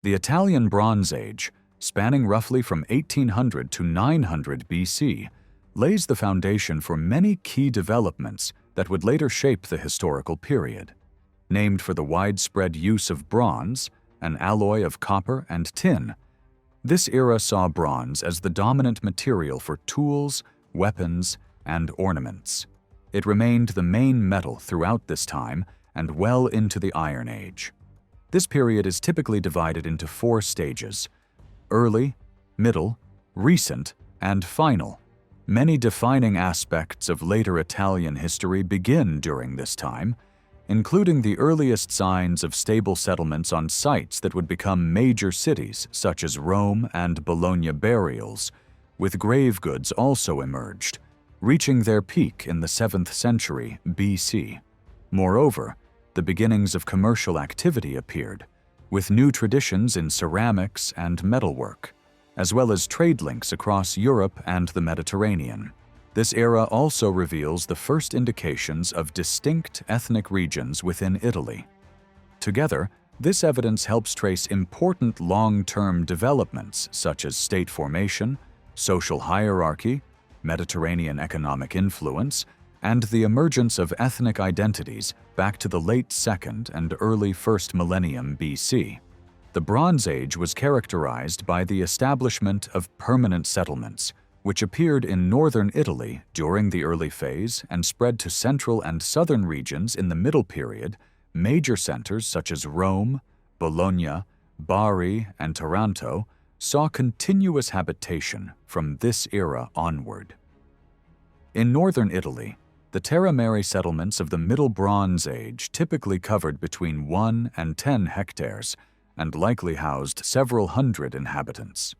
The Italian Bronze Age, spanning roughly from 1800 to 900 BC, lays the foundation for many key developments that would later shape the historical period. Named for the widespread use of bronze, an alloy of copper and tin, this era saw bronze as the dominant material for tools, weapons, and ornaments. It remained the main metal throughout this time and well into the Iron Age. This period is typically divided into 4 stages: early, middle, recent, and final. Many defining aspects of later Italian history begin during this time, including the earliest signs of stable settlements on sites that would become major cities such as Rome and Bologna burials, with grave goods also emerged, reaching their peak in the 7th century BC. Moreover, the beginnings of commercial activity appeared, with new traditions in ceramics and metalwork, as well as trade links across Europe and the Mediterranean. This era also reveals the first indications of distinct ethnic regions within Italy. Together, this evidence helps trace important long-term developments such as state formation, social hierarchy, Mediterranean economic influence, and the emergence of ethnic identities back to the late 2nd and early 1st millennium BC. The Bronze Age was characterized by the establishment of permanent settlements, which appeared in northern Italy during the early phase and spread to central and southern regions in the middle period. Major centers such as Rome, Bologna, Bari, and Taranto saw continuous habitation from this era onward. In northern Italy, the Terra Mare settlements of the Middle Bronze Age typically covered between 1 and 10 hectares and likely housed several hundred inhabitants.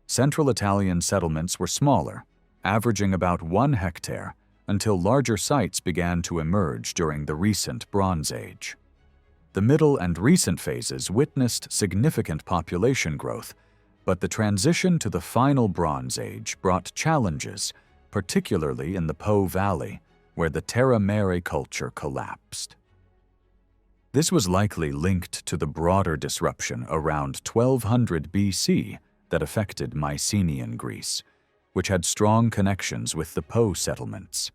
Central Italian settlements were smaller, averaging about 1 hectare, until larger sites began to emerge during the recent Bronze Age. The middle and recent phases witnessed significant population growth, but the transition to the final Bronze Age brought challenges, particularly in the Po Valley, where the Terra Mare culture collapsed. This was likely linked to the broader disruption around 1200 BC that affected Mycenaean Greece, which had strong connections with the Po settlements.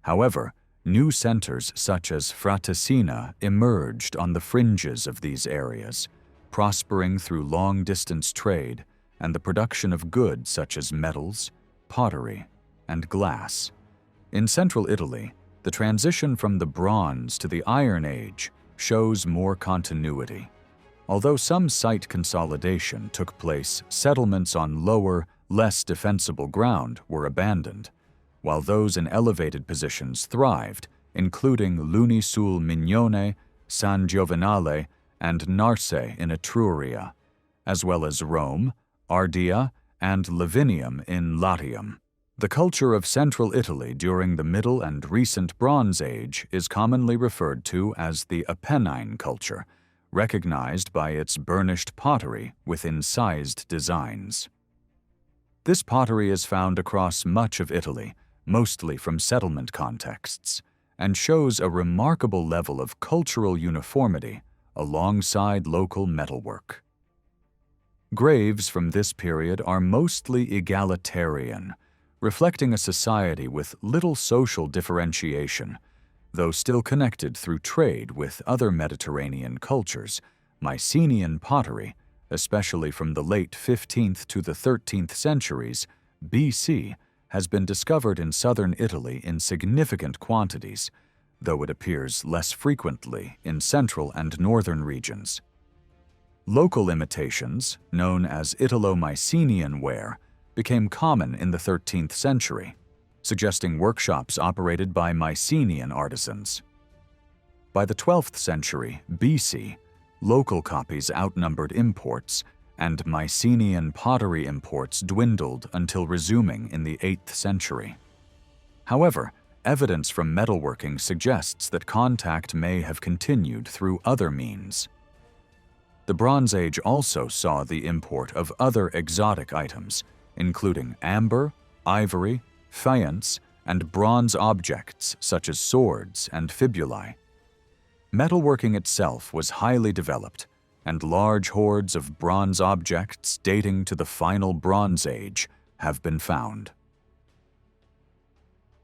However, new centers such as Fratesina emerged on the fringes of these areas, prospering through long-distance trade and the production of goods such as metals, pottery, and glass. In central Italy, the transition from the Bronze to the Iron Age shows more continuity. Although some site consolidation took place, settlements on lower, less defensible ground were abandoned, while those in elevated positions thrived, including Luni sul Mignone, San Giovinale, and Narse in Etruria, as well as Rome, Ardea, and Lavinium in Latium. The culture of central Italy during the Middle and recent Bronze Age is commonly referred to as the Apennine culture, recognized by its burnished pottery with incised designs. This pottery is found across much of Italy, mostly from settlement contexts, and shows a remarkable level of cultural uniformity alongside local metalwork. Graves from this period are mostly egalitarian, reflecting a society with little social differentiation. Though still connected through trade with other Mediterranean cultures, Mycenaean pottery, especially from the late 15th to the 13th centuries BC, has been discovered in southern Italy in significant quantities, though it appears less frequently in central and northern regions. Local imitations, known as Italo-Mycenaean ware, became common in the 13th century, suggesting workshops operated by Mycenaean artisans. By the 12th century BC, local copies outnumbered imports, and Mycenaean pottery imports dwindled until resuming in the 8th century. However, evidence from metalworking suggests that contact may have continued through other means. The Bronze Age also saw the import of other exotic items, including amber, ivory, faience, and bronze objects such as swords and fibulae. Metalworking itself was highly developed, and large hoards of bronze objects dating to the final Bronze Age have been found.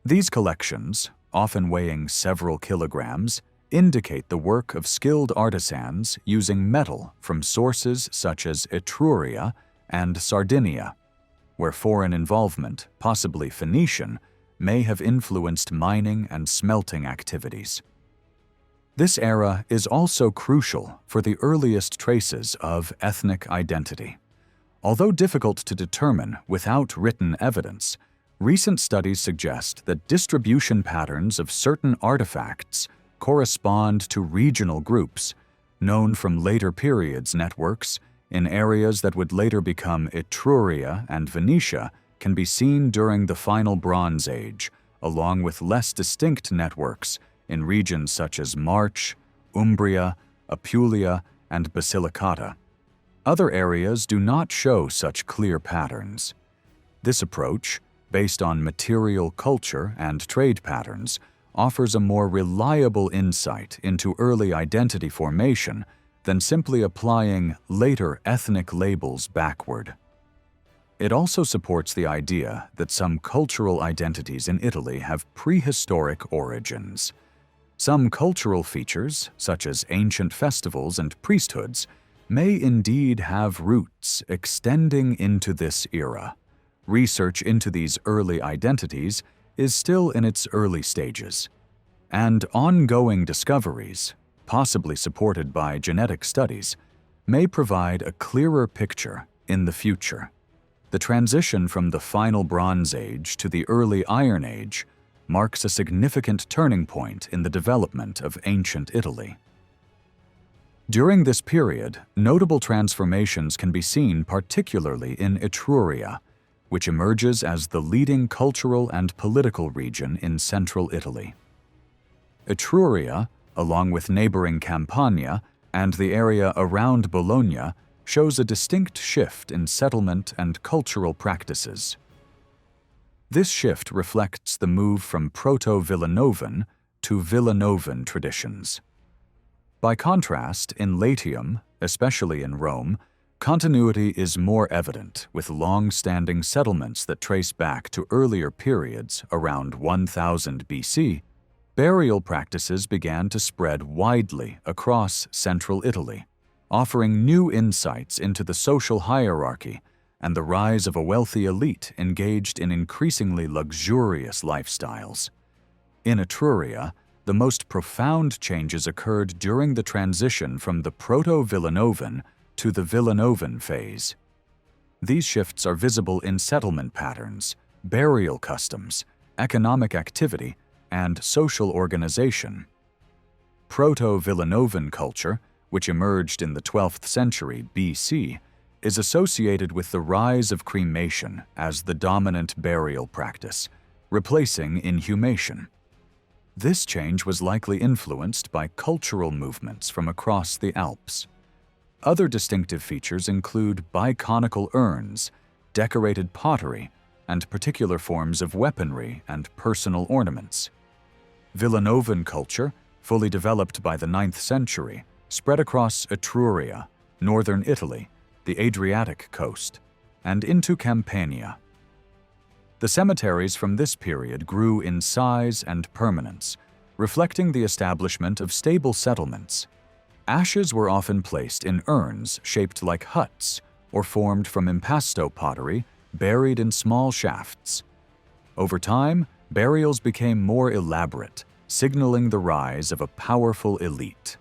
These collections, often weighing several kilograms, indicate the work of skilled artisans using metal from sources such as Etruria and Sardinia, where foreign involvement, possibly Phoenician, may have influenced mining and smelting activities. This era is also crucial for the earliest traces of ethnic identity. Although difficult to determine without written evidence, recent studies suggest that distribution patterns of certain artifacts correspond to regional groups, known from later periods networks, in areas that would later become Etruria and Venetia can be seen during the final Bronze Age, along with less distinct networks in regions such as March, Umbria, Apulia, and Basilicata. Other areas do not show such clear patterns. This approach, based on material culture and trade patterns, offers a more reliable insight into early identity formation than simply applying later ethnic labels backward. It also supports the idea that some cultural identities in Italy have prehistoric origins. Some cultural features, such as ancient festivals and priesthoods, may indeed have roots extending into this era. Research into these early identities is still in its early stages, and ongoing discoveries, possibly supported by genetic studies, may provide a clearer picture in the future. The transition from the final Bronze Age to the early Iron Age marks a significant turning point in the development of ancient Italy. During this period, notable transformations can be seen particularly in Etruria, which emerges as the leading cultural and political region in central Italy. Etruria, along with neighboring Campania and the area around Bologna, shows a distinct shift in settlement and cultural practices. This shift reflects the move from Proto-Villanovan to Villanovan traditions. By contrast, in Latium, especially in Rome, continuity is more evident, with long-standing settlements that trace back to earlier periods around 1000 BC. Burial practices began to spread widely across central Italy, offering new insights into the social hierarchy and the rise of a wealthy elite engaged in increasingly luxurious lifestyles. In Etruria, the most profound changes occurred during the transition from the Proto-Villanovan to the Villanovan phase. These shifts are visible in settlement patterns, burial customs, economic activity, and social organization. Proto-Villanovan culture, which emerged in the 12th century BC, is associated with the rise of cremation as the dominant burial practice, replacing inhumation. This change was likely influenced by cultural movements from across the Alps. Other distinctive features include biconical urns, decorated pottery, and particular forms of weaponry and personal ornaments. Villanovan culture, fully developed by the 9th century, spread across Etruria, northern Italy, the Adriatic coast, and into Campania. The cemeteries from this period grew in size and permanence, reflecting the establishment of stable settlements. Ashes were often placed in urns shaped like huts or formed from impasto pottery buried in small shafts. Over time, burials became more elaborate, signaling the rise of a powerful elite.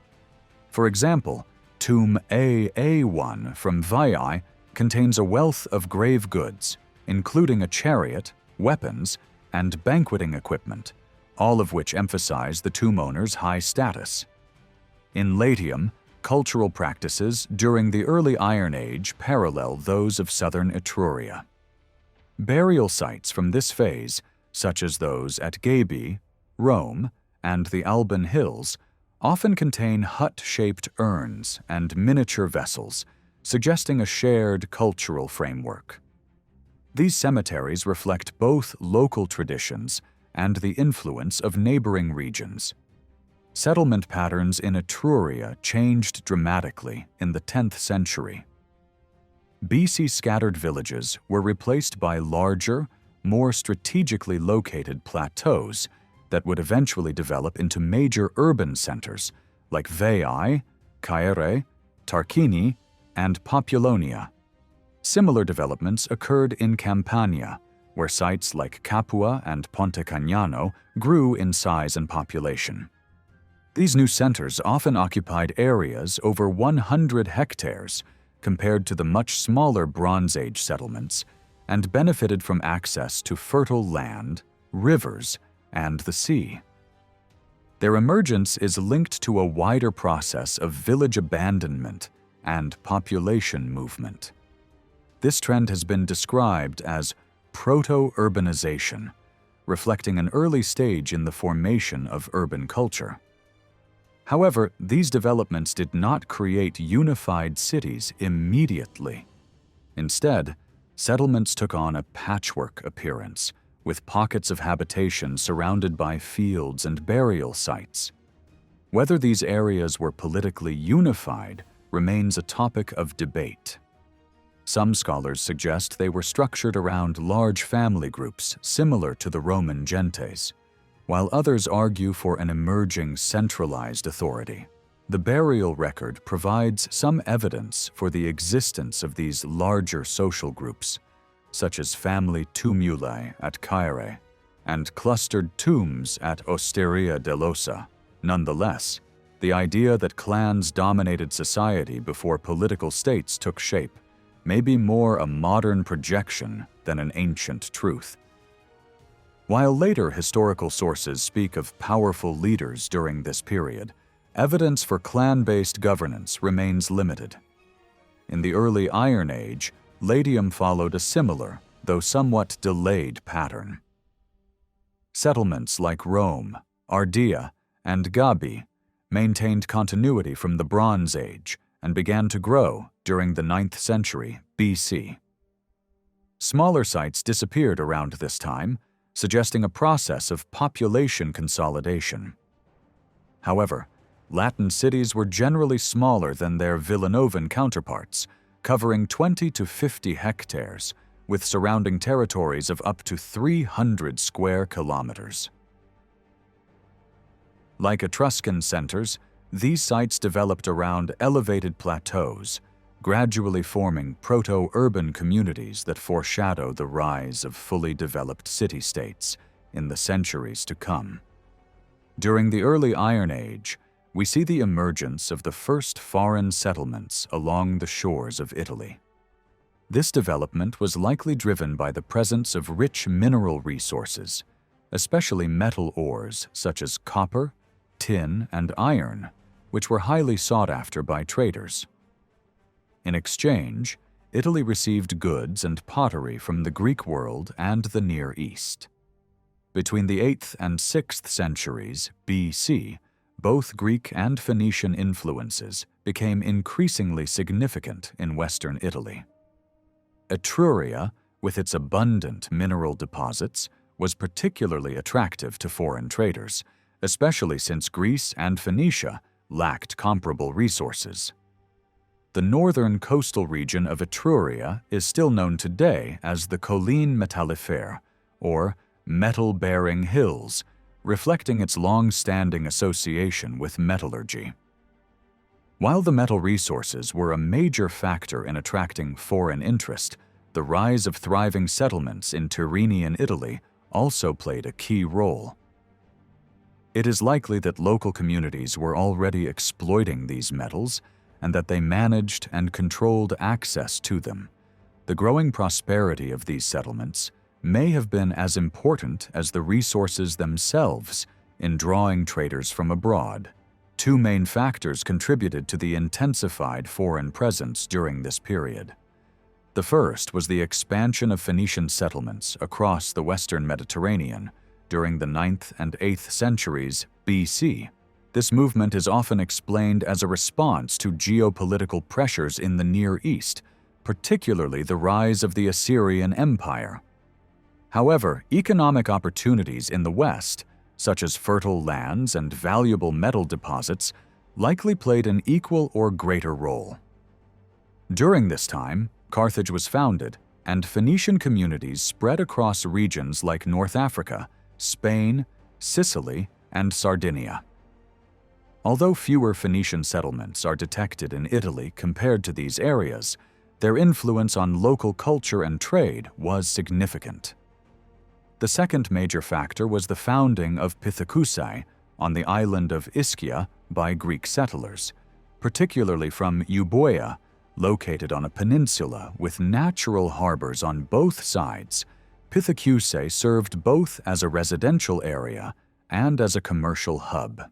For example, Tomb AA1 from Veii contains a wealth of grave goods, including a chariot, weapons, and banqueting equipment, all of which emphasize the tomb owner's high status. In Latium, cultural practices during the early Iron Age parallel those of southern Etruria. Burial sites from this phase, such as those at Gabii, Rome, and the Alban Hills, often contain hut-shaped urns and miniature vessels, suggesting a shared cultural framework. These cemeteries reflect both local traditions and the influence of neighboring regions. Settlement patterns in Etruria changed dramatically in the 10th century. BC scattered villages were replaced by larger, more strategically located plateaus that would eventually develop into major urban centers like Veii, Caere, Tarquini, and Populonia. Similar developments occurred in Campania, where sites like Capua and Ponte Cagnano grew in size and population. These new centers often occupied areas over 100 hectares compared to the much smaller Bronze Age settlements, and benefited from access to fertile land, rivers, and the sea. Their emergence is linked to a wider process of village abandonment and population movement. This trend has been described as proto-urbanization, reflecting an early stage in the formation of urban culture. However, these developments did not create unified cities immediately. Instead, settlements took on a patchwork appearance, with pockets of habitation surrounded by fields and burial sites. Whether these areas were politically unified remains a topic of debate. Some scholars suggest they were structured around large family groups similar to the Roman gentes, while others argue for an emerging centralized authority. The burial record provides some evidence for the existence of these larger social groups, such as family tumuli at Caere and clustered tombs at Osteria dell'Ossa. Nonetheless, the idea that clans dominated society before political states took shape may be more a modern projection than an ancient truth. While later historical sources speak of powerful leaders during this period, evidence for clan-based governance remains limited. In the early Iron Age, Latium followed a similar, though somewhat delayed pattern. Settlements like Rome, Ardea, and Gabii maintained continuity from the Bronze Age and began to grow during the 9th century BC. Smaller sites disappeared around this time, suggesting a process of population consolidation. However, Latin cities were generally smaller than their Villanovan counterparts, covering 20 to 50 hectares, with surrounding territories of up to 300 square kilometers. Like Etruscan centers, these sites developed around elevated plateaus, gradually forming proto-urban communities that foreshadow the rise of fully developed city-states in the centuries to come. During the early Iron Age, we see the emergence of the first foreign settlements along the shores of Italy. This development was likely driven by the presence of rich mineral resources, especially metal ores such as copper, tin, and iron, which were highly sought after by traders. In exchange, Italy received goods and pottery from the Greek world and the Near East. Between the 8th and 6th centuries BC, both Greek and Phoenician influences became increasingly significant in western Italy. Etruria, with its abundant mineral deposits, was particularly attractive to foreign traders, especially since Greece and Phoenicia lacked comparable resources. The northern coastal region of Etruria is still known today as the Collines Metallifères, or metal-bearing hills, reflecting its long-standing association with metallurgy. While the metal resources were a major factor in attracting foreign interest, the rise of thriving settlements in Tyrrhenian Italy also played a key role. It is likely that local communities were already exploiting these metals and that they managed and controlled access to them. The growing prosperity of these settlements may have been as important as the resources themselves in drawing traders from abroad. Two main factors contributed to the intensified foreign presence during this period. The first was the expansion of Phoenician settlements across the western Mediterranean during the 9th and 8th centuries BC. This movement is often explained as a response to geopolitical pressures in the Near East, particularly the rise of the Assyrian Empire. However, economic opportunities in the West, such as fertile lands and valuable metal deposits, likely played an equal or greater role. During this time, Carthage was founded, and Phoenician communities spread across regions like North Africa, Spain, Sicily, and Sardinia. Although fewer Phoenician settlements are detected in Italy compared to these areas, their influence on local culture and trade was significant. The second major factor was the founding of Pithecusae on the island of Ischia by Greek settlers, particularly from Euboea, located on a peninsula with natural harbors on both sides. Pithecusae served both as a residential area and as a commercial hub.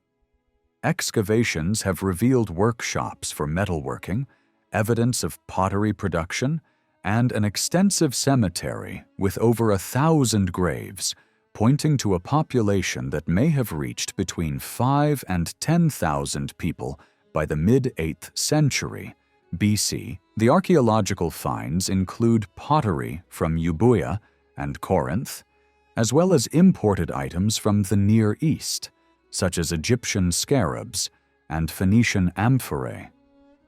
Excavations have revealed workshops for metalworking, evidence of pottery production, and an extensive cemetery with over 1,000 graves, pointing to a population that may have reached between 5,000 and 10,000 people by the mid-8th century BC. The archaeological finds include pottery from Euboea and Corinth, as well as imported items from the Near East, such as Egyptian scarabs and Phoenician amphorae.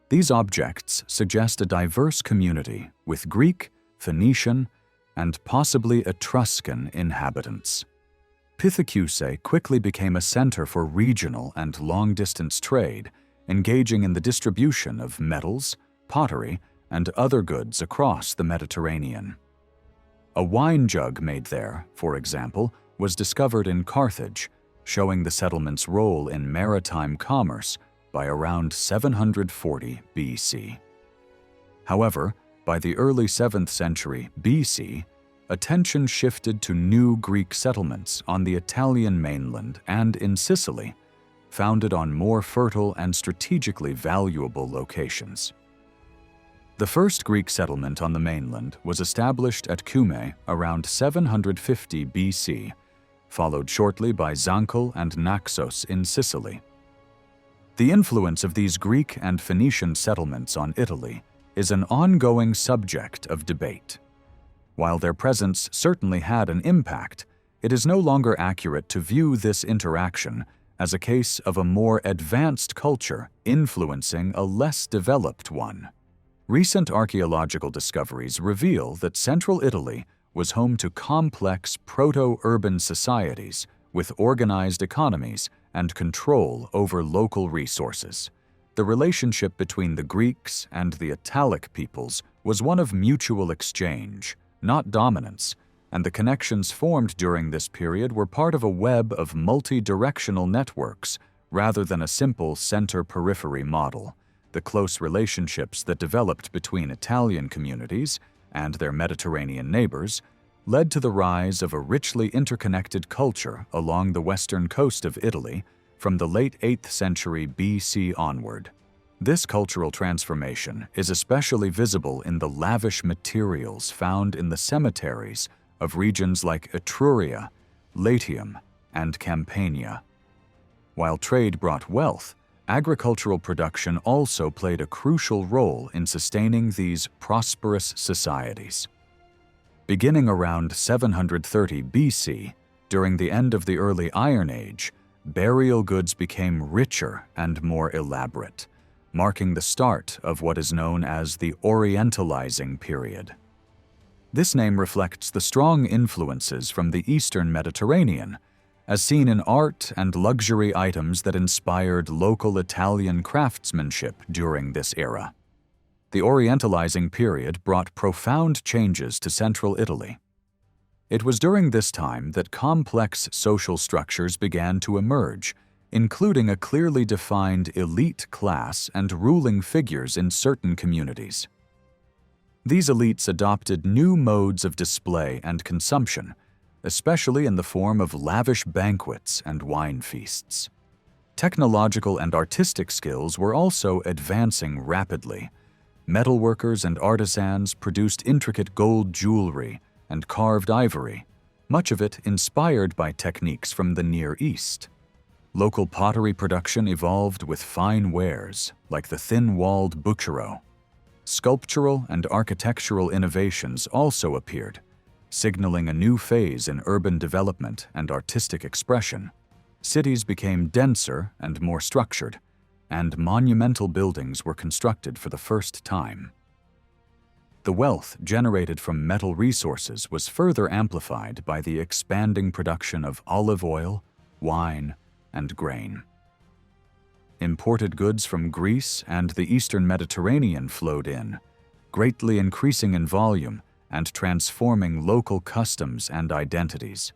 These objects suggest a diverse community with Greek, Phoenician, and possibly Etruscan inhabitants. Pithecusae quickly became a center for regional and long-distance trade, engaging in the distribution of metals, pottery, and other goods across the Mediterranean. A wine jug made there, for example, was discovered in Carthage, showing the settlement's role in maritime commerce by around 740 BC. However, by the early 7th century BC, attention shifted to new Greek settlements on the Italian mainland and in Sicily, founded on more fertile and strategically valuable locations. The first Greek settlement on the mainland was established at Cumae around 750 BC, followed shortly by Zancle and Naxos in Sicily. The influence of these Greek and Phoenician settlements on Italy is an ongoing subject of debate. While their presence certainly had an impact, it is no longer accurate to view this interaction as a case of a more advanced culture influencing a less developed one. Recent archaeological discoveries reveal that central Italy was home to complex proto-urban societies with organized economies and control over local resources. The relationship between the Greeks and the Italic peoples was one of mutual exchange, not dominance, and the connections formed during this period were part of a web of multi-directional networks rather than a simple center-periphery model. The close relationships that developed between Italian communities and their Mediterranean neighbors led to the rise of a richly interconnected culture along the western coast of Italy from the late 8th century BC onward. This cultural transformation is especially visible in the lavish materials found in the cemeteries of regions like Etruria, Latium, and Campania. While trade brought wealth, agricultural production also played a crucial role in sustaining these prosperous societies. Beginning around 730 BC, during the end of the early Iron Age, burial goods became richer and more elaborate, marking the start of what is known as the Orientalizing period. This name reflects the strong influences from the Eastern Mediterranean, as seen in art and luxury items that inspired local Italian craftsmanship during this era. The Orientalizing period brought profound changes to central Italy. It was during this time that complex social structures began to emerge, including a clearly defined elite class and ruling figures in certain communities. These elites adopted new modes of display and consumption, especially in the form of lavish banquets and wine feasts. Technological and artistic skills were also advancing rapidly. Metalworkers and artisans produced intricate gold jewelry and carved ivory, much of it inspired by techniques from the Near East. Local pottery production evolved with fine wares, like the thin-walled bucchero. Sculptural and architectural innovations also appeared, signaling a new phase in urban development and artistic expression. cities became denser and more structured, and monumental buildings were constructed for the first time. The wealth generated from metal resources was further amplified by the expanding production of olive oil, wine, and grain. Imported goods from Greece and the eastern Mediterranean flowed in, greatly increasing in volume and transforming local customs and identities.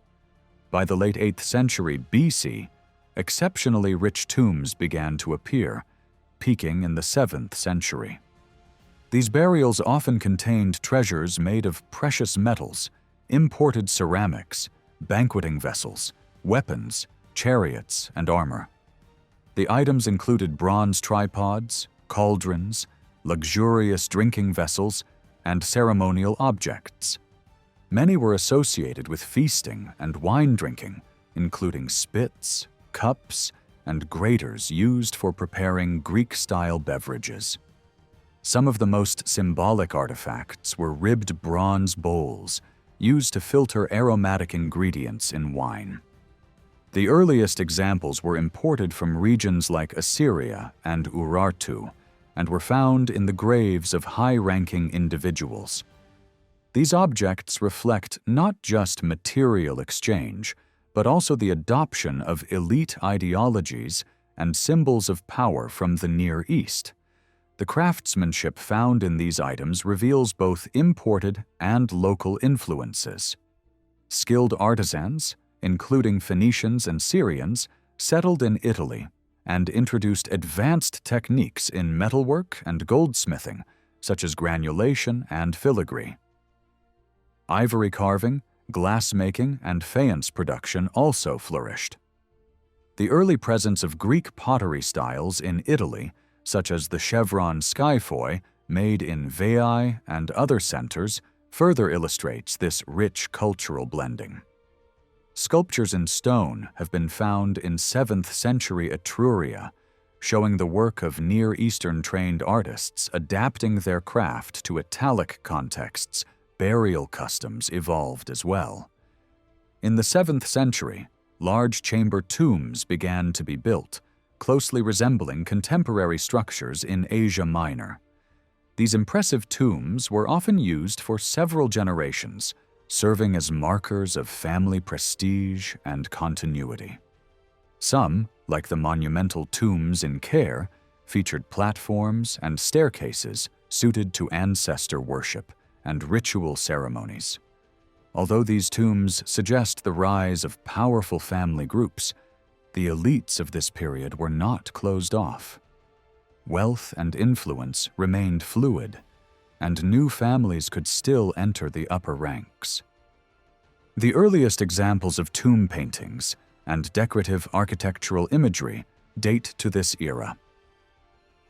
By the late 8th century BC, exceptionally rich tombs began to appear, peaking in the 7th century. These burials often contained treasures made of precious metals, imported ceramics, banqueting vessels, weapons, chariots, and armor. The items included bronze tripods, cauldrons, luxurious drinking vessels, and ceremonial objects. Many were associated with feasting and wine drinking, including spits, cups, and graters used for preparing Greek-style beverages. Some of the most symbolic artifacts were ribbed bronze bowls used to filter aromatic ingredients in wine. The earliest examples were imported from regions like Assyria and Urartu and were found in the graves of high-ranking individuals. These objects reflect not just material exchange, but also the adoption of elite ideologies and symbols of power from the Near East. The craftsmanship found in these items reveals both imported and local influences. Skilled artisans, including Phoenicians and Syrians, settled in Italy and introduced advanced techniques in metalwork and goldsmithing, such as granulation and filigree. Ivory carving, glassmaking, and faience production also flourished. The early presence of Greek pottery styles in Italy, such as the chevron skyphoi made in Veii and other centers, further illustrates this rich cultural blending. Sculptures in stone have been found in 7th century Etruria, showing the work of Near Eastern trained artists adapting their craft to Italic contexts. Burial customs evolved as well. In the 7th century, large chamber tombs began to be built, closely resembling contemporary structures in Asia Minor. These impressive tombs were often used for several generations, serving as markers of family prestige and continuity. Some, like the monumental tombs in Caire, featured platforms and staircases suited to ancestor worship and ritual ceremonies. Although these tombs suggest the rise of powerful family groups, the elites of this period were not closed off. Wealth and influence remained fluid, and new families could still enter the upper ranks. The earliest examples of tomb paintings and decorative architectural imagery date to this era.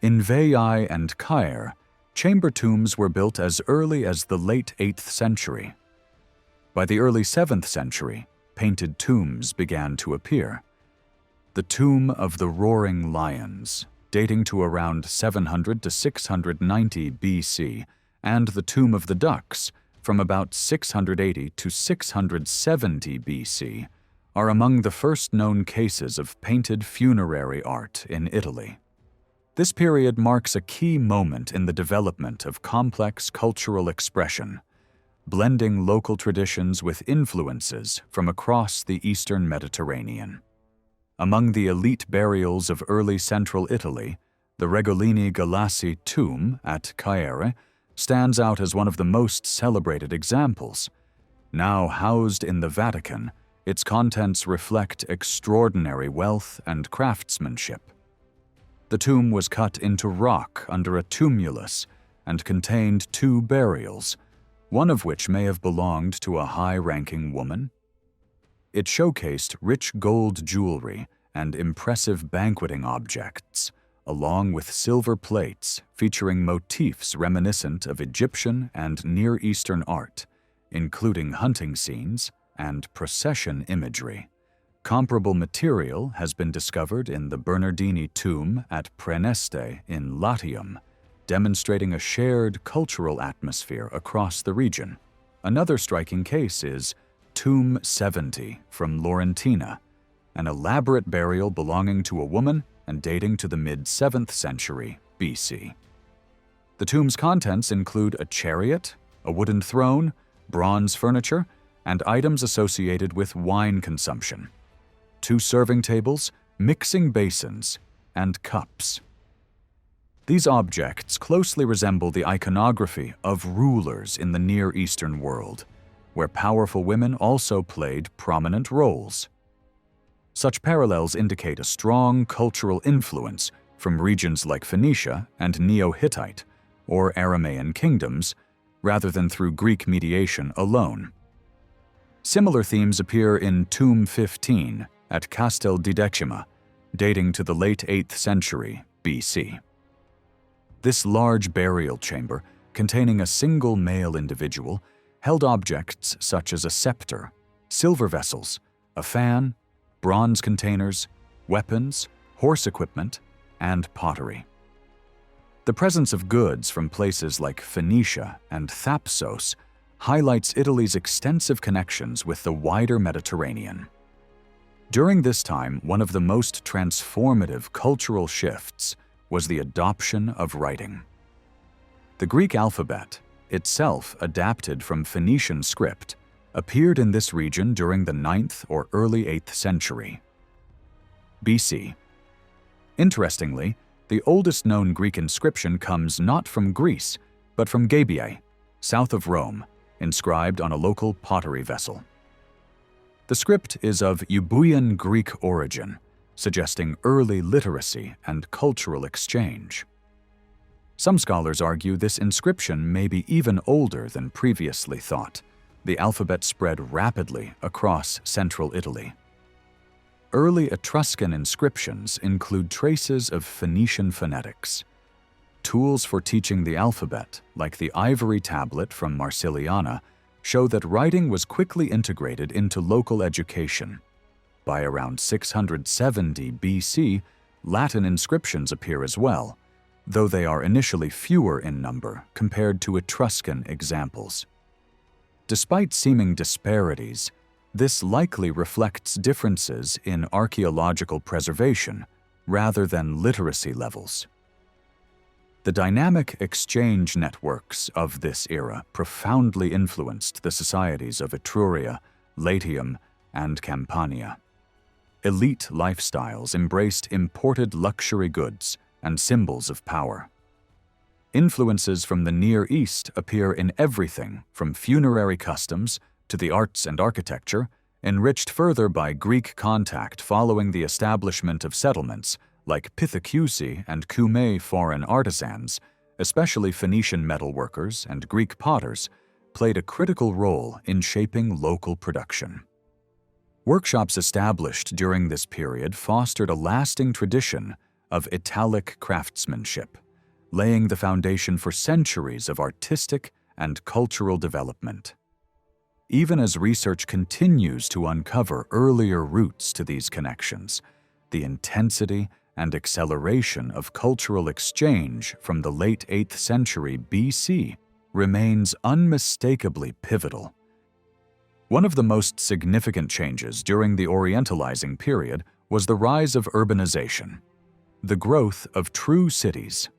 In Veii and Caire, chamber tombs were built as early as the late 8th century. By the early 7th century, painted tombs began to appear. The Tomb of the Roaring Lions, dating to around 700 to 690 BC, and the Tomb of the Ducks, from about 680 to 670 BC, are among the first known cases of painted funerary art in Italy. This period marks a key moment in the development of complex cultural expression, blending local traditions with influences from across the Eastern Mediterranean. Among the elite burials of early central Italy, the Regolini Galassi tomb at Caire stands out as one of the most celebrated examples. Now housed in the Vatican, its contents reflect extraordinary wealth and craftsmanship. The tomb was cut into rock under a tumulus and contained 2 burials, one of which may have belonged to a high-ranking woman. It showcased rich gold jewelry and impressive banqueting objects, along with silver plates featuring motifs reminiscent of Egyptian and Near Eastern art, including hunting scenes and procession imagery. Comparable material has been discovered in the Bernardini tomb at Praeneste in Latium, demonstrating a shared cultural atmosphere across the region. Another striking case is Tomb 70 from Laurentina. an elaborate burial belonging to a woman and dating to the mid-7th century BC. The tomb's contents include a chariot, a wooden throne, bronze furniture, and items associated with wine consumption, 2 serving tables, mixing basins, and cups. These objects closely resemble the iconography of rulers in the Near Eastern world, where powerful women also played prominent roles. Such parallels indicate a strong cultural influence from regions like Phoenicia and Neo-Hittite or Aramaean kingdoms, rather than through Greek mediation alone. Similar themes appear in Tomb 15 at Castel di Decima, dating to the late 8th century BC. This large burial chamber, containing a single male individual, held objects such as a scepter, silver vessels, a fan, bronze containers, weapons, horse equipment, and pottery. The presence of goods from places like Phoenicia and Thapsos highlights Italy's extensive connections with the wider Mediterranean. During this time, one of the most transformative cultural shifts was the adoption of writing. The Greek alphabet, itself adapted from Phoenician script, appeared in this region during the 9th or early 8th century BC. Interestingly, the oldest known Greek inscription comes not from Greece, but from Gabiae, south of Rome, inscribed on a local pottery vessel. The script is of Euboean Greek origin, suggesting early literacy and cultural exchange. Some scholars argue this inscription may be even older than previously thought. The alphabet spread rapidly across central Italy. Early Etruscan inscriptions include traces of Phoenician phonetics. Tools for teaching the alphabet, like the ivory tablet from Marsiliana, show that writing was quickly integrated into local education. By around 670 BC, Latin inscriptions appear as well, though they are initially fewer in number compared to Etruscan examples. Despite seeming disparities, this likely reflects differences in archaeological preservation rather than literacy levels. The dynamic exchange networks of this era profoundly influenced the societies of Etruria, Latium, and Campania. Elite lifestyles embraced imported luxury goods and symbols of power. Influences from the Near East appear in everything from funerary customs to the arts and architecture, enriched further by Greek contact following the establishment of settlements like Pithecusae and Cumae foreign artisans, especially Phoenician metalworkers and Greek potters, played a critical role in shaping local production. Workshops established during this period fostered a lasting tradition of Italic craftsmanship, laying the foundation for centuries of artistic and cultural development. Even as research continues to uncover earlier roots to these connections, the intensity and acceleration of cultural exchange from the late 8th century BC remains unmistakably pivotal. One of the most significant changes during the Orientalizing period was the rise of urbanization, the growth of true cities.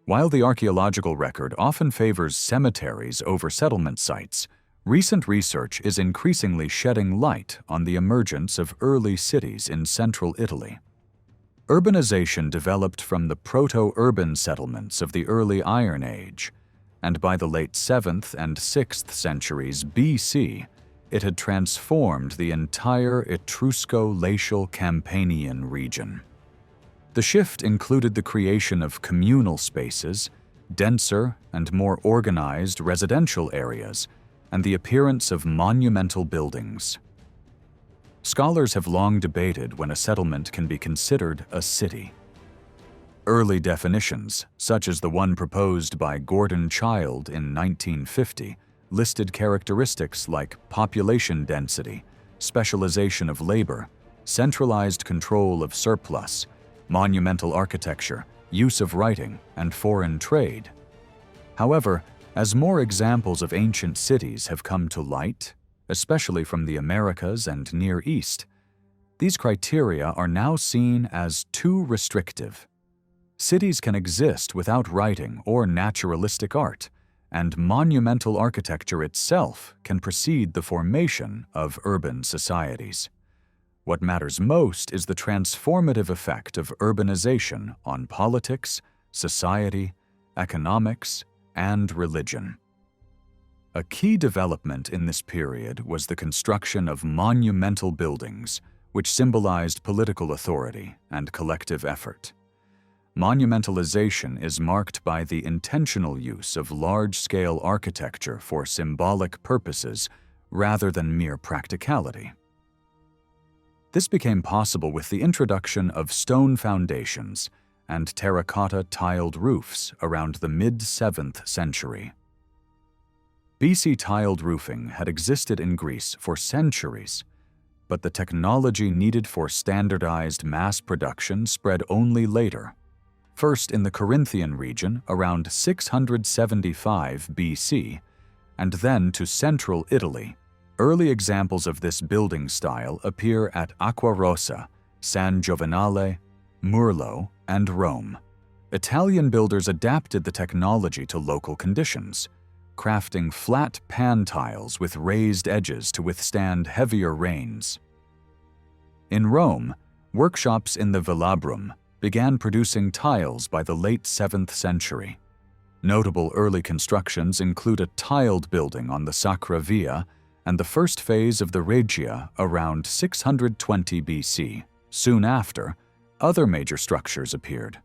While the archaeological record often favors cemeteries over settlement sites, recent research is increasingly shedding light on the emergence of early cities in central Italy. Urbanization developed from the proto-urban settlements of the early Iron Age, and by the late 7th and 6th centuries BC, it had transformed the entire Etrusco-Latial Campanian region. The shift included the creation of communal spaces, denser and more organized residential areas, and the appearance of monumental buildings. Scholars have long debated when a settlement can be considered a city. Early definitions, such as the one proposed by Gordon Childe in 1950, listed characteristics like population density, specialization of labor, centralized control of surplus, monumental architecture, use of writing, and foreign trade. However, as more examples of ancient cities have come to light, especially from the Americas and Near East, These criteria are now seen as too restrictive. Cities can exist without writing or naturalistic art, and monumental architecture itself can precede the formation of urban societies. What matters most is the transformative effect of urbanization on politics, society, economics, and religion. A key development in this period was the construction of monumental buildings, which symbolized political authority and collective effort. Monumentalization is marked by the intentional use of large-scale architecture for symbolic purposes rather than mere practicality. This became possible with the introduction of stone foundations and terracotta tiled roofs around the mid-7th century. BC tiled roofing had existed in Greece for centuries, but the technology needed for standardized mass production spread only later. First in the Corinthian region around 675 BC, and then to central Italy. Early examples of this building style appear at Acquarossa, San Giovanale, Murlo, and Rome. Italian builders adapted the technology to local conditions, crafting flat pan tiles with raised edges to withstand heavier rains. In Rome, workshops in the Velabrum began producing tiles by the late 7th century. Notable early constructions include a tiled building on the Sacra Via and the first phase of the Regia around 620 BC. Soon after, other major structures appeared.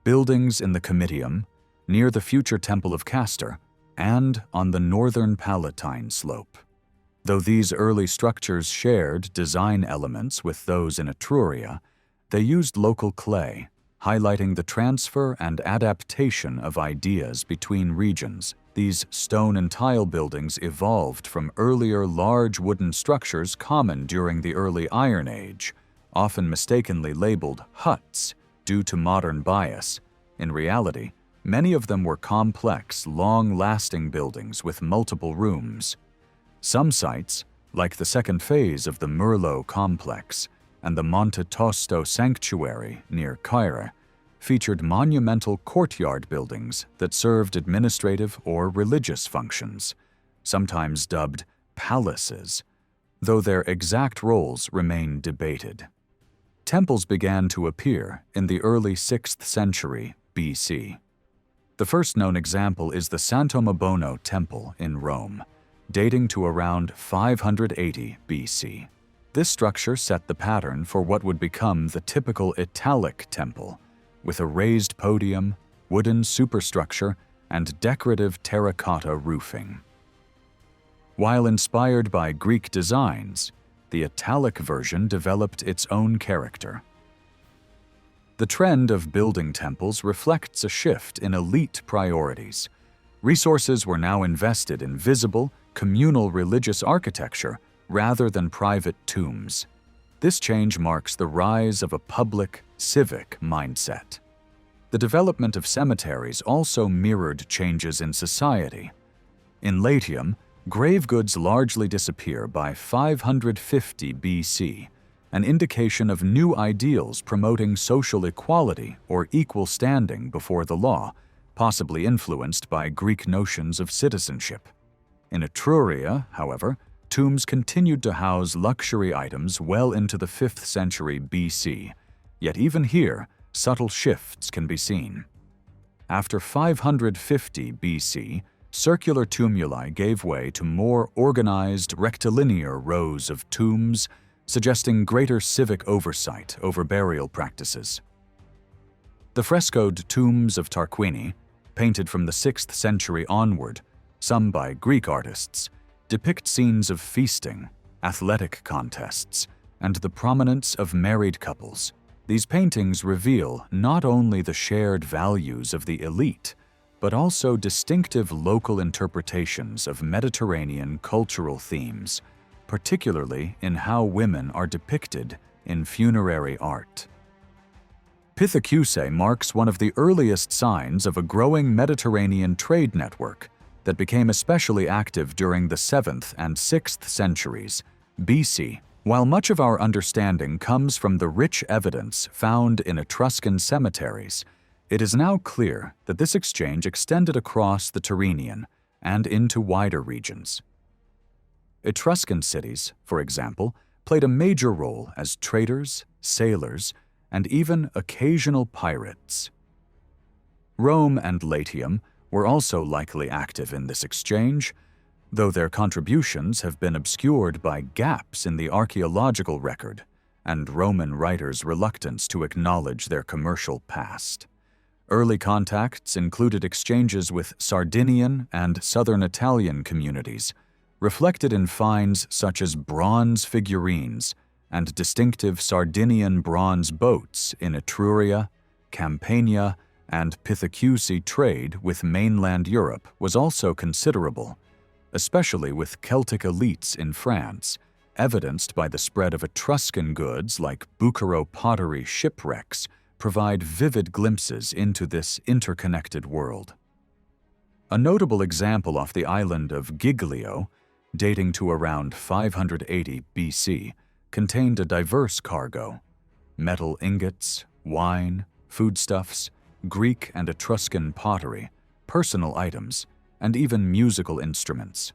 Buildings in the Comitium, near the future Temple of Castor, and on the northern Palatine slope. Though these early structures shared design elements with those in Etruria, they used local clay, highlighting the transfer and adaptation of ideas between regions. These stone and tile buildings evolved from earlier large wooden structures common during the early Iron Age, often mistakenly labeled huts due to modern bias. In reality, many of them were complex, long-lasting buildings with multiple rooms. Some sites, like the second phase of the Murlo complex and the Monte Tosto Sanctuary near Cairo, featured monumental courtyard buildings that served administrative or religious functions, sometimes dubbed palaces, though their exact roles remain debated. Temples began to appear in the early 6th century BC. The first known example is the Santo Mabono Temple in Rome, dating to around 580 BC. This structure set the pattern for what would become the typical Italic temple, with a raised podium, wooden superstructure, and decorative terracotta roofing. While inspired by Greek designs, the Italic version developed its own character. The trend of building temples reflects a shift in elite priorities. Resources were now invested in visible, communal religious architecture rather than private tombs. This change marks the rise of a public, civic mindset. The development of cemeteries also mirrored changes in society. In Latium, grave goods largely disappear by 550 BC, an indication of new ideals promoting social equality or equal standing before the law, possibly influenced by Greek notions of citizenship. In Etruria, however, tombs continued to house luxury items well into the 5th century BC, yet even here, subtle shifts can be seen. After 550 BC, circular tumuli gave way to more organized rectilinear rows of tombs, suggesting greater civic oversight over burial practices. The frescoed tombs of Tarquini, painted from the 6th century onward, some by Greek artists, depict scenes of feasting, athletic contests, and the prominence of married couples. These paintings reveal not only the shared values of the elite, but also distinctive local interpretations of Mediterranean cultural themes, particularly in how women are depicted in funerary art. Pithecusae marks one of the earliest signs of a growing Mediterranean trade network that became especially active during the 7th and 6th centuries BC, While much of our understanding comes from the rich evidence found in Etruscan cemeteries, it is now clear that this exchange extended across the Tyrrhenian and into wider regions. Etruscan cities, for example, played a major role as traders, sailors, and even occasional pirates. Rome and Latium were also likely active in this exchange, though their contributions have been obscured by gaps in the archaeological record and Roman writers' reluctance to acknowledge their commercial past. Early contacts included exchanges with Sardinian and southern Italian communities, reflected in finds such as bronze figurines and distinctive Sardinian bronze boats in Etruria, Campania, and Pithecusi. Trade with mainland Europe was also considerable, especially with Celtic elites in France, evidenced by the spread of Etruscan goods like Bucaro pottery. Shipwrecks provide vivid glimpses into this interconnected world. A notable example off the island of Giglio, dating to around 580 BC, contained a diverse cargo: metal ingots, wine, foodstuffs, Greek and Etruscan pottery, personal items, and even musical instruments.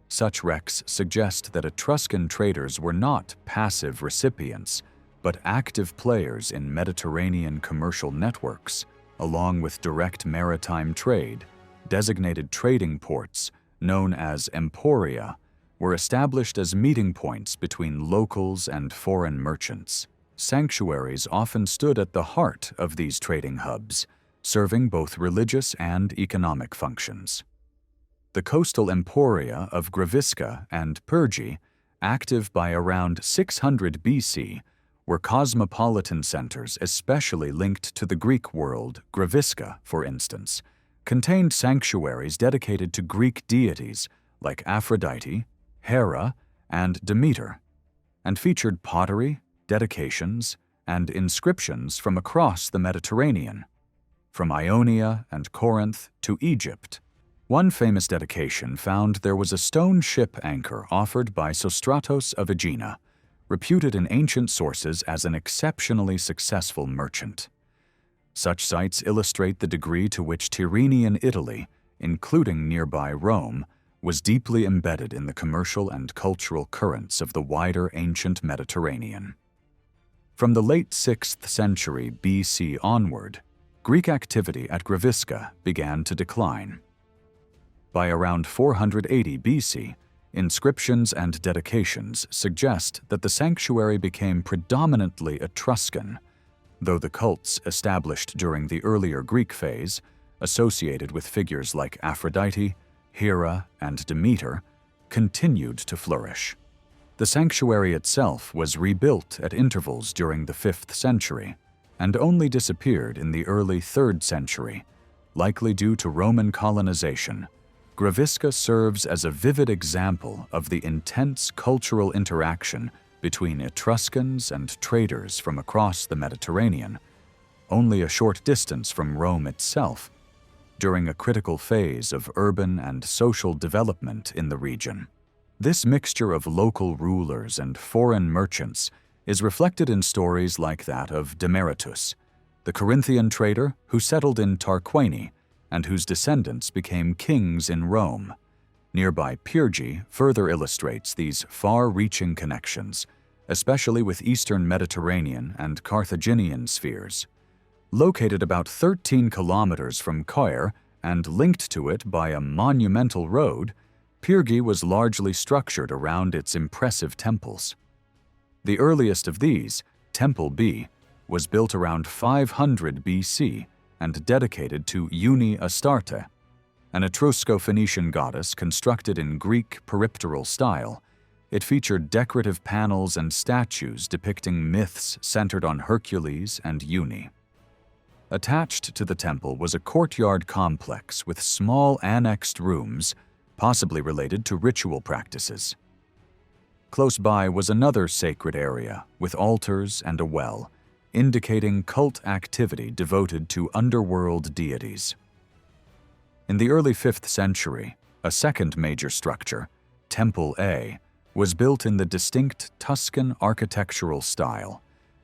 Such wrecks suggest that Etruscan traders were not passive recipients, but active players in Mediterranean commercial networks, along with direct maritime trade. Designated trading ports, known as emporia, were established as meeting points between locals and foreign merchants. Sanctuaries often stood at the heart of these trading hubs, serving both religious and economic functions. The coastal emporia of Gravisca and Pergi, active by around 600 BC, were cosmopolitan centers especially linked to the Greek world. Gravisca, for instance, contained sanctuaries dedicated to Greek deities like Aphrodite, Hera, and Demeter, and featured pottery, dedications, and inscriptions from across the Mediterranean, from Ionia and Corinth to Egypt. One famous dedication found there was a stone ship anchor offered by Sostratos of Aegina, reputed in ancient sources as an exceptionally successful merchant. Such sites illustrate the degree to which Tyrrhenian Italy, including nearby Rome, was deeply embedded in the commercial and cultural currents of the wider ancient Mediterranean. From the late 6th century BC onward, Greek activity at Gravisca began to decline. By around 480 BC, inscriptions and dedications suggest that the sanctuary became predominantly Etruscan, though the cults established during the earlier Greek phase, associated with figures like Aphrodite, Hera, and Demeter, continued to flourish. The sanctuary itself was rebuilt at intervals during the 5th century, and only disappeared in the early 3rd century, likely due to Roman colonization. Gravisca serves as a vivid example of the intense cultural interaction between Etruscans and traders from across the Mediterranean, only a short distance from Rome itself, during a critical phase of urban and social development in the region. This mixture of local rulers and foreign merchants is reflected in stories like that of Demaratus, the Corinthian trader who settled in Tarquini and whose descendants became kings in Rome. Nearby Pergi further illustrates these far-reaching connections, especially with Eastern Mediterranean and Carthaginian spheres. Located about 13 kilometers from Caire and linked to it by a monumental road, Pergi was largely structured around its impressive temples. The earliest of these, Temple B, was built around 500 BC and dedicated to Uni Astarte, an Etrusco-Phoenician goddess constructed in Greek peripteral style. It featured decorative panels and statues depicting myths centered on Hercules and Uni. Attached to the temple was a courtyard complex with small annexed rooms, possibly related to ritual practices. Close by was another sacred area with altars and a well, indicating cult activity devoted to underworld deities. In the early 5th century, a second major structure, Temple A, was built in the distinct Tuscan architectural style,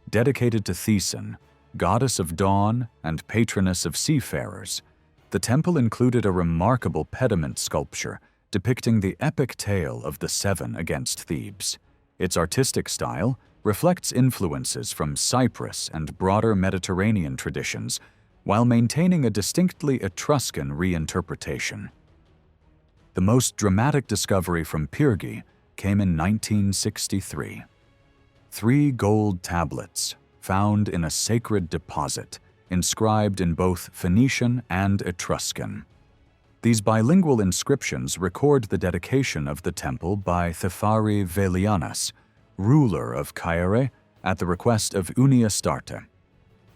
dedicated to Thesan, goddess of dawn and patroness of seafarers. The temple included a remarkable pediment sculpture depicting the epic tale of the Seven against Thebes. Its artistic style reflects influences from Cyprus and broader Mediterranean traditions, while maintaining a distinctly Etruscan reinterpretation. The most dramatic discovery from Pyrgi came in 1963. 3 gold tablets found in a sacred deposit, inscribed in both Phoenician and Etruscan. These bilingual inscriptions record the dedication of the temple by Thefari Velianas, ruler of Caere, at the request of Uniastarte.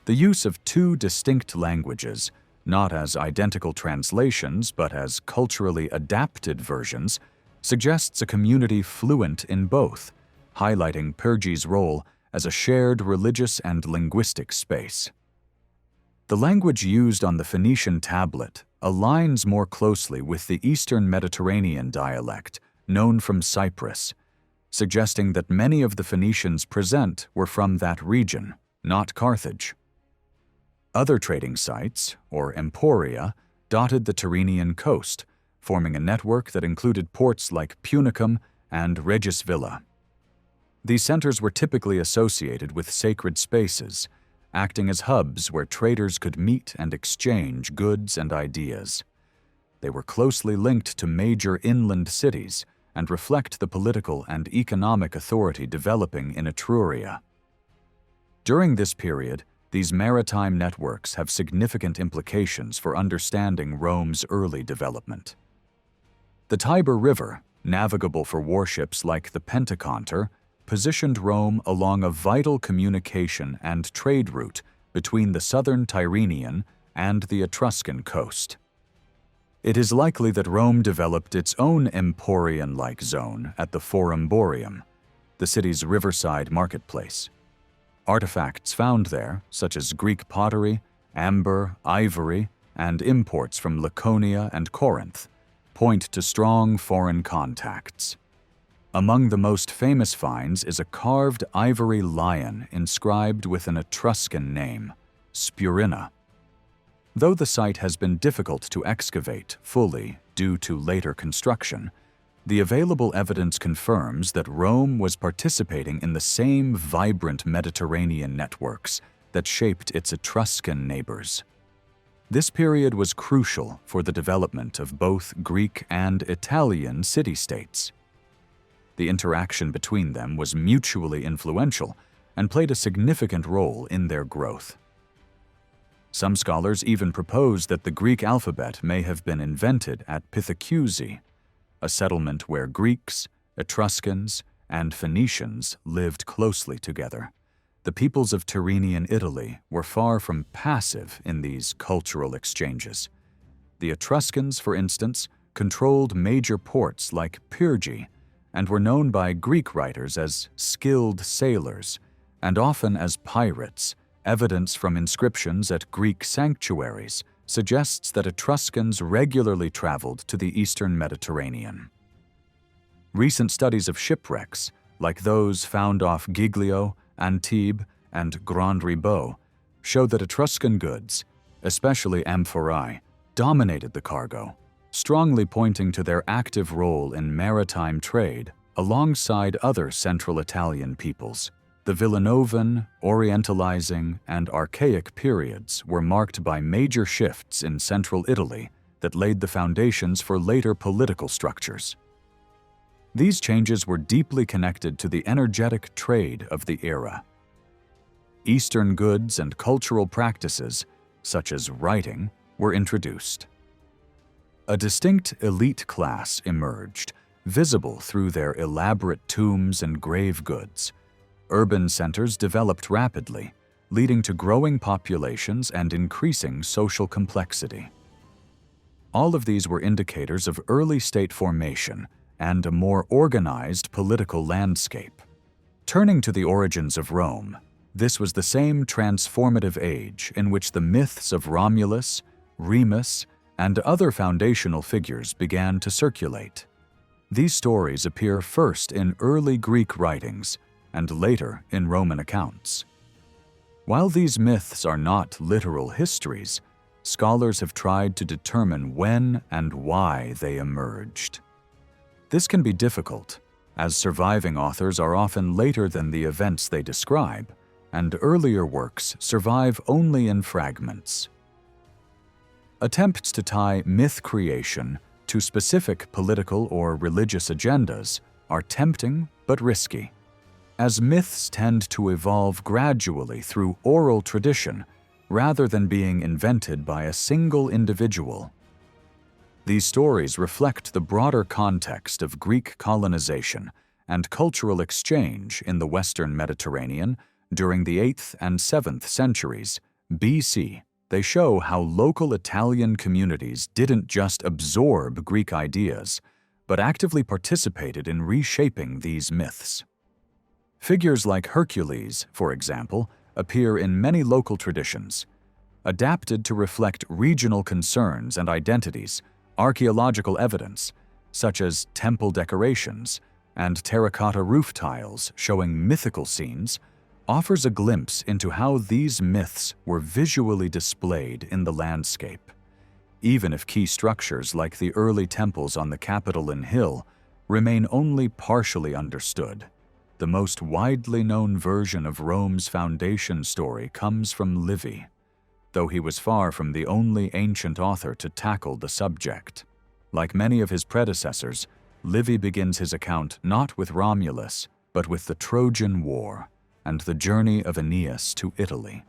The use of 2 distinct languages, not as identical translations but as culturally adapted versions, suggests a community fluent in both, highlighting Pyrgi's role as a shared religious and linguistic space. The language used on the Phoenician tablet aligns more closely with the Eastern Mediterranean dialect known from Cyprus, suggesting that many of the Phoenicians present were from that region, not Carthage. Other trading sites, or emporia, dotted the Tyrrhenian coast, forming a network that included ports like Punicum and Regis Villa. These centers were typically associated with sacred spaces, acting as hubs where traders could meet and exchange goods and ideas. They were closely linked to major inland cities and reflect the political and economic authority developing in Etruria. During this period, these maritime networks have significant implications for understanding Rome's early development. The Tiber River, navigable for warships like the Pentaconter, positioned Rome along a vital communication and trade route between the southern Tyrrhenian and the Etruscan coast. It is likely that Rome developed its own emporion-like zone at the Forum Boarium, the city's riverside marketplace. Artifacts found there, such as Greek pottery, amber, ivory, and imports from Laconia and Corinth, point to strong foreign contacts. Among the most famous finds is a carved ivory lion inscribed with an Etruscan name, Spurina. Though the site has been difficult to excavate fully due to later construction, the available evidence confirms that Rome was participating in the same vibrant Mediterranean networks that shaped its Etruscan neighbors. This period was crucial for the development of both Greek and Italian city-states. The interaction between them was mutually influential and played a significant role in their growth. Some scholars even propose that the Greek alphabet may have been invented at Pithecusae, a settlement where Greeks, Etruscans, and Phoenicians lived closely together. The peoples of Tyrrhenian Italy were far from passive in these cultural exchanges. The Etruscans, for instance, controlled major ports like Pyrgi and were known by Greek writers as skilled sailors and often as pirates. Evidence from inscriptions at Greek sanctuaries suggests that Etruscans regularly traveled to the eastern Mediterranean. Recent studies of shipwrecks, like those found off Giglio, Antibes, and Grand Ribot, show that Etruscan goods, especially amphorae, dominated the cargo, strongly pointing to their active role in maritime trade alongside other Central Italian peoples. The Villanovan, Orientalizing, and Archaic periods were marked by major shifts in central Italy that laid the foundations for later political structures. These changes were deeply connected to the energetic trade of the era. Eastern goods and cultural practices, such as writing, were introduced. A distinct elite class emerged, visible through their elaborate tombs and grave goods. Urban centers developed rapidly, leading to growing populations and increasing social complexity. All of these were indicators of early state formation and a more organized political landscape. Turning to the origins of Rome, this was the same transformative age in which the myths of Romulus, Remus, and other foundational figures began to circulate. These stories appear first in early Greek writings and later in Roman accounts. While these myths are not literal histories, scholars have tried to determine when and why they emerged. This can be difficult, as surviving authors are often later than the events they describe, and earlier works survive only in fragments. Attempts to tie myth creation to specific political or religious agendas are tempting but risky, as myths tend to evolve gradually through oral tradition rather than being invented by a single individual. These stories reflect the broader context of Greek colonization and cultural exchange in the Western Mediterranean during the 8th and 7th centuries BC. They show how local Italian communities didn't just absorb Greek ideas, but actively participated in reshaping these myths. Figures like Hercules, for example, appear in many local traditions. Adapted to reflect regional concerns and identities, archaeological evidence, such as temple decorations and terracotta roof tiles showing mythical scenes, offers a glimpse into how these myths were visually displayed in the landscape. Even if key structures like the early temples on the Capitoline Hill remain only partially understood, the most widely known version of Rome's foundation story comes from Livy, though he was far from the only ancient author to tackle the subject. Like many of his predecessors, Livy begins his account not with Romulus, but with the Trojan War and the journey of Aeneas to Italy.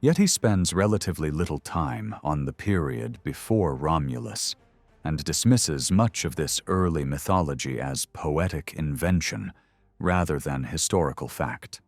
Yet he spends relatively little time on the period before Romulus and dismisses much of this early mythology as poetic invention rather than historical fact.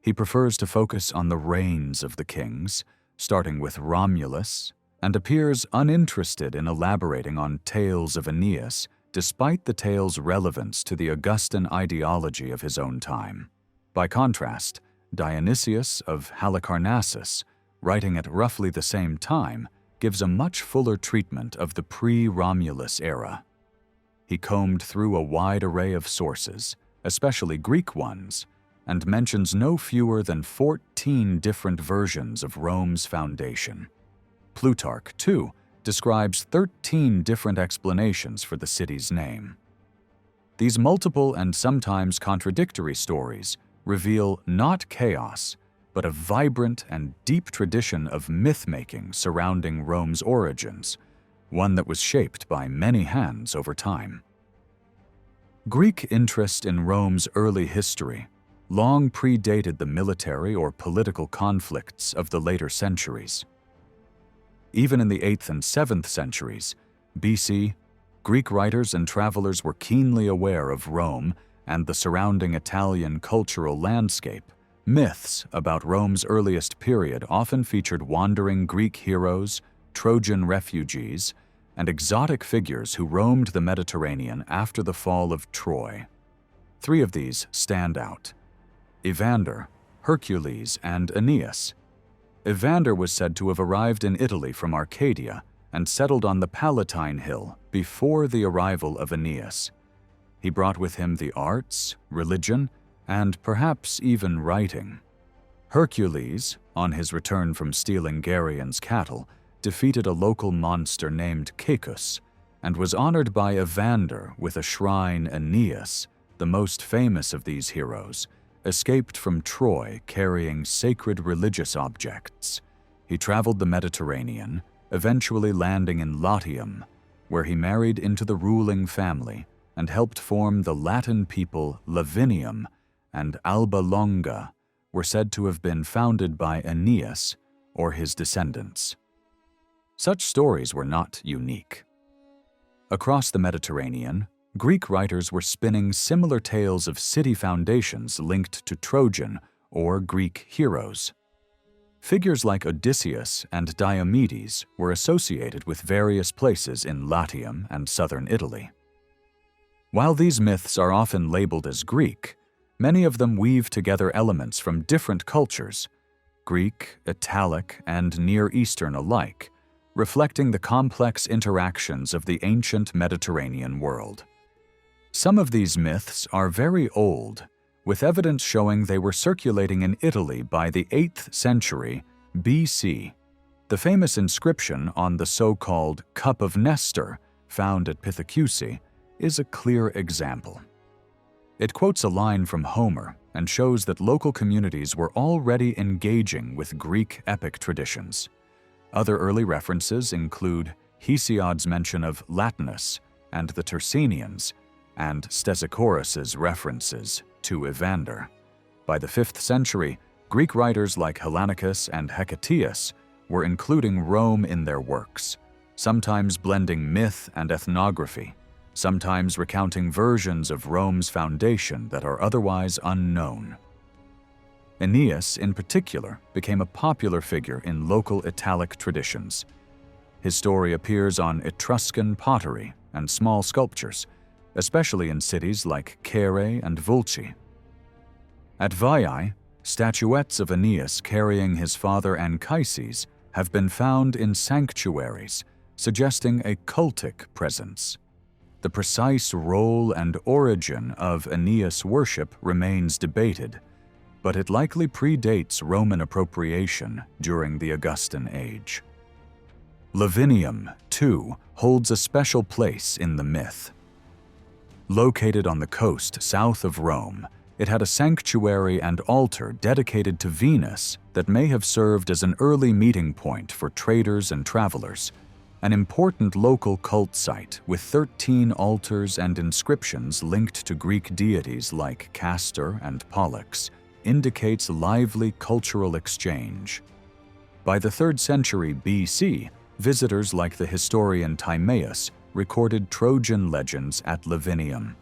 He prefers to focus on the reigns of the kings, starting with Romulus, and appears uninterested in elaborating on tales of Aeneas despite the tale's relevance to the Augustan ideology of his own time. By contrast, Dionysius of Halicarnassus, writing at roughly the same time, gives a much fuller treatment of the pre-Romulus era. He combed through a wide array of sources, especially Greek ones, and mentions no fewer than 14 different versions of Rome's foundation. Plutarch, too, describes 13 different explanations for the city's name. These multiple and sometimes contradictory stories reveal not chaos, but a vibrant and deep tradition of myth-making surrounding Rome's origins, one that was shaped by many hands over time. Greek interest in Rome's early history long predated the military or political conflicts of the later centuries. Even in the 8th and 7th centuries BC, Greek writers and travelers were keenly aware of Rome and the surrounding Italian cultural landscape. Myths about Rome's earliest period often featured wandering Greek heroes, Trojan refugees, and exotic figures who roamed the Mediterranean after the fall of Troy. 3 of these stand out: Evander, Hercules, and Aeneas. Evander was said to have arrived in Italy from Arcadia and settled on the Palatine Hill before the arrival of Aeneas. He brought with him the arts, religion, and perhaps even writing. Hercules, on his return from stealing Gerion's cattle, defeated a local monster named Cacus and was honored by Evander with a shrine. Aeneas, the most famous of these heroes, escaped from Troy carrying sacred religious objects. He traveled the Mediterranean, eventually landing in Latium, where he married into the ruling family and helped form the Latin people Lavinium and Alba Longa, were said to have been founded by Aeneas or his descendants. Such stories were not unique. Across the Mediterranean, Greek writers were spinning similar tales of city foundations linked to Trojan or Greek heroes. Figures like Odysseus and Diomedes were associated with various places in Latium and southern Italy. While these myths are often labeled as Greek, many of them weave together elements from different cultures, Greek, Italic, and Near Eastern alike, reflecting the complex interactions of the ancient Mediterranean world. Some of these myths are very old, with evidence showing they were circulating in Italy by the 8th century BC. The famous inscription on the so-called Cup of Nestor, found at Pithecusae, is a clear example. It quotes a line from Homer and shows that local communities were already engaging with Greek epic traditions. Other early references include Hesiod's mention of Latinus and the Tersenians, and Stesichorus's references to Evander. By the 5th century, Greek writers like Hellanicus and Hecataeus were including Rome in their works, sometimes blending myth and ethnography, sometimes recounting versions of Rome's foundation that are otherwise unknown. Aeneas, in particular, became a popular figure in local Italic traditions. His story appears on Etruscan pottery and small sculptures, especially in cities like Caere and Vulci. At Veii, statuettes of Aeneas carrying his father Anchises have been found in sanctuaries, suggesting a cultic presence. The precise role and origin of Aeneas worship remains debated, but it likely predates Roman appropriation during the Augustan age. Lavinium, too, holds a special place in the myth. Located on the coast south of Rome, it had a sanctuary and altar dedicated to Venus that may have served as an early meeting point for traders and travelers. An important local cult site with 13 altars and inscriptions linked to Greek deities like Castor and Pollux indicates lively cultural exchange. By the 3rd century BC, visitors like the historian Timaeus recorded Trojan legends at Lavinium.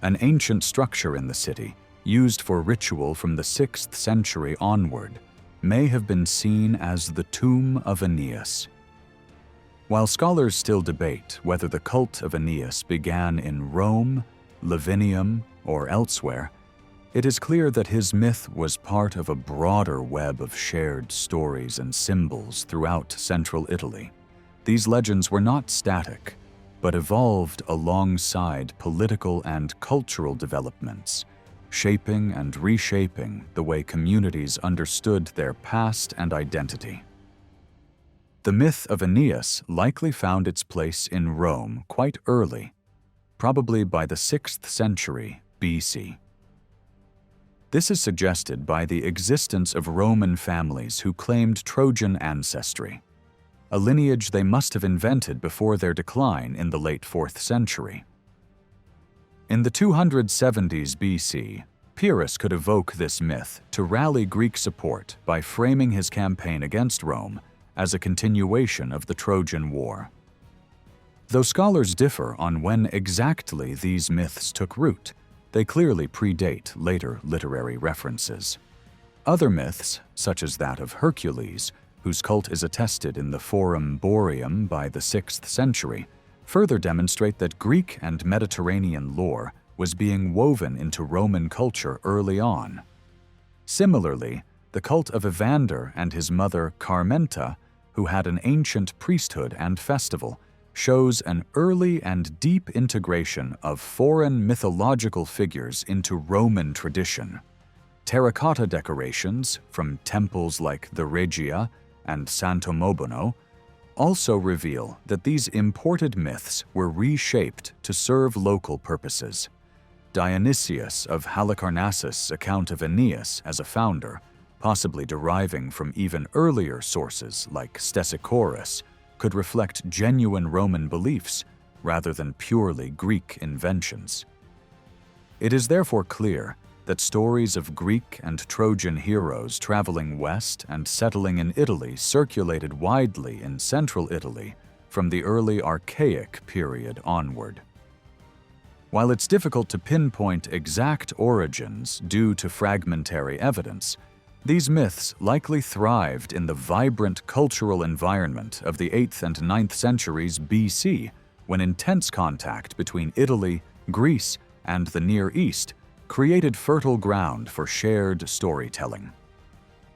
An ancient structure in the city, used for ritual from the 6th century onward, may have been seen as the tomb of Aeneas. While scholars still debate whether the cult of Aeneas began in Rome, Lavinium, or elsewhere, it is clear that his myth was part of a broader web of shared stories and symbols throughout central Italy. These legends were not static, but evolved alongside political and cultural developments, shaping and reshaping the way communities understood their past and identity. The myth of Aeneas likely found its place in Rome quite early, probably by the 6th century BC. This is suggested by the existence of Roman families who claimed Trojan ancestry, a lineage they must have invented before their decline in the late 4th century. In the 270s BC, Pyrrhus could evoke this myth to rally Greek support by framing his campaign against Rome as a continuation of the Trojan War. Though scholars differ on when exactly these myths took root, they clearly predate later literary references. Other myths, such as that of Hercules, whose cult is attested in the Forum Boreum by the 6th century, further demonstrate that Greek and Mediterranean lore was being woven into Roman culture early on. Similarly, the cult of Evander and his mother Carmenta, who had an ancient priesthood and festival, shows an early and deep integration of foreign mythological figures into Roman tradition. Terracotta decorations from temples like the Regia and Santo Mobono also reveal that these imported myths were reshaped to serve local purposes. Dionysius of Halicarnassus' account of Aeneas as a founder, possibly deriving from even earlier sources like Stesichorus, could reflect genuine Roman beliefs rather than purely Greek inventions. It is therefore clear that stories of Greek and Trojan heroes traveling west and settling in Italy circulated widely in central Italy from the early Archaic period onward. While it's difficult to pinpoint exact origins due to fragmentary evidence, these myths likely thrived in the vibrant cultural environment of the 8th and 9th centuries BC, when intense contact between Italy, Greece, and the Near East created fertile ground for shared storytelling.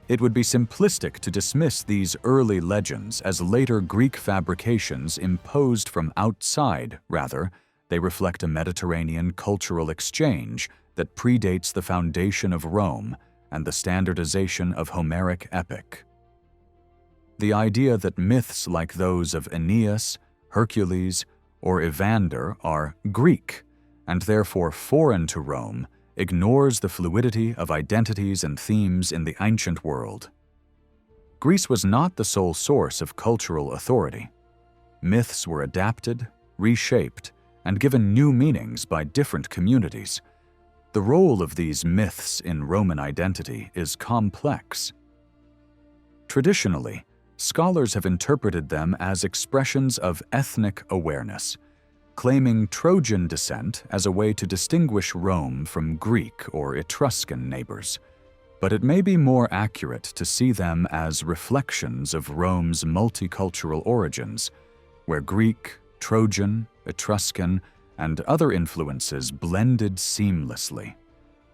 It would be simplistic to dismiss these early legends as later Greek fabrications imposed from outside, rather, They reflect a Mediterranean cultural exchange that predates the foundation of Rome and the standardization of Homeric epic. The idea that myths like those of Aeneas, Hercules, or Evander are Greek and therefore foreign to Rome ignores the fluidity of identities and themes in the ancient world. Greece was not the sole source of cultural authority. Myths were adapted, reshaped, and given new meanings by different communities. The role of these myths in Roman identity is complex. Traditionally, scholars have interpreted them as expressions of ethnic awareness, claiming Trojan descent as a way to distinguish Rome from Greek or Etruscan neighbors. But it may be more accurate to see them as reflections of Rome's multicultural origins, where Greek, Trojan, Etruscan, and other influences blended seamlessly.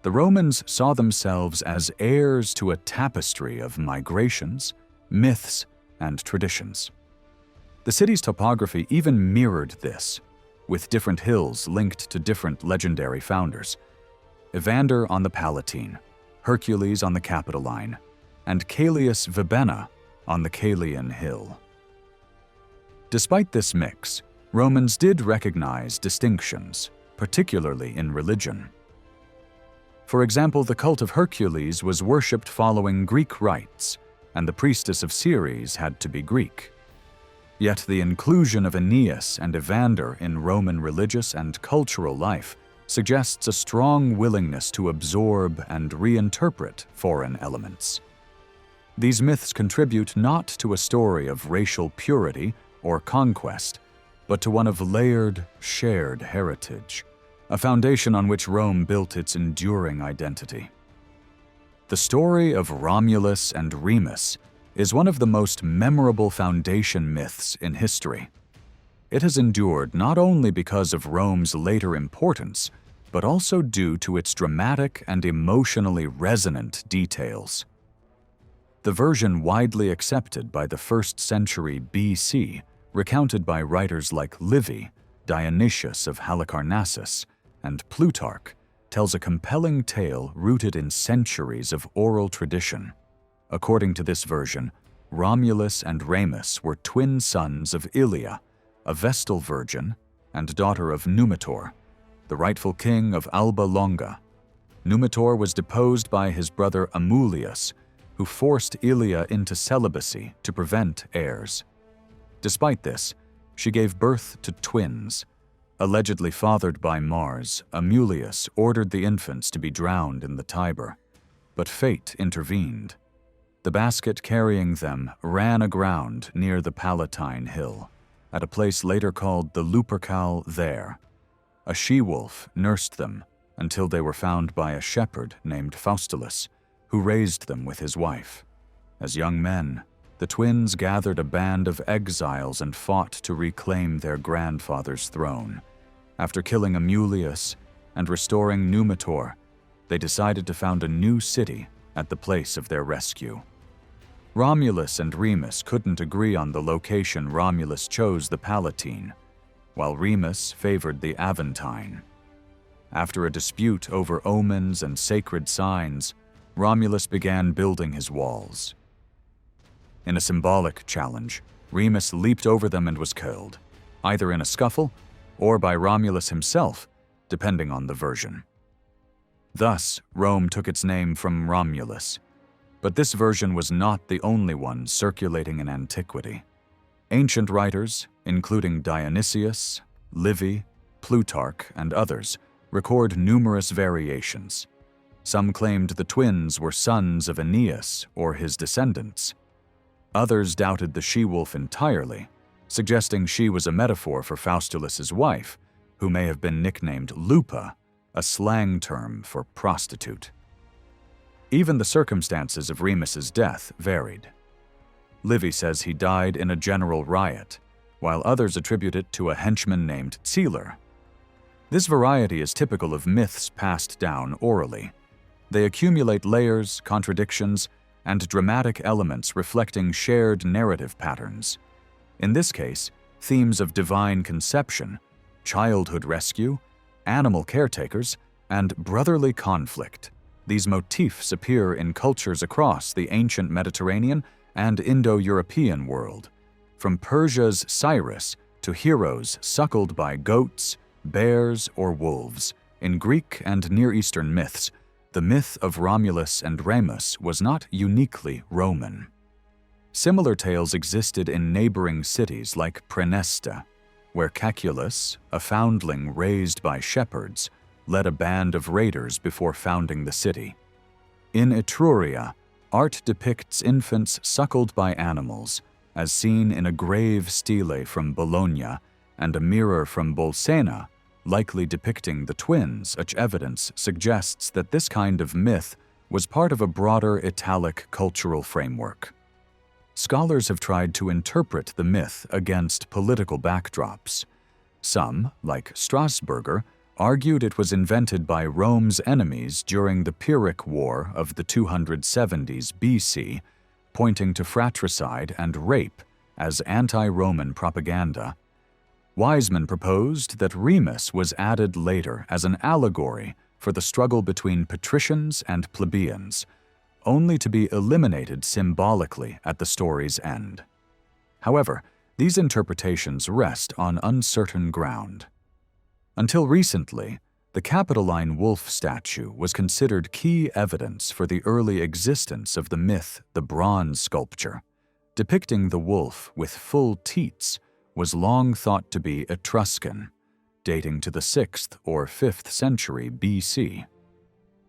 The Romans saw themselves as heirs to a tapestry of migrations, myths, and traditions. The city's topography even mirrored this, with different hills linked to different legendary founders. Evander on the Palatine, Hercules on the Capitoline, and Caelius Vibenna on the Caelian Hill. Despite this mix, Romans did recognize distinctions, particularly in religion. For example, the cult of Hercules was worshipped following Greek rites, and the priestess of Ceres had to be Greek. Yet the inclusion of Aeneas and Evander in Roman religious and cultural life suggests a strong willingness to absorb and reinterpret foreign elements. These myths contribute not to a story of racial purity or conquest, but to one of layered, shared heritage, a foundation on which Rome built its enduring identity. The story of Romulus and Remus is one of the most memorable foundation myths in history. It has endured not only because of Rome's later importance, but also due to its dramatic and emotionally resonant details. The version widely accepted by the 1st century BC, recounted by writers like Livy, Dionysius of Halicarnassus, and Plutarch, tells a compelling tale rooted in centuries of oral tradition. According to this version, Romulus and Remus were twin sons of Ilia, a Vestal virgin and daughter of Numitor, the rightful king of Alba Longa. Numitor was deposed by his brother Amulius, who forced Ilia into celibacy to prevent heirs. Despite this, she gave birth to twins. Allegedly fathered by Mars, Amulius ordered the infants to be drowned in the Tiber, but fate intervened. The basket carrying them ran aground near the Palatine Hill, at a place later called the Lupercal there. A she-wolf nursed them until they were found by a shepherd named Faustulus, who raised them with his wife. As young men, the twins gathered a band of exiles and fought to reclaim their grandfather's throne. After killing Amulius and restoring Numitor, they decided to found a new city at the place of their rescue. Romulus and Remus couldn't agree on the location. Romulus chose the Palatine, while Remus favored the Aventine. After a dispute over omens and sacred signs, Romulus began building his walls. In a symbolic challenge, Remus leaped over them and was killed, either in a scuffle or by Romulus himself, depending on the version. Thus, Rome took its name from Romulus. But this version was not the only one circulating in antiquity. Ancient writers, including Dionysius, Livy, Plutarch, and others, record numerous variations. Some claimed the twins were sons of Aeneas or his descendants. Others doubted the she-wolf entirely, suggesting she was a metaphor for Faustulus's wife, who may have been nicknamed Lupa, a slang term for prostitute. Even the circumstances of Remus's death varied. Livy says he died in a general riot, while others attribute it to a henchman named Celer. This variety is typical of myths passed down orally. They accumulate layers, contradictions, and dramatic elements reflecting shared narrative patterns. In this case, themes of divine conception, childhood rescue, animal caretakers, and brotherly conflict. These motifs appear in cultures across the ancient Mediterranean and Indo-European world, from Persia's Cyrus to heroes suckled by goats, bears, or wolves. In Greek and Near Eastern myths, the myth of Romulus and Remus was not uniquely Roman. Similar tales existed in neighboring cities like Praeneste, where Caculus, a foundling raised by shepherds, led a band of raiders before founding the city. In Etruria, art depicts infants suckled by animals, as seen in a grave stele from Bologna and a mirror from Bolsena, likely depicting the twins, which evidence suggests that this kind of myth was part of a broader Italic cultural framework. Scholars have tried to interpret the myth against political backdrops. Some, like Strasburger, argued it was invented by Rome's enemies during the Pyrrhic War of the 270s BC, pointing to fratricide and rape as anti-Roman propaganda. Wiseman proposed that Remus was added later as an allegory for the struggle between patricians and plebeians, only to be eliminated symbolically at the story's end. However, these interpretations rest on uncertain ground. Until recently, the Capitoline wolf statue was considered key evidence for the early existence of the myth. The bronze sculpture, depicting the wolf with full teats, was long thought to be Etruscan, dating to the 6th or 5th century BC.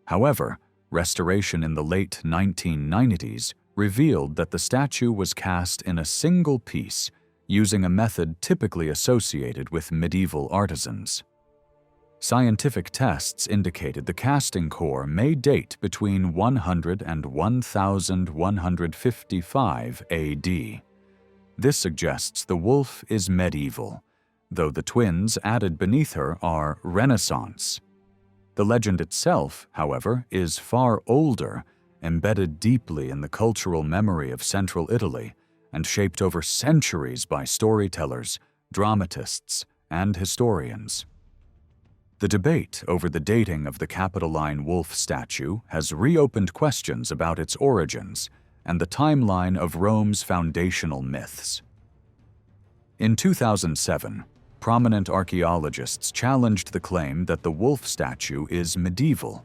However, restoration in the late 1990s revealed that the statue was cast in a single piece using a method typically associated with medieval artisans. Scientific tests indicated the casting core may date between 100 and 1155 AD. This suggests the wolf is medieval, though the twins added beneath her are Renaissance. The legend itself, however, is far older, embedded deeply in the cultural memory of central Italy, and shaped over centuries by storytellers, dramatists, and historians. The debate over the dating of the Capitoline wolf statue has reopened questions about its origins and the timeline of Rome's foundational myths. In 2007, prominent archaeologists challenged the claim that the wolf statue is medieval,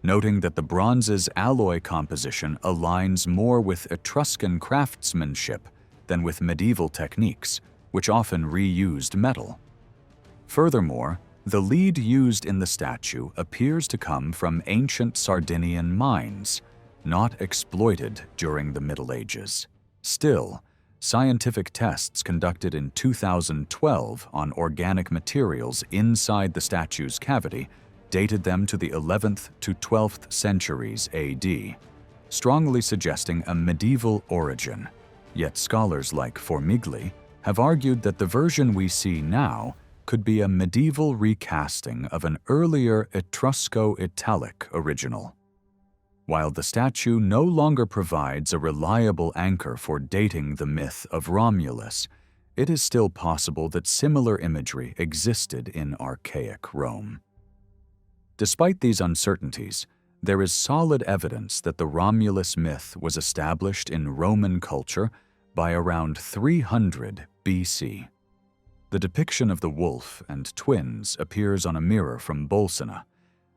noting that the bronze's alloy composition aligns more with Etruscan craftsmanship than with medieval techniques, which often reused metal. Furthermore, the lead used in the statue appears to come from ancient Sardinian mines, not exploited during the Middle Ages. Still, scientific tests conducted in 2012 on organic materials inside the statue's cavity dated them to the 11th to 12th centuries AD, strongly suggesting a medieval origin. Yet scholars like Formigli have argued that the version we see now could be a medieval recasting of an earlier Etrusco-Italic original. While the statue no longer provides a reliable anchor for dating the myth of Romulus, it is still possible that similar imagery existed in archaic Rome. Despite these uncertainties, there is solid evidence that the Romulus myth was established in Roman culture by around 300 BC. The depiction of the wolf and twins appears on a mirror from Bolsena,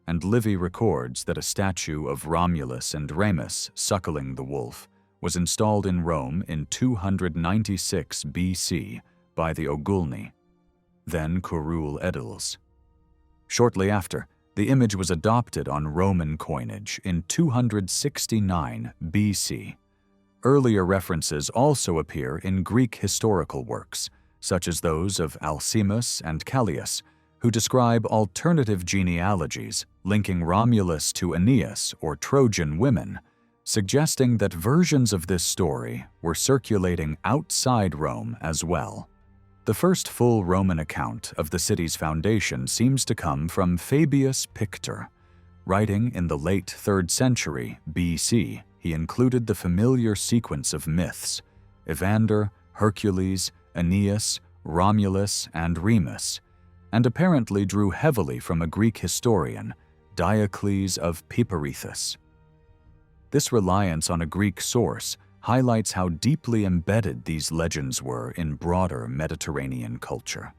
and Livy records that a statue of Romulus and Remus suckling the wolf was installed in Rome in 296 BC by the Ogulni, then curule ediles. Shortly after, the image was adopted on Roman coinage in 269 BC. Earlier references also appear in Greek historical works, such as those of Alcimus and Callias, who describe alternative genealogies linking Romulus to Aeneas or Trojan women, suggesting that versions of this story were circulating outside Rome as well. The first full Roman account of the city's foundation seems to come from Fabius Pictor. Writing in the late 3rd century BC, he included the familiar sequence of myths: Evander, Hercules, Aeneas, Romulus, and Remus. and apparently drew heavily from a Greek historian, Diocles of Piparethus. This reliance on a Greek source highlights how deeply embedded these legends were in broader Mediterranean culture.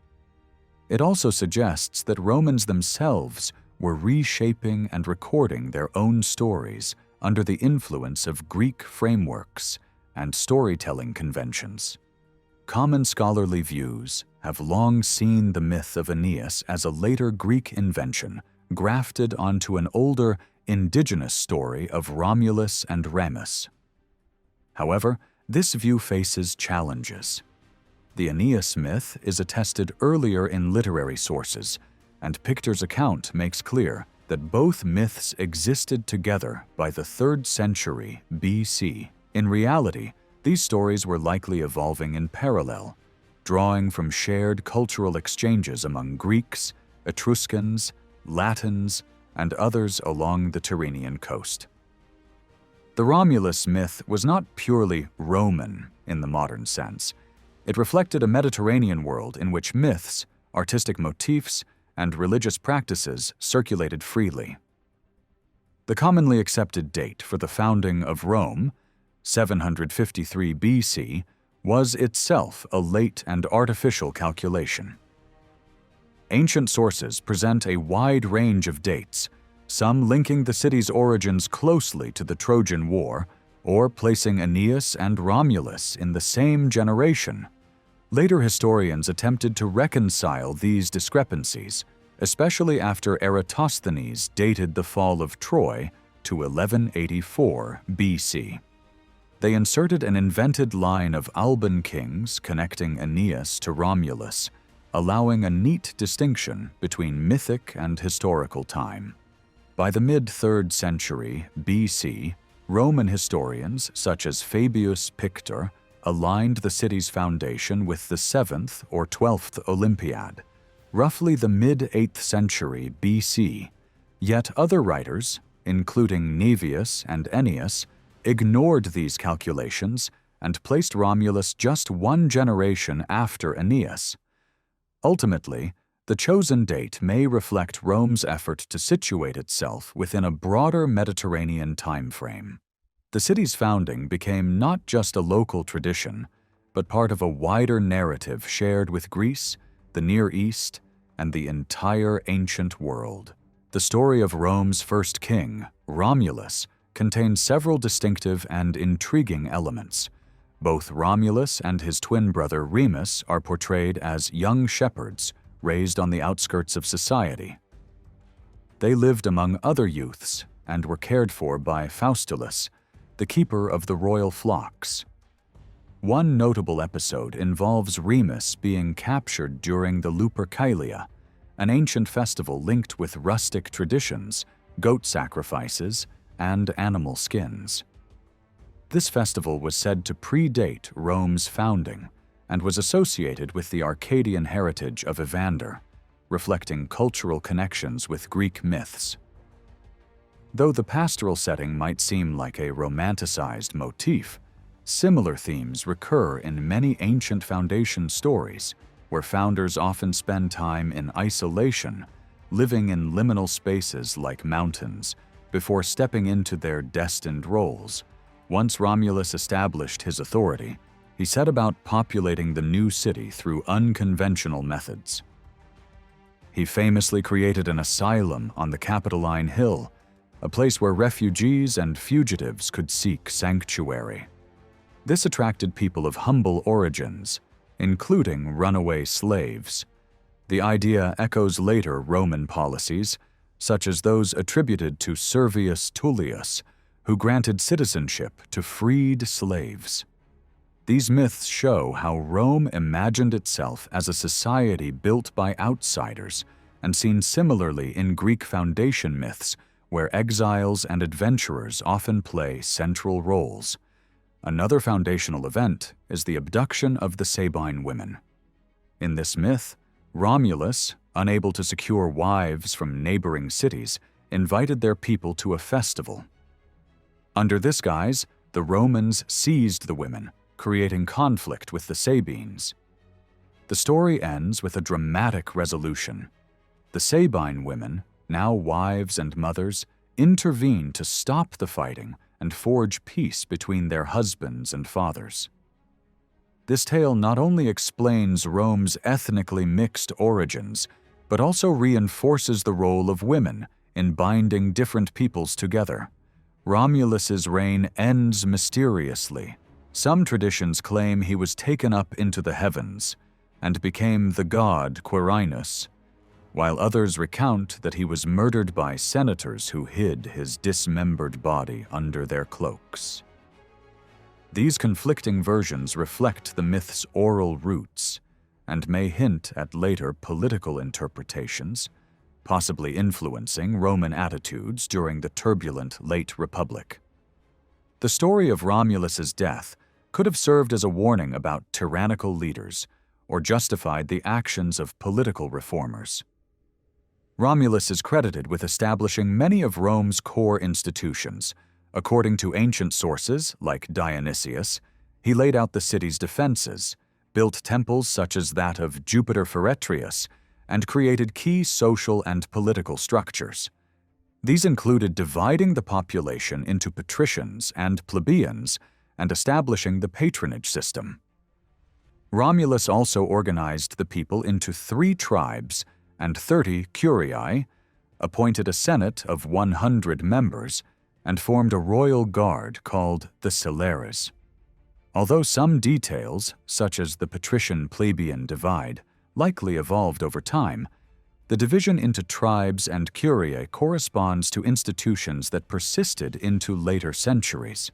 It also suggests that Romans themselves were reshaping and recording their own stories under the influence of Greek frameworks and storytelling conventions. Common scholarly views have long seen the myth of Aeneas as a later Greek invention grafted onto an older, indigenous story of Romulus and Remus. However, this view faces challenges. The Aeneas myth is attested earlier in literary sources, and Pictor's account makes clear that both myths existed together by the 3rd century BC. In reality, these stories were likely evolving in parallel, drawing from shared cultural exchanges among Greeks, Etruscans, Latins, and others along the Tyrrhenian coast. The Romulus myth was not purely Roman in the modern sense. It reflected a Mediterranean world in which myths, artistic motifs, and religious practices circulated freely. The commonly accepted date for the founding of Rome, 753 BC, was itself a late and artificial calculation. Ancient sources present a wide range of dates, some linking the city's origins closely to the Trojan War, or placing Aeneas and Romulus in the same generation. Later historians attempted to reconcile these discrepancies, especially after Eratosthenes dated the fall of Troy to 1184 BC. They inserted an invented line of Alban kings connecting Aeneas to Romulus, allowing a neat distinction between mythic and historical time. By the mid-3rd century BC, Roman historians such as Fabius Pictor aligned the city's foundation with the 7th or 12th Olympiad, roughly the mid-8th century BC. Yet other writers, including Naevius and Ennius, ignored these calculations and placed Romulus just one generation after Aeneas. Ultimately, the chosen date may reflect Rome's effort to situate itself within a broader Mediterranean timeframe. The city's founding became not just a local tradition, but part of a wider narrative shared with Greece, the Near East, and the entire ancient world. The story of Rome's first king, Romulus, contains several distinctive and intriguing elements. Both Romulus and his twin brother Remus are portrayed as young shepherds raised on the outskirts of society. They lived among other youths and were cared for by Faustulus, the keeper of the royal flocks. One notable episode involves Remus being captured during the Lupercalia, an ancient festival linked with rustic traditions, goat sacrifices, and animal skins. This festival was said to predate Rome's founding and was associated with the Arcadian heritage of Evander, reflecting cultural connections with Greek myths. Though the pastoral setting might seem like a romanticized motif, similar themes recur in many ancient foundation stories, where founders often spend time in isolation, living in liminal spaces like mountains, before stepping into their destined roles. Once Romulus established his authority, he set about populating the new city through unconventional methods. He famously created an asylum on the Capitoline Hill, a place where refugees and fugitives could seek sanctuary. This attracted people of humble origins, including runaway slaves. The idea echoes later Roman policies, such as those attributed to Servius Tullius, who granted citizenship to freed slaves. These myths show how Rome imagined itself as a society built by outsiders, and seen similarly in Greek foundation myths, where exiles and adventurers often play central roles. Another foundational event is the abduction of the Sabine women. In this myth, Romulus, unable to secure wives from neighboring cities, invited their people to a festival. Under this guise, the Romans seized the women, creating conflict with the Sabines. The story ends with a dramatic resolution. The Sabine women, now wives and mothers, intervene to stop the fighting and forge peace between their husbands and fathers. This tale not only explains Rome's ethnically mixed origins, but also reinforces the role of women in binding different peoples together. Romulus's reign ends mysteriously. Some traditions claim he was taken up into the heavens and became the god Quirinus, while others recount that he was murdered by senators who hid his dismembered body under their cloaks. These conflicting versions reflect the myth's oral roots and may hint at later political interpretations, possibly influencing Roman attitudes during the turbulent late Republic. The story of Romulus's death could have served as a warning about tyrannical leaders or justified the actions of political reformers. Romulus is credited with establishing many of Rome's core institutions. According to ancient sources, like Dionysius, he laid out the city's defenses, built temples such as that of Jupiter Feretrius, and created key social and political structures. These included dividing the population into patricians and plebeians and establishing the patronage system. Romulus also organized the people into 3 tribes and 30 curiae, appointed a senate of 100 members, and formed a royal guard called the Celeres. Although some details, such as the patrician-plebeian divide, likely evolved over time, the division into tribes and curiae corresponds to institutions that persisted into later centuries.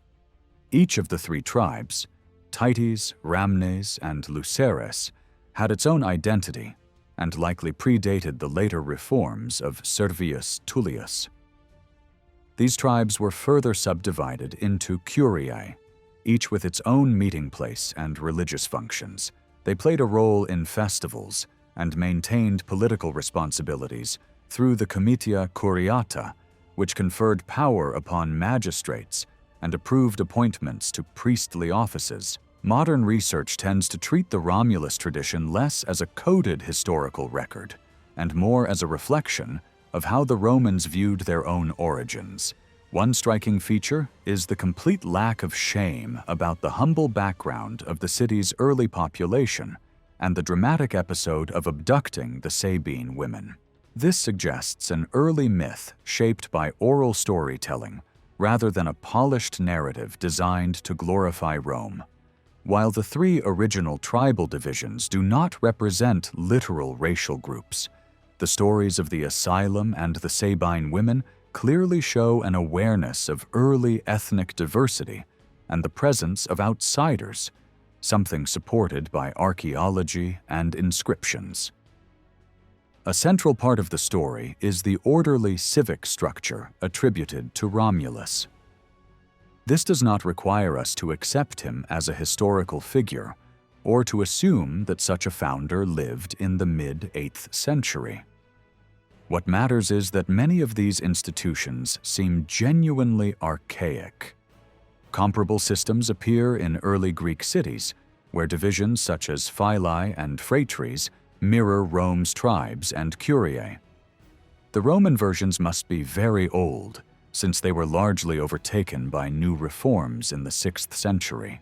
Each of the 3 tribes, Tities, Rhamnes, and Luceres, had its own identity and likely predated the later reforms of Servius Tullius. These tribes were further subdivided into curiae, each with its own meeting place and religious functions. They played a role in festivals and maintained political responsibilities through the Comitia Curiata, which conferred power upon magistrates and approved appointments to priestly offices. Modern research tends to treat the Romulus tradition less as a coded historical record and more as a reflection of how the Romans viewed their own origins. One striking feature is the complete lack of shame about the humble background of the city's early population and the dramatic episode of abducting the Sabine women. This suggests an early myth shaped by oral storytelling rather than a polished narrative designed to glorify Rome. While the 3 original tribal divisions do not represent literal racial groups, the stories of the asylum and the Sabine women clearly show an awareness of early ethnic diversity and the presence of outsiders, something supported by archaeology and inscriptions. A central part of the story is the orderly civic structure attributed to Romulus. This does not require us to accept him as a historical figure or to assume that such a founder lived in the mid-8th century. What matters is that many of these institutions seem genuinely archaic. Comparable systems appear in early Greek cities, where divisions such as phylae and phratries mirror Rome's tribes and curiae. The Roman versions must be very old, since they were largely overtaken by new reforms in the 6th century.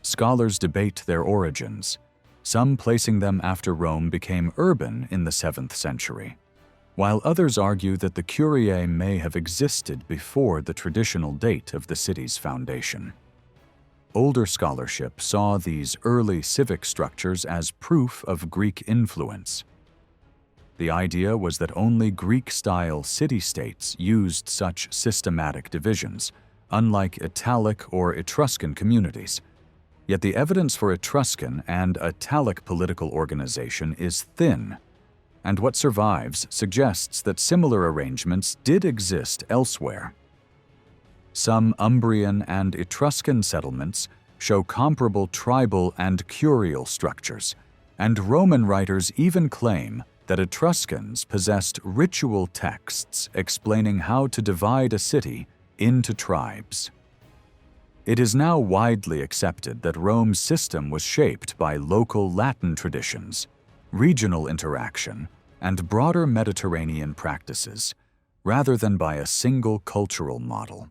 Scholars debate their origins, some placing them after Rome became urban in the 7th century, while others argue that the curiae may have existed before the traditional date of the city's foundation. Older scholarship saw these early civic structures as proof of Greek influence. The idea was that only Greek-style city-states used such systematic divisions, unlike Italic or Etruscan communities. Yet the evidence for Etruscan and Italic political organization is thin, and what survives suggests that similar arrangements did exist elsewhere. Some Umbrian and Etruscan settlements show comparable tribal and curial structures, and Roman writers even claim that Etruscans possessed ritual texts explaining how to divide a city into tribes. It is now widely accepted that Rome's system was shaped by local Latin traditions, regional interaction, and broader Mediterranean practices, rather than by a single cultural model.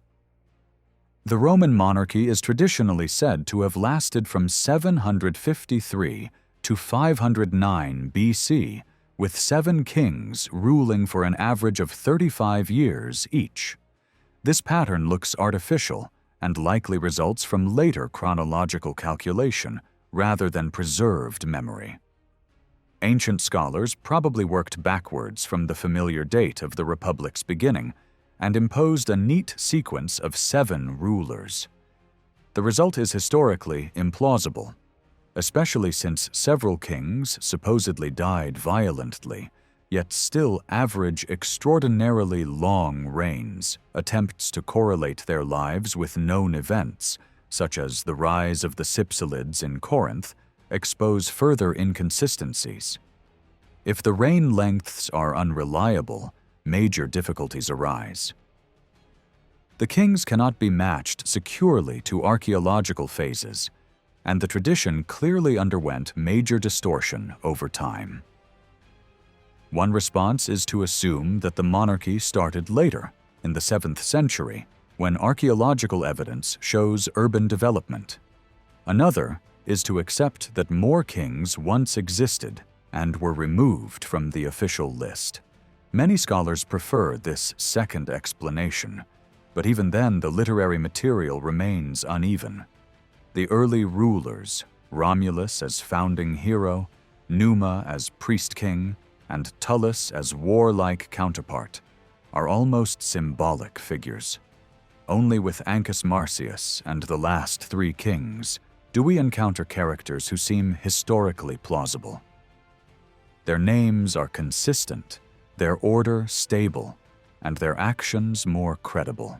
The Roman monarchy is traditionally said to have lasted from 753 to 509 BC, with 7 kings ruling for an average of 35 years each. This pattern looks artificial and likely results from later chronological calculation rather than preserved memory. Ancient scholars probably worked backwards from the familiar date of the Republic's beginning and imposed a neat sequence of 7 rulers. The result is historically implausible, especially since several kings supposedly died violently, yet still average extraordinarily long reigns. Attempts to correlate their lives with known events, such as the rise of the Cypselids in Corinth, expose further inconsistencies. If the reign lengths are unreliable, major difficulties arise. The kings cannot be matched securely to archaeological phases, and the tradition clearly underwent major distortion over time. One response is to assume that the monarchy started later, in the 7th century, when archaeological evidence shows urban development. Another is to accept that more kings once existed and were removed from the official list. Many scholars prefer this second explanation, but even then the literary material remains uneven. The early rulers, Romulus as founding hero, Numa as priest-king, and Tullus as warlike counterpart, are almost symbolic figures. Only with Ancus Marcius and the last 3 kings do we encounter characters who seem historically plausible. Their names are consistent, their order stable, and their actions more credible.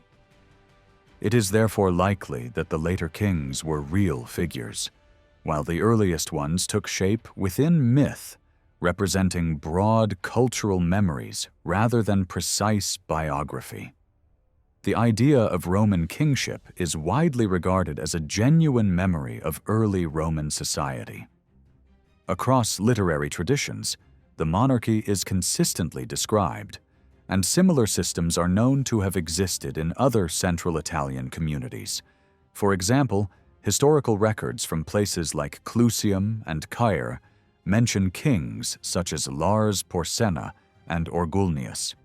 It is therefore likely that the later kings were real figures, while the earliest ones took shape within myth, representing broad cultural memories rather than precise biography. The idea of Roman kingship is widely regarded as a genuine memory of early Roman society. Across literary traditions, the monarchy is consistently described, and similar systems are known to have existed in other central Italian communities. For example, historical records from places like Clusium and Caere mention kings such as Lars Porsena and Orgulnius.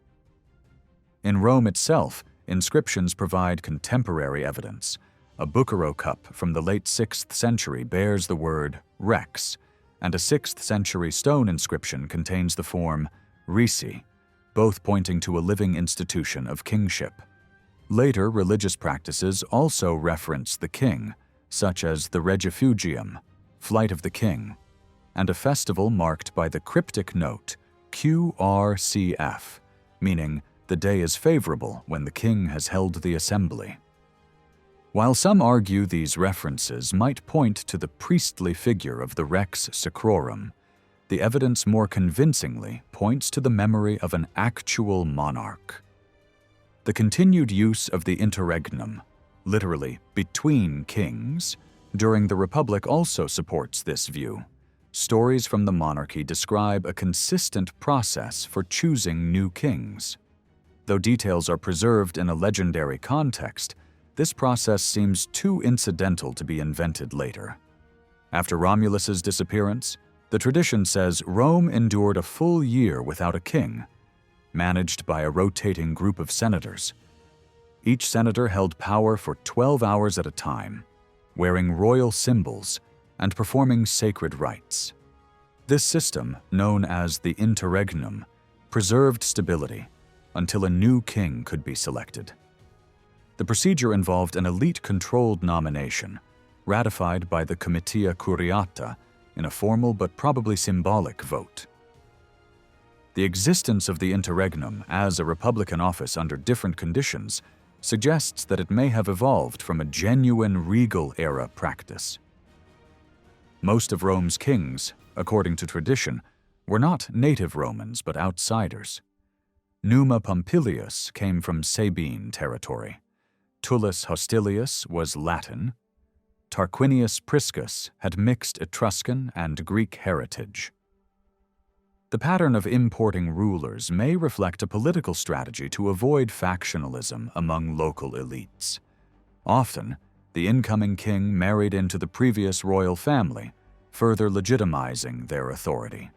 In Rome itself, inscriptions provide contemporary evidence. A Bucero cup from the late 6th century bears the word rex, and a 6th century stone inscription contains the form risi, both pointing to a living institution of kingship. Later religious practices also reference the king, such as the Regifugium, Flight of the King, and a festival marked by the cryptic note QRCF, meaning the day is favorable when the king has held the assembly. While some argue these references might point to the priestly figure of the Rex Sacrorum, the evidence more convincingly points to the memory of an actual monarch. The continued use of the interregnum, literally between kings, during the Republic also supports this view. Stories from the monarchy describe a consistent process for choosing new kings. Though details are preserved in a legendary context, this process seems too incidental to be invented later. After Romulus's disappearance, the tradition says Rome endured a full year without a king, managed by a rotating group of senators. Each senator held power for 12 hours at a time, wearing royal symbols and performing sacred rites. This system, known as the interregnum, preserved stability until a new king could be selected. The procedure involved an elite-controlled nomination, ratified by the Comitia Curiata in a formal but probably symbolic vote. The existence of the interregnum as a republican office under different conditions suggests that it may have evolved from a genuine regal-era practice. Most of Rome's kings, according to tradition, were not native Romans but outsiders. Numa Pompilius came from Sabine territory. Tullus Hostilius was Latin. Tarquinius Priscus had mixed Etruscan and Greek heritage. The pattern of importing rulers may reflect a political strategy to avoid factionalism among local elites. Often, the incoming king married into the previous royal family, further legitimizing their authority.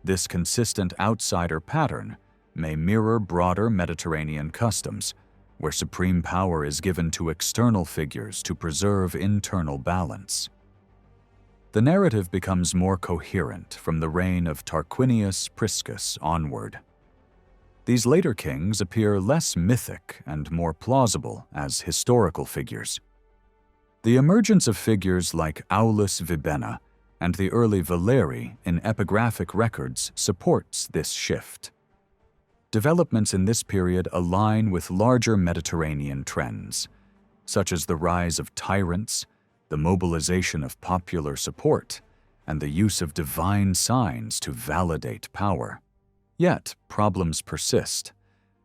This consistent outsider pattern may mirror broader Mediterranean customs, where supreme power is given to external figures to preserve internal balance. The narrative becomes more coherent from the reign of Tarquinius Priscus onward. These later kings appear less mythic and more plausible as historical figures. The emergence of figures like Aulus Vibenna and the early Valeri in epigraphic records supports this shift. Developments in this period align with larger Mediterranean trends, such as the rise of tyrants, the mobilization of popular support, and the use of divine signs to validate power. Yet, problems persist.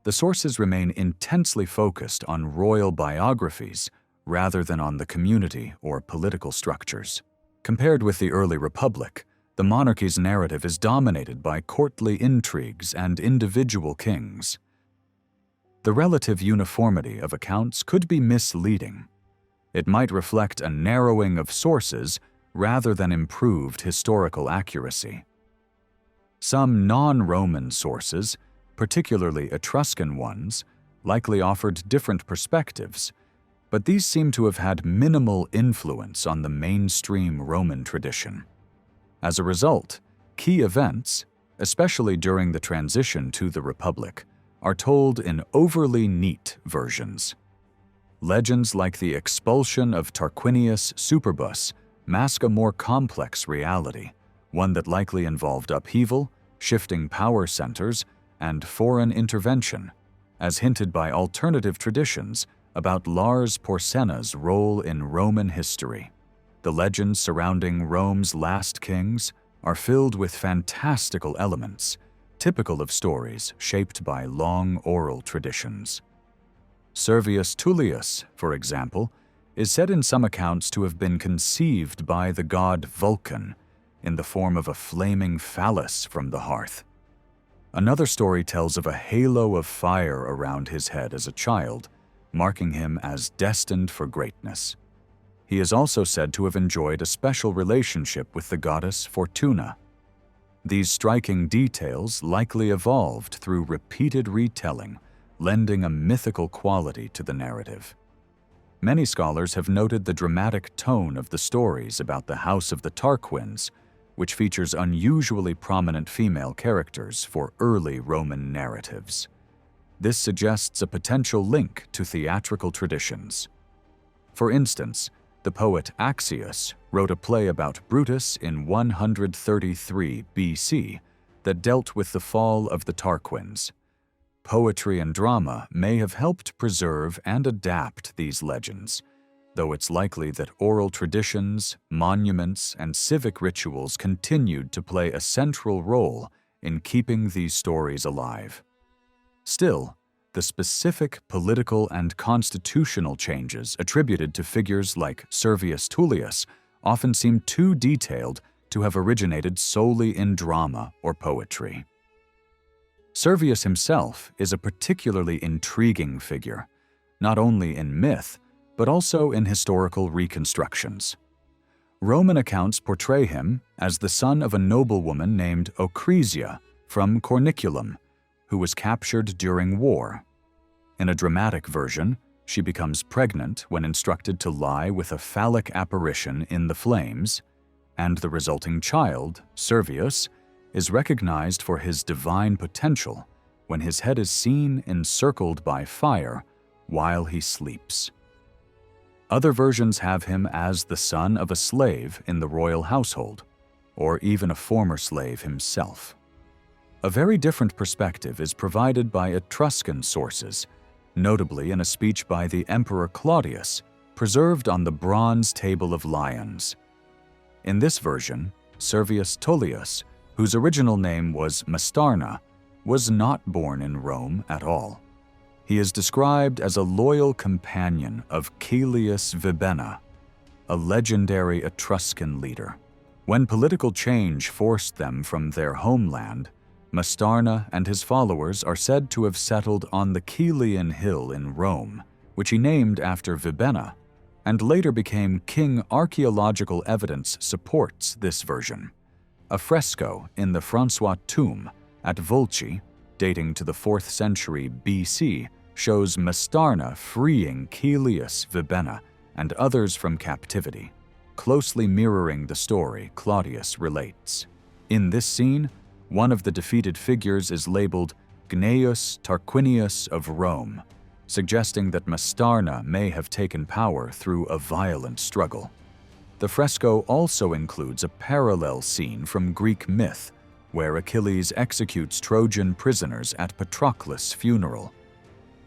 The sources remain intensely focused on royal biographies rather than on the community or political structures. Compared with the early republic, the monarchy's narrative is dominated by courtly intrigues and individual kings. The relative uniformity of accounts could be misleading. It might reflect a narrowing of sources rather than improved historical accuracy. Some non-Roman sources, particularly Etruscan ones, likely offered different perspectives, but these seem to have had minimal influence on the mainstream Roman tradition. As a result, key events, especially during the transition to the Republic, are told in overly neat versions. Legends like the expulsion of Tarquinius Superbus mask a more complex reality, one that likely involved upheaval, shifting power centers, and foreign intervention, as hinted by alternative traditions about Lars Porsenna's role in Roman history. The legends surrounding Rome's last kings are filled with fantastical elements, typical of stories shaped by long oral traditions. Servius Tullius, for example, is said in some accounts to have been conceived by the god Vulcan in the form of a flaming phallus from the hearth. Another story tells of a halo of fire around his head as a child, marking him as destined for greatness. He is also said to have enjoyed a special relationship with the goddess Fortuna. These striking details likely evolved through repeated retelling, lending a mythical quality to the narrative. Many scholars have noted the dramatic tone of the stories about the House of the Tarquins, which features unusually prominent female characters for early Roman narratives. This suggests a potential link to theatrical traditions. For instance, the poet Axius wrote a play about Brutus in 133 BC that dealt with the fall of the Tarquins. Poetry and drama may have helped preserve and adapt these legends, though it's likely that oral traditions, monuments, and civic rituals continued to play a central role in keeping these stories alive. Still, the specific political and constitutional changes attributed to figures like Servius Tullius often seem too detailed to have originated solely in drama or poetry. Servius himself is a particularly intriguing figure, not only in myth, but also in historical reconstructions. Roman accounts portray him as the son of a noblewoman named Ocresia from Corniculum, who was captured during war. In a dramatic version, she becomes pregnant when instructed to lie with a phallic apparition in the flames, and the resulting child, Servius, is recognized for his divine potential when his head is seen encircled by fire while he sleeps. Other versions have him as the son of a slave in the royal household, or even a former slave himself. A very different perspective is provided by Etruscan sources, notably in a speech by the Emperor Claudius, preserved on the Bronze Table of Lions. In this version, Servius Tullius, whose original name was Mastarna, was not born in Rome at all. He is described as a loyal companion of Caelius Vibenna, a legendary Etruscan leader. When political change forced them from their homeland, Mastarna and his followers are said to have settled on the Caelian Hill in Rome, which he named after Vibenna, and later became king. Archaeological evidence supports this version. A fresco in the Francois tomb at Volci, dating to the 4th century BC, shows Mastarna freeing Caelius Vibenna and others from captivity, closely mirroring the story Claudius relates. In this scene, one of the defeated figures is labeled Gnaeus Tarquinius of Rome, suggesting that Mastarna may have taken power through a violent struggle. The fresco also includes a parallel scene from Greek myth, where Achilles executes Trojan prisoners at Patroclus' funeral.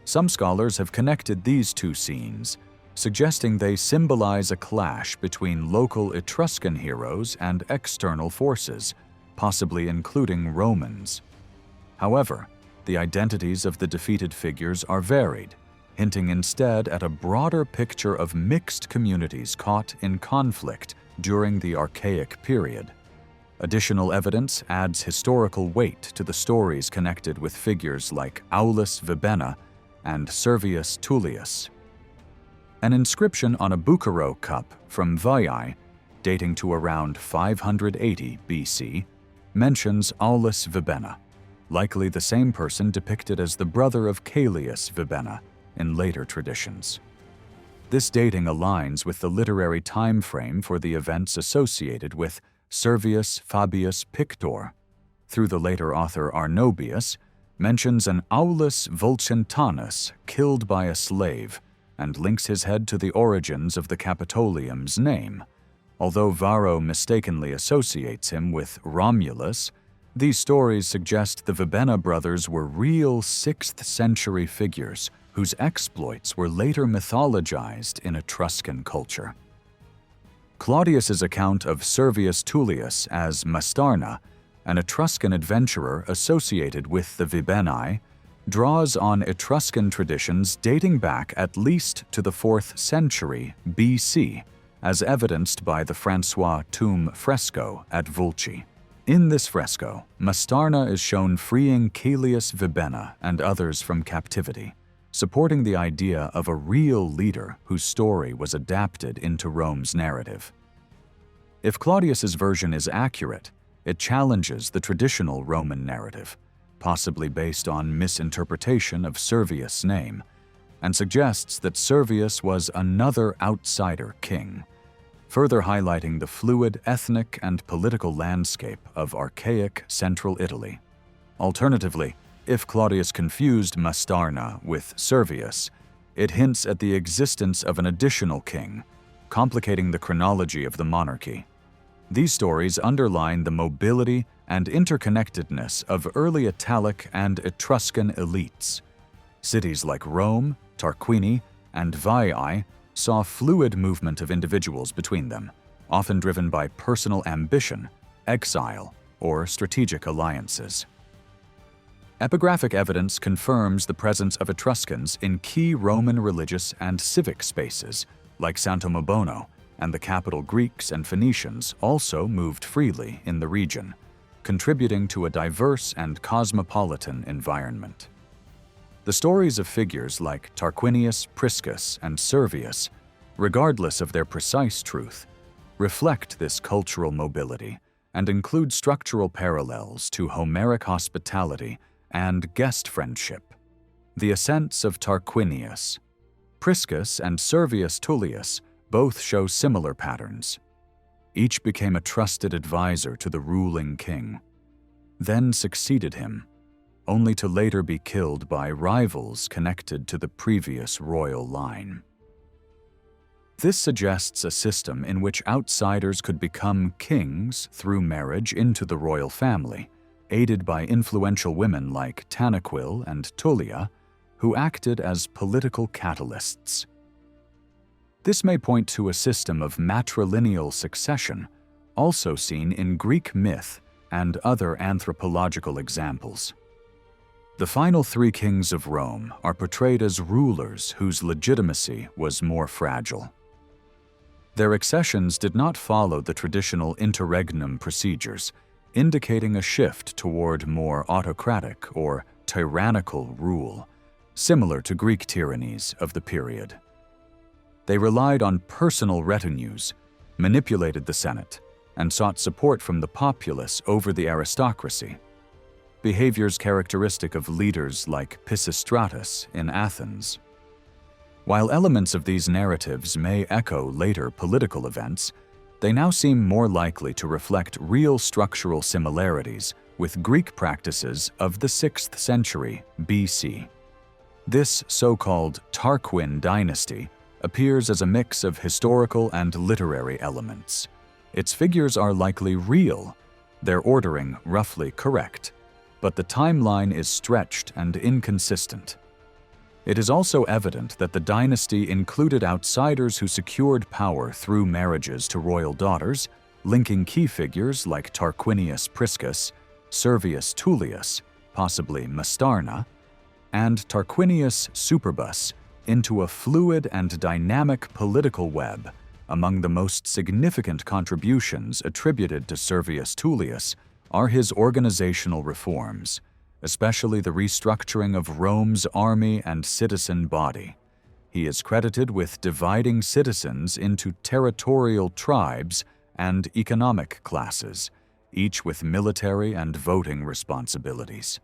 Some scholars have connected these two scenes, suggesting they symbolize a clash between local Etruscan heroes and external forces, possibly including Romans. However, the identities of the defeated figures are varied, hinting instead at a broader picture of mixed communities caught in conflict during the Archaic period. Additional evidence adds historical weight to the stories connected with figures like Aulus Vibenna and Servius Tullius. An inscription on a Boucharo cup from Veii, dating to around 580 BC, mentions Aulus Vibenna, likely the same person depicted as the brother of Caelius Vibenna in later traditions. This dating aligns with the literary time frame for the events associated with Servius Fabius Pictor, through the later author Arnobius, mentions an Aulus Volcentanus killed by a slave and links his head to the origins of the Capitolium's name. Although Varro mistakenly associates him with Romulus, these stories suggest the Vibenna brothers were real 6th century figures whose exploits were later mythologized in Etruscan culture. Claudius's account of Servius Tullius as Mastarna, an Etruscan adventurer associated with the Vibennae, draws on Etruscan traditions dating back at least to the 4th century BC, as evidenced by the Francois tomb fresco at Volci. In this fresco, Mastarna is shown freeing Caelius Vibenna and others from captivity, supporting the idea of a real leader whose story was adapted into Rome's narrative. If Claudius's version is accurate, it challenges the traditional Roman narrative, possibly based on misinterpretation of Servius' name, and suggests that Servius was another outsider king, further highlighting the fluid ethnic and political landscape of archaic central Italy. Alternatively, if Claudius confused Mastarna with Servius, it hints at the existence of an additional king, complicating the chronology of the monarchy. These stories underline the mobility and interconnectedness of early Italic and Etruscan elites. Cities like Rome, Tarquini, and Veii saw fluid movement of individuals between them, often driven by personal ambition, exile, or strategic alliances. Epigraphic evidence confirms the presence of Etruscans in key Roman religious and civic spaces, like Sant'Umobono, and the capital Greeks and Phoenicians also moved freely in the region, contributing to a diverse and cosmopolitan environment. The stories of figures like Tarquinius, Priscus, and Servius, regardless of their precise truth, reflect this cultural mobility and include structural parallels to Homeric hospitality and guest friendship. The ascents of Tarquinius, Priscus, and Servius Tullius both show similar patterns. Each became a trusted advisor to the ruling king, then succeeded him, only to later be killed by rivals connected to the previous royal line. This suggests a system in which outsiders could become kings through marriage into the royal family, aided by influential women like Tanaquil and Tullia, who acted as political catalysts. This may point to a system of matrilineal succession, also seen in Greek myth and other anthropological examples. The final three kings of Rome are portrayed as rulers whose legitimacy was more fragile. Their accessions did not follow the traditional interregnum procedures, indicating a shift toward more autocratic or tyrannical rule, similar to Greek tyrannies of the period. They relied on personal retinues, manipulated the Senate, and sought support from the populace over the aristocracy, behaviors characteristic of leaders like Pisistratus in Athens. While elements of these narratives may echo later political events, they now seem more likely to reflect real structural similarities with Greek practices of the 6th century BC. This so-called Tarquin dynasty appears as a mix of historical and literary elements. Its figures are likely real, their ordering roughly correct, but the timeline is stretched and inconsistent. It is also evident that the dynasty included outsiders who secured power through marriages to royal daughters, linking key figures like Tarquinius Priscus, Servius Tullius, possibly Mastarna, and Tarquinius Superbus into a fluid and dynamic political web. Among the most significant contributions attributed to Servius Tullius are his organizational reforms, especially the restructuring of Rome's army and citizen body. He is credited with dividing citizens into territorial tribes and economic classes, each with military and voting responsibilities.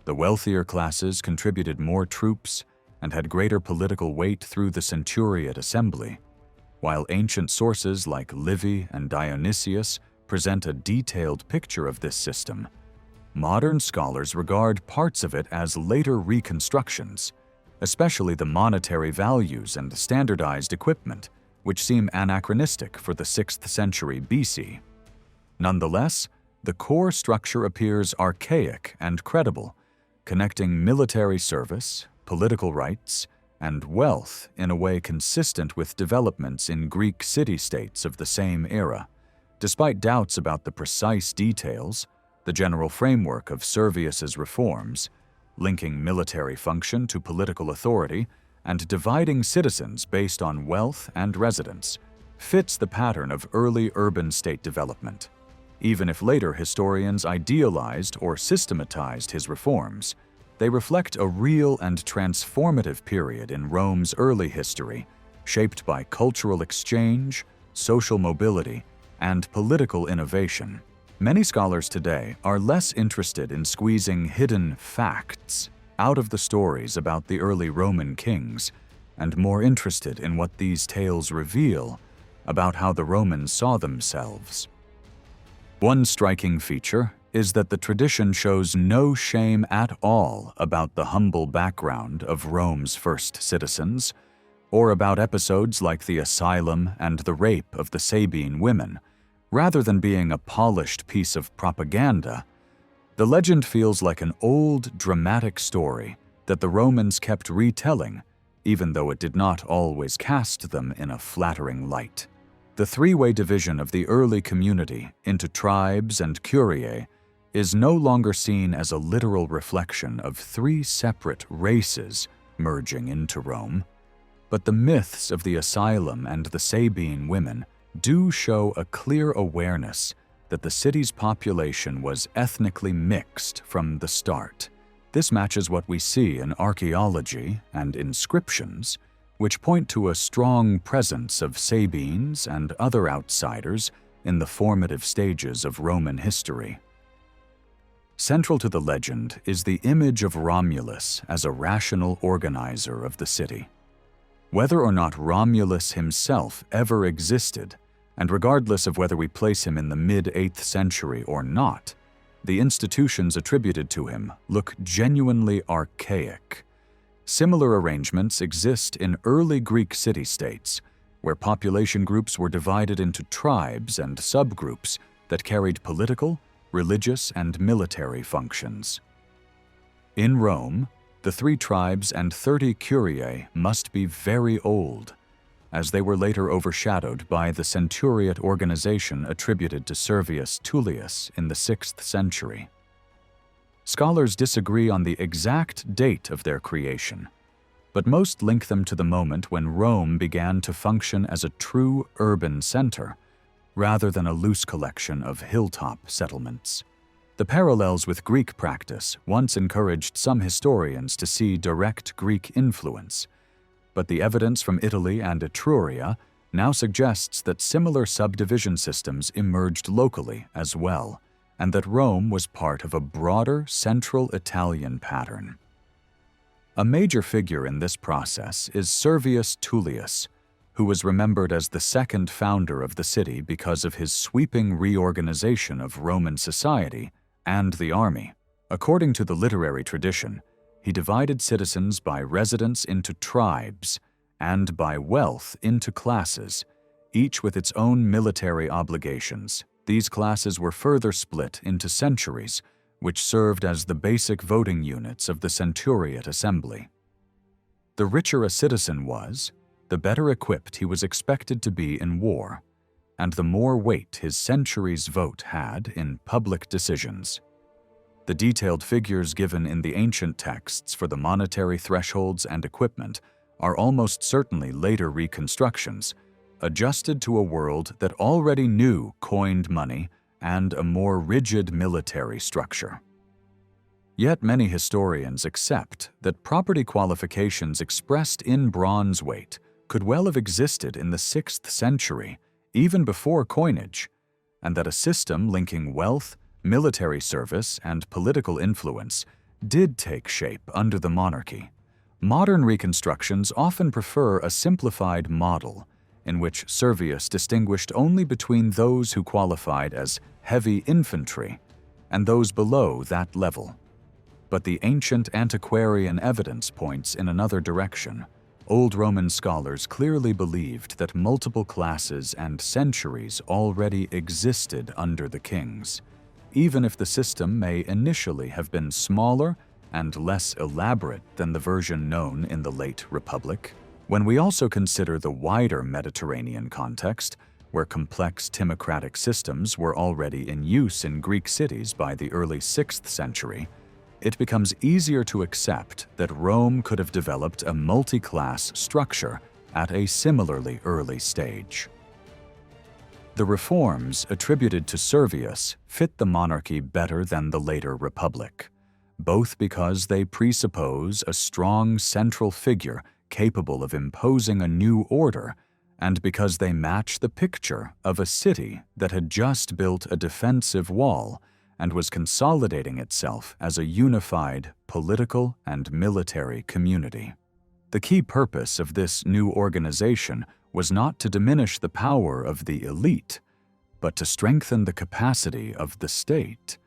The wealthier classes contributed more troops and had greater political weight through the centuriate assembly, while ancient sources like Livy and Dionysius present a detailed picture of this system. Modern scholars regard parts of it as later reconstructions, especially the monetary values and standardized equipment, which seem anachronistic for the 6th century BC. Nonetheless, the core structure appears archaic and credible, connecting military service, political rights, and wealth in a way consistent with developments in Greek city-states of the same era. Despite doubts about the precise details, the general framework of Servius's reforms, linking military function to political authority and dividing citizens based on wealth and residence, fits the pattern of early urban state development. Even if later historians idealized or systematized his reforms, they reflect a real and transformative period in Rome's early history, shaped by cultural exchange, social mobility, and political innovation. Many scholars today are less interested in squeezing hidden facts out of the stories about the early Roman kings, and more interested in what these tales reveal about how the Romans saw themselves. One striking feature is that the tradition shows no shame at all about the humble background of Rome's first citizens, or about episodes like the asylum and the rape of the Sabine women. Rather than being a polished piece of propaganda, the legend feels like an old, dramatic story that the Romans kept retelling, even though it did not always cast them in a flattering light. The three-way division of the early community into tribes and curiae is no longer seen as a literal reflection of three separate races merging into Rome, but the myths of the asylum and the Sabine women do show a clear awareness that the city's population was ethnically mixed from the start. This matches what we see in archaeology and inscriptions, which point to a strong presence of Sabines and other outsiders in the formative stages of Roman history. Central to the legend is the image of Romulus as a rational organizer of the city. Whether or not Romulus himself ever existed, and regardless of whether we place him in the mid-8th century or not, the institutions attributed to him look genuinely archaic. Similar arrangements exist in early Greek city-states, where population groups were divided into tribes and subgroups that carried political, religious, and military functions. In Rome, the 3 tribes and 30 curiae must be very old, as they were later overshadowed by the centuriate organization attributed to Servius Tullius in the 6th century. Scholars disagree on the exact date of their creation, but most link them to the moment when Rome began to function as a true urban center, rather than a loose collection of hilltop settlements. The parallels with Greek practice once encouraged some historians to see direct Greek influence, but the evidence from Italy and Etruria now suggests that similar subdivision systems emerged locally as well, and that Rome was part of a broader Central Italian pattern. A major figure in this process is Servius Tullius, who was remembered as the second founder of the city because of his sweeping reorganization of Roman society and the army. According to the literary tradition, he divided citizens by residence into tribes and by wealth into classes, each with its own military obligations. These classes were further split into centuries, which served as the basic voting units of the centuriate assembly. The richer a citizen was, the better equipped he was expected to be in war, and the more weight his century's vote had in public decisions. The detailed figures given in the ancient texts for the monetary thresholds and equipment are almost certainly later reconstructions, adjusted to a world that already knew coined money and a more rigid military structure. Yet many historians accept that property qualifications expressed in bronze weight could well have existed in the 6th century, even before coinage, and that a system linking wealth, military service, and political influence did take shape under the monarchy. Modern reconstructions often prefer a simplified model, in which Servius distinguished only between those who qualified as heavy infantry and those below that level. But the ancient antiquarian evidence points in another direction. Old Roman scholars clearly believed that multiple classes and centuries already existed under the kings, even if the system may initially have been smaller and less elaborate than the version known in the late Republic. When we also consider the wider Mediterranean context, where complex timocratic systems were already in use in Greek cities by the early 6th century, it becomes easier to accept that Rome could have developed a multi-class structure at a similarly early stage. The reforms attributed to Servius fit the monarchy better than the later Republic, both because they presuppose a strong central figure capable of imposing a new order, and because they match the picture of a city that had just built a defensive wall and was consolidating itself as a unified political and military community. The key purpose of this new organization was not to diminish the power of the elite, but to strengthen the capacity of the state.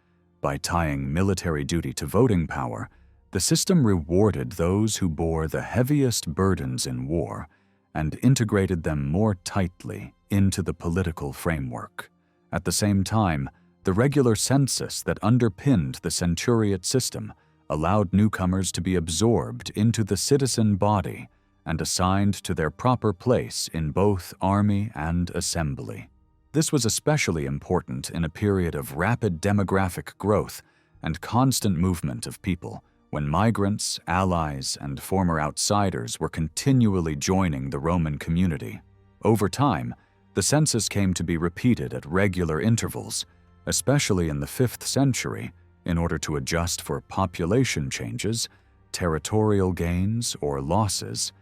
By tying military duty to voting power, the system rewarded those who bore the heaviest burdens in war and integrated them more tightly into the political framework. At the same time, the regular census that underpinned the centuriate system allowed newcomers to be absorbed into the citizen body and assigned to their proper place in both army and assembly. This was especially important in a period of rapid demographic growth and constant movement of people, when migrants, allies, and former outsiders were continually joining the Roman community. Over time, the census came to be repeated at regular intervals, especially in the 5th century, in order to adjust for population changes, territorial gains or losses,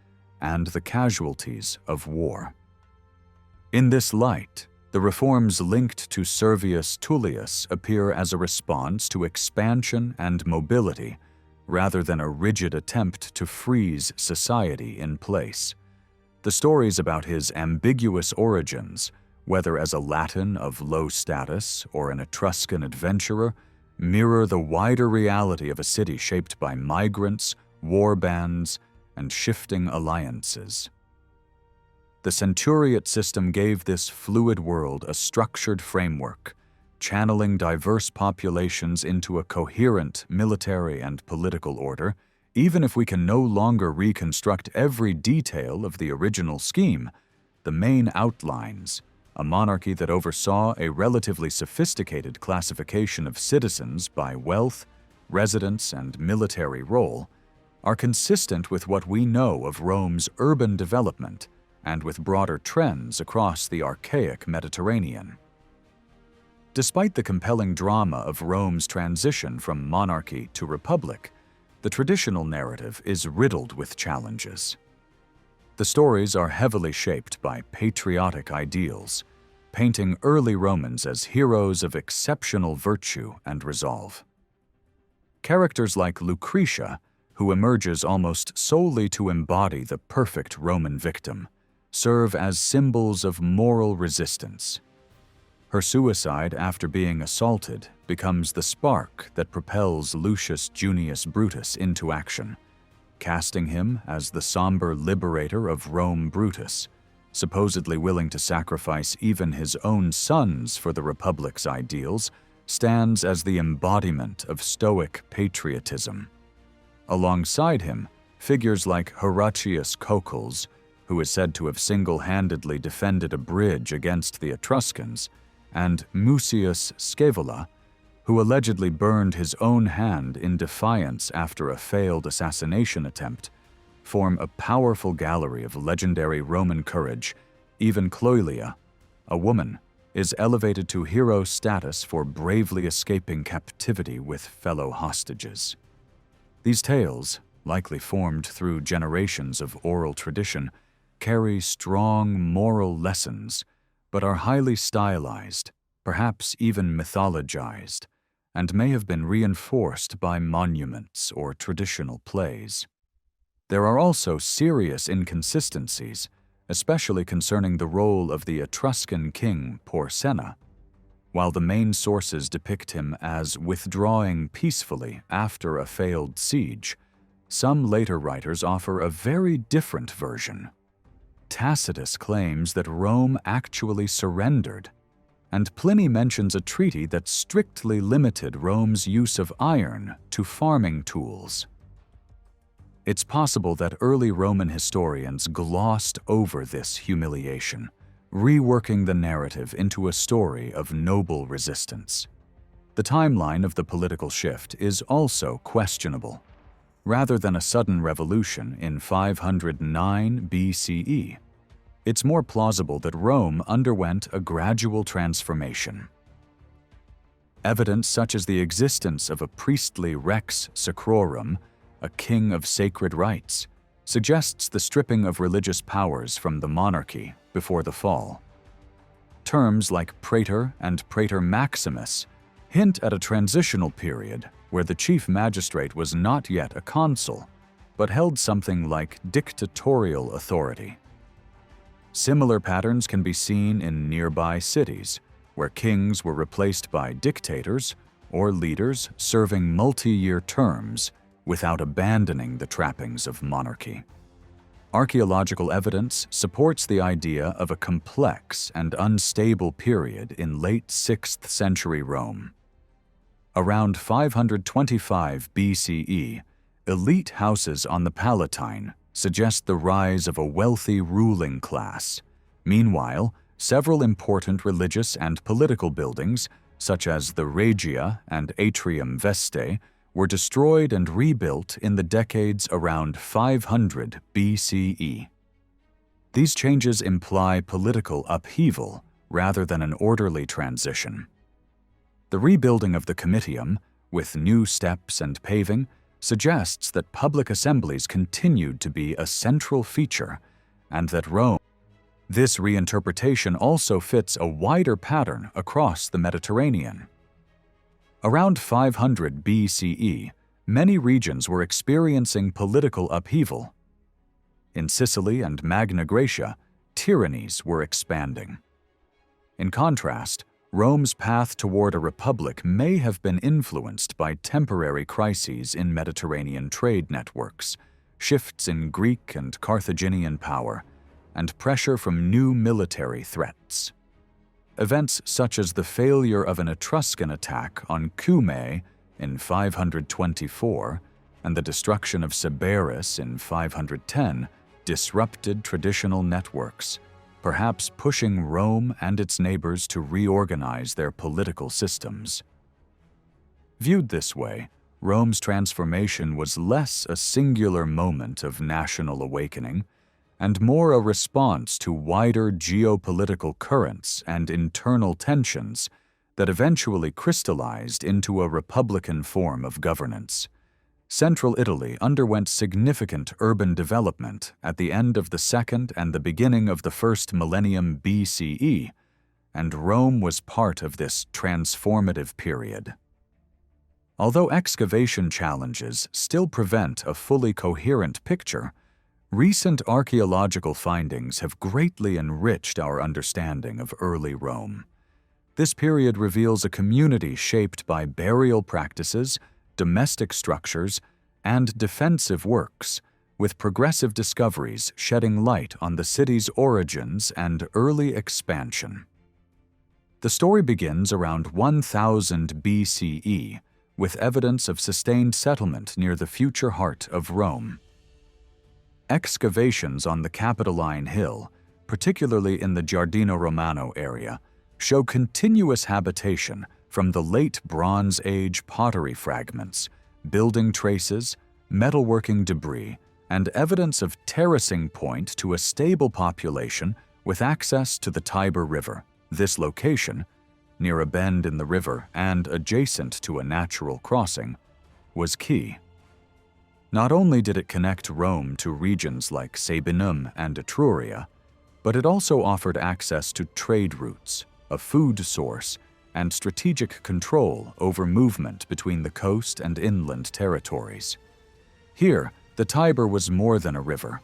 and the casualties of war. In this light, the reforms linked to Servius Tullius appear as a response to expansion and mobility, rather than a rigid attempt to freeze society in place. The stories about his ambiguous origins, whether as a Latin of low status or an Etruscan adventurer, mirror the wider reality of a city shaped by migrants, war bands, and shifting alliances. The centuriate system gave this fluid world a structured framework, channeling diverse populations into a coherent military and political order. Even if we can no longer reconstruct every detail of the original scheme, the main outlines, a monarchy that oversaw a relatively sophisticated classification of citizens by wealth, residence, and military role, are consistent with what we know of Rome's urban development and with broader trends across the archaic Mediterranean. Despite the compelling drama of Rome's transition from monarchy to republic, the traditional narrative is riddled with challenges. The stories are heavily shaped by patriotic ideals, painting early Romans as heroes of exceptional virtue and resolve. Characters like Lucretia, who emerges almost solely to embody the perfect Roman victim, serve as symbols of moral resistance. Her suicide after being assaulted becomes the spark that propels Lucius Junius Brutus into action, casting him as the somber liberator of Rome. Brutus, supposedly willing to sacrifice even his own sons for the Republic's ideals, stands as the embodiment of Stoic patriotism. Alongside him, figures like Horatius Cocles, who is said to have single-handedly defended a bridge against the Etruscans, and Mucius Scaevola, who allegedly burned his own hand in defiance after a failed assassination attempt, form a powerful gallery of legendary Roman courage. Even Cloelia, a woman, is elevated to hero status for bravely escaping captivity with fellow hostages. These tales, likely formed through generations of oral tradition, carry strong moral lessons, but are highly stylized, perhaps even mythologized, and may have been reinforced by monuments or traditional plays. There are also serious inconsistencies, especially concerning the role of the Etruscan king Porsenna. While the main sources depict him as withdrawing peacefully after a failed siege, some later writers offer a very different version. Tacitus claims that Rome actually surrendered, and Pliny mentions a treaty that strictly limited Rome's use of iron to farming tools. It's possible that early Roman historians glossed over this humiliation, reworking the narrative into a story of noble resistance. The timeline of the political shift is also questionable. Rather than a sudden revolution in 509 BCE, it's more plausible that Rome underwent a gradual transformation. Evidence such as the existence of a priestly rex sacrorum, a king of sacred rites, suggests the stripping of religious powers from the monarchy before the fall. Terms like praetor and praetor maximus hint at a transitional period where the chief magistrate was not yet a consul, but held something like dictatorial authority. Similar patterns can be seen in nearby cities, where kings were replaced by dictators or leaders serving multi-year terms without abandoning the trappings of monarchy. Archaeological evidence supports the idea of a complex and unstable period in late 6th century Rome. Around 525 BCE, elite houses on the Palatine suggest the rise of a wealthy ruling class. Meanwhile, several important religious and political buildings, such as the Regia and Atrium Vestae, were destroyed and rebuilt in the decades around 500 BCE. These changes imply political upheaval rather than an orderly transition. The rebuilding of the Comitium, with new steps and paving, suggests that public assemblies continued to be a central feature, and that Rome. This reinterpretation also fits a wider pattern across the Mediterranean. Around 500 BCE, many regions were experiencing political upheaval. In Sicily and Magna Graecia, tyrannies were expanding. In contrast, Rome's path toward a republic may have been influenced by temporary crises in Mediterranean trade networks, shifts in Greek and Carthaginian power, and pressure from new military threats. Events such as the failure of an Etruscan attack on Cumae in 524 and the destruction of Sybaris in 510 disrupted traditional networks, perhaps pushing Rome and its neighbors to reorganize their political systems. Viewed this way, Rome's transformation was less a singular moment of national awakening and more a response to wider geopolitical currents and internal tensions that eventually crystallized into a republican form of governance. Central Italy underwent significant urban development at the end of the 2nd and the beginning of the 1st millennium BCE, and Rome was part of this transformative period. Although excavation challenges still prevent a fully coherent picture, recent archaeological findings have greatly enriched our understanding of early Rome. This period reveals a community shaped by burial practices, domestic structures, and defensive works, with progressive discoveries shedding light on the city's origins and early expansion. The story begins around 1000 BCE, with evidence of sustained settlement near the future heart of Rome. Excavations on the Capitoline Hill, particularly in the Giardino Romano area, show continuous habitation from the late Bronze Age pottery fragments, building traces, metalworking debris, and evidence of terracing point to a stable population with access to the Tiber River. This location, near a bend in the river and adjacent to a natural crossing, was key. Not only did it connect Rome to regions like Sabine and Etruria, but it also offered access to trade routes, a food source, and strategic control over movement between the coast and inland territories. Here, the Tiber was more than a river.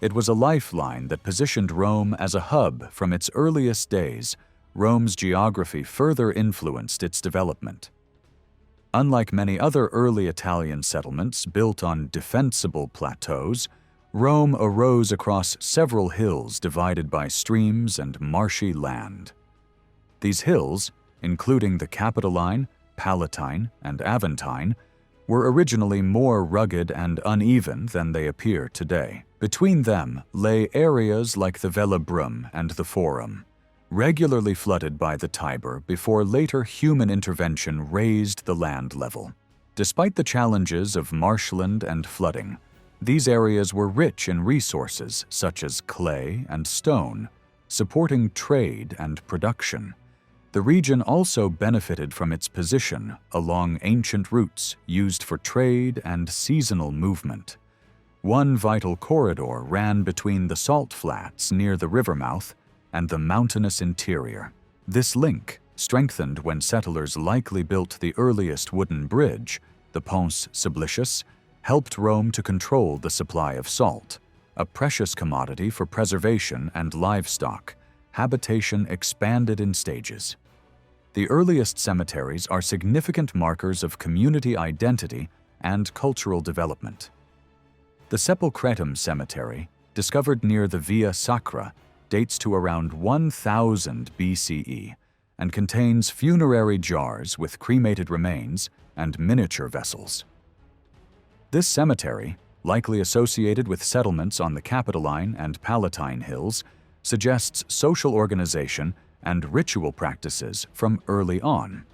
It was a lifeline that positioned Rome as a hub from its earliest days. Rome's geography further influenced its development. Unlike many other early Italian settlements built on defensible plateaus, Rome arose across several hills divided by streams and marshy land. These hills, including the Capitoline, Palatine, and Aventine, were originally more rugged and uneven than they appear today. Between them lay areas like the Velabrum and the Forum, regularly flooded by the Tiber before later human intervention raised the land level. Despite the challenges of marshland and flooding, these areas were rich in resources such as clay and stone, supporting trade and production. The region also benefited from its position along ancient routes used for trade and seasonal movement. One vital corridor ran between the salt flats near the river mouth and the mountainous interior. This link, strengthened when settlers likely built the earliest wooden bridge, the Pons Sublicius, helped Rome to control the supply of salt, a precious commodity for preservation and livestock. Habitation expanded in stages. The earliest cemeteries are significant markers of community identity and cultural development. The Sepulchretum Cemetery, discovered near the Via Sacra, dates to around 1000 BCE and contains funerary jars with cremated remains and miniature vessels. This cemetery, likely associated with settlements on the Capitoline and Palatine hills, suggests social organization and ritual practices from early on.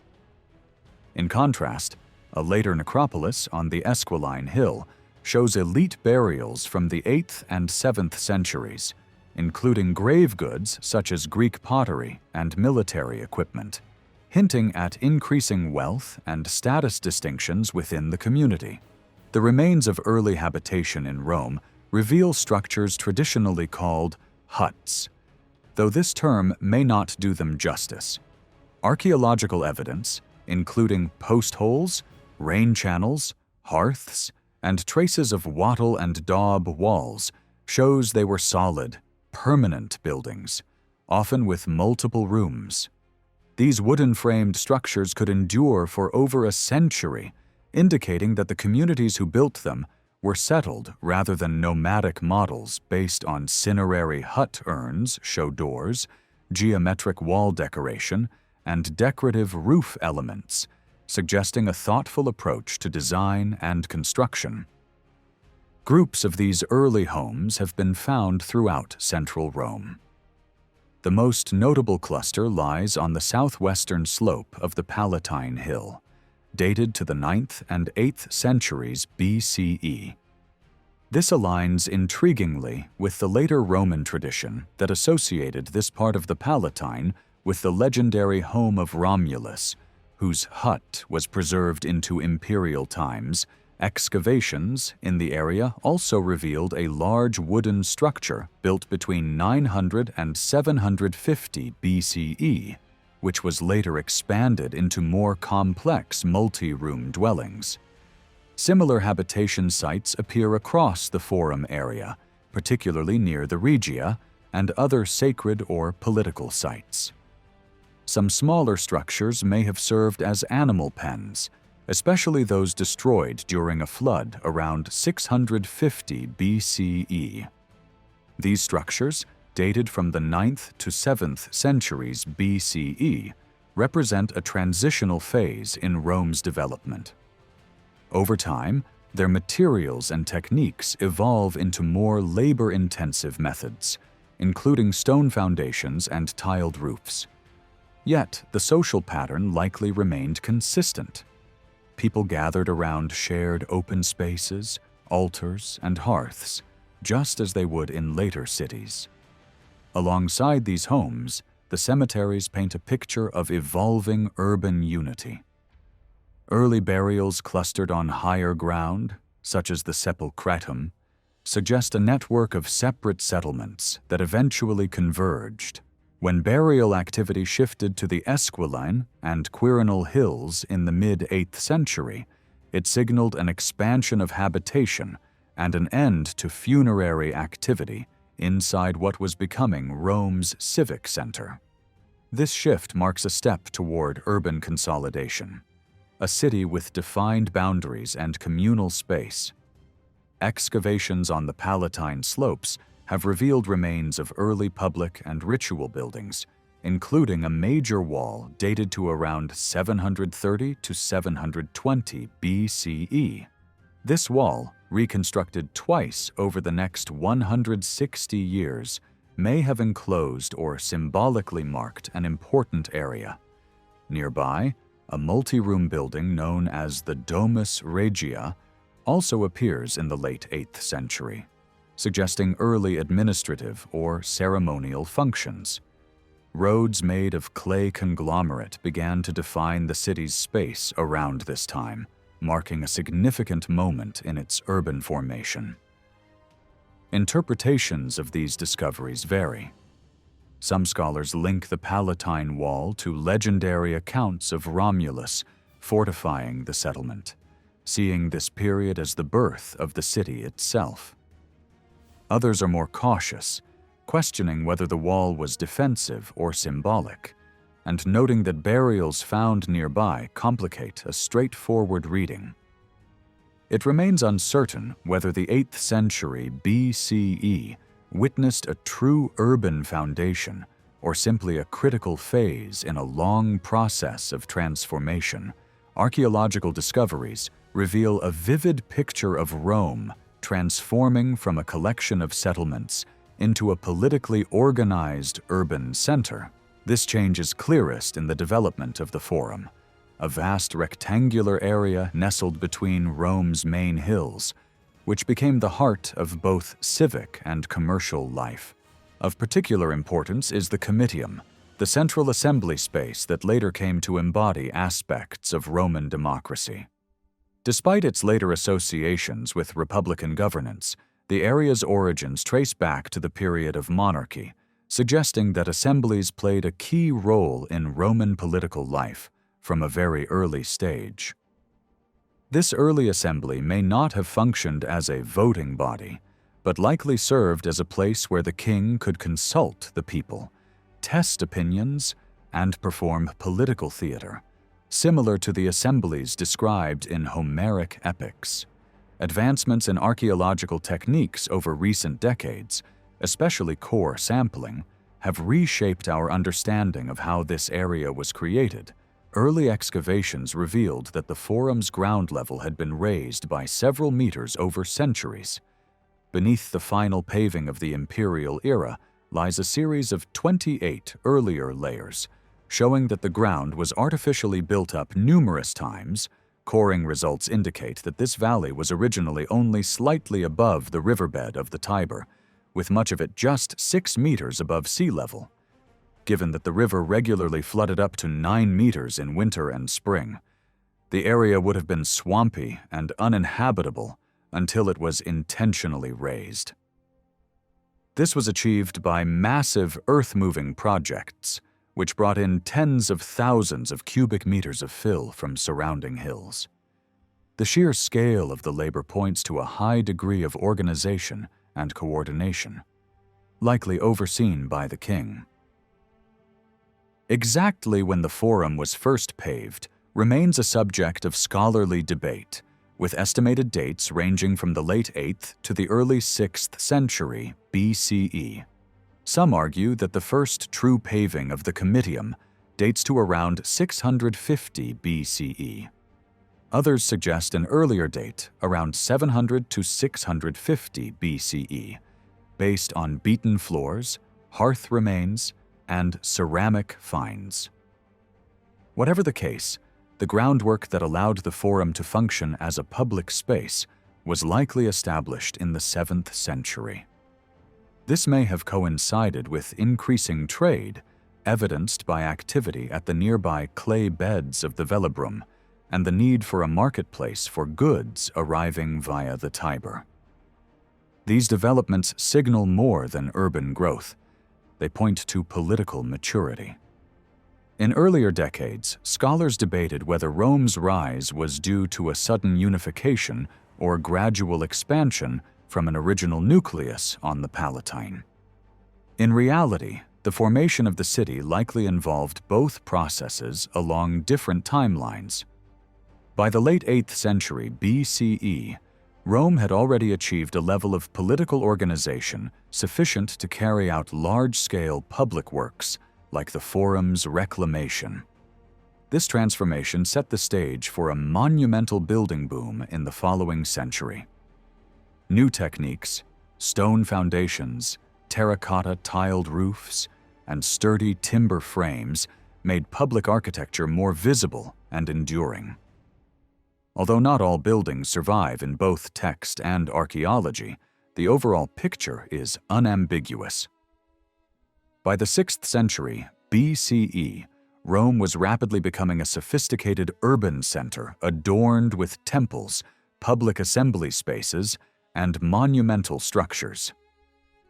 In contrast, a later necropolis on the Esquiline Hill shows elite burials from the 8th and 7th centuries, including grave goods such as Greek pottery and military equipment, hinting at increasing wealth and status distinctions within the community. The remains of early habitation in Rome reveal structures traditionally called huts, though this term may not do them justice. Archaeological evidence, including post holes, rain channels, hearths, and traces of wattle and daub walls, shows they were solid, permanent buildings, often with multiple rooms. These wooden-framed structures could endure for over a century, indicating that the communities who built them were settled rather than nomadic models based on cinerary hut urns, show doors, geometric wall decoration, and decorative roof elements, suggesting a thoughtful approach to design and construction. Groups of these early homes have been found throughout central Rome. The most notable cluster lies on the southwestern slope of the Palatine Hill, dated to the 9th and 8th centuries BCE. This aligns intriguingly with the later Roman tradition that associated this part of the Palatine with the legendary home of Romulus, whose hut was preserved into imperial times. Excavations in the area also revealed a large wooden structure built between 900 and 750 BCE, which was later expanded into more complex multi-room dwellings. Similar habitation sites appear across the Forum area, particularly near the Regia and other sacred or political sites. Some smaller structures may have served as animal pens, especially those destroyed during a flood around 650 BCE. These structures, dated from the 9th to 7th centuries BCE, represent a transitional phase in Rome's development. Over time, their materials and techniques evolve into more labor-intensive methods, including stone foundations and tiled roofs. Yet, the social pattern likely remained consistent. People gathered around shared open spaces, altars, and hearths, just as they would in later cities. Alongside these homes, the cemeteries paint a picture of evolving urban unity. Early burials clustered on higher ground, such as the Sepulchretum, suggest a network of separate settlements that eventually converged. When burial activity shifted to the Esquiline and Quirinal hills in the mid-8th century, it signaled an expansion of habitation and an end to funerary activity inside what was becoming Rome's civic center. This shift marks a step toward urban consolidation, a city with defined boundaries and communal space. Excavations on the Palatine slopes have revealed remains of early public and ritual buildings, including a major wall dated to around 730 to 720 BCE. This wall, reconstructed twice over the next 160 years, may have enclosed or symbolically marked an important area. Nearby, a multi-room building known as the Domus Regia also appears in the late 8th century, suggesting early administrative or ceremonial functions. Roads made of clay conglomerate began to define the city's space around this time, marking a significant moment in its urban formation. Interpretations of these discoveries vary. Some scholars link the Palatine Wall to legendary accounts of Romulus fortifying the settlement, seeing this period as the birth of the city itself. Others are more cautious, questioning whether the wall was defensive or symbolic, and noting that burials found nearby complicate a straightforward reading. It remains uncertain whether the 8th century BCE witnessed a true urban foundation or simply a critical phase in a long process of transformation. Archaeological discoveries reveal a vivid picture of Rome transforming from a collection of settlements into a politically organized urban center. This change is clearest in the development of the Forum, a vast rectangular area nestled between Rome's main hills, which became the heart of both civic and commercial life. Of particular importance is the Comitium, the central assembly space that later came to embody aspects of Roman democracy. Despite its later associations with republican governance, the area's origins trace back to the period of monarchy, suggesting that assemblies played a key role in Roman political life from a very early stage. This early assembly may not have functioned as a voting body, but likely served as a place where the king could consult the people, test opinions, and perform political theater, similar to the assemblies described in Homeric epics. Advancements in archaeological techniques over recent decades, especially core sampling, have reshaped our understanding of how this area was created. Early excavations revealed that the Forum's ground level had been raised by several meters over centuries. Beneath the final paving of the imperial era lies a series of 28 earlier layers, showing that the ground was artificially built up numerous times Coring results indicate that this valley was originally only slightly above the riverbed of the Tiber, with much of it just 6 meters above sea level. Given that the river regularly flooded up to 9 meters in winter and spring, the area would have been swampy and uninhabitable until it was intentionally raised. This was achieved by massive earth-moving projects, which brought in tens of thousands of cubic meters of fill from surrounding hills. The sheer scale of the labor points to a high degree of organization and coordination, likely overseen by the king. Exactly when the Forum was first paved remains a subject of scholarly debate, with estimated dates ranging from the late 8th to the early 6th century BCE. Some argue that the first true paving of the Comitium dates to around 650 BCE. Others suggest an earlier date, around 700 to 650 BCE, based on beaten floors, hearth remains, and ceramic finds. Whatever the case, the groundwork that allowed the Forum to function as a public space was likely established in the 7th century. This may have coincided with increasing trade, evidenced by activity at the nearby clay beds of the Velebrum and the need for a marketplace for goods arriving via the Tiber. These developments signal more than urban growth. They point to political maturity. In earlier decades, scholars debated whether Rome's rise was due to a sudden unification or gradual expansion from an original nucleus on the Palatine. In reality, the formation of the city likely involved both processes along different timelines. By the late 8th century BCE, Rome had already achieved a level of political organization sufficient to carry out large-scale public works like the Forum's reclamation. This transformation set the stage for a monumental building boom in the following century. New techniques, stone foundations, terracotta tiled roofs, and sturdy timber frames made public architecture more visible and enduring. Although not all buildings survive in both text and archaeology, the overall picture is unambiguous. By the 6th century BCE, Rome was rapidly becoming a sophisticated urban center adorned with temples, public assembly spaces, and monumental structures.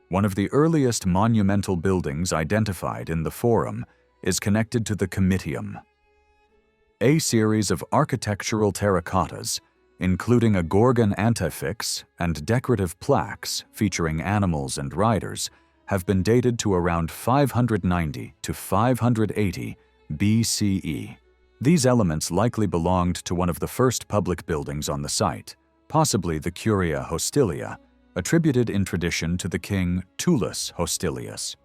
One of the earliest monumental buildings identified in the Forum is connected to the Comitium. A series of architectural terracottas, including a Gorgon antefix and decorative plaques featuring animals and riders, have been dated to around 590 to 580 BCE. These elements likely belonged to one of the first public buildings on the site, possibly the Curia Hostilia, attributed in tradition to the king Tullus Hostilius.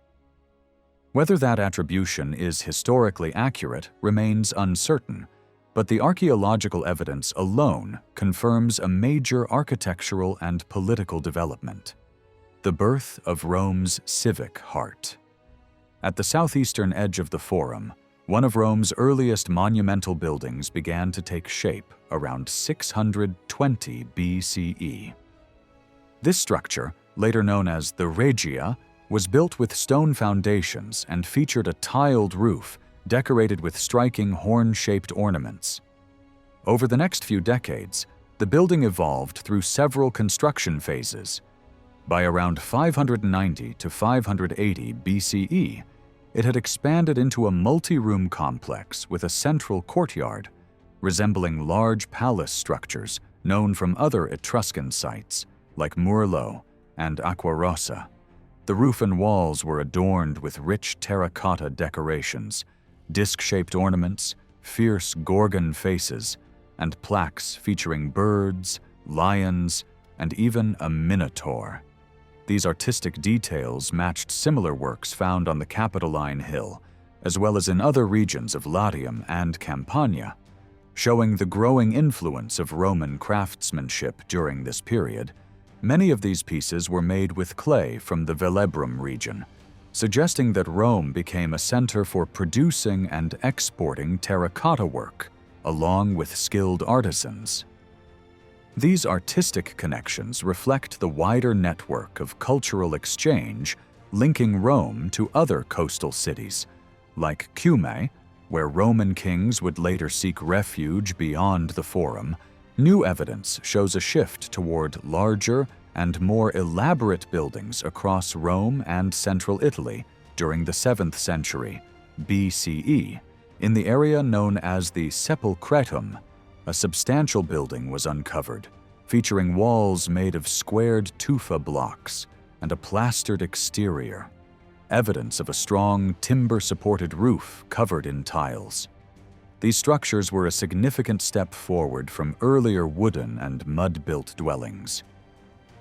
Whether that attribution is historically accurate remains uncertain, but the archaeological evidence alone confirms a major architectural and political development: the birth of Rome's civic heart. At the southeastern edge of the Forum, one of Rome's earliest monumental buildings began to take shape around 620 BCE. This structure, later known as the Regia, was built with stone foundations and featured a tiled roof decorated with striking horn-shaped ornaments. Over the next few decades, the building evolved through several construction phases. By around 590 to 580 BCE, it had expanded into a multi-room complex with a central courtyard, resembling large palace structures known from other Etruscan sites, like Murlo and Aquarossa. The roof and walls were adorned with rich terracotta decorations, disc-shaped ornaments, fierce Gorgon faces, and plaques featuring birds, lions, and even a minotaur. These artistic details matched similar works found on the Capitoline Hill, as well as in other regions of Latium and Campania, showing the growing influence of Roman craftsmanship during this period. Many of these pieces were made with clay from the Velebrum region, suggesting that Rome became a center for producing and exporting terracotta work. along with skilled artisans. These artistic connections reflect the wider network of cultural exchange linking Rome to other coastal cities, like Cumae, where Roman kings would later seek refuge beyond the Forum. New evidence shows a shift toward larger and more elaborate buildings across Rome and central Italy during the 7th century BCE. In the area known as the Sepulchretum, a substantial building was uncovered, featuring walls made of squared tufa blocks and a plastered exterior, evidence of a strong timber-supported roof covered in tiles. These structures were a significant step forward from earlier wooden and mud-built dwellings.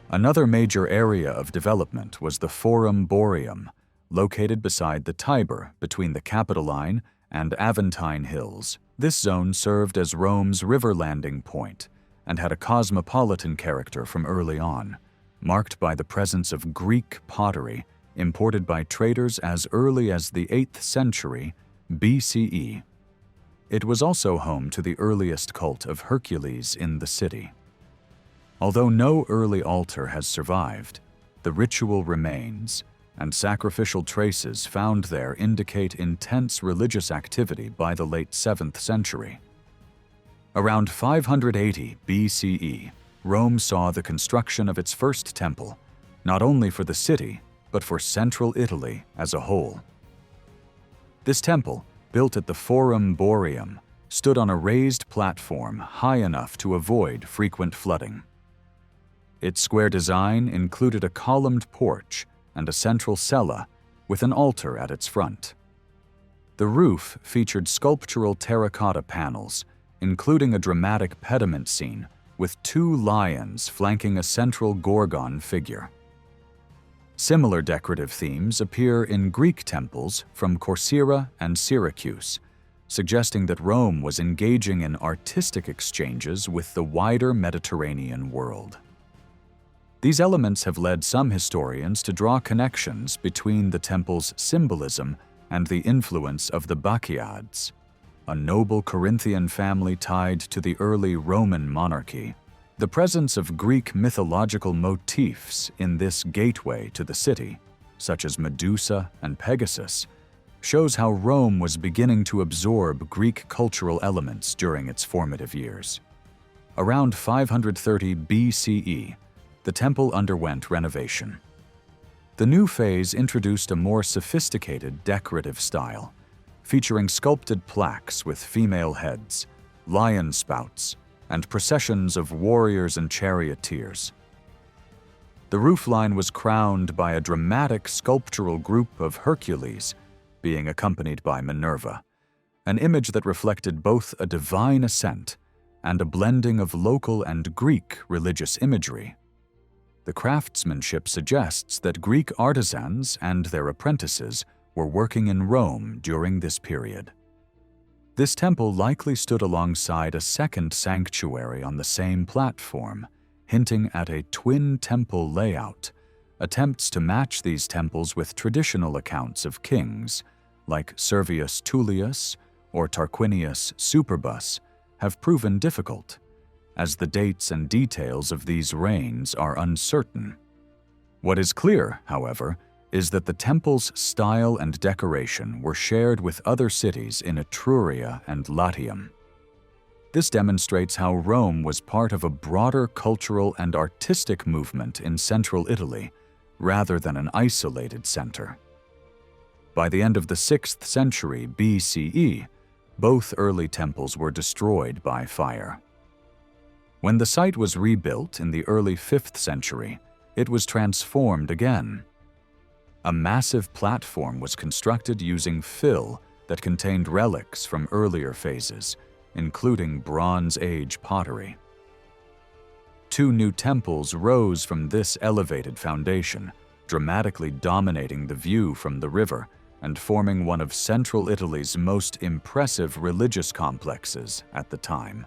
Another major area of development was the Forum Boarium, located beside the Tiber between the Capitoline and Aventine Hills. This zone served as Rome's river landing point and had a cosmopolitan character from early on, marked by the presence of Greek pottery imported by traders as early as the 8th century BCE. It was also home to the earliest cult of Hercules in the city. Although no early altar has survived, the ritual remains, and sacrificial traces found there indicate intense religious activity by the late 7th century. Around 580 BCE, Rome saw the construction of its first temple, not only for the city, but for central Italy as a whole. This temple, built at the Forum Boarium, stood on a raised platform high enough to avoid frequent flooding. Its square design included a columned porch and a central cella with an altar at its front. The roof featured sculptural terracotta panels, including a dramatic pediment scene with 2 lions flanking a central Gorgon figure. Similar decorative themes appear in Greek temples from Corcyra and Syracuse, suggesting that Rome was engaging in artistic exchanges with the wider Mediterranean world. These elements have led some historians to draw connections between the temple's symbolism and the influence of the Bacchiads, a noble Corinthian family tied to the early Roman monarchy. The presence of Greek mythological motifs in this gateway to the city, such as Medusa and Pegasus, shows how Rome was beginning to absorb Greek cultural elements during its formative years. Around 530 BCE, the temple underwent renovation. The new phase introduced a more sophisticated decorative style, featuring sculpted plaques with female heads, lion spouts, and processions of warriors and charioteers. The roofline was crowned by a dramatic sculptural group of Hercules, being accompanied by Minerva, an image that reflected both a divine ascent and a blending of local and Greek religious imagery. The craftsmanship suggests that Greek artisans and their apprentices were working in Rome during this period. This temple likely stood alongside a second sanctuary on the same platform, hinting at a twin temple layout. Attempts to match these temples with traditional accounts of kings, like Servius Tullius or Tarquinius Superbus, have proven difficult, as the dates and details of these reigns are uncertain. What is clear, however, is that the temple's style and decoration were shared with other cities in Etruria and Latium. This demonstrates how Rome was part of a broader cultural and artistic movement in central Italy, rather than an isolated center. By the end of the 6th century BCE, both early temples were destroyed by fire. When the site was rebuilt in the early 5th century, it was transformed again. A massive platform was constructed using fill that contained relics from earlier phases, including Bronze Age pottery. 2 new temples rose from this elevated foundation, dramatically dominating the view from the river and forming one of central Italy's most impressive religious complexes at the time.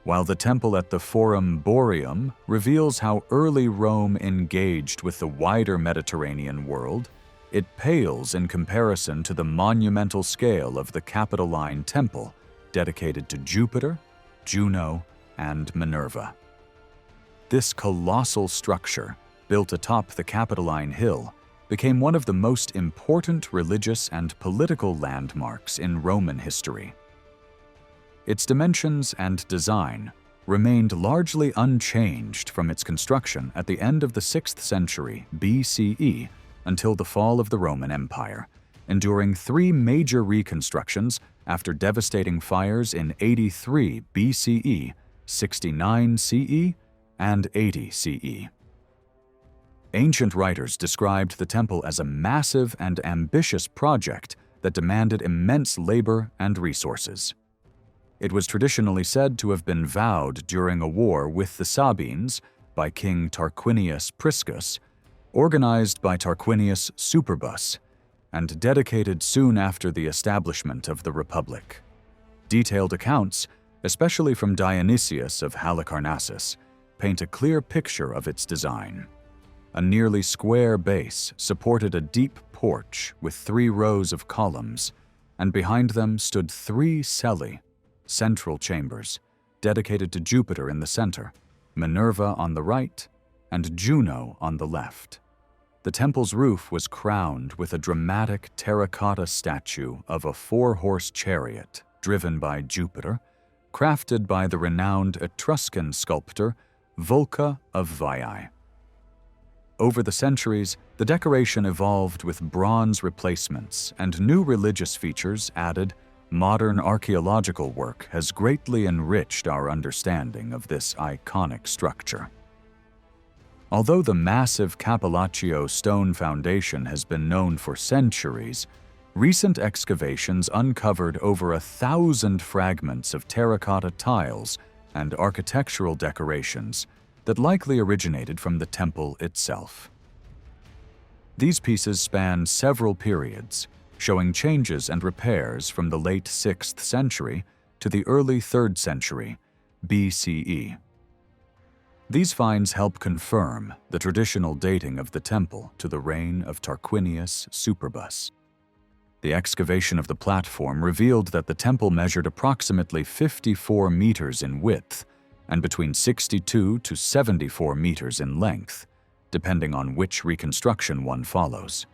While the temple at the Forum Boarium reveals how early Rome engaged with the wider Mediterranean world, it pales in comparison to the monumental scale of the Capitoline Temple, dedicated to Jupiter, Juno, and Minerva. This colossal structure, built atop the Capitoline Hill, became one of the most important religious and political landmarks in Roman history. Its dimensions and design remained largely unchanged from its construction at the end of the 6th century BCE until the fall of the Roman Empire, enduring 3 major reconstructions after devastating fires in 83 BCE, 69 CE, and 80 CE. Ancient writers described the temple as a massive and ambitious project that demanded immense labor and resources. It was traditionally said to have been vowed during a war with the Sabines by King Tarquinius Priscus, organized by Tarquinius Superbus, and dedicated soon after the establishment of the Republic. Detailed accounts, especially from Dionysius of Halicarnassus, paint a clear picture of its design. A nearly square base supported a deep porch with 3 rows of columns, and behind them stood 3 cella, central chambers, dedicated to Jupiter in the center, Minerva on the right, and Juno on the left. The temple's roof was crowned with a dramatic terracotta statue of a 4-horse chariot driven by Jupiter, crafted by the renowned Etruscan sculptor Vulca of Veii. Over the centuries, the decoration evolved with bronze replacements and new religious features added. Modern archaeological work has greatly enriched our understanding of this iconic structure. Although the massive Capellaccio stone foundation has been known for centuries, recent excavations uncovered over 1,000 fragments of terracotta tiles and architectural decorations that likely originated from the temple itself. These pieces span several periods, showing changes and repairs from the late 6th century to the early 3rd century BCE. These finds help confirm the traditional dating of the temple to the reign of Tarquinius Superbus. The excavation of the platform revealed that the temple measured approximately 54 meters in width and between 62 to 74 meters in length, depending on which reconstruction one follows.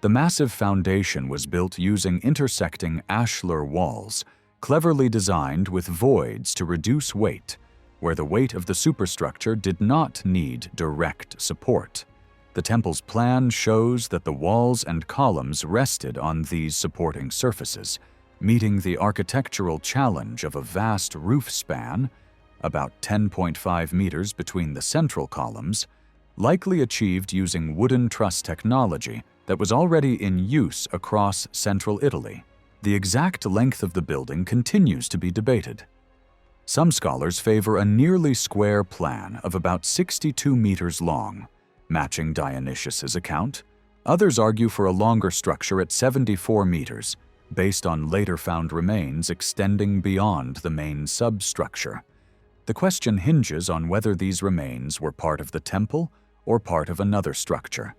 The massive foundation was built using intersecting ashlar walls, cleverly designed with voids to reduce weight, where the weight of the superstructure did not need direct support. The temple's plan shows that the walls and columns rested on these supporting surfaces, meeting the architectural challenge of a vast roof span, about 10.5 meters between the central columns, likely achieved using wooden truss technology that was already in use across central Italy. The exact length of the building continues to be debated. Some scholars favor a nearly square plan of about 62 meters long, matching Dionysius's account. Others argue for a longer structure at 74 meters, based on later found remains extending beyond the main substructure. The question hinges on whether these remains were part of the temple or part of another structure.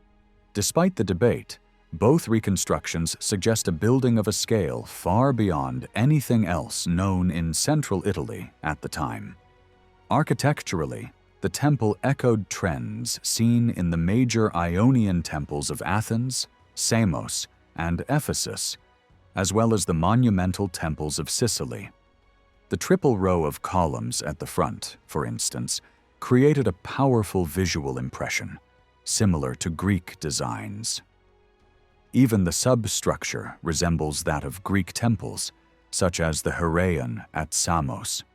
Despite the debate, both reconstructions suggest a building of a scale far beyond anything else known in central Italy at the time. Architecturally, the temple echoed trends seen in the major Ionian temples of Athens, Samos, and Ephesus, as well as the monumental temples of Sicily. The triple row of columns at the front, for instance, created a powerful visual impression, similar to Greek designs. Even the substructure resembles that of Greek temples, such as the Heraion at Samos.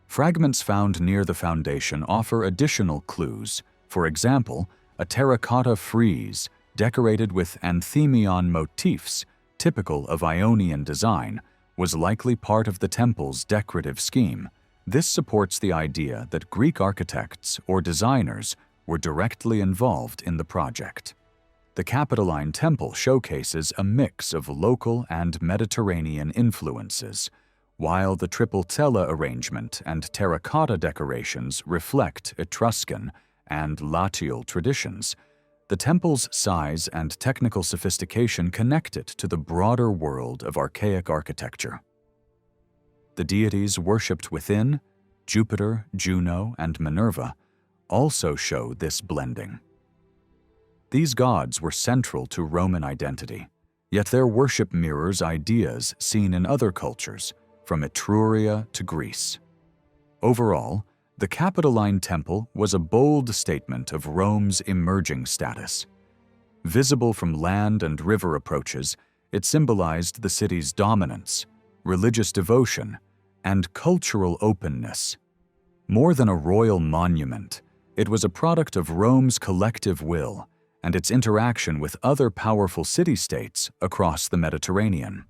Fragments found near the foundation offer additional clues. For example, a terracotta frieze decorated with anthemion motifs, typical of Ionian design, was likely part of the temple's decorative scheme. This supports the idea that Greek architects or designers were directly involved in the project. The Capitoline Temple showcases a mix of local and Mediterranean influences, while the triple tela arrangement and terracotta decorations reflect Etruscan and Latial traditions. The temple's size and technical sophistication connect it to the broader world of archaic architecture. The deities worshipped within, Jupiter, Juno, and Minerva, also show this blending. These gods were central to Roman identity, yet their worship mirrors ideas seen in other cultures, from Etruria to Greece. Overall, the Capitoline Temple was a bold statement of Rome's emerging status. Visible from land and river approaches, it symbolized the city's dominance, religious devotion, and cultural openness. More than a royal monument, it was a product of Rome's collective will and its interaction with other powerful city-states across the Mediterranean.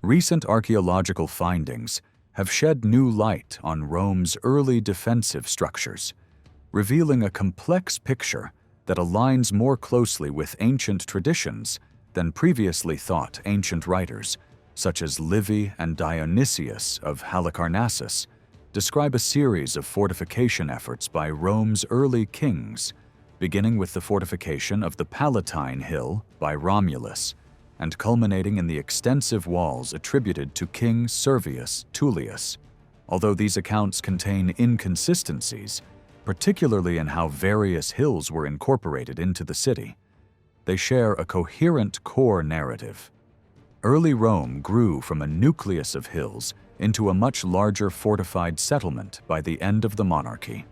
Recent archaeological findings have shed new light on Rome's early defensive structures, revealing a complex picture that aligns more closely with ancient traditions than previously thought ancient writers, such as Livy and Dionysius of Halicarnassus, describe a series of fortification efforts by Rome's early kings, beginning with the fortification of the Palatine Hill by Romulus, and culminating in the extensive walls attributed to King Servius Tullius. Although these accounts contain inconsistencies, particularly in how various hills were incorporated into the city, they share a coherent core narrative. Early Rome grew from a nucleus of hills into a much larger fortified settlement by the end of the monarchy.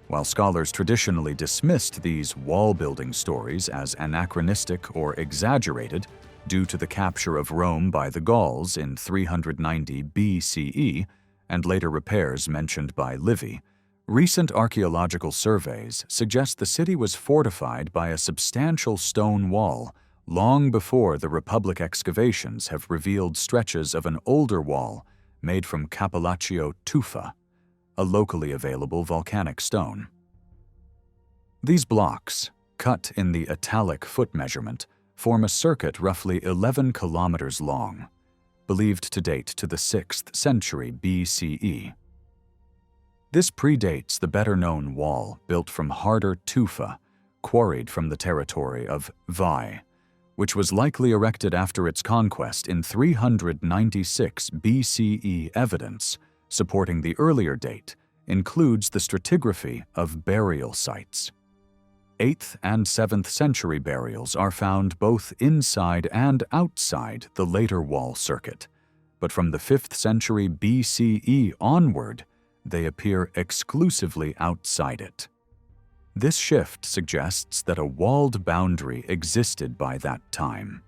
While scholars traditionally dismissed these wall-building stories as anachronistic or exaggerated due to the capture of Rome by the Gauls in 390 BCE and later repairs mentioned by Livy, recent archaeological surveys suggest the city was fortified by a substantial stone wall long before the Republic excavations have revealed stretches of an older wall made from Capellaccio tufa, a locally available volcanic stone. These blocks, cut in the Italic foot measurement, form a circuit roughly 11 kilometers long, believed to date to the 6th century BCE. This predates the better-known wall built from harder tufa, quarried from the territory of Veii, which was likely erected after its conquest in 396 BCE. Evidence supporting the earlier date includes the stratigraphy of burial sites. 8th and 7th century burials are found both inside and outside the later wall circuit, but from the 5th century BCE onward, they appear exclusively outside it. This shift suggests that a walled boundary existed by that time.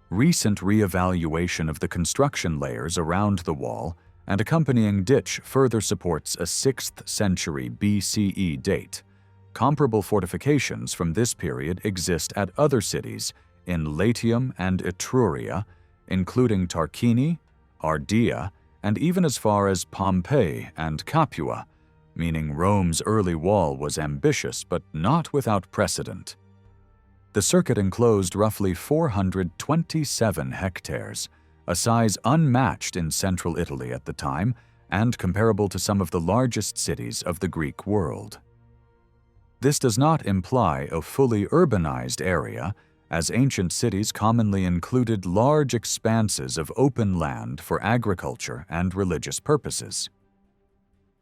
Recent re-evaluation of the construction layers around the wall and accompanying ditch further supports a 6th century BCE date. Comparable fortifications from this period exist at other cities in Latium and Etruria, including Tarquini, Ardea, and even as far as Pompeii and Capua, meaning Rome's early wall was ambitious but not without precedent. The circuit enclosed roughly 427 hectares, a size unmatched in central Italy at the time and comparable to some of the largest cities of the Greek world. This does not imply a fully urbanized area, as ancient cities commonly included large expanses of open land for agriculture and religious purposes.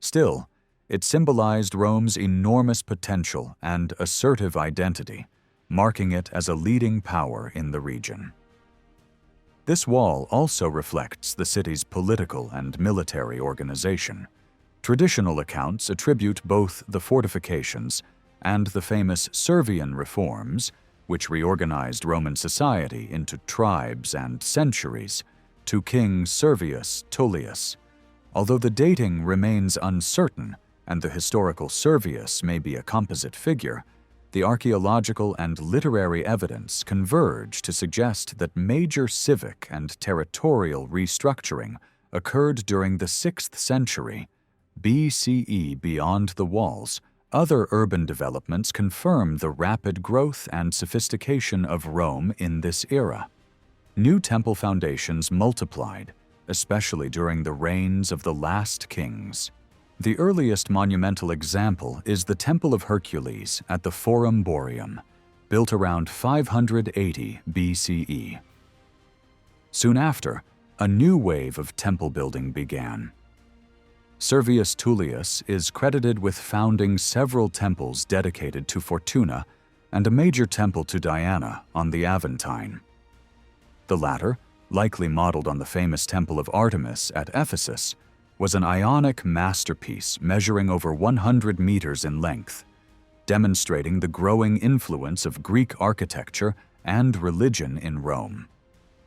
Still, it symbolized Rome's enormous potential and assertive identity, marking it as a leading power in the region. This wall also reflects the city's political and military organization. Traditional accounts attribute both the fortifications and the famous Servian reforms, which reorganized Roman society into tribes and centuries, to King Servius Tullius. Although the dating remains uncertain, and the historical Servius may be a composite figure, the archaeological and literary evidence converge to suggest that major civic and territorial restructuring occurred during the 6th century BCE. Beyond the walls, other urban developments confirm the rapid growth and sophistication of Rome in this era. New temple foundations multiplied, especially during the reigns of the last kings. The earliest monumental example is the Temple of Hercules at the Forum Boarium, built around 580 BCE. Soon after, a new wave of temple building began, Servius Tullius is credited with founding several temples dedicated to Fortuna and a major temple to Diana on the Aventine. The latter, likely modeled on the famous Temple of Artemis at Ephesus, was an Ionic masterpiece measuring over 100 meters in length, demonstrating the growing influence of Greek architecture and religion in Rome.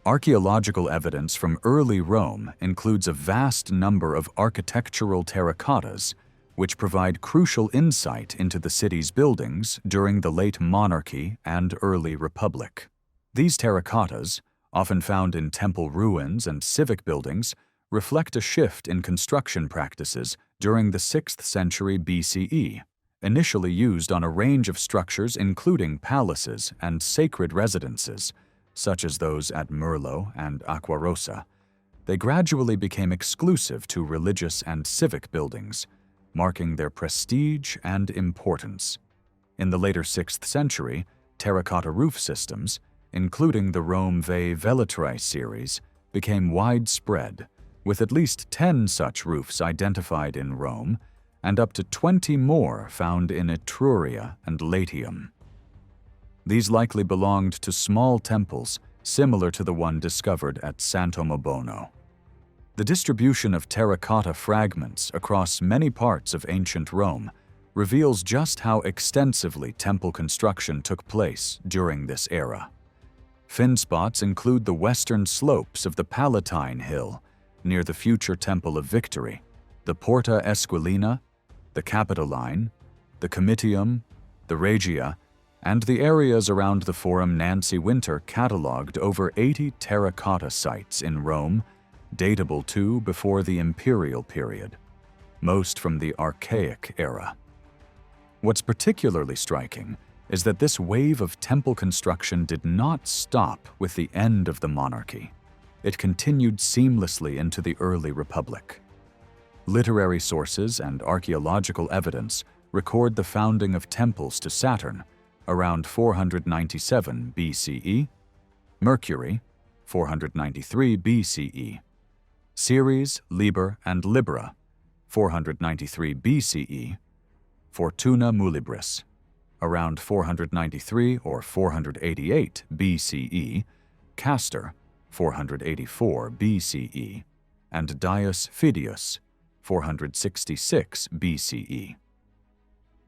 Archaeological evidence from early Rome includes a vast number of architectural terracottas, which provide crucial insight into the city's buildings during the late monarchy and early republic. These terracottas, often found in temple ruins and civic buildings, reflect a shift in construction practices during the 6th century BCE, initially used on a range of structures including palaces and sacred residences, such as those at Merlo and Aquarosa. They gradually became exclusive to religious and civic buildings, marking their prestige and importance. In the later 6th century, terracotta roof systems, including the Rome Vae Velatrae series, became widespread, with at least 10 such roofs identified in Rome and up to 20 more found in Etruria and Latium. These likely belonged to small temples similar to the one discovered at Sant'Omobono. The distribution of terracotta fragments across many parts of ancient Rome reveals just how extensively temple construction took place during this era. Fin spots include the western slopes of the Palatine Hill near the future Temple of Victory, the Porta Esquilina, the Capitoline, the Comitium, the Regia, and the areas around the Forum Nancy Winter cataloged over 80 terracotta sites in Rome, datable to before the imperial period, most from the Archaic era. What's particularly striking is that this wave of temple construction did not stop with the end of the monarchy. It continued seamlessly into the early republic. Literary sources and archaeological evidence record the founding of temples to Saturn around 497 BCE, Mercury, 493 BCE, Ceres, Liber, and Libra, 493 BCE, Fortuna Mulibris, around 493 or 488 BCE, Castor, 484 BCE, and Dius Fidius, 466 BCE.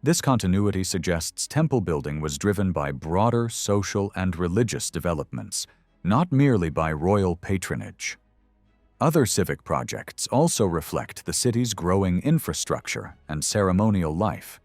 This continuity suggests temple building was driven by broader social and religious developments, not merely by royal patronage. Other civic projects also reflect the city's growing infrastructure and ceremonial life.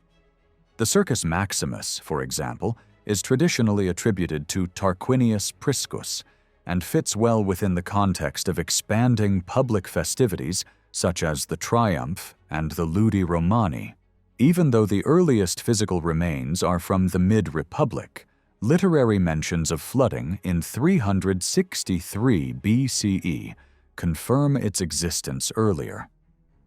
The Circus Maximus, for example, is traditionally attributed to Tarquinius Priscus and fits well within the context of expanding public festivities such as the Triumph and the Ludi Romani. Even though the earliest physical remains are from the mid-Republic, literary mentions of flooding in 363 BCE confirm its existence earlier.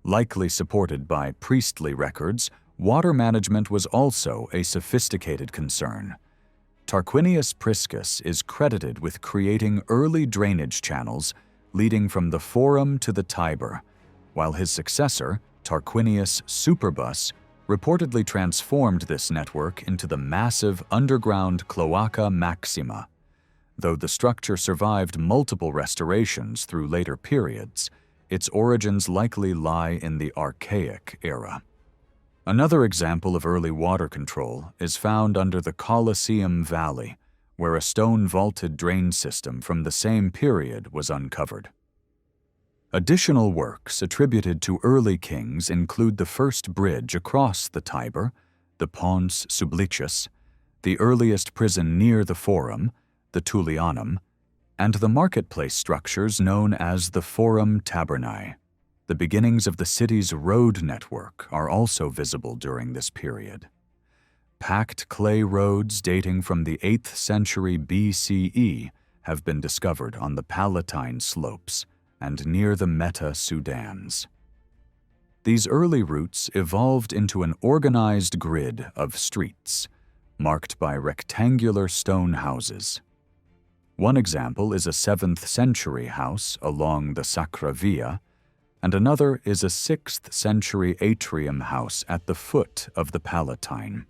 Likely supported by priestly records, water management was also a sophisticated concern. Tarquinius Priscus is credited with creating early drainage channels leading from the Forum to the Tiber, while his successor, Tarquinius Superbus, reportedly transformed this network into the massive underground Cloaca Maxima. Though the structure survived multiple restorations through later periods, its origins likely lie in the Archaic era. Another example of early water control is found under the Colosseum Valley, where a stone-vaulted drain system from the same period was uncovered. Additional works attributed to early kings include the first bridge across the Tiber, the Pons Sublicius, the earliest prison near the Forum, the Tullianum, and the marketplace structures known as the Forum Tabernae. The beginnings of the city's road network are also visible during this period. Packed clay roads dating from the 8th century BCE have been discovered on the Palatine slopes and near the Meta-Sudans. These early routes evolved into an organized grid of streets, marked by rectangular stone houses. One example is a 7th century house along the Sacra Via, and another is a 6th century atrium house at the foot of the Palatine.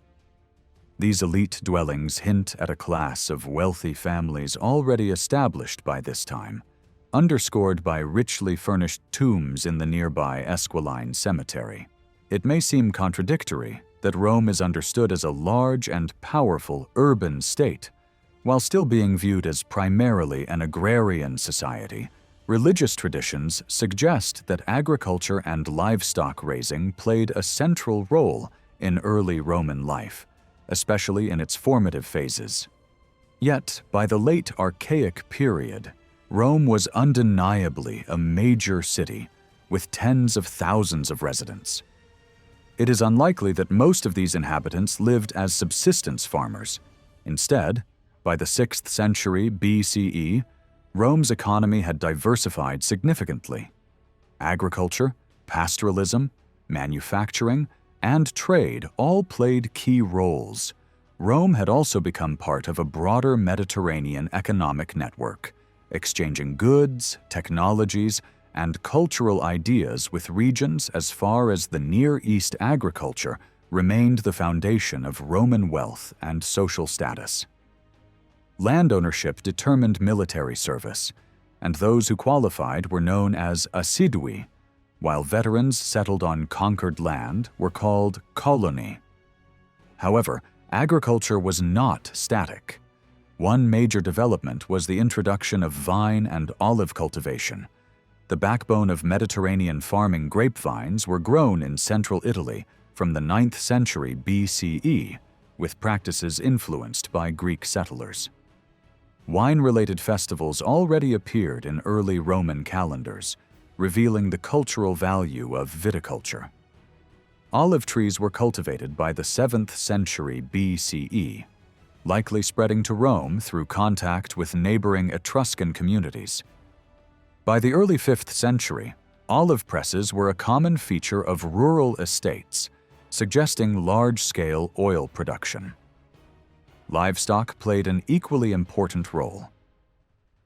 These elite dwellings hint at a class of wealthy families already established by this time, underscored by richly furnished tombs in the nearby Esquiline Cemetery. It may seem contradictory that Rome is understood as a large and powerful urban state, while still being viewed as primarily an agrarian society. Religious traditions suggest that agriculture and livestock raising played a central role in early Roman life, especially in its formative phases. Yet, by the late Archaic period, Rome was undeniably a major city with tens of thousands of residents. It is unlikely that most of these inhabitants lived as subsistence farmers. Instead, by the 6th century BCE, Rome's economy had diversified significantly. Agriculture, pastoralism, manufacturing, and trade all played key roles. Rome had also become part of a broader Mediterranean economic network, exchanging goods, technologies, and cultural ideas with regions as far as the Near East. Agriculture remained the foundation of Roman wealth and social status. Land ownership determined military service, and those who qualified were known as assidui, while veterans settled on conquered land were called coloni. However, agriculture was not static. One major development was the introduction of vine and olive cultivation. The backbone of Mediterranean farming grapevines were grown in central Italy from the 9th century BCE, with practices influenced by Greek settlers. Wine-related festivals already appeared in early Roman calendars, revealing the cultural value of viticulture. Olive trees were cultivated by the 7th century BCE, likely spreading to Rome through contact with neighboring Etruscan communities. By the early 5th century, olive presses were a common feature of rural estates, suggesting large-scale oil production. Livestock played an equally important role.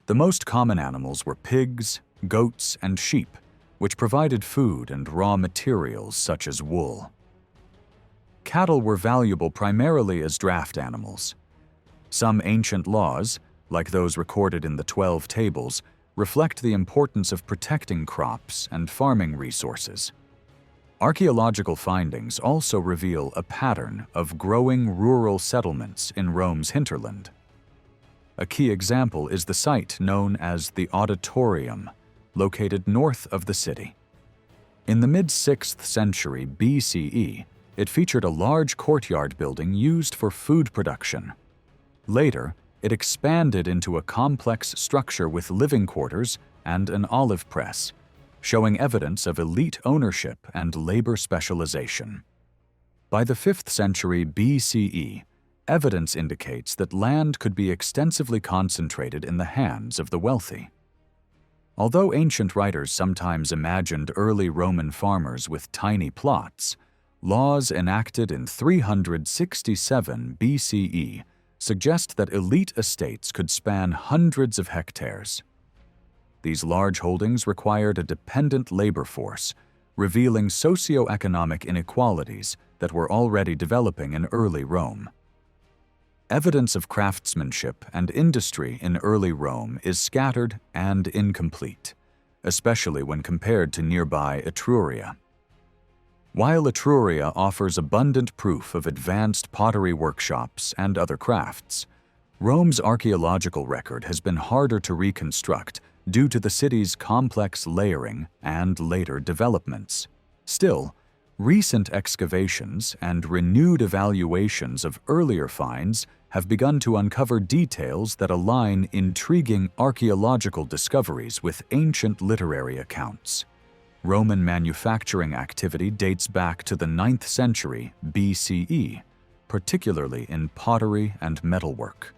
The most common animals were pigs, goats, and sheep, which provided food and raw materials such as wool. Cattle were valuable primarily as draft animals. Some ancient laws, like those recorded in the 12 Tables, reflect the importance of protecting crops and farming resources. Archaeological findings also reveal a pattern of growing rural settlements in Rome's hinterland. A key example is the site known as the Auditorium, located north of the city. In the mid-6th century BCE, it featured a large courtyard building used for food production. Later, it expanded into a complex structure with living quarters and an olive press, showing evidence of elite ownership and labor specialization. By the 5th century BCE, evidence indicates that land could be extensively concentrated in the hands of the wealthy. Although ancient writers sometimes imagined early Roman farmers with tiny plots, laws enacted in 367 BCE suggest that elite estates could span hundreds of hectares. These large holdings required a dependent labor force, revealing socioeconomic inequalities that were already developing in early Rome. Evidence of craftsmanship and industry in early Rome is scattered and incomplete, especially when compared to nearby Etruria. While Etruria offers abundant proof of advanced pottery workshops and other crafts, Rome's archaeological record has been harder to reconstruct due to the city's complex layering and later developments. Still, recent excavations and renewed evaluations of earlier finds have begun to uncover details that align intriguing archaeological discoveries with ancient literary accounts. Roman manufacturing activity dates back to the 9th century BCE, particularly in pottery and metalwork.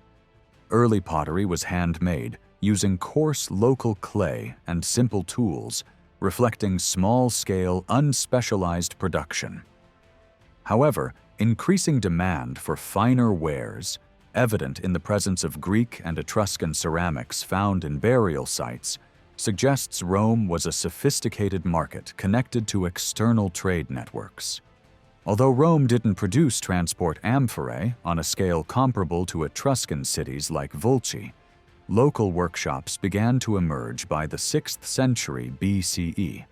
Early pottery was handmade, using coarse local clay and simple tools, reflecting small-scale, unspecialized production. However, increasing demand for finer wares, evident in the presence of Greek and Etruscan ceramics found in burial sites, suggests Rome was a sophisticated market connected to external trade networks. Although Rome didn't produce transport amphorae on a scale comparable to Etruscan cities like Volci, local workshops began to emerge by the 6th century BCE,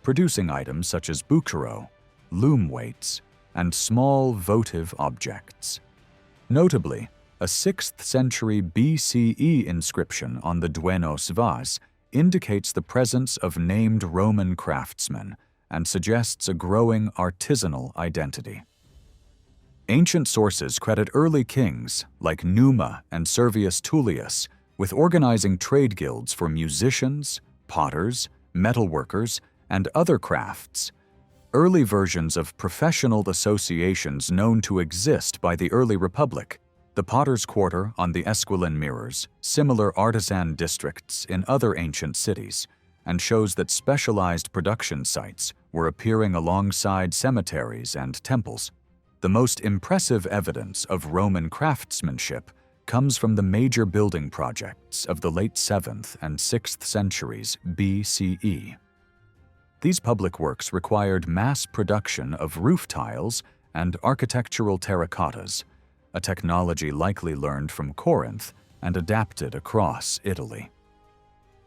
producing items such as bucero, loom weights, and small votive objects. Notably, a 6th century BCE inscription on the Duenos vase indicates the presence of named Roman craftsmen and suggests a growing artisanal identity. Ancient sources credit early kings like Numa and Servius Tullius with organizing trade guilds for musicians, potters, metalworkers, and other crafts. Early versions of professional associations known to exist by the early Republic, the Potter's Quarter on the Esquiline mirrors similar artisan districts in other ancient cities, and shows that specialized production sites were appearing alongside cemeteries and temples. The most impressive evidence of Roman craftsmanship comes from the major building projects of the late 7th and 6th centuries BCE. These public works required mass production of roof tiles and architectural terracottas, a technology likely learned from Corinth and adapted across Italy.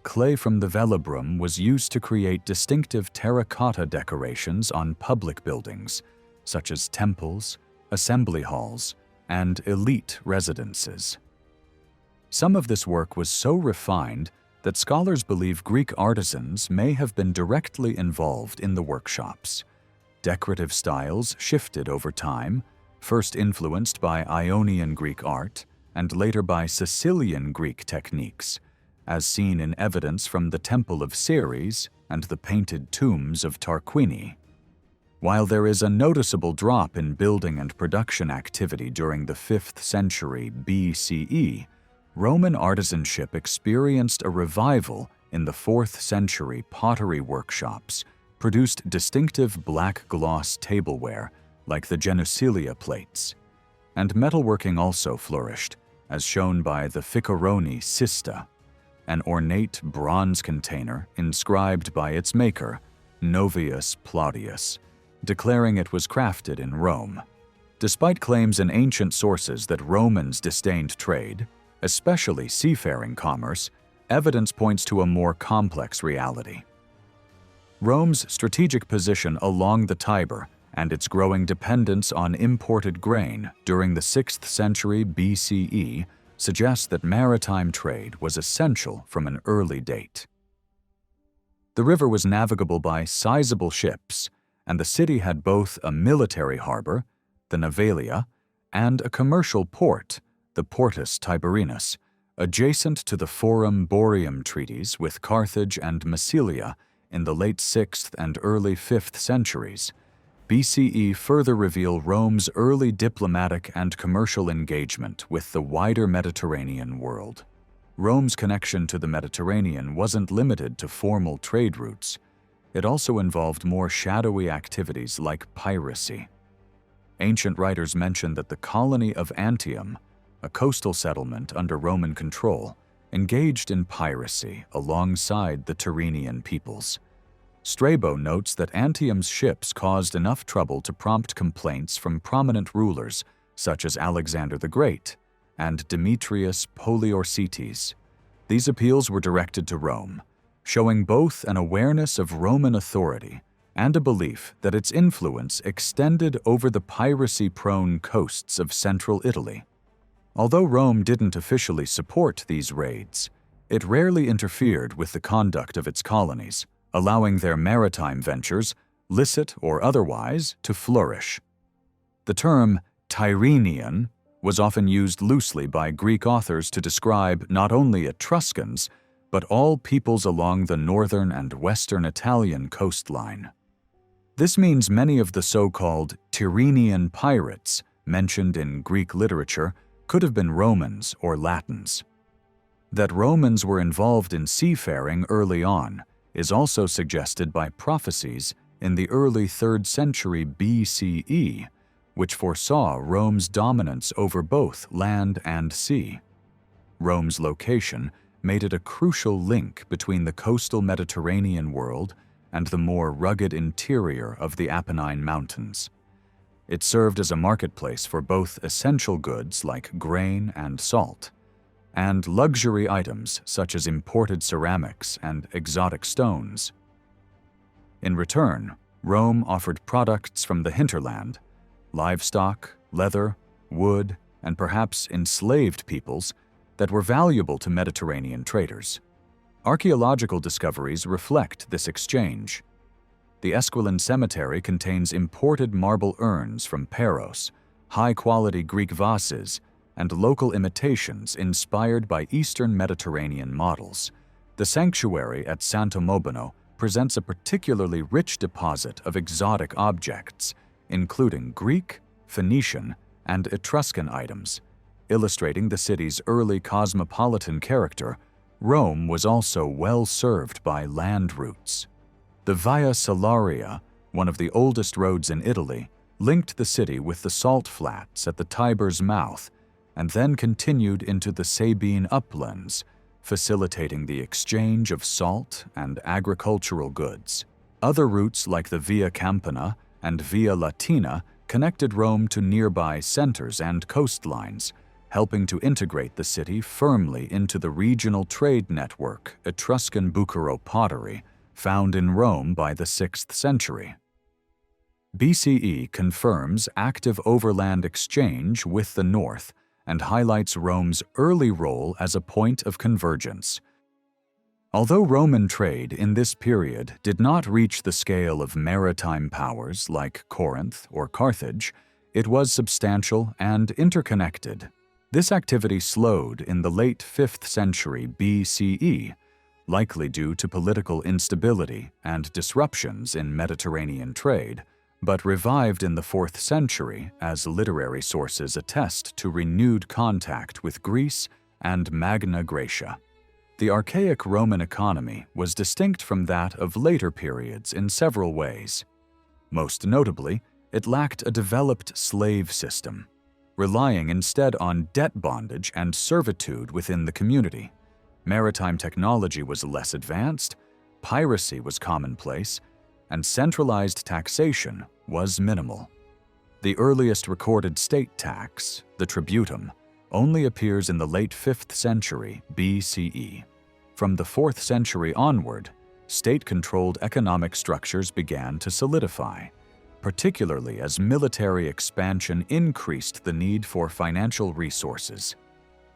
Clay from the Velabrum was used to create distinctive terracotta decorations on public buildings, such as temples, assembly halls, and elite residences. Some of this work was so refined that scholars believe Greek artisans may have been directly involved in the workshops. Decorative styles shifted over time, first influenced by Ionian Greek art and later by Sicilian Greek techniques, as seen in evidence from the Temple of Ceres and the painted tombs of Tarquini. While there is a noticeable drop in building and production activity during the 5th century BCE, Roman artisanship experienced a revival in the 4th century pottery workshops, produced distinctive black gloss tableware like the Genucilia plates. And metalworking also flourished, as shown by the Ficcaroni cista, an ornate bronze container inscribed by its maker, Novius Plautius, declaring it was crafted in Rome. Despite claims in ancient sources that Romans disdained trade, especially seafaring commerce, evidence points to a more complex reality. Rome's strategic position along the Tiber and its growing dependence on imported grain during the 6th century BCE suggests that maritime trade was essential from an early date. The river was navigable by sizable ships, and the city had both a military harbor, the Navalia, and a commercial port, the Portus Tiberinus, adjacent to the Forum Boarium treaties with Carthage and Massilia in the late 6th and early 5th centuries. BCE further reveal Rome's early diplomatic and commercial engagement with the wider Mediterranean world. Rome's connection to the Mediterranean wasn't limited to formal trade routes. It also involved more shadowy activities like piracy. Ancient writers mention that the colony of Antium, a coastal settlement under Roman control, engaged in piracy alongside the Tyrrhenian peoples. Strabo notes that Antium's ships caused enough trouble to prompt complaints from prominent rulers such as Alexander the Great and Demetrius Poliorcetes. These appeals were directed to Rome, showing both an awareness of Roman authority and a belief that its influence extended over the piracy-prone coasts of central Italy. Although Rome didn't officially support these raids, it rarely interfered with the conduct of its colonies, allowing their maritime ventures, licit or otherwise, to flourish. The term Tyrrhenian was often used loosely by Greek authors to describe not only Etruscans, but all peoples along the northern and western Italian coastline. This means many of the so-called Tyrrhenian pirates mentioned in Greek literature could have been Romans or Latins. That Romans were involved in seafaring early on is also suggested by prophecies in the early 3rd century BCE, which foresaw Rome's dominance over both land and sea. Rome's location made it a crucial link between the coastal Mediterranean world and the more rugged interior of the Apennine Mountains. It served as a marketplace for both essential goods like grain and salt, and luxury items such as imported ceramics and exotic stones. In return, Rome offered products from the hinterland, livestock, leather, wood, and perhaps enslaved peoples that were valuable to Mediterranean traders. Archaeological discoveries reflect this exchange. The Esquiline Cemetery contains imported marble urns from Paros, high-quality Greek vases, and local imitations inspired by Eastern Mediterranean models. The sanctuary at Santo Mobano presents a particularly rich deposit of exotic objects, including Greek, Phoenician, and Etruscan items. Illustrating the city's early cosmopolitan character, Rome was also well served by land routes. The Via Salaria, one of the oldest roads in Italy, linked the city with the salt flats at the Tiber's mouth and then continued into the Sabine uplands, facilitating the exchange of salt and agricultural goods. Other routes like the Via Campana and Via Latina connected Rome to nearby centers and coastlines, helping to integrate the city firmly into the regional trade network Etruscan Bucaro pottery, found in Rome by the 6th century. BCE confirms active overland exchange with the north and highlights Rome's early role as a point of convergence. Although Roman trade in this period did not reach the scale of maritime powers like Corinth or Carthage, it was substantial and interconnected. This activity slowed in the late 5th century BCE, likely due to political instability and disruptions in Mediterranean trade, but revived in the 4th century as literary sources attest to renewed contact with Greece and Magna Graecia. The archaic Roman economy was distinct from that of later periods in several ways. Most notably, it lacked a developed slave system, relying instead on debt bondage and servitude within the community. Maritime technology was less advanced, piracy was commonplace, and centralized taxation was minimal. The earliest recorded state tax, the tributum, only appears in the late 5th century BCE. From the 4th century onward, state-controlled economic structures began to solidify, particularly as military expansion increased the need for financial resources.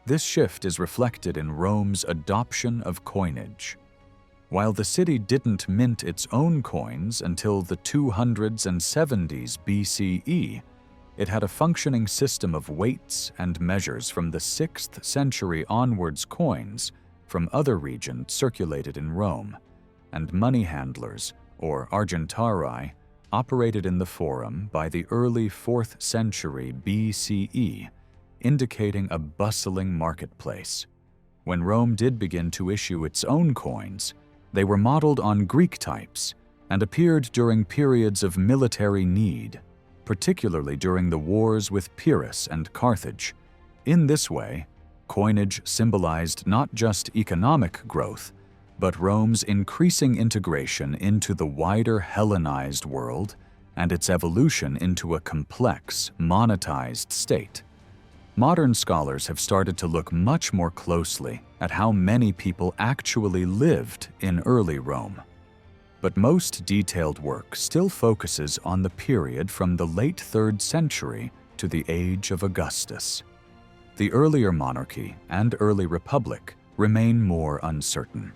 This shift is reflected in Rome's adoption of coinage. While the city didn't mint its own coins until the 200s and 70s BCE, it had a functioning system of weights and measures from the 6th century onwards. Coins from other regions circulated in Rome, and money handlers, or argentarii, operated in the Forum by the early 4th century BCE, indicating a bustling marketplace. When Rome did begin to issue its own coins, they were modeled on Greek types and appeared during periods of military need, particularly during the wars with Pyrrhus and Carthage. In this way, coinage symbolized not just economic growth, but Rome's increasing integration into the wider Hellenized world and its evolution into a complex, monetized state. Modern scholars have started to look much more closely at how many people actually lived in early Rome. But most detailed work still focuses on the period from the late 3rd century to the age of Augustus. The earlier monarchy and early republic remain more uncertain.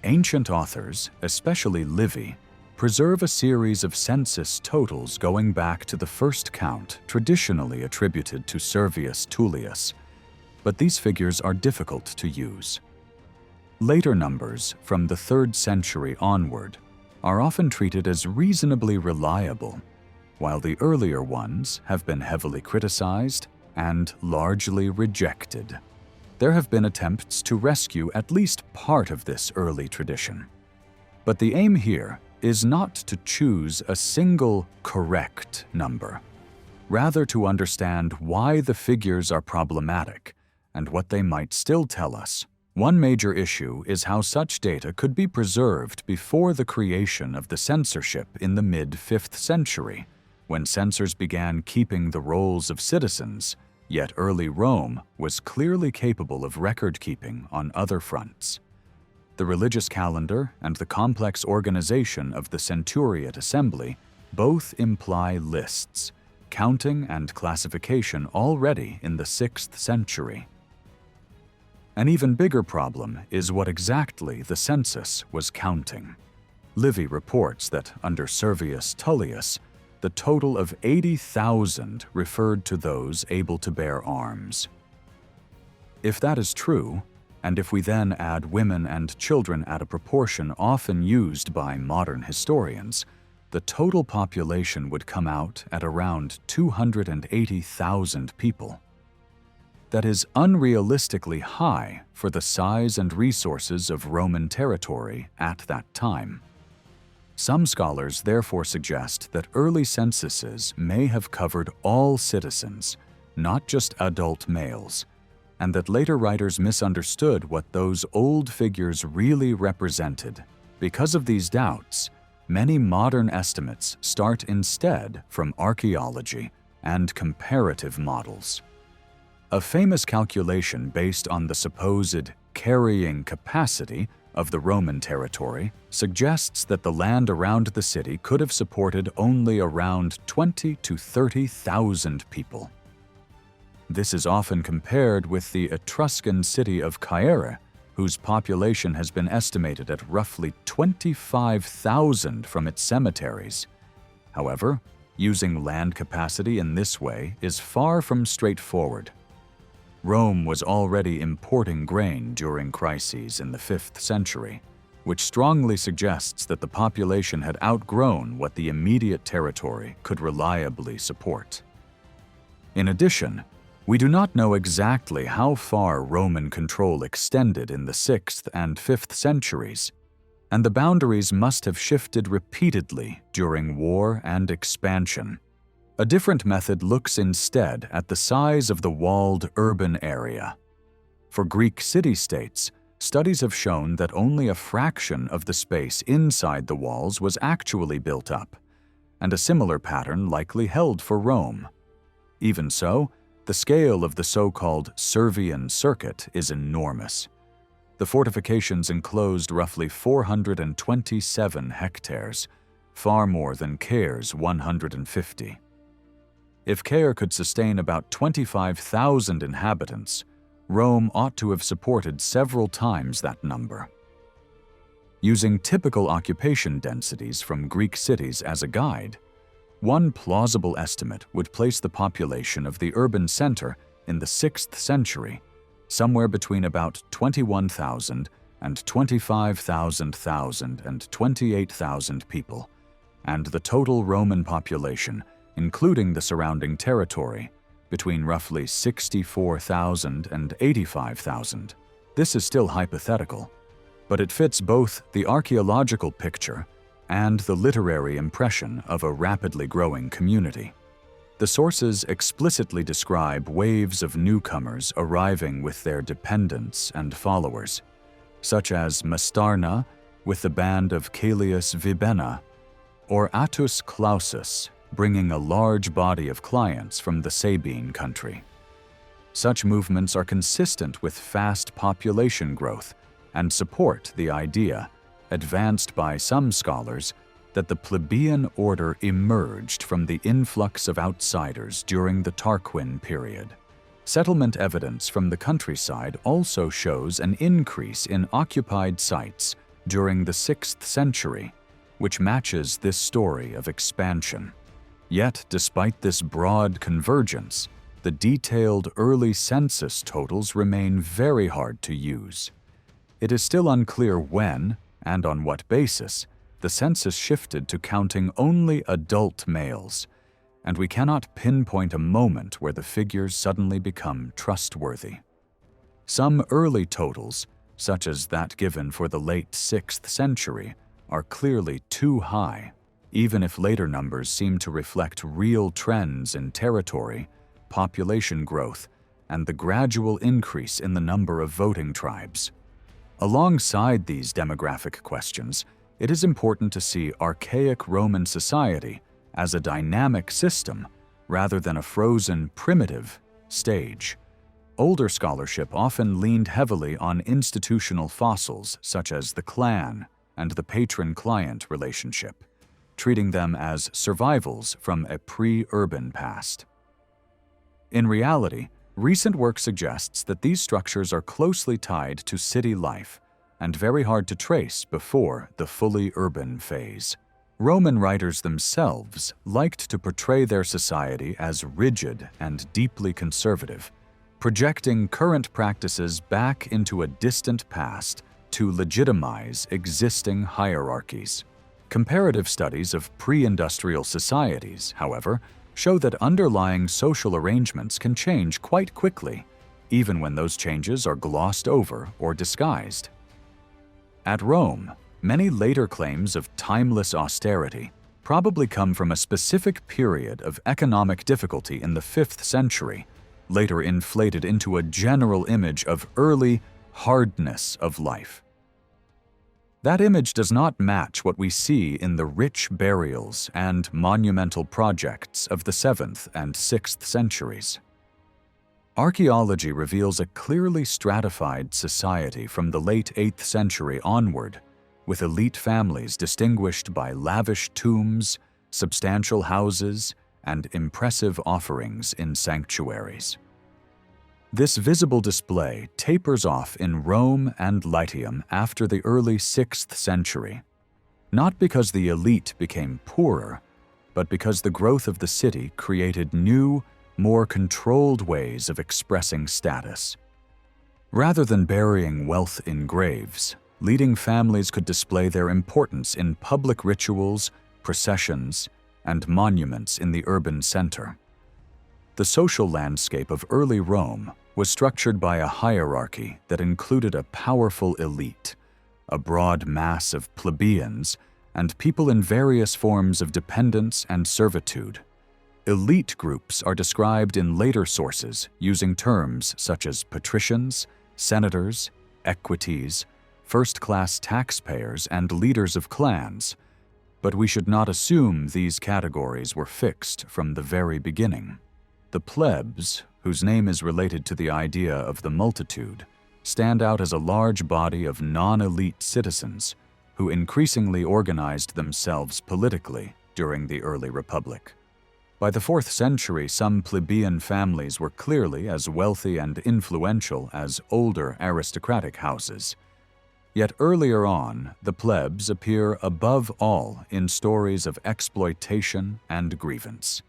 Ancient authors, especially Livy, preserve a series of census totals going back to the first count traditionally attributed to Servius Tullius, but these figures are difficult to use. Later numbers from the 3rd century onward are often treated as reasonably reliable, while the earlier ones have been heavily criticized and largely rejected. There have been attempts to rescue at least part of this early tradition. But the aim here is not to choose a single correct number, rather to understand why the figures are problematic and what they might still tell us. One major issue is how such data could be preserved before the creation of the censorship in the mid-5th century, when censors began keeping the rolls of citizens, yet early Rome was clearly capable of record-keeping on other fronts. The religious calendar and the complex organization of the centuriate assembly both imply lists, counting and classification already in the 6th century. An even bigger problem is what exactly the census was counting. Livy reports that under Servius Tullius, the total of 80,000 referred to those able to bear arms. If that is true, and if we then add women and children at a proportion often used by modern historians, the total population would come out at around 280,000 people. That is unrealistically high for the size and resources of Roman territory at that time. Some scholars therefore suggest that early censuses may have covered all citizens, not just adult males, and that later writers misunderstood what those old figures really represented. Because of these doubts, many modern estimates start instead from archaeology and comparative models. A famous calculation based on the supposed carrying capacity of the Roman territory suggests that the land around the city could have supported only around 20 to 30,000 people. This is often compared with the Etruscan city of Caere, whose population has been estimated at roughly 25,000 from its cemeteries. However, using land capacity in this way is far from straightforward. Rome was already importing grain during crises in the 5th century, which strongly suggests that the population had outgrown what the immediate territory could reliably support. In addition, we do not know exactly how far Roman control extended in the 6th and 5th centuries, and the boundaries must have shifted repeatedly during war and expansion. A different method looks instead at the size of the walled urban area. For Greek city-states, studies have shown that only a fraction of the space inside the walls was actually built up, and a similar pattern likely held for Rome. Even so, the scale of the so-called Servian circuit is enormous. The fortifications enclosed roughly 427 hectares, far more than Caire's 150. If Caire could sustain about 25,000 inhabitants, Rome ought to have supported several times that number. Using typical occupation densities from Greek cities as a guide, one plausible estimate would place the population of the urban center in the 6th century somewhere between about 21,000 and 25,000 and 28,000 people, and the total Roman population, including the surrounding territory, between roughly 64,000 and 85,000. This is still hypothetical, but it fits both the archaeological picture and the literary impression of a rapidly growing community. The sources explicitly describe waves of newcomers arriving with their dependents and followers, such as Mastarna with the band of Caelius Vibena, or Attus Clausus, bringing a large body of clients from the Sabine country. Such movements are consistent with fast population growth and support the idea, advanced by some scholars, that the plebeian order emerged from the influx of outsiders during the Tarquin period. Settlement evidence from the countryside also shows an increase in occupied sites during the 6th century, which matches this story of expansion. Yet, despite this broad convergence, the detailed early census totals remain very hard to use. It is still unclear when, and on what basis, the census shifted to counting only adult males, and we cannot pinpoint a moment where the figures suddenly become trustworthy. Some early totals, such as that given for the late 6th century, are clearly too high, even if later numbers seem to reflect real trends in territory, population growth, and the gradual increase in the number of voting tribes. Alongside these demographic questions, it is important to see archaic Roman society as a dynamic system rather than a frozen, primitive stage. Older scholarship often leaned heavily on institutional fossils such as the clan and the patron-client relationship, treating them as survivals from a pre-urban past. In reality, recent work suggests that these structures are closely tied to city life and very hard to trace before the fully urban phase. Roman writers themselves liked to portray their society as rigid and deeply conservative, projecting current practices back into a distant past to legitimize existing hierarchies. Comparative studies of pre-industrial societies, however, show that underlying social arrangements can change quite quickly, even when those changes are glossed over or disguised. At Rome, many later claims of timeless austerity probably come from a specific period of economic difficulty in the 5th century, later inflated into a general image of early hardness of life. That image does not match what we see in the rich burials and monumental projects of the 7th and 6th centuries. Archaeology reveals a clearly stratified society from the late 8th century onward, with elite families distinguished by lavish tombs, substantial houses, and impressive offerings in sanctuaries. This visible display tapers off in Rome and Latium after the early 6th century, not because the elite became poorer, but because the growth of the city created new, more controlled ways of expressing status. Rather than burying wealth in graves, leading families could display their importance in public rituals, processions, and monuments in the urban center. The social landscape of early Rome was structured by a hierarchy that included a powerful elite, a broad mass of plebeians, and people in various forms of dependence and servitude. Elite groups are described in later sources using terms such as patricians, senators, equites, first-class taxpayers, and leaders of clans, but we should not assume these categories were fixed from the very beginning. The plebs, whose name is related to the idea of the multitude, stand out as a large body of non-elite citizens who increasingly organized themselves politically during the early Republic. By the 4th century, some plebeian families were clearly as wealthy and influential as older aristocratic houses. Yet earlier on, the plebs appear above all in stories of exploitation and grievance.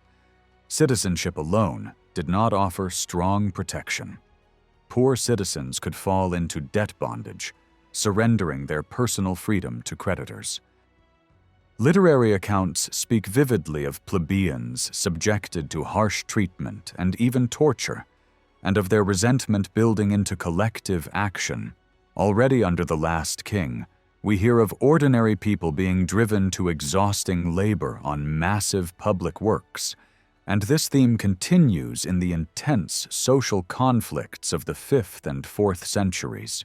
Citizenship alone did not offer strong protection. Poor citizens could fall into debt bondage, surrendering their personal freedom to creditors. Literary accounts speak vividly of plebeians subjected to harsh treatment and even torture, and of their resentment building into collective action. Already under the last king, we hear of ordinary people being driven to exhausting labor on massive public works, and this theme continues in the intense social conflicts of the 5th and 4th centuries.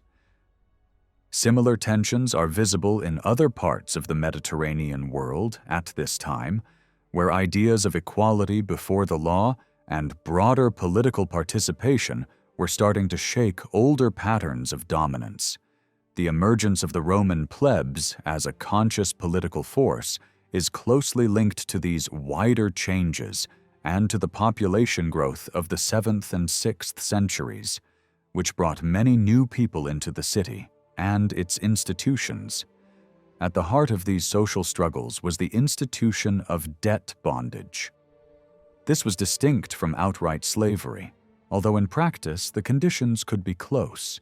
Similar tensions are visible in other parts of the Mediterranean world at this time, where ideas of equality before the law and broader political participation were starting to shake older patterns of dominance. The emergence of the Roman plebs as a conscious political force is closely linked to these wider changes and to the population growth of the 7th and 6th centuries, which brought many new people into the city and its institutions. At the heart of these social struggles was the institution of debt bondage. This was distinct from outright slavery, although in practice the conditions could be close.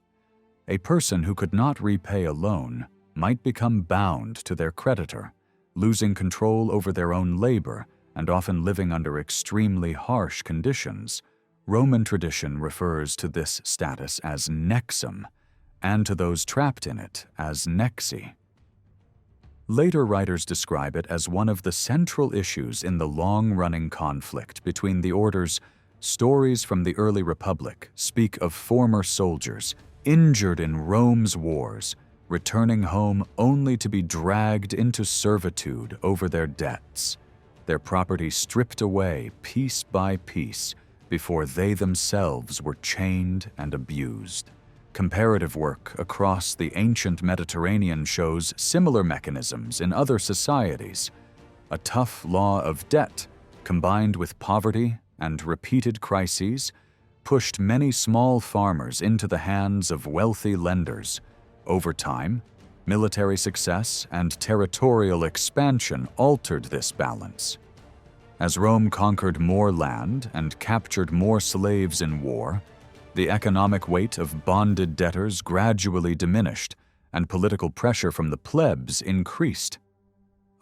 A person who could not repay a loan might become bound to their creditor, losing control over their own labor and often living under extremely harsh conditions. Roman tradition refers to this status as nexum, and to those trapped in it as nexi. Later writers describe it as one of the central issues in the long-running conflict between the orders. Stories from the early Republic speak of former soldiers injured in Rome's wars, returning home only to be dragged into servitude over their debts, their property stripped away piece by piece before they themselves were chained and abused. Comparative work across the ancient Mediterranean shows similar mechanisms in other societies. A tough law of debt, combined with poverty and repeated crises, pushed many small farmers into the hands of wealthy lenders. Over time, military success and territorial expansion altered this balance. As Rome conquered more land and captured more slaves in war, the economic weight of bonded debtors gradually diminished, and political pressure from the plebs increased.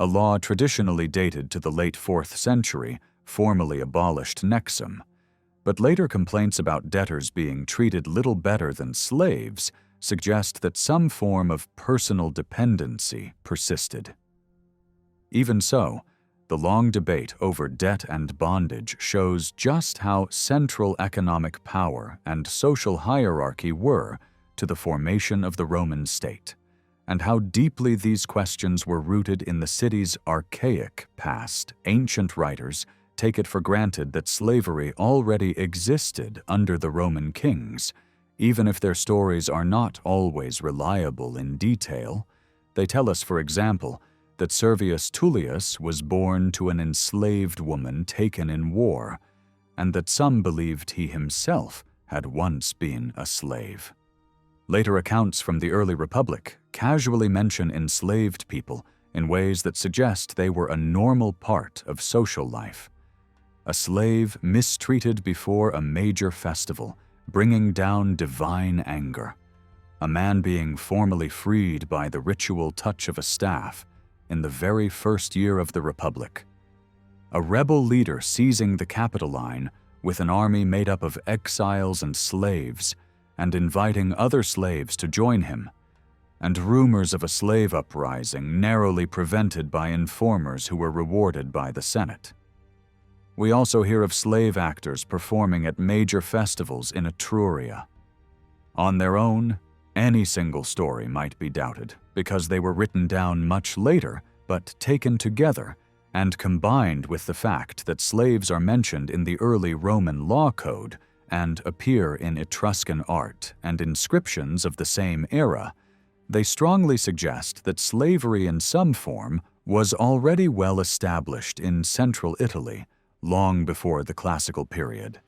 A law traditionally dated to the late 4th century formally abolished nexum, but later complaints about debtors being treated little better than slaves suggest that some form of personal dependency persisted. Even so, the long debate over debt and bondage shows just how central economic power and social hierarchy were to the formation of the Roman state, and how deeply these questions were rooted in the city's archaic past. Ancient writers take it for granted that slavery already existed under the Roman kings. Even if their stories are not always reliable in detail, they tell us, for example, that Servius Tullius was born to an enslaved woman taken in war, and that some believed he himself had once been a slave. Later accounts from the early Republic casually mention enslaved people in ways that suggest they were a normal part of social life. A slave mistreated before a major festival, bringing down divine anger. A man being formally freed by the ritual touch of a staff in the very first year of the Republic. A rebel leader seizing the Capitoline with an army made up of exiles and slaves, and inviting other slaves to join him, and rumors of a slave uprising narrowly prevented by informers who were rewarded by the Senate. We also hear of slave actors performing at major festivals in Etruria. On their own, any single story might be doubted, because they were written down much later, but taken together and combined with the fact that slaves are mentioned in the early Roman law code and appear in Etruscan art and inscriptions of the same era, they strongly suggest that slavery in some form was already well established in central Italy long before the classical period.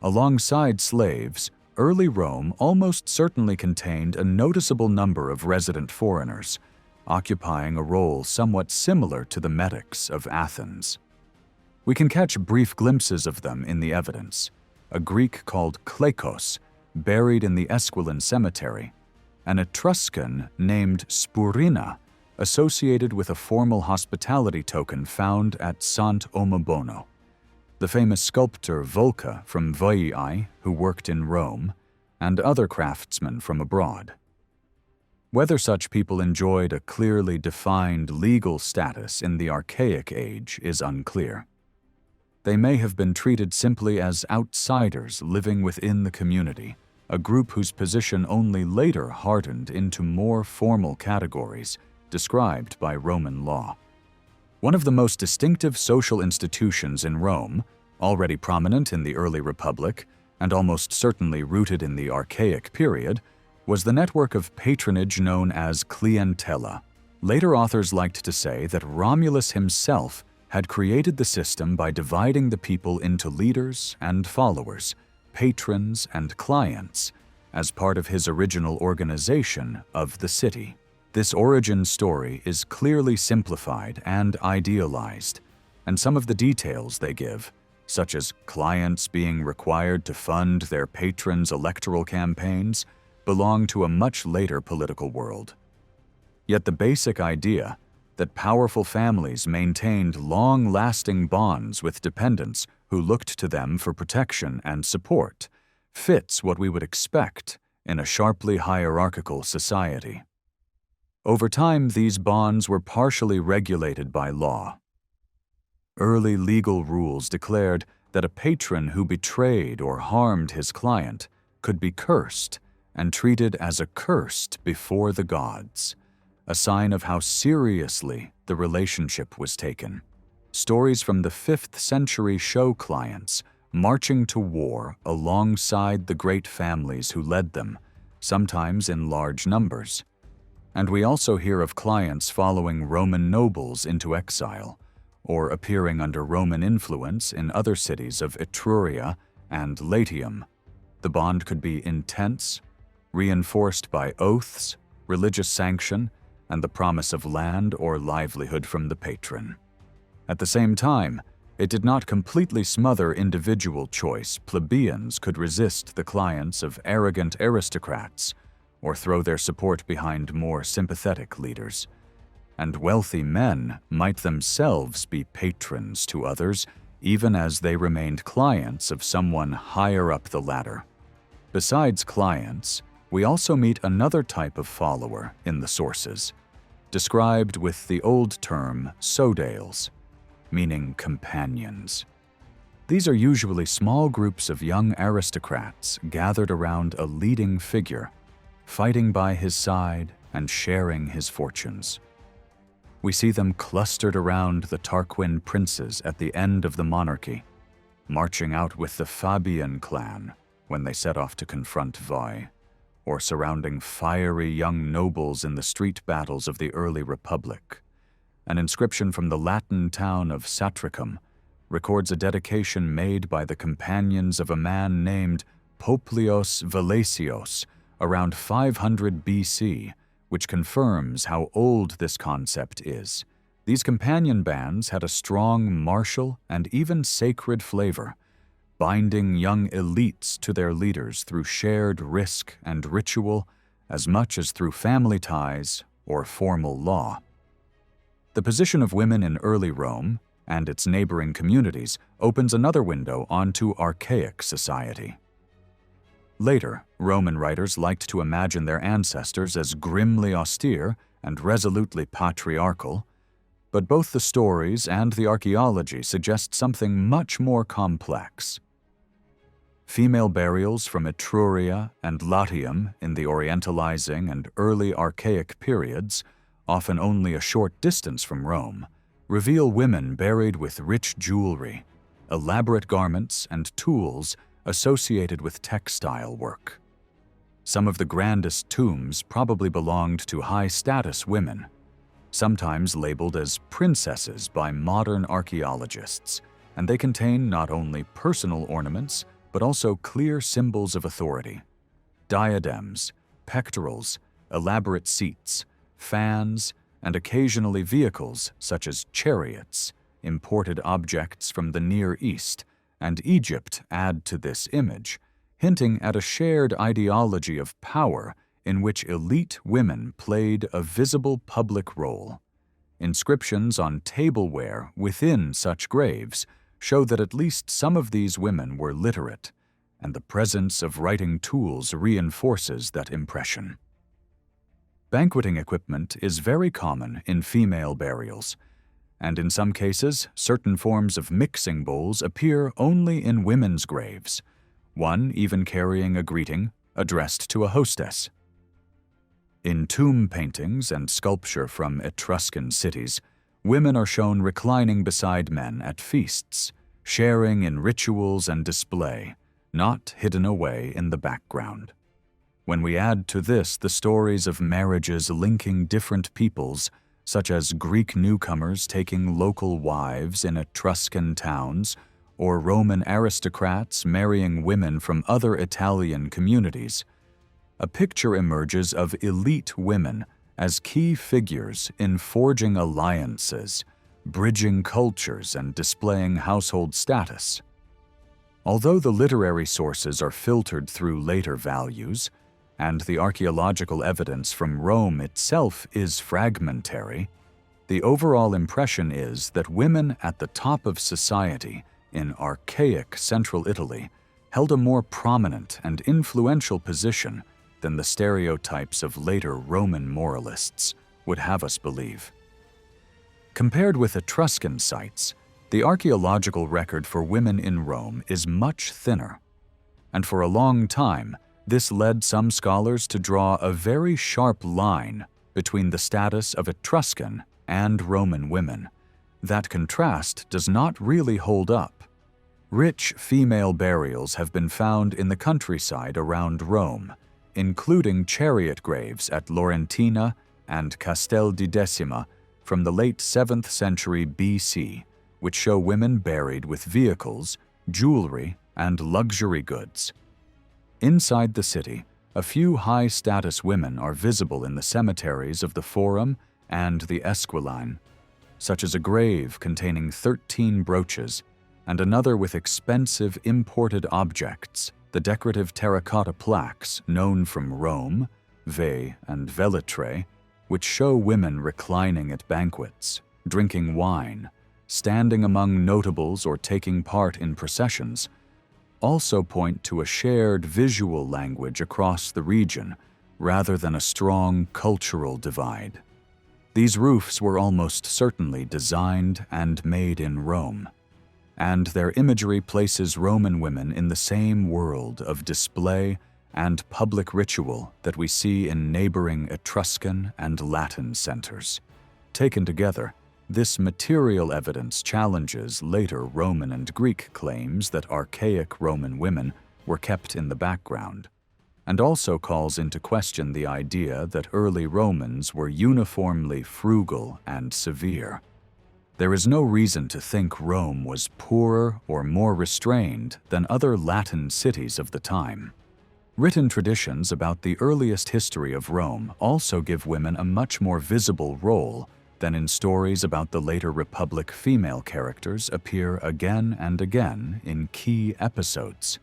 Alongside slaves, early Rome almost certainly contained a noticeable number of resident foreigners, occupying a role somewhat similar to the metics of Athens. We can catch brief glimpses of them in the evidence. A Greek called Kleikos, buried in the Esquiline cemetery, an Etruscan named Spurina, associated with a formal hospitality token found at Sant Omobono, the famous sculptor Vulca from Veii, who worked in Rome, and other craftsmen from abroad. Whether such people enjoyed a clearly defined legal status in the archaic age is unclear. They may have been treated simply as outsiders living within the community, a group whose position only later hardened into more formal categories described by Roman law. One of the most distinctive social institutions in Rome, already prominent in the early Republic and almost certainly rooted in the archaic period, was the network of patronage known as clientela. Later authors liked to say that Romulus himself had created the system by dividing the people into leaders and followers, patrons and clients, as part of his original organization of the city. This origin story is clearly simplified and idealized, and some of the details they give, such as clients being required to fund their patrons' electoral campaigns, belong to a much later political world. Yet the basic idea that powerful families maintained long-lasting bonds with dependents who looked to them for protection and support fits what we would expect in a sharply hierarchical society. Over time, these bonds were partially regulated by law. Early legal rules declared that a patron who betrayed or harmed his client could be cursed and treated as accursed before the gods, a sign of how seriously the relationship was taken. Stories from the 5th century show clients marching to war alongside the great families who led them, sometimes in large numbers. And we also hear of clients following Roman nobles into exile, or appearing under Roman influence in other cities of Etruria and Latium. The bond could be intense, reinforced by oaths, religious sanction, and the promise of land or livelihood from the patron. At the same time, it did not completely smother individual choice. Plebeians could resist the clients of arrogant aristocrats or throw their support behind more sympathetic leaders. And wealthy men might themselves be patrons to others, even as they remained clients of someone higher up the ladder. Besides clients, we also meet another type of follower in the sources, described with the old term sodales, meaning companions. These are usually small groups of young aristocrats gathered around a leading figure, fighting by his side and sharing his fortunes. We see them clustered around the Tarquin princes at the end of the monarchy, marching out with the Fabian clan when they set off to confront Voi, or surrounding fiery young nobles in the street battles of the early Republic. An inscription from the Latin town of Satricum records a dedication made by the companions of a man named Poplios Valesios around 500 BC, which confirms how old this concept is. These companion bands had a strong martial and even sacred flavor, binding young elites to their leaders through shared risk and ritual as much as through family ties or formal law. The position of women in early Rome and its neighboring communities opens another window onto archaic society. Later, Roman writers liked to imagine their ancestors as grimly austere and resolutely patriarchal, but both the stories and the archaeology suggest something much more complex. Female burials from Etruria and Latium in the Orientalizing and early archaic periods, often only a short distance from Rome, reveal women buried with rich jewelry, elaborate garments, and tools associated with textile work. Some of the grandest tombs probably belonged to high-status women, sometimes labeled as princesses by modern archaeologists, and they contain not only personal ornaments, but also clear symbols of authority: diadems, pectorals, elaborate seats, fans, and occasionally vehicles such as chariots, imported objects from the Near East, and Egypt add to this image, hinting at a shared ideology of power in which elite women played a visible public role. Inscriptions on tableware within such graves show that at least some of these women were literate, and the presence of writing tools reinforces that impression. Banqueting equipment is very common in female burials, and in some cases, certain forms of mixing bowls appear only in women's graves, one even carrying a greeting addressed to a hostess. In tomb paintings and sculpture from Etruscan cities, women are shown reclining beside men at feasts, sharing in rituals and display, not hidden away in the background. When we add to this the stories of marriages linking different peoples, such as Greek newcomers taking local wives in Etruscan towns, or Roman aristocrats marrying women from other Italian communities, a picture emerges of elite women as key figures in forging alliances, bridging cultures, and displaying household status. Although the literary sources are filtered through later values, and the archaeological evidence from Rome itself is fragmentary, the overall impression is that women at the top of society in archaic central Italy held a more prominent and influential position than the stereotypes of later Roman moralists would have us believe. Compared with Etruscan sites, the archaeological record for women in Rome is much thinner, and for a long time, This led some scholars to draw a very sharp line between the status of Etruscan and Roman women. That contrast does not really hold up. Rich female burials have been found in the countryside around Rome, including chariot graves at Laurentina and Castel di Decima from the late 7th century BC, which show women buried with vehicles, jewelry, and luxury goods. Inside the city, a few high-status women are visible in the cemeteries of the Forum and the Esquiline, such as a grave containing 13 brooches and another with expensive imported objects, the decorative terracotta plaques known from Rome, Veii and Velitrae, which show women reclining at banquets, drinking wine, standing among notables or taking part in processions, also point to a shared visual language across the region rather than a strong cultural divide. These roofs were almost certainly designed and made in Rome, and their imagery places Roman women in the same world of display and public ritual that we see in neighboring Etruscan and Latin centers. Taken together, this material evidence challenges later Roman and Greek claims that archaic Roman women were kept in the background, and also calls into question the idea that early Romans were uniformly frugal and severe. There is no reason to think Rome was poorer or more restrained than other Latin cities of the time. Written traditions about the earliest history of Rome also give women a much more visible role than in stories about the later Republic. Female characters appear again and again in key episodes.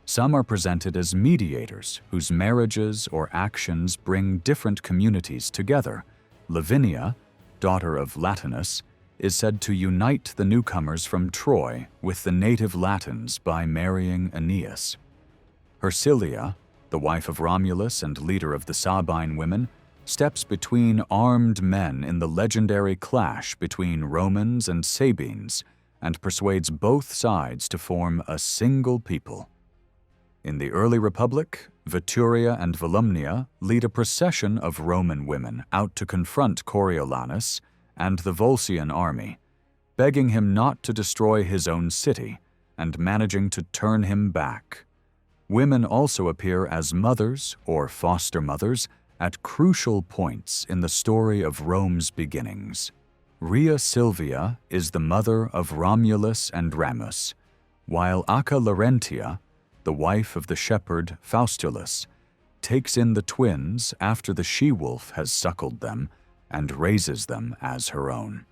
Some are presented as mediators whose marriages or actions bring different communities together. Lavinia, daughter of Latinus, is said to unite the newcomers from Troy with the native Latins by marrying Aeneas. Hersilia, the wife of Romulus and leader of the Sabine women, steps between armed men in the legendary clash between Romans and Sabines and persuades both sides to form a single people. In the early Republic, Veturia and Volumnia lead a procession of Roman women out to confront Coriolanus and the Volscian army, begging him not to destroy his own city and managing to turn him back. Women also appear as mothers or foster mothers at crucial points in the story of Rome's beginnings. Rhea Silvia is the mother of Romulus and Remus, while Acca Larentia, the wife of the shepherd Faustulus, takes in the twins after the she-wolf has suckled them and raises them as her own.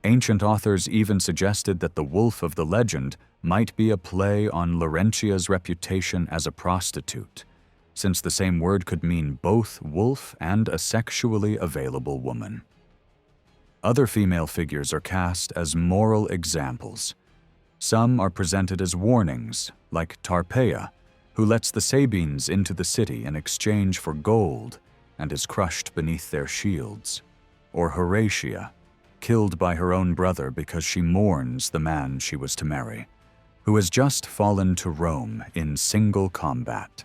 Ancient authors even suggested that the wolf of the legend might be a play on Larentia's reputation as a prostitute, since the same word could mean both wolf and a sexually available woman. Other female figures are cast as moral examples. Some are presented as warnings, like Tarpeia, who lets the Sabines into the city in exchange for gold and is crushed beneath their shields, or Horatia, killed by her own brother because she mourns the man she was to marry, who has just fallen to Rome in single combat.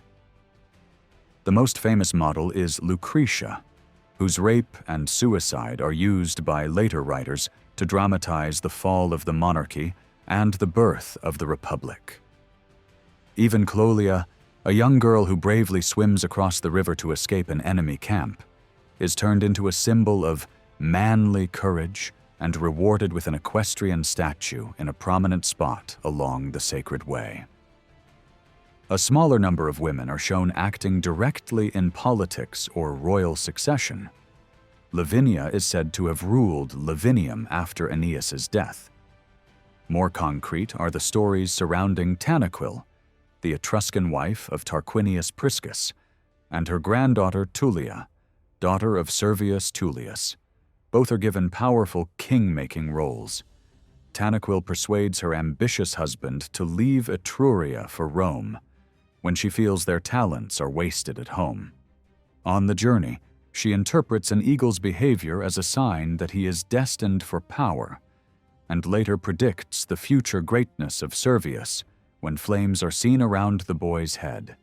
The most famous model is Lucretia, whose rape and suicide are used by later writers to dramatize the fall of the monarchy and the birth of the Republic. Even Cloelia, a young girl who bravely swims across the river to escape an enemy camp, is turned into a symbol of manly courage and rewarded with an equestrian statue in a prominent spot along the sacred way. A smaller number of women are shown acting directly in politics or royal succession. Lavinia is said to have ruled Lavinium after Aeneas's death. More concrete are the stories surrounding Tanaquil, the Etruscan wife of Tarquinius Priscus, and her granddaughter Tullia, daughter of Servius Tullius. Both are given powerful king-making roles. Tanaquil persuades her ambitious husband to leave Etruria for Rome, when she feels their talents are wasted at home. On the journey, she interprets an eagle's behavior as a sign that he is destined for power, and later predicts the future greatness of Servius when flames are seen around the boy's head.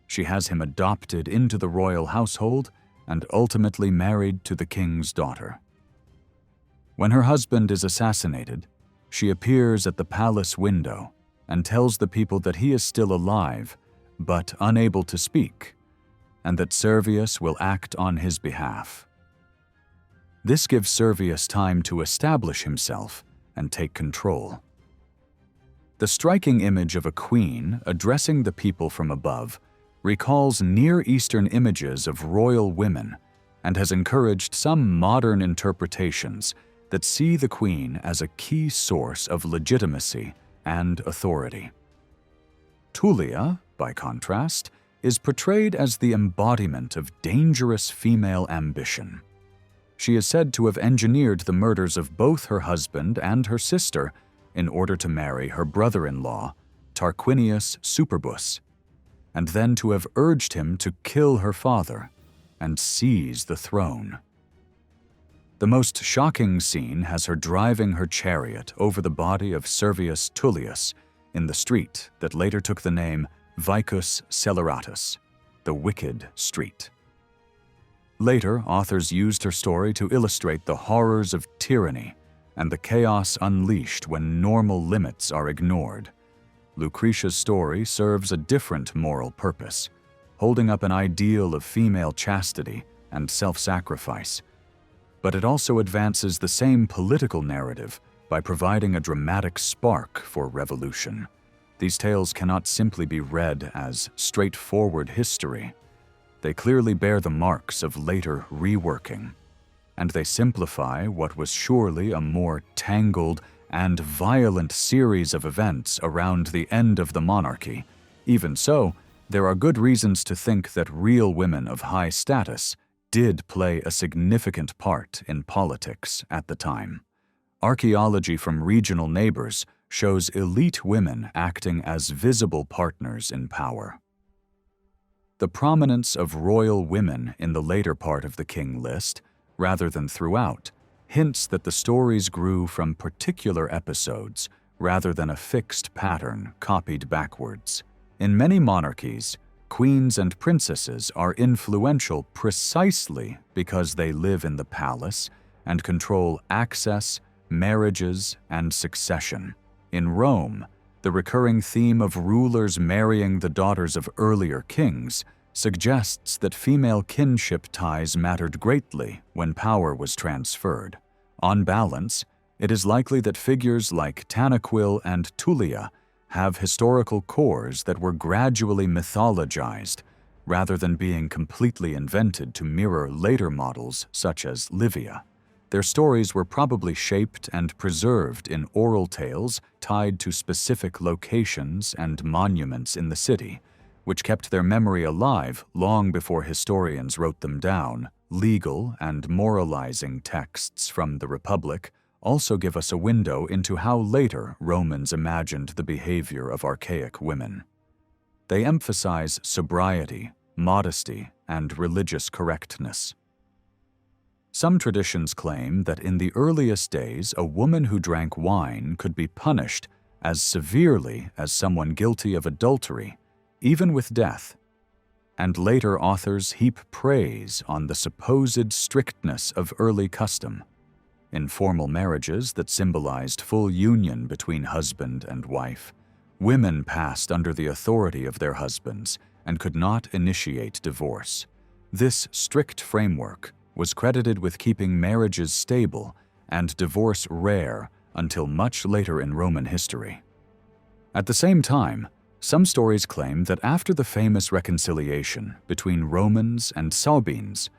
She has him adopted into the royal household and ultimately married to the king's daughter. When her husband is assassinated, she appears at the palace window and tells the people that he is still alive, but unable to speak, and that Servius will act on his behalf. This gives Servius time to establish himself and take control. The striking image of a queen addressing the people from above recalls Near Eastern images of royal women and has encouraged some modern interpretations that see the queen as a key source of legitimacy and authority. Tullia, by contrast, is portrayed as the embodiment of dangerous female ambition. She is said to have engineered the murders of both her husband and her sister in order to marry her brother-in-law, Tarquinius Superbus, and then to have urged him to kill her father and seize the throne. The most shocking scene has her driving her chariot over the body of Servius Tullius in the street that later took the name Vicus Celeratus, the Wicked Street. Later, authors used her story to illustrate the horrors of tyranny and the chaos unleashed when normal limits are ignored. Lucretia's story serves a different moral purpose, holding up an ideal of female chastity and self-sacrifice. But it also advances the same political narrative by providing a dramatic spark for revolution. These tales cannot simply be read as straightforward history. They clearly bear the marks of later reworking, and they simplify what was surely a more tangled and violent series of events around the end of the monarchy. Even so, there are good reasons to think that real women of high status did play a significant part in politics at the time. Archaeology from regional neighbors shows elite women acting as visible partners in power. The prominence of royal women in the later part of the king list, rather than throughout, hints that the stories grew from particular episodes rather than a fixed pattern copied backwards. In many monarchies, queens and princesses are influential precisely because they live in the palace and control access, marriages, and succession. In Rome, the recurring theme of rulers marrying the daughters of earlier kings suggests that female kinship ties mattered greatly when power was transferred. On balance, it is likely that figures like Tanaquil and Tullia have historical cores that were gradually mythologized rather than being completely invented to mirror later models such as Livia. Their stories were probably shaped and preserved in oral tales tied to specific locations and monuments in the city, which kept their memory alive long before historians wrote them down. Legal and moralizing texts from the Republic also give us a window into how later Romans imagined the behavior of archaic women. They emphasize sobriety, modesty, and religious correctness. Some traditions claim that in the earliest days, a woman who drank wine could be punished as severely as someone guilty of adultery, even with death. And later authors heap praise on the supposed strictness of early custom. In formal marriages that symbolized full union between husband and wife, women passed under the authority of their husbands and could not initiate divorce. This strict framework was credited with keeping marriages stable and divorce rare until much later in Roman history. At the same time, some stories claim that after the famous reconciliation between Romans and Sabines,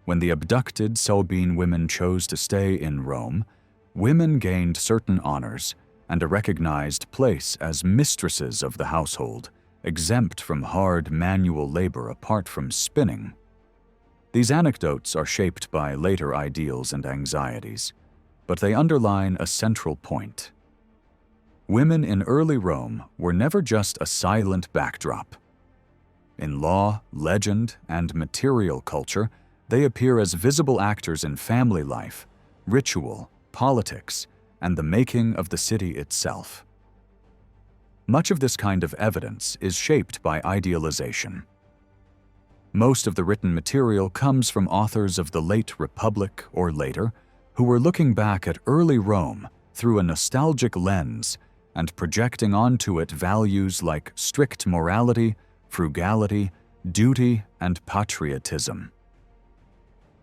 when the abducted Sabine women chose to stay in Rome, women gained certain honors and a recognized place as mistresses of the household, exempt from hard manual labor apart from spinning. These anecdotes are shaped by later ideals and anxieties, but they underline a central point. Women in early Rome were never just a silent backdrop. In law, legend, and material culture, they appear as visible actors in family life, ritual, politics, and the making of the city itself. Much of this kind of evidence is shaped by idealization. Most of the written material comes from authors of the late Republic or later, who were looking back at early Rome through a nostalgic lens and projecting onto it values like strict morality, frugality, duty, and patriotism.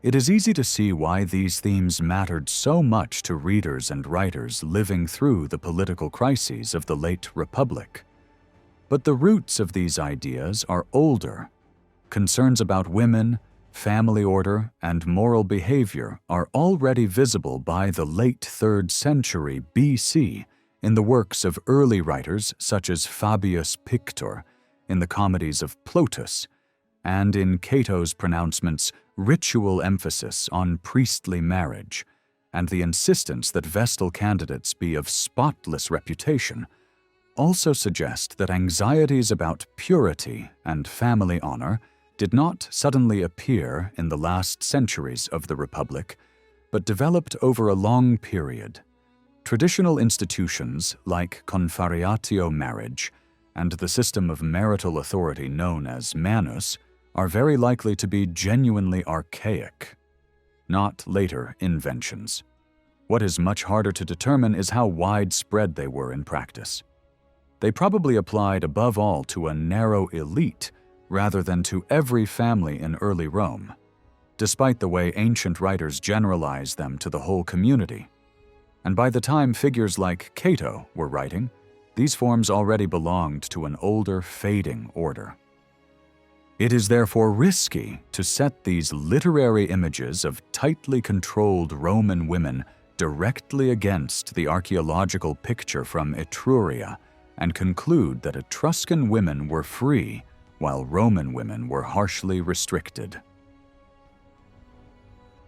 It is easy to see why these themes mattered so much to readers and writers living through the political crises of the late Republic. But the roots of these ideas are older. Concerns about women, family order, and moral behavior are already visible by the late 3rd century BC in the works of early writers such as Fabius Pictor, in the comedies of Plautus, and in Cato's pronouncements ritual emphasis on priestly marriage, and the insistence that Vestal candidates be of spotless reputation, also suggest that anxieties about purity and family honor did not suddenly appear in the last centuries of the Republic, but developed over a long period. Traditional institutions like confariatio marriage and the system of marital authority known as manus are very likely to be genuinely archaic, not later inventions. What is much harder to determine is how widespread they were in practice. They probably applied above all to a narrow elite rather than to every family in early Rome, despite the way ancient writers generalize them to the whole community. And by the time figures like Cato were writing, these forms already belonged to an older, fading order. It is therefore risky to set these literary images of tightly controlled Roman women directly against the archaeological picture from Etruria and conclude that Etruscan women were free while Roman women were harshly restricted.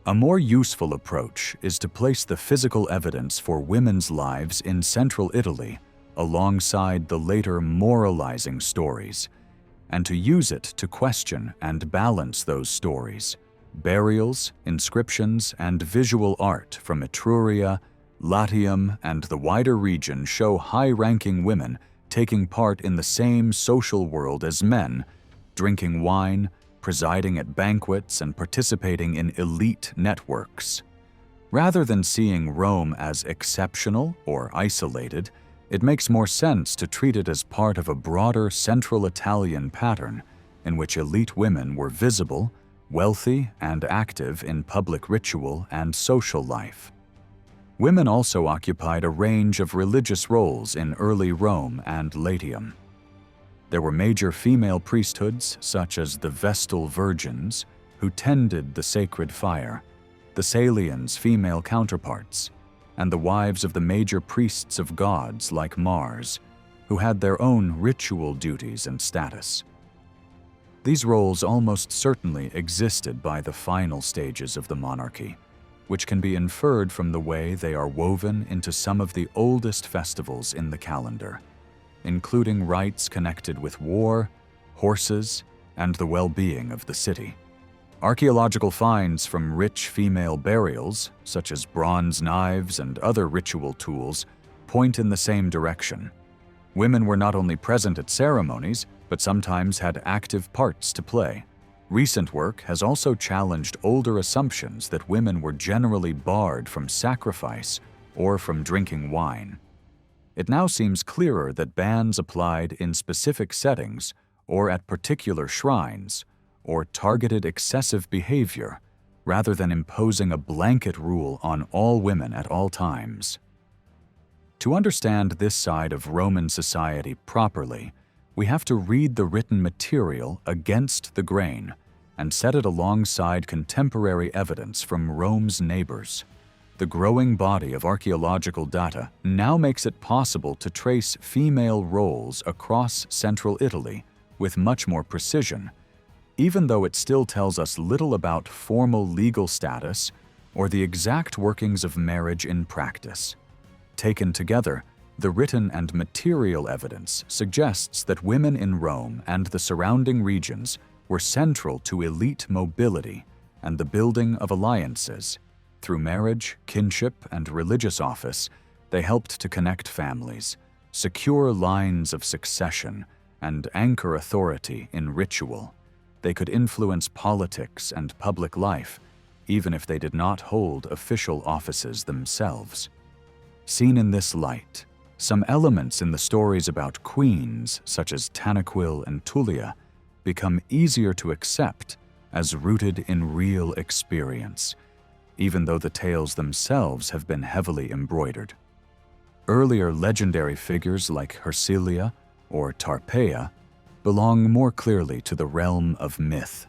A more useful approach is to place the physical evidence for women's lives in central Italy alongside the later moralizing stories, and to use it to question and balance those stories. Burials, inscriptions, and visual art from Etruria, Latium, and the wider region show high-ranking women taking part in the same social world as men, drinking wine, presiding at banquets, and participating in elite networks. Rather than seeing Rome as exceptional or isolated, it makes more sense to treat it as part of a broader Central Italian pattern in which elite women were visible, wealthy, and active in public ritual and social life. Women also occupied a range of religious roles in early Rome and Latium. There were major female priesthoods, such as the Vestal Virgins, who tended the sacred fire, the Salians' female counterparts, and the wives of the major priests of gods like Mars, who had their own ritual duties and status. These roles almost certainly existed by the final stages of the monarchy, which can be inferred from the way they are woven into some of the oldest festivals in the calendar, including rites connected with war, horses, and the well-being of the city. Archaeological finds from rich female burials, such as bronze knives and other ritual tools, point in the same direction. Women were not only present at ceremonies, but sometimes had active parts to play. Recent work has also challenged older assumptions that women were generally barred from sacrifice or from drinking wine. It now seems clearer that bans applied in specific settings or at particular shrines, or targeted excessive behavior, rather than imposing a blanket rule on all women at all times. To understand this side of Roman society properly, we have to read the written material against the grain and set it alongside contemporary evidence from Rome's neighbors. The growing body of archaeological data now makes it possible to trace female roles across central Italy with much more precision, even though it still tells us little about formal legal status or the exact workings of marriage in practice. Taken together, the written and material evidence suggests that women in Rome and the surrounding regions were central to elite mobility and the building of alliances. Through marriage, kinship, and religious office, they helped to connect families, secure lines of succession, and anchor authority in ritual. they could influence politics and public life, even if they did not hold official offices themselves. Seen in this light, some elements in the stories about queens, such as Tanaquil and Tullia, become easier to accept as rooted in real experience, even though the tales themselves have been heavily embroidered. Earlier legendary figures like Hersilia or Tarpeia belong more clearly to the realm of myth.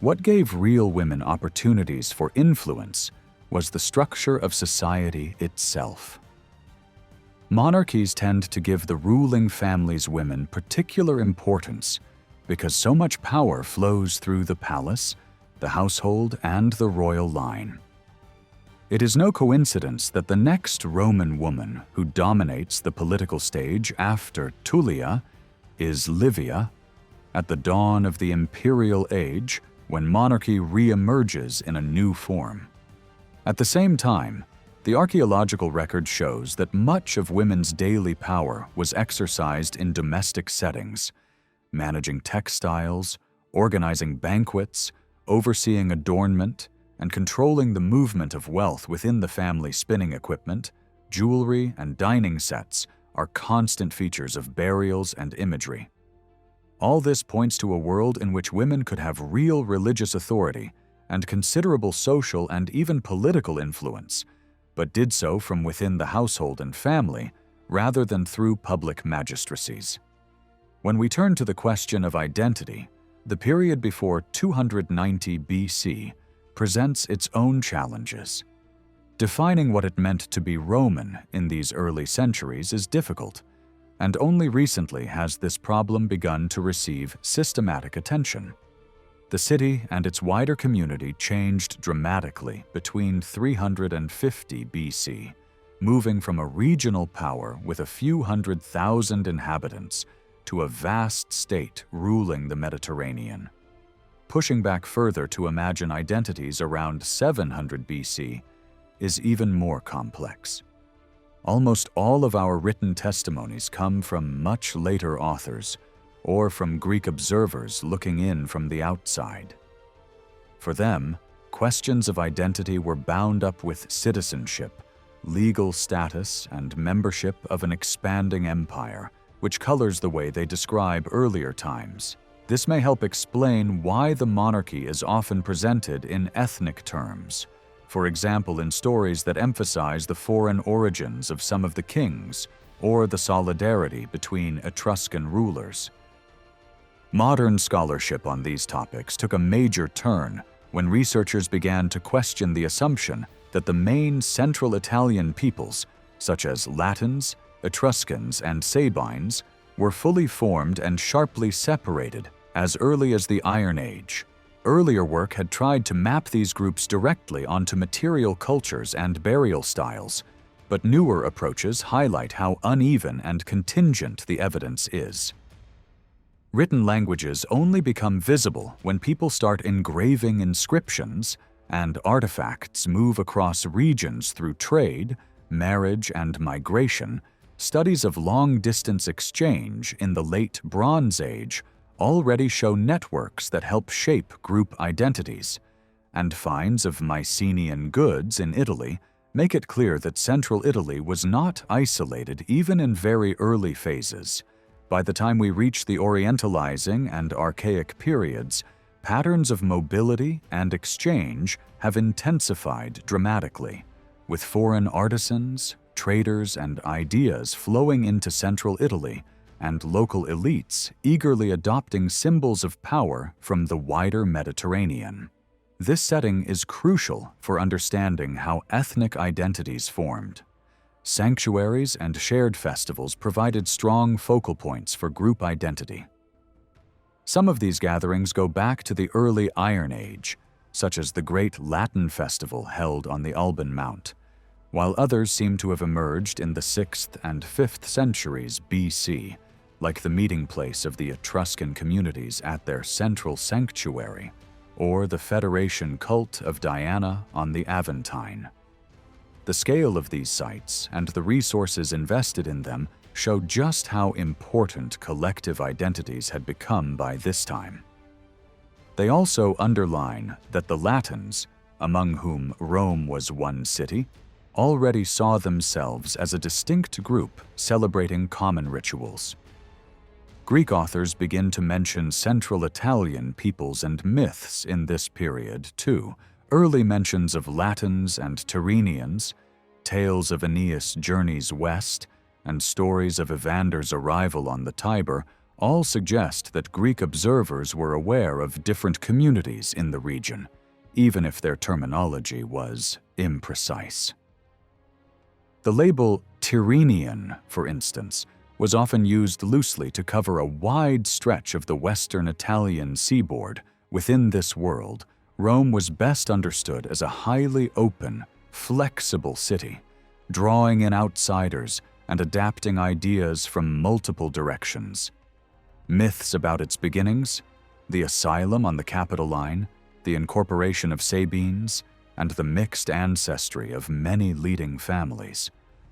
What gave real women opportunities for influence was the structure of society itself. Monarchies tend to give the ruling family's women particular importance because so much power flows through the palace, the household, and the royal line. It is no coincidence that the next Roman woman who dominates the political stage after Tullia is Livia, at the dawn of the imperial age when monarchy re-emerges in a new form. At the same time, the archaeological record shows that much of women's daily power was exercised in domestic settings, managing textiles, organizing banquets, overseeing adornment, and controlling the movement of wealth within the family. Spinning equipment, jewelry, and dining sets are constant features of burials and imagery. All this points to a world in which women could have real religious authority and considerable social and even political influence, but did so from within the household and family rather than through public magistracies. When we turn to the question of identity, the period before 290 BC presents its own challenges. Defining what it meant to be Roman in these early centuries is difficult, and only recently has this problem begun to receive systematic attention. The city and its wider community changed dramatically between 350 BC, moving from a regional power with a few 100,000 inhabitants to a vast state ruling the Mediterranean. Pushing back further to imagine identities around 700 BC is even more complex. Almost all of our written testimonies come from much later authors or from Greek observers looking in from the outside. For them, questions of identity were bound up with citizenship, legal status, and membership of an expanding empire, which colors the way they describe earlier times. This may help explain why the monarchy is often presented in ethnic terms, for example in stories that emphasize the foreign origins of some of the kings or the solidarity between Etruscan rulers. Modern scholarship on these topics took a major turn when researchers began to question the assumption that the main Central Italian peoples, such as Latins, Etruscans, and Sabines, were fully formed and sharply separated as early as the Iron Age. Earlier work had tried to map these groups directly onto material cultures and burial styles, but newer approaches highlight how uneven and contingent the evidence is. Written languages only become visible when people start engraving inscriptions and artifacts move across regions through trade, marriage, and migration. Studies of long-distance exchange in the late Bronze Age already show networks that help shape group identities, and finds of Mycenaean goods in Italy make it clear that Central Italy was not isolated even in very early phases. By the time we reach the Orientalizing and Archaic periods, patterns of mobility and exchange have intensified dramatically, with foreign artisans, traders, and ideas flowing into Central Italy, and local elites eagerly adopting symbols of power from the wider Mediterranean. This setting is crucial for understanding how ethnic identities formed. Sanctuaries and shared festivals provided strong focal points for group identity. Some of these gatherings go back to the early Iron Age, such as the Great Latin Festival held on the Alban Mount, while others seem to have emerged in the 6th and 5th centuries BC, like the meeting place of the Etruscan communities at their central sanctuary, or the Federation cult of Diana on the Aventine. The scale of these sites and the resources invested in them show just how important collective identities had become by this time. They also underline that the Latins, among whom Rome was one city, already saw themselves as a distinct group celebrating common rituals. Greek authors begin to mention Central Italian peoples and myths in this period, too. Early mentions of Latins and Tyrrhenians, tales of Aeneas' journeys west, and stories of Evander's arrival on the Tiber all suggest that Greek observers were aware of different communities in the region, even if their terminology was imprecise. The label Tyrrhenian, for instance, was often used loosely to cover a wide stretch of the western Italian seaboard. Within this world, Rome was best understood as a highly open, flexible city, drawing in outsiders and adapting ideas from multiple directions. Myths about its beginnings, the asylum on the Capitoline, the incorporation of Sabines, and the mixed ancestry of many leading families,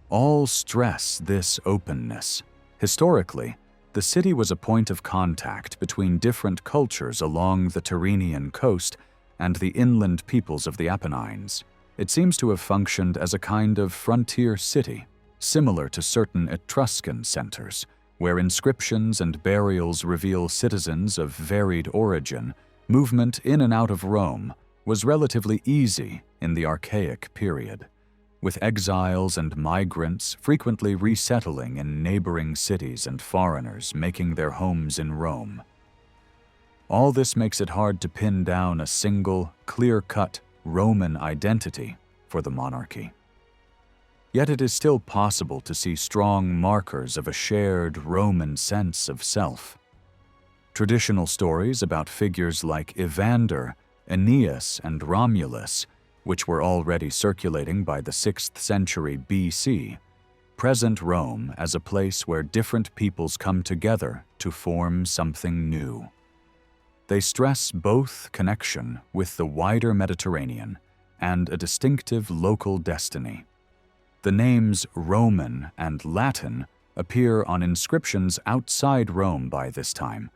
all stress this openness. Historically, the city was a point of contact between different cultures along the Tyrrhenian coast and the inland peoples of the Apennines. It seems to have functioned as a kind of frontier city, similar to certain Etruscan centers, where inscriptions and burials reveal citizens of varied origin. Movement in and out of Rome was relatively easy in the archaic period, with exiles and migrants frequently resettling in neighboring cities and foreigners making their homes in Rome. All this makes it hard to pin down a single, clear-cut Roman identity for the monarchy. Yet it is still possible to see strong markers of a shared Roman sense of self. Traditional stories about figures like Evander, Aeneas, and Romulus, which were already circulating by the 6th century BC, present Rome as a place where different peoples come together to form something new. They stress both connection with the wider Mediterranean and a distinctive local destiny. The names Roman and Latin appear on inscriptions outside Rome by this time,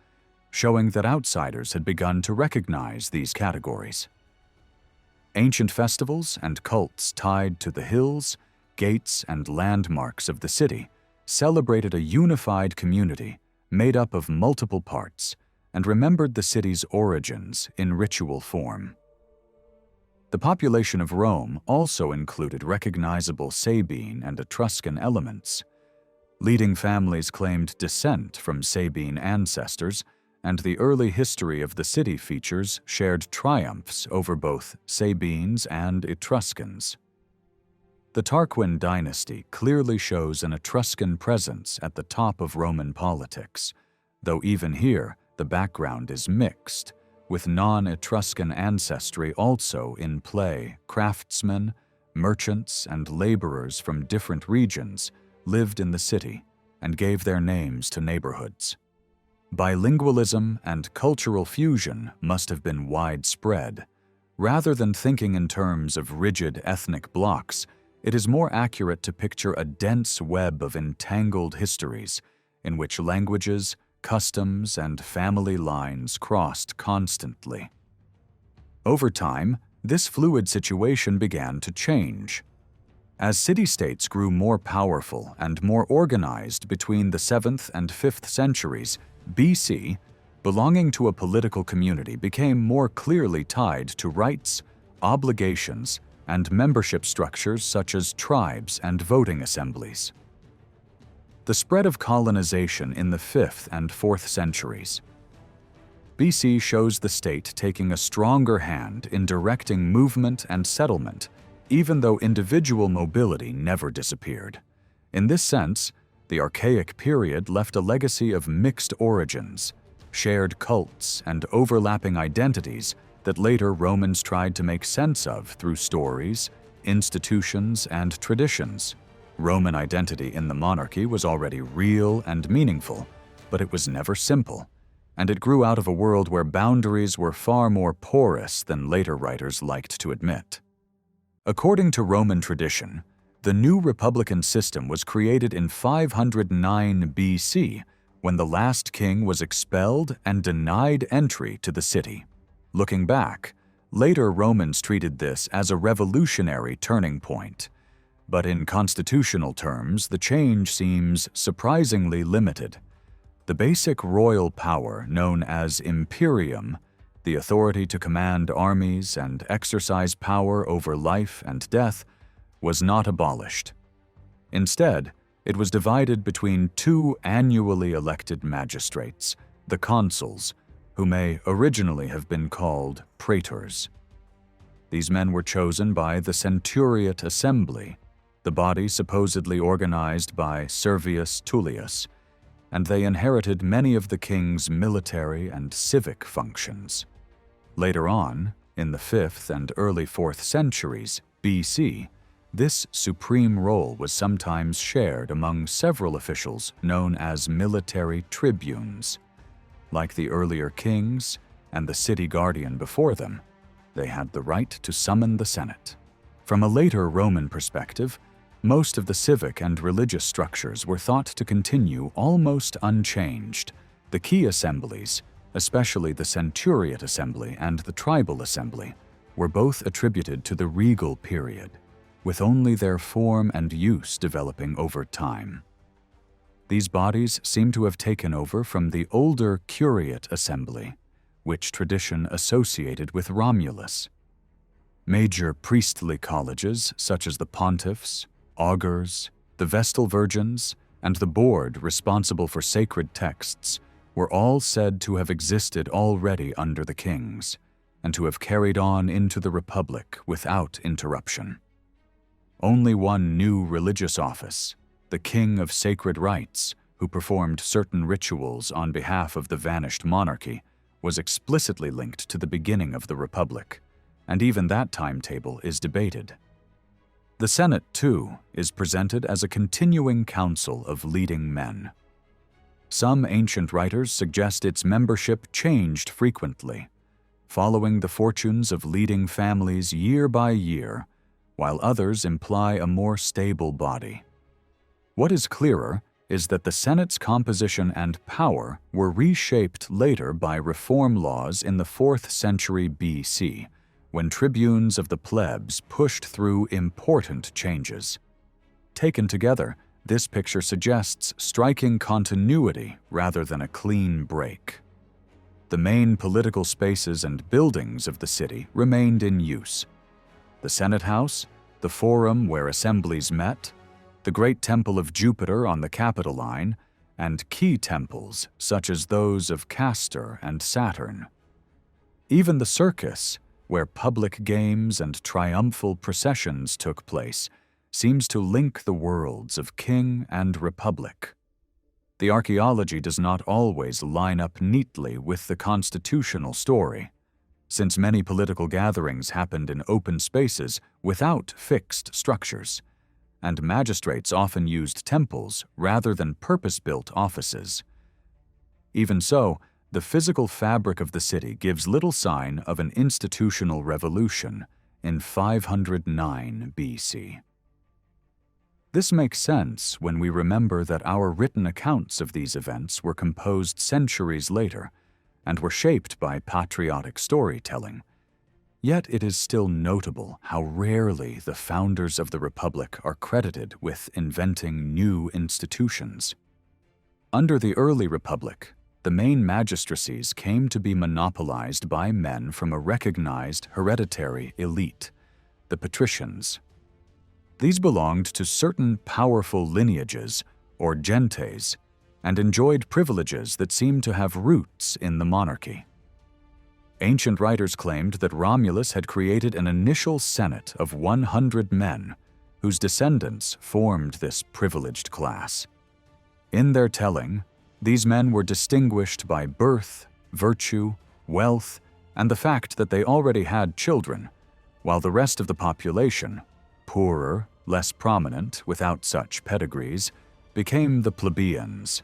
showing that outsiders had begun to recognize these categories. Ancient festivals and cults tied to the hills, gates, and landmarks of the city celebrated a unified community made up of multiple parts and remembered the city's origins in ritual form. The population of Rome also included recognizable Sabine and Etruscan elements. Leading families claimed descent from Sabine ancestors, and the early history of the city features shared triumphs over both Sabines and Etruscans. The Tarquin dynasty clearly shows an Etruscan presence at the top of Roman politics, though even here the background is mixed, with non-Etruscan ancestry also in play. Craftsmen, merchants, and laborers from different regions lived in the city and gave their names to neighborhoods. Bilingualism and cultural fusion must have been widespread. Rather than thinking in terms of rigid ethnic blocks, it is more accurate to picture a dense web of entangled histories in which languages, customs, and family lines crossed constantly. Over time, this fluid situation began to change. As city-states grew more powerful and more organized between the 7th and 5th centuries BC, belonging to a political community became more clearly tied to rights, obligations, and membership structures such as tribes and voting assemblies. The spread of colonization in the 5th and 4th centuries BC shows the state taking a stronger hand in directing movement and settlement, even though individual mobility never disappeared. In this sense, the archaic period left a legacy of mixed origins, shared cults, and overlapping identities that later Romans tried to make sense of through stories, institutions, and traditions. Roman identity in the monarchy was already real and meaningful, but it was never simple, and it grew out of a world where boundaries were far more porous than later writers liked to admit. According to Roman tradition, the new republican system was created in 509 BC when the last king was expelled and denied entry to the city. Looking back, later Romans treated this as a revolutionary turning point. But in constitutional terms, the change seems surprisingly limited. The basic royal power known as imperium, the authority to command armies and exercise power over life and death, was not abolished. Instead, it was divided between two annually elected magistrates, the consuls, who may originally have been called praetors. These men were chosen by the centuriate assembly, the body supposedly organized by Servius Tullius, and they inherited many of the king's military and civic functions. Later on, in the 5th and early 4th centuries BC, this supreme role was sometimes shared among several officials known as military tribunes. Like the earlier kings and the city guardian before them, they had the right to summon the Senate. From a later Roman perspective, most of the civic and religious structures were thought to continue almost unchanged. The key assemblies, especially the centuriate assembly and the tribal assembly, were both attributed to the regal period, with only their form and use developing over time. These bodies seem to have taken over from the older curiate assembly, which tradition associated with Romulus. Major priestly colleges, such as the pontiffs, augurs, the Vestal Virgins, and the board responsible for sacred texts, were all said to have existed already under the kings, and to have carried on into the Republic without interruption. Only one new religious office, the King of Sacred Rites, who performed certain rituals on behalf of the vanished monarchy, was explicitly linked to the beginning of the Republic, and even that timetable is debated. The Senate, too, is presented as a continuing council of leading men. Some ancient writers suggest its membership changed frequently, following the fortunes of leading families year by year, while others imply a more stable body. What is clearer is that the Senate's composition and power were reshaped later by reform laws in the 4th century BC, when tribunes of the plebs pushed through important changes. Taken together, this picture suggests striking continuity rather than a clean break. The main political spaces and buildings of the city remained in use. The Senate House, the Forum where assemblies met, the Great Temple of Jupiter on the Capitoline, and key temples such as those of Castor and Saturn. Even the circus, where public games and triumphal processions took place, seems to link the worlds of king and republic. The archaeology does not always line up neatly with the constitutional story, since many political gatherings happened in open spaces without fixed structures, and magistrates often used temples rather than purpose-built offices. Even so, the physical fabric of the city gives little sign of an institutional revolution in 509 BC. This makes sense when we remember that our written accounts of these events were composed centuries later and were shaped by patriotic storytelling. Yet it is still notable how rarely the founders of the Republic are credited with inventing new institutions. Under the early Republic, the main magistracies came to be monopolized by men from a recognized hereditary elite, the patricians. These belonged to certain powerful lineages, or gentes, and enjoyed privileges that seemed to have roots in the monarchy. Ancient writers claimed that Romulus had created an initial senate of 100 men, whose descendants formed this privileged class. In their telling, these men were distinguished by birth, virtue, wealth, and the fact that they already had children, while the rest of the population, poorer, less prominent, without such pedigrees, became the plebeians.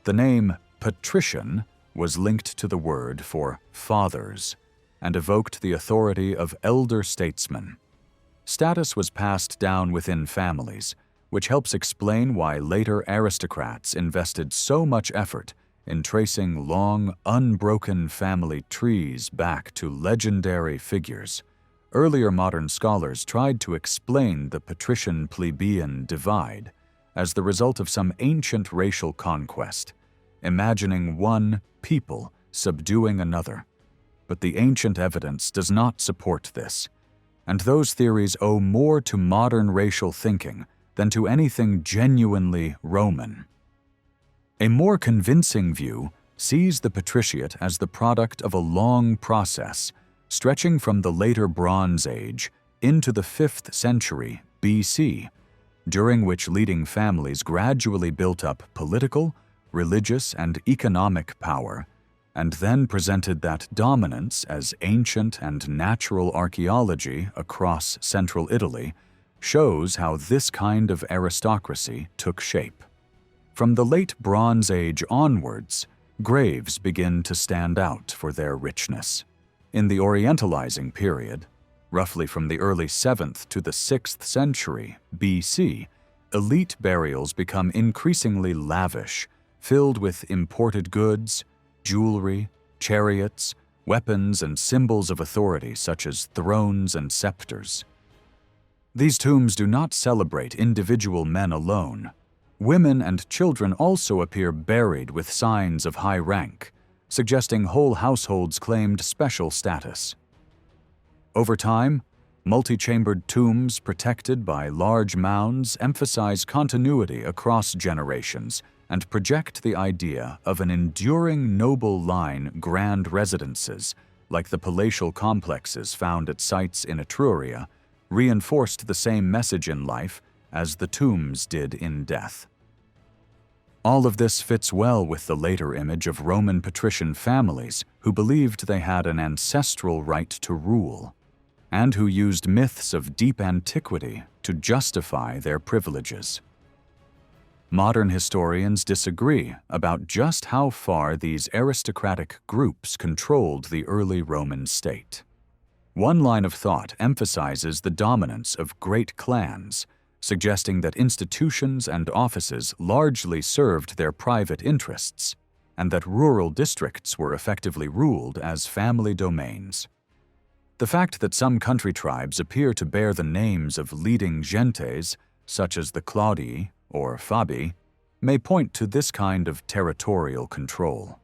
The name patrician was linked to the word for fathers and evoked the authority of elder statesmen. Status was passed down within families, which helps explain why later aristocrats invested so much effort in tracing long, unbroken family trees back to legendary figures. Earlier modern scholars tried to explain the patrician-plebeian divide as the result of some ancient racial conquest, imagining one people subduing another. But the ancient evidence does not support this, and those theories owe more to modern racial thinking than to anything genuinely Roman. A more convincing view sees the patriciate as the product of a long process stretching from the later Bronze Age into the 5th century BC, during which leading families gradually built up political, religious, and economic power, and then presented that dominance as ancient and natural archaeology across central Italy shows how this kind of aristocracy took shape. From the late Bronze Age onwards, graves begin to stand out for their richness. In the Orientalizing period, roughly from the early 7th to the 6th century BC, elite burials become increasingly lavish, filled with imported goods, jewelry, chariots, weapons, and symbols of authority such as thrones and scepters. These tombs do not celebrate individual men alone. Women and children also appear buried with signs of high rank, suggesting whole households claimed special status. Over time, multi-chambered tombs protected by large mounds emphasize continuity across generations and project the idea of an enduring noble line grand residences, like the palatial complexes found at sites in Etruria, reinforced the same message in life as the tombs did in death. All of this fits well with the later image of Roman patrician families who believed they had an ancestral right to rule, and who used myths of deep antiquity to justify their privileges. Modern historians disagree about just how far these aristocratic groups controlled the early Roman state. One line of thought emphasizes the dominance of great clans, suggesting that institutions and offices largely served their private interests, and that rural districts were effectively ruled as family domains. The fact that some country tribes appear to bear the names of leading gentes, such as the Claudii or Fabii, may point to this kind of territorial control.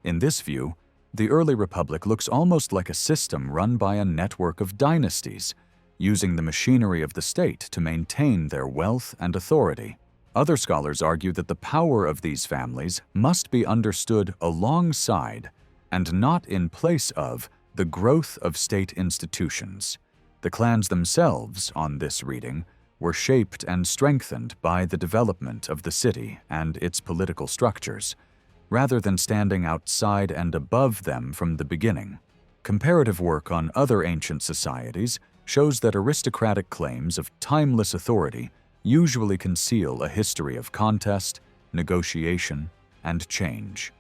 In this view, the early republic looks almost like a system run by a network of dynasties, using the machinery of the state to maintain their wealth and authority. Other scholars argue that the power of these families must be understood alongside, and not in place of, the growth of state institutions. The clans themselves, on this reading, were shaped and strengthened by the development of the city and its political structures, rather than standing outside and above them from the beginning. Comparative work on other ancient societies shows that aristocratic claims of timeless authority usually conceal a history of contest, negotiation, and change.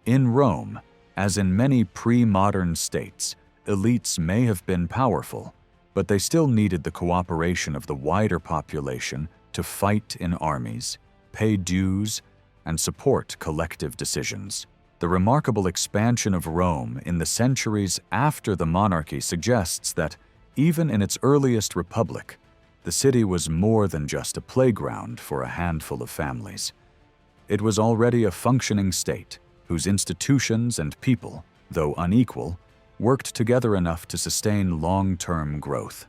In Rome, as in many pre-modern states, elites may have been powerful, but they still needed the cooperation of the wider population to fight in armies, pay dues, and support collective decisions. The remarkable expansion of Rome in the centuries after the monarchy suggests that, even in its earliest republic, the city was more than just a playground for a handful of families. It was already a functioning state whose institutions and people, though unequal, worked together enough to sustain long-term growth.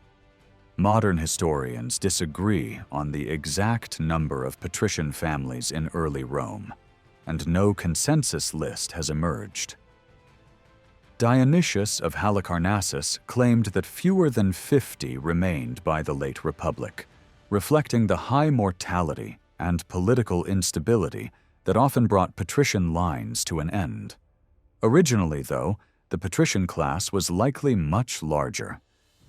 Modern historians disagree on the exact number of patrician families in early Rome, and no consensus list has emerged. Dionysius of Halicarnassus claimed that fewer than 50 remained by the late Republic, reflecting the high mortality and political instability that often brought patrician lines to an end. Originally, though, the patrician class was likely much larger,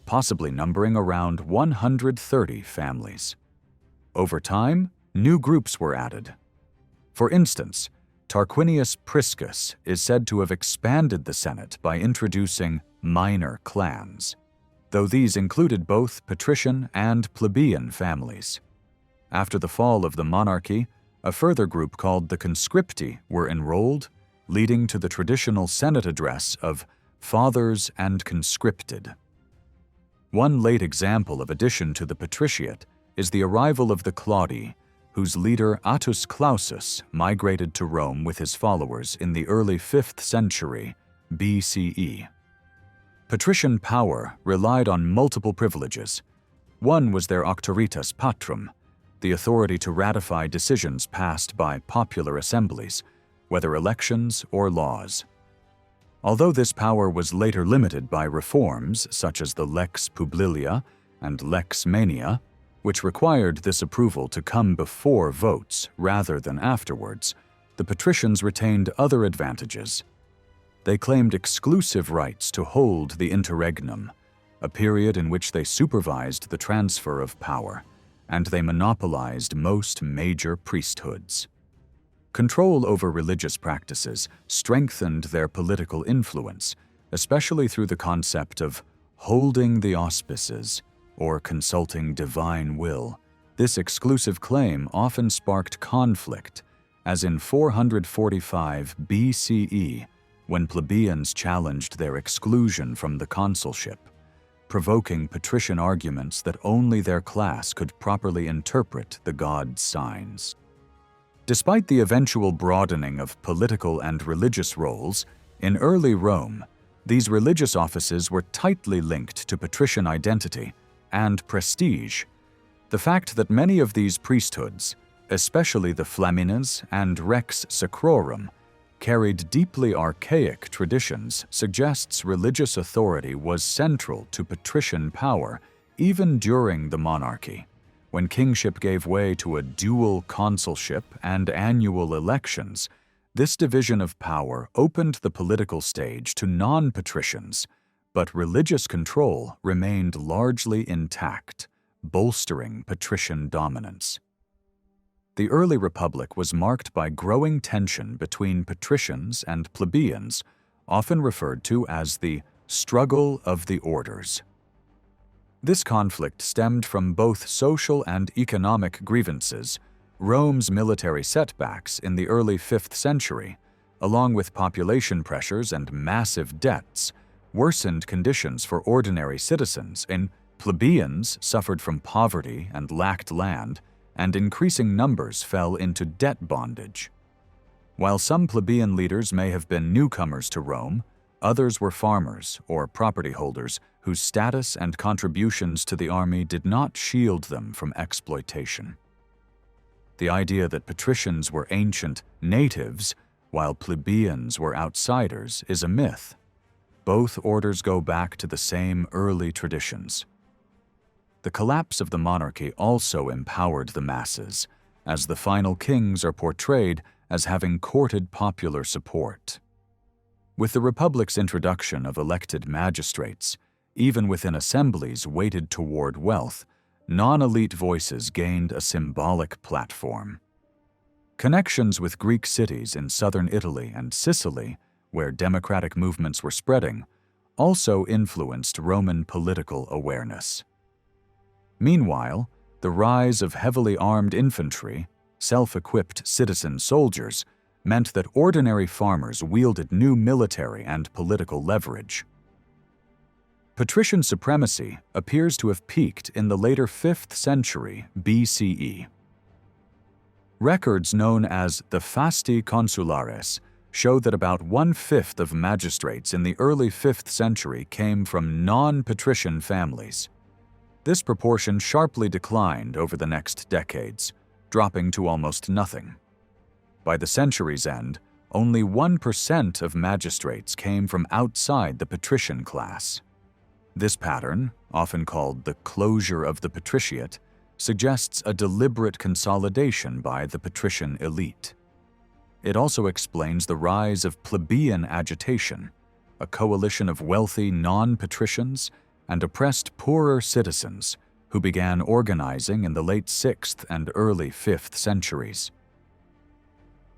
possibly numbering around 130 families. Over time, new groups were added. For instance, Tarquinius Priscus is said to have expanded the Senate by introducing minor clans, though these included both patrician and plebeian families. After the fall of the monarchy, A further group called the conscripti were enrolled, leading to the traditional Senate address of fathers and conscripted. One late example of addition to the patriciate is the arrival of the Claudi, whose leader Attus Clausus migrated to Rome with his followers in the early 5th century BCE. Patrician power relied on multiple privileges. One was their auctoritas patrum, the authority to ratify decisions passed by popular assemblies, whether elections or laws. Although this power was later limited by reforms such as the Lex Publilia and Lex Mania, which required this approval to come before votes rather than afterwards, the patricians retained other advantages. They claimed exclusive rights to hold the interregnum, a period in which they supervised the transfer of power, and they monopolized most major priesthoods. Control over religious practices strengthened their political influence, especially through the concept of holding the auspices or consulting divine will. This exclusive claim often sparked conflict, as in 445 BCE, when plebeians challenged their exclusion from the consulship, provoking patrician arguments that only their class could properly interpret the god's signs. Despite the eventual broadening of political and religious roles, in early Rome, these religious offices were tightly linked to patrician identity and prestige. The fact that many of these priesthoods, especially the Flamines and Rex Sacrorum, carried deeply archaic traditions suggests religious authority was central to patrician power even during the monarchy. When kingship gave way to a dual consulship and annual elections, this division of power opened the political stage to non-patricians, but religious control remained largely intact, bolstering patrician dominance. The early republic was marked by growing tension between patricians and plebeians, often referred to as the struggle of the orders. This conflict stemmed from both social and economic grievances. Rome's military setbacks in the early 5th century, along with population pressures and massive debts, worsened conditions for ordinary citizens, and plebeians suffered from poverty and lacked land, and increasing numbers fell into debt bondage. While some plebeian leaders may have been newcomers to Rome, others were farmers or property holders whose status and contributions to the army did not shield them from exploitation. The idea that patricians were ancient natives while plebeians were outsiders is a myth. Both orders go back to the same early traditions. The collapse of the monarchy also empowered the masses, as the final kings are portrayed as having courted popular support. With the Republic's introduction of elected magistrates, even within assemblies weighted toward wealth, non-elite voices gained a symbolic platform. Connections with Greek cities in southern Italy and Sicily, where democratic movements were spreading, also influenced Roman political awareness. Meanwhile, the rise of heavily armed infantry, self-equipped citizen soldiers, meant that ordinary farmers wielded new military and political leverage. Patrician supremacy appears to have peaked in the later 5th century BCE. Records known as the Fasti Consulares show that about 1/5 of magistrates in the early 5th century came from non-patrician families. This proportion sharply declined over the next decades, dropping to almost nothing. By the century's end, only 1% of magistrates came from outside the patrician class. This pattern, often called the closure of the patriciate, suggests a deliberate consolidation by the patrician elite. It also explains the rise of plebeian agitation, a coalition of wealthy non-patricians and oppressed poorer citizens who began organizing in the late 6th and early 5th centuries.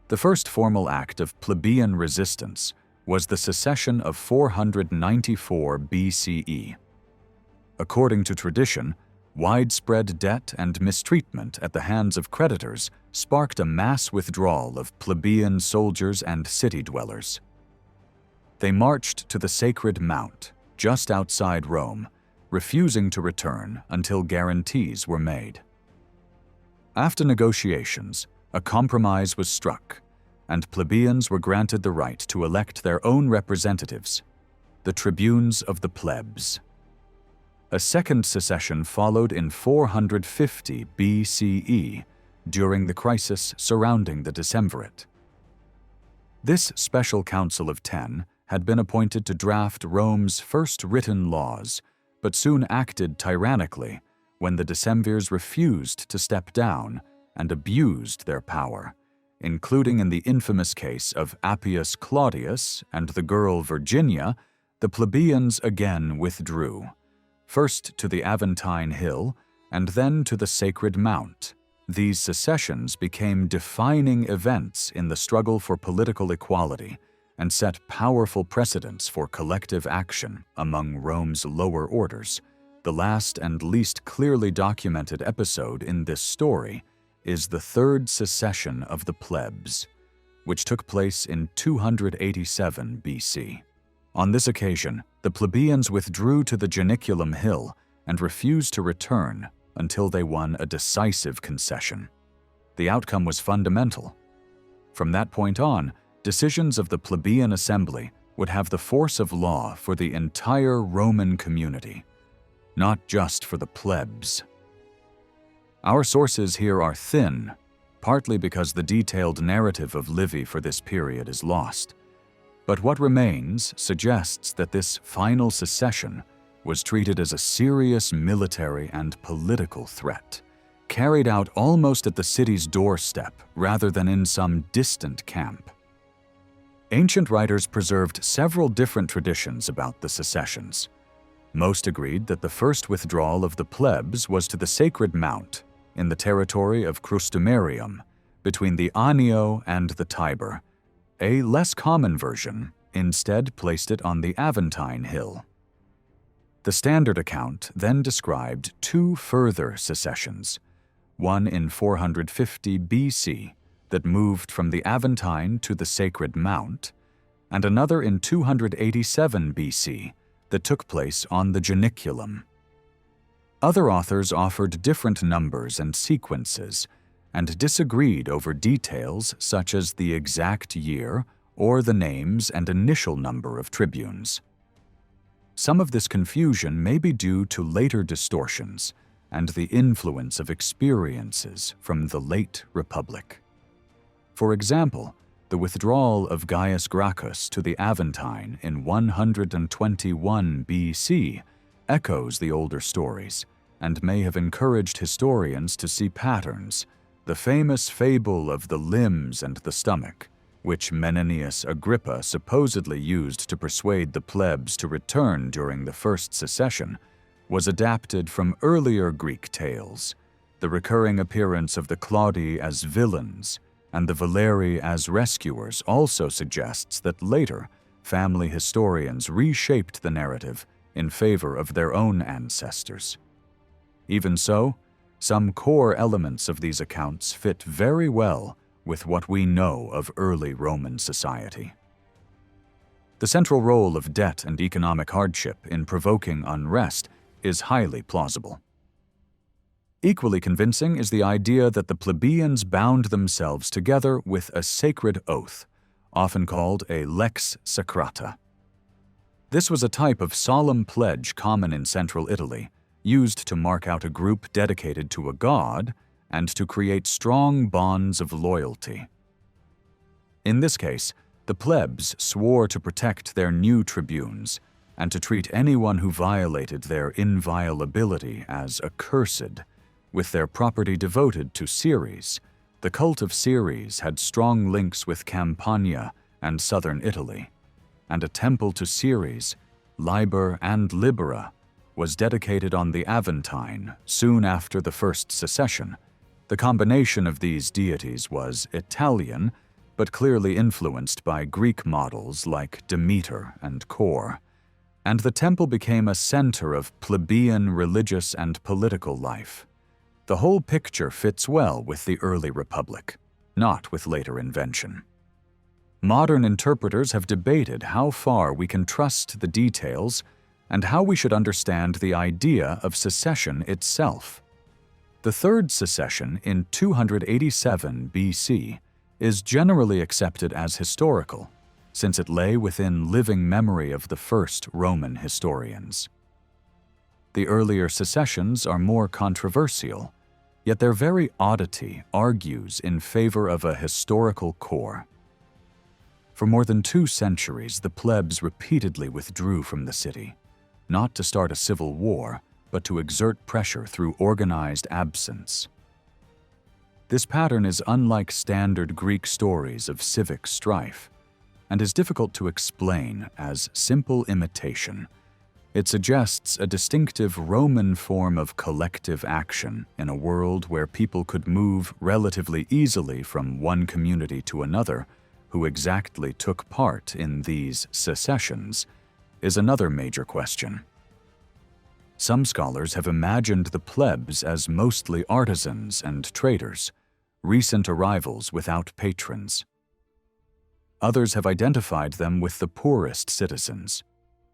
The first formal act of plebeian resistance was the secession of 494 BCE. According to tradition, Widespread debt and mistreatment at the hands of creditors sparked a mass withdrawal of plebeian soldiers and city dwellers. They marched to the Sacred Mount, just outside Rome, refusing to return until guarantees were made. After negotiations, a compromise was struck, and plebeians were granted the right to elect their own representatives, the tribunes of the plebs. A second secession followed in 450 BCE during the crisis surrounding the Decemvirate. This special council of 10 had been appointed to draft Rome's first written laws, but soon acted tyrannically when the decemvirs refused to step down and abused their power, including in the infamous case of Appius Claudius and the girl Virginia. The plebeians again withdrew, first to the Aventine Hill and then to the Sacred Mount. These secessions became defining events in the struggle for political equality and set powerful precedents for collective action among Rome's lower orders. The last and least clearly documented episode in this story is the third secession of the plebs, which took place in 287 BC. On this occasion, the plebeians withdrew to the Janiculum Hill and refused to return until they won a decisive concession. The outcome was fundamental. From that point on, decisions of the plebeian assembly would have the force of law for the entire Roman community, not just for the plebs. Our sources here are thin, partly because the detailed narrative of Livy for this period is lost. But what remains suggests that this final secession was treated as a serious military and political threat, carried out almost at the city's doorstep rather than in some distant camp. Ancient writers preserved several different traditions about the secessions. Most agreed that the first withdrawal of the plebs was to the Sacred Mount in the territory of Crustumerium, between the Anio and the Tiber. A less common version instead placed it on the Aventine Hill. The standard account then described two further secessions, one in 450 BC that moved from the Aventine to the Sacred Mount, and another in 287 BC that took place on the Janiculum. Other authors offered different numbers and sequences and disagreed over details such as the exact year or the names and initial number of tribunes. Some of this confusion may be due to later distortions and the influence of experiences from the late Republic. For example, the withdrawal of Gaius Gracchus to the Aventine in 121 BC echoes the older stories and may have encouraged historians to see patterns. The famous fable of the limbs and the stomach, which Menenius Agrippa supposedly used to persuade the plebs to return during the first secession, was adapted from earlier Greek tales. The recurring appearance of the Claudi as villains and the Valeri as rescuers also suggests that later family historians reshaped the narrative in favor of their own ancestors. Even so, some core elements of these accounts fit very well with what we know of early Roman society. The central role of debt and economic hardship in provoking unrest is highly plausible. Equally convincing is the idea that the plebeians bound themselves together with a sacred oath, often called a lex sacrata. This was a type of solemn pledge common in central Italy, used to mark out a group dedicated to a god and to create strong bonds of loyalty. In this case, the plebs swore to protect their new tribunes and to treat anyone who violated their inviolability as accursed, with their property devoted to Ceres. The cult of Ceres had strong links with Campania and southern Italy, and a temple to Ceres, Liber and Libera, was dedicated on the Aventine soon after the first secession. The combination of these deities was Italian, but clearly influenced by Greek models like Demeter and Kore, and the temple became a center of plebeian religious and political life. The whole picture fits well with the early republic, not with later invention. Modern interpreters have debated how far we can trust the details and how we should understand the idea of secession itself. The third secession in 287 BC is generally accepted as historical, since it lay within living memory of the first Roman historians. The earlier secessions are more controversial, yet their very oddity argues in favor of a historical core. For more than 2 centuries, the plebs repeatedly withdrew from the city, not to start a civil war, but to exert pressure through organized absence. This pattern is unlike standard Greek stories of civic strife, and is difficult to explain as simple imitation. It suggests a distinctive Roman form of collective action in a world where people could move relatively easily from one community to another. Who exactly took part in these secessions is another major question. Some scholars have imagined the plebs as mostly artisans and traders, recent arrivals without patrons. Others have identified them with the poorest citizens,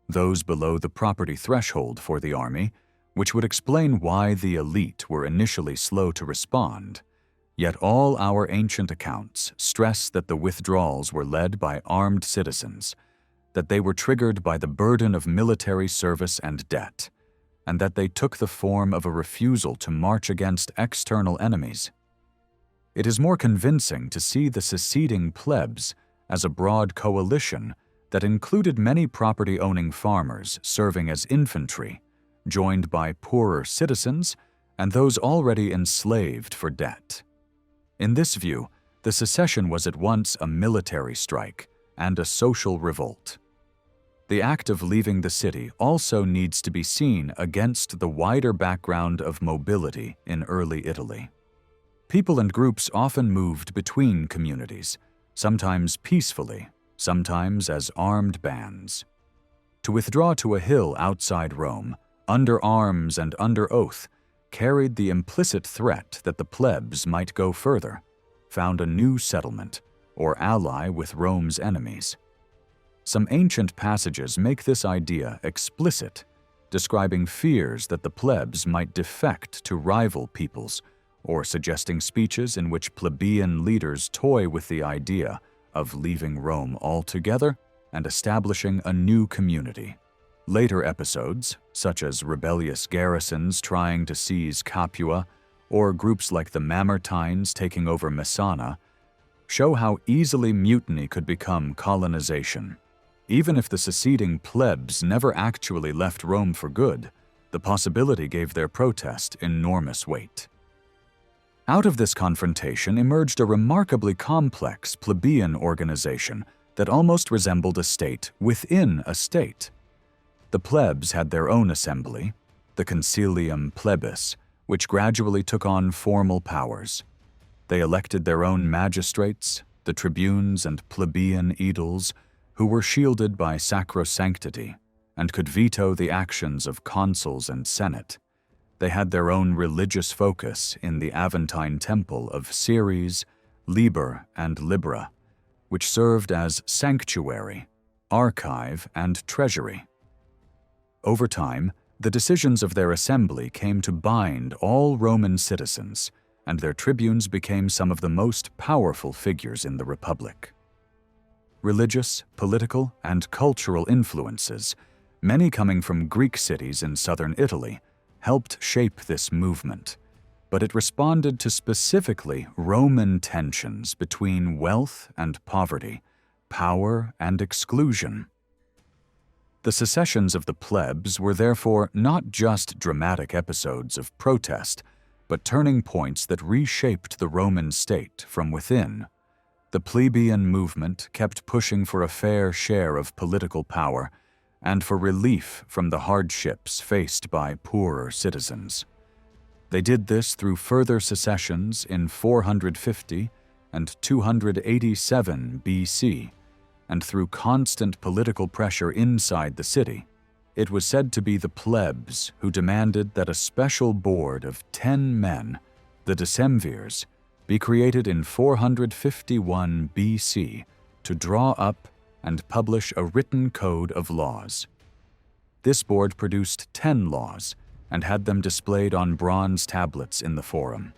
those below the property threshold for the army, which would explain why the elite were initially slow to respond. Yet all our ancient accounts stress that the withdrawals were led by armed citizens, that they were triggered by the burden of military service and debt, and that they took the form of a refusal to march against external enemies. It is more convincing to see the seceding plebs as a broad coalition that included many property-owning farmers serving as infantry, joined by poorer citizens and those already enslaved for debt. In this view, the secession was at once a military strike and a social revolt. The act of leaving the city also needs to be seen against the wider background of mobility in early Italy. People and groups often moved between communities, sometimes peacefully, sometimes as armed bands. To withdraw to a hill outside Rome, under arms and under oath, carried the implicit threat that the plebs might go further, found a new settlement, or ally with Rome's enemies. Some ancient passages make this idea explicit, describing fears that the plebs might defect to rival peoples, or suggesting speeches in which plebeian leaders toy with the idea of leaving Rome altogether and establishing a new community. Later episodes, such as rebellious garrisons trying to seize Capua, or groups like the Mamertines taking over Messana, show how easily mutiny could become colonization. Even if the seceding plebs never actually left Rome for good, the possibility gave their protest enormous weight. Out of this confrontation emerged a remarkably complex plebeian organization that almost resembled a state within a state. The plebs had their own assembly, the concilium plebis, which gradually took on formal powers. They elected their own magistrates, the tribunes and plebeian aediles, who were shielded by sacrosanctity and could veto the actions of consuls and senate. They had their own religious focus in the Aventine temple of Ceres, Liber, and Libra, which served as sanctuary, archive, and treasury. Over time, the decisions of their assembly came to bind all Roman citizens, and their tribunes became some of the most powerful figures in the Republic. Religious, political, and cultural influences, many coming from Greek cities in southern Italy, helped shape this movement, but it responded to specifically Roman tensions between wealth and poverty, power and exclusion. The secessions of the plebs were therefore not just dramatic episodes of protest, but turning points that reshaped the Roman state from within. The plebeian movement kept pushing for a fair share of political power and for relief from the hardships faced by poorer citizens. They did this through further secessions in 450 and 287 BC, and through constant political pressure inside the city, It was said to be the plebs who demanded that a special board of 10 men, the decemvirs, be created in 451 BC to draw up and publish a written code of laws. This board produced 10 laws and had them displayed on bronze tablets in the forum.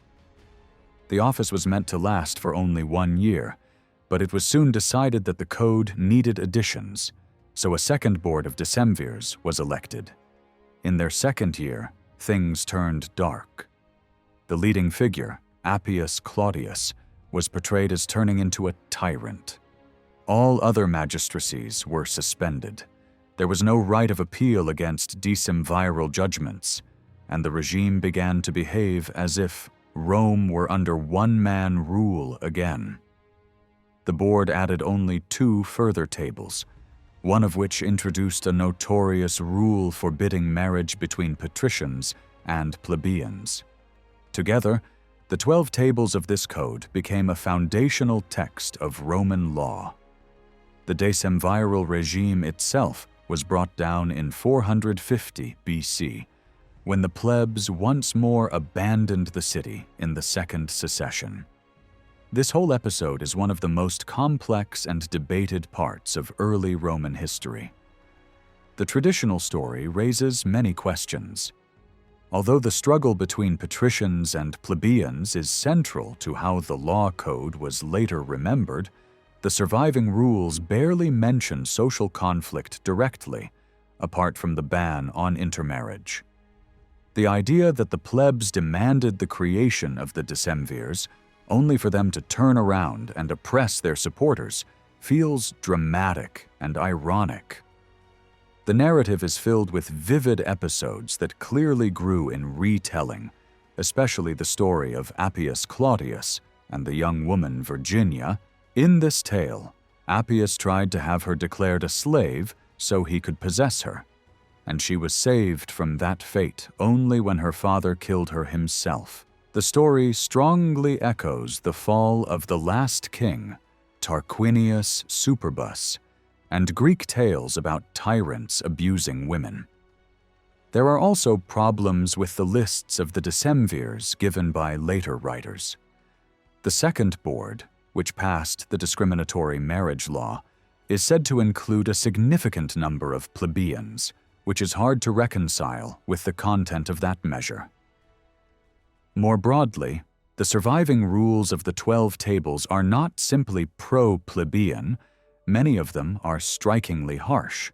The office was meant to last for only 1 year, but it was soon decided that the code needed additions, so a second board of decemvirs was elected. In their second year, things turned dark. The leading figure, Appius Claudius, was portrayed as turning into a tyrant. All other magistracies were suspended. There was no right of appeal against decemviral judgments, and the regime began to behave as if Rome were under one-man rule again. The board added only 2 further tables, one of which introduced a notorious rule forbidding marriage between patricians and plebeians. Together, the 12 tables of this code became a foundational text of Roman law. The decemviral regime itself was brought down in 450 BC, when the plebs once more abandoned the city in the Second Secession. This whole episode is one of the most complex and debated parts of early Roman history. The traditional story raises many questions. Although the struggle between patricians and plebeians is central to how the law code was later remembered, the surviving rules barely mention social conflict directly, apart from the ban on intermarriage. The idea that the plebs demanded the creation of the decemvirs only for them to turn around and oppress their supporters feels dramatic and ironic. The narrative is filled with vivid episodes that clearly grew in retelling, especially the story of Appius Claudius and the young woman Virginia. In this tale, Appius tried to have her declared a slave so he could possess her, and she was saved from that fate only when her father killed her himself. The story strongly echoes the fall of the last king, Tarquinius Superbus, and Greek tales about tyrants abusing women. There are also problems with the lists of the decemvirs given by later writers. The second board, which passed the discriminatory marriage law, is said to include a significant number of plebeians, which is hard to reconcile with the content of that measure. More broadly, the surviving rules of the 12 tables are not simply pro-plebeian, many of them are strikingly harsh.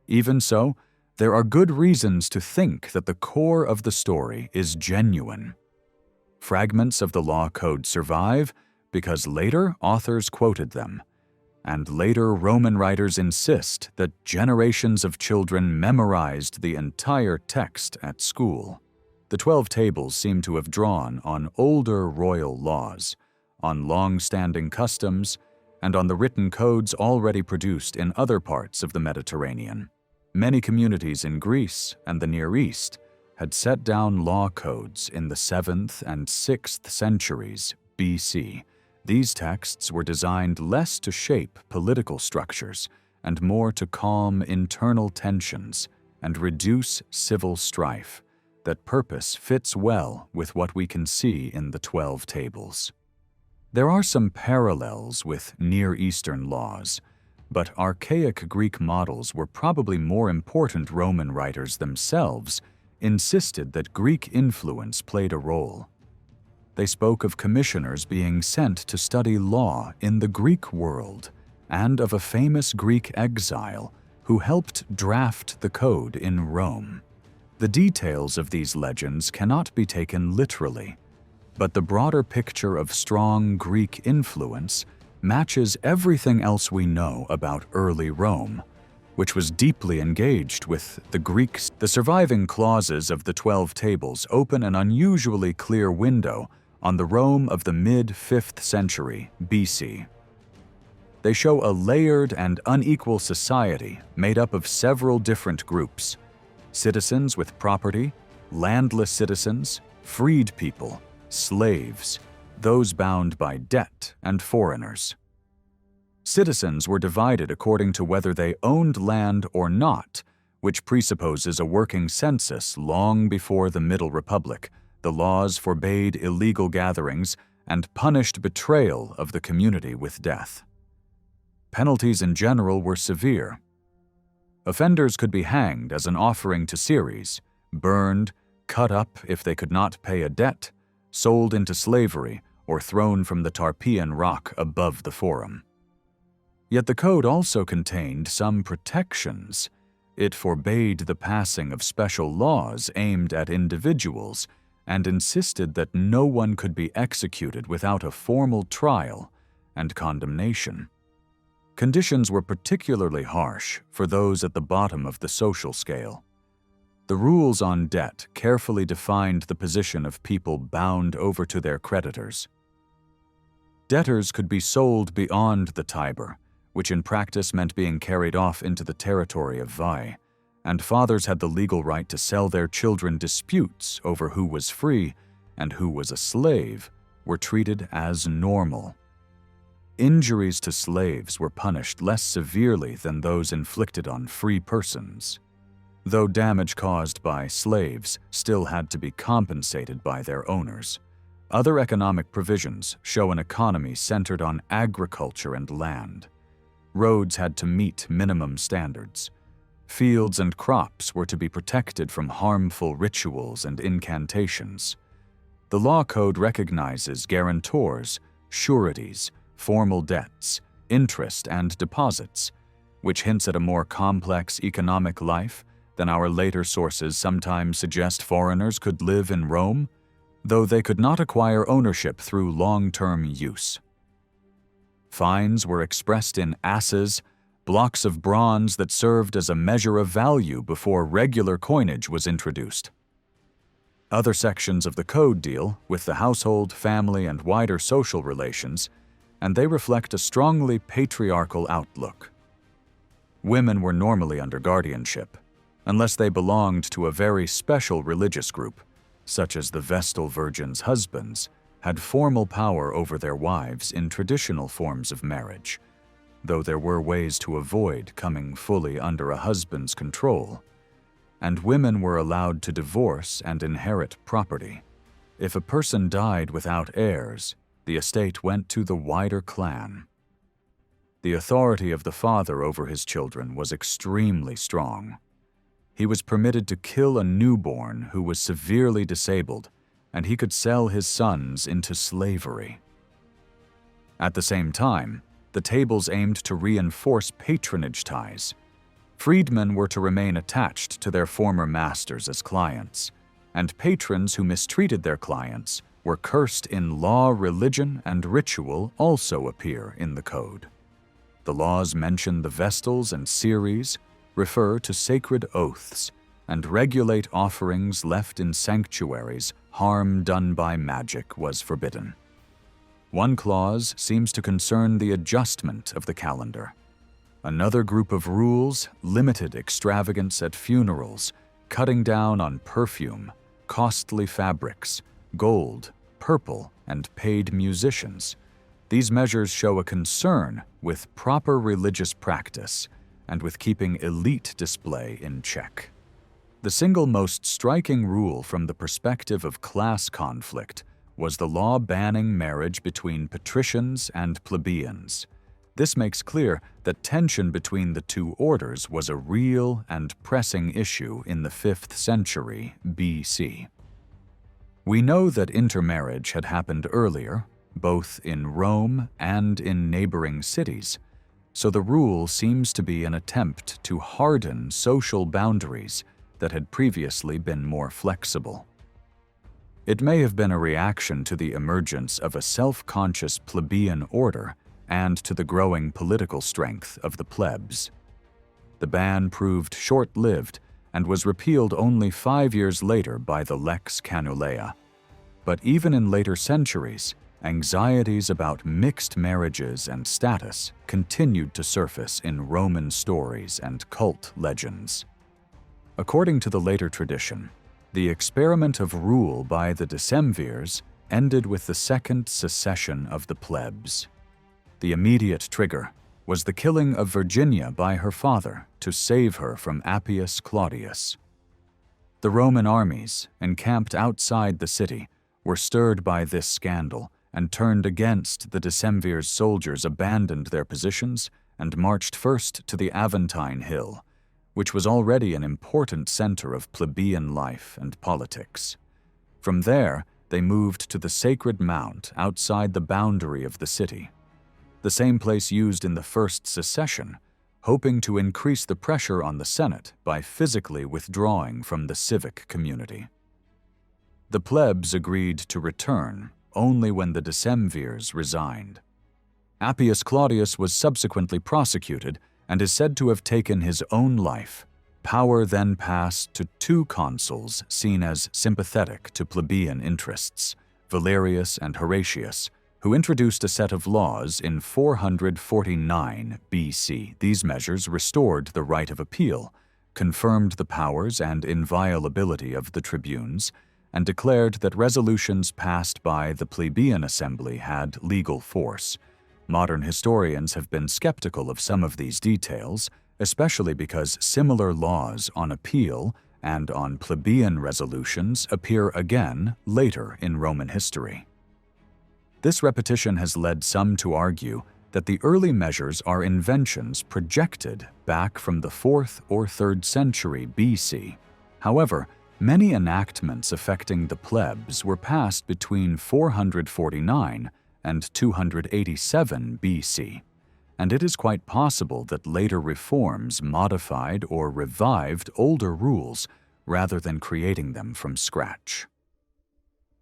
Even so, there are good reasons to think that the core of the story is genuine. Fragments of the law code survive because later authors quoted them, and later Roman writers insist that generations of children memorized the entire text at school. The 12 tables seem to have drawn on older royal laws, on long-standing customs, and on the written codes already produced in other parts of the Mediterranean. Many communities in Greece and the Near East had set down law codes in the 7th and 6th centuries BC. These texts were designed less to shape political structures and more to calm internal tensions and reduce civil strife. That purpose fits well with what we can see in the 12 tables. There are some parallels with Near Eastern laws, but archaic Greek models were probably more important. Roman writers themselves insisted that Greek influence played a role. They spoke of commissioners being sent to study law in the Greek world and of a famous Greek exile who helped draft the code in Rome. The details of these legends cannot be taken literally, but the broader picture of strong Greek influence matches everything else we know about early Rome, which was deeply engaged with the Greeks. The surviving clauses of the 12 tables open an unusually clear window on the Rome of the mid-5th century BC. They show a layered and unequal society made up of several different groups: citizens with property, landless citizens, freed people, slaves, those bound by debt, and foreigners. Citizens were divided according to whether they owned land or not, which presupposes a working census long before the Middle Republic. The laws forbade illegal gatherings and punished betrayal of the community with death. Penalties in general were severe. Offenders could be hanged as an offering to Ceres, burned, cut up if they could not pay a debt, sold into slavery, or thrown from the Tarpeian rock above the Forum. Yet the code also contained some protections. It forbade the passing of special laws aimed at individuals and insisted that no one could be executed without a formal trial and condemnation. Conditions were particularly harsh for those at the bottom of the social scale. The rules on debt carefully defined the position of people bound over to their creditors. Debtors could be sold beyond the Tiber, which in practice meant being carried off into the territory of Veii, and fathers had the legal right to sell their children. Disputes over who was free and who was a slave were treated as normal. Injuries to slaves were punished less severely than those inflicted on free persons, though damage caused by slaves still had to be compensated by their owners. Other economic provisions show an economy centered on agriculture and land. Roads had to meet minimum standards. Fields and crops were to be protected from harmful rituals and incantations. The law code recognizes guarantors, sureties, formal debts, interest, and deposits, which hints at a more complex economic life than our later sources sometimes suggest. Foreigners could live in Rome, though they could not acquire ownership through long-term use. Fines were expressed in asses, blocks of bronze that served as a measure of value before regular coinage was introduced. Other sections of the code deal with the household, family, and wider social relations, and they reflect a strongly patriarchal outlook. Women were normally under guardianship, unless they belonged to a very special religious group, such as the Vestal Virgins' husbands, had formal power over their wives in traditional forms of marriage, though there were ways to avoid coming fully under a husband's control, and women were allowed to divorce and inherit property. If a person died without heirs, the estate went to the wider clan. The authority of the father over his children was extremely strong. He was permitted to kill a newborn who was severely disabled, and he could sell his sons into slavery. At the same time, the tables aimed to reinforce patronage ties. Freedmen were to remain attached to their former masters as clients, and patrons who mistreated their clients were cursed. In law, religion, and ritual also appear in the code. The laws mention the Vestals and Ceres, refer to sacred oaths, and regulate offerings left in sanctuaries. Harm done by magic was forbidden. One clause seems to concern the adjustment of the calendar. Another group of rules limited extravagance at funerals, cutting down on perfume, costly fabrics, gold, purple, and paid musicians. These measures show a concern with proper religious practice and with keeping elite display in check. The single most striking rule from the perspective of class conflict was the law banning marriage between patricians and plebeians. This makes clear that tension between the two orders was a real and pressing issue in the 5th century BC. We know that intermarriage had happened earlier, both in Rome and in neighboring cities, so the rule seems to be an attempt to harden social boundaries that had previously been more flexible. It may have been a reaction to the emergence of a self-conscious plebeian order and to the growing political strength of the plebs. The ban proved short-lived and was repealed only 5 years later by the Lex Canulea. But even in later centuries, anxieties about mixed marriages and status continued to surface in Roman stories and cult legends. According to the later tradition, the experiment of rule by the decemvirs ended with the second secession of the plebs. The immediate trigger was the killing of Virginia by her father to save her from Appius Claudius. The Roman armies, encamped outside the city, were stirred by this scandal and turned against the decemvirs. Soldiers abandoned their positions and marched first to the Aventine Hill, which was already an important center of plebeian life and politics. From there, they moved to the Sacred Mount outside the boundary of the city, the same place used in the First Secession, hoping to increase the pressure on the Senate by physically withdrawing from the civic community. The plebs agreed to return only when the decemvirs resigned. Appius Claudius was subsequently prosecuted and is said to have taken his own life. Power then passed to two consuls seen as sympathetic to plebeian interests, Valerius and Horatius, who introduced a set of laws in 449 BC. These measures restored the right of appeal, confirmed the powers and inviolability of the tribunes, and declared that resolutions passed by the plebeian assembly had legal force. Modern historians have been skeptical of some of these details, especially because similar laws on appeal and on plebeian resolutions appear again later in Roman history. This repetition has led some to argue that the early measures are inventions projected back from the 4th or 3rd century BC. However, many enactments affecting the plebs were passed between 449 and 287 BC, and it is quite possible that later reforms modified or revived older rules rather than creating them from scratch.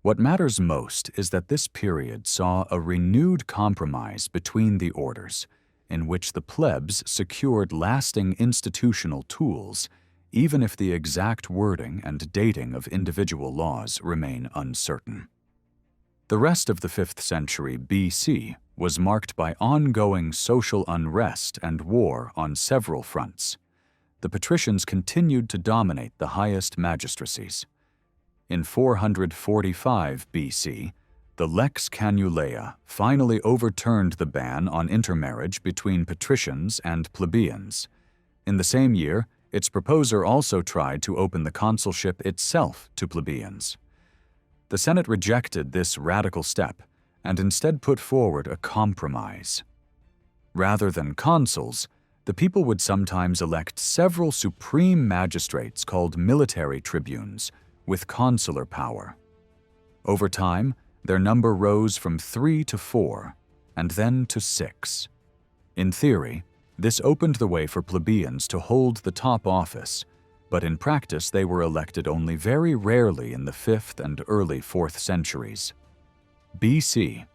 What matters most is that this period saw a renewed compromise between the orders, in which the plebs secured lasting institutional tools, even if the exact wording and dating of individual laws remain uncertain. The rest of the 5th century BC was marked by ongoing social unrest and war on several fronts. The patricians continued to dominate the highest magistracies. In 445 BC, the Lex Canulea finally overturned the ban on intermarriage between patricians and plebeians. In the same year, its proposer also tried to open the consulship itself to plebeians. The Senate rejected this radical step and instead put forward a compromise. Rather than consuls, the people would sometimes elect several supreme magistrates called military tribunes with consular power. Over time, their number rose from 3 to 4, and then to 6. In theory, this opened the way for plebeians to hold the top office, but in practice they were elected only very rarely in the 5th and early 4th centuries. BC.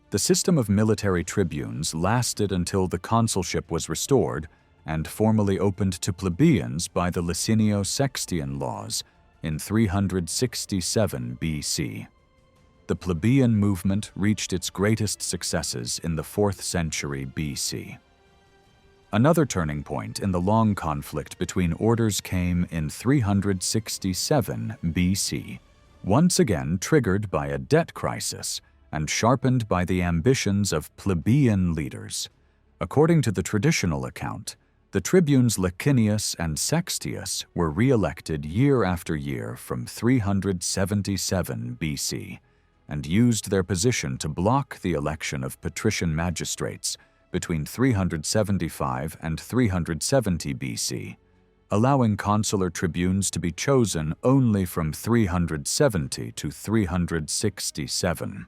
The system of military tribunes lasted until the consulship was restored and formally opened to plebeians by the Licinio-Sextian laws in 367 BC. The plebeian movement reached its greatest successes in the 4th century BC. Another turning point in the long conflict between orders came in 367 BC, once again triggered by a debt crisis and sharpened by the ambitions of plebeian leaders. According to the traditional account, the tribunes Licinius and Sextius were re-elected year after year from 377 BC and used their position to block the election of patrician magistrates between 375 and 370 BC, allowing consular tribunes to be chosen only from 370 to 367.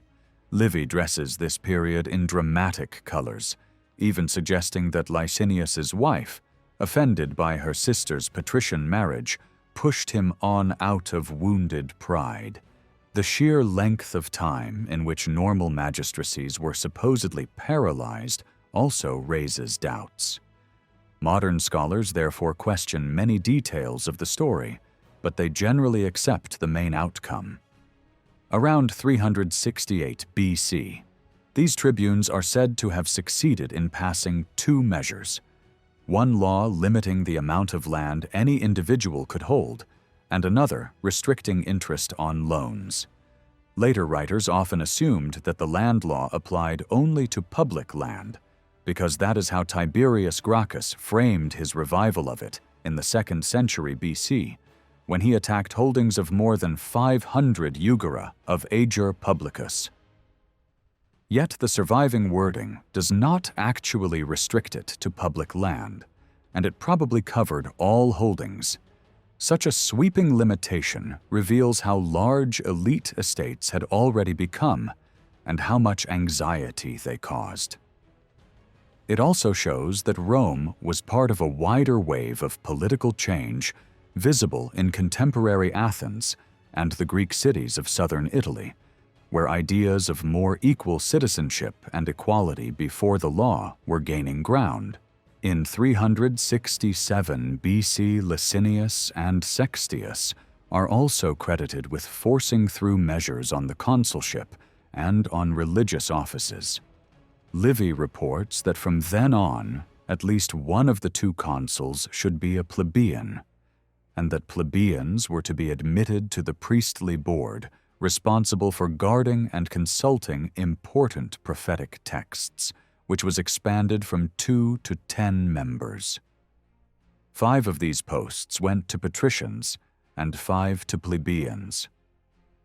Livy dresses this period in dramatic colors, even suggesting that Licinius's wife, offended by her sister's patrician marriage, pushed him on out of wounded pride. The sheer length of time in which normal magistracies were supposedly paralyzed also raises doubts. Modern scholars therefore question many details of the story, but they generally accept the main outcome. Around 368 BC, these tribunes are said to have succeeded in passing two measures: one law limiting the amount of land any individual could hold, and another restricting interest on loans. Later writers often assumed that the land law applied only to public land, because that is how Tiberius Gracchus framed his revival of it in the 2nd century BC, when he attacked holdings of more than 500 jugera of Ager Publicus. Yet the surviving wording does not actually restrict it to public land, and it probably covered all holdings. Such a sweeping limitation reveals how large elite estates had already become and how much anxiety they caused. It also shows that Rome was part of a wider wave of political change visible in contemporary Athens and the Greek cities of southern Italy, where ideas of more equal citizenship and equality before the law were gaining ground. In 367 BC, Licinius and Sextius are also credited with forcing through measures on the consulship and on religious offices. Livy reports that from then on, at least one of the 2 consuls should be a plebeian, and that plebeians were to be admitted to the priestly board, responsible for guarding and consulting important prophetic texts, which was expanded from 2 to 10 members. 5 of these posts went to patricians and 5 to plebeians.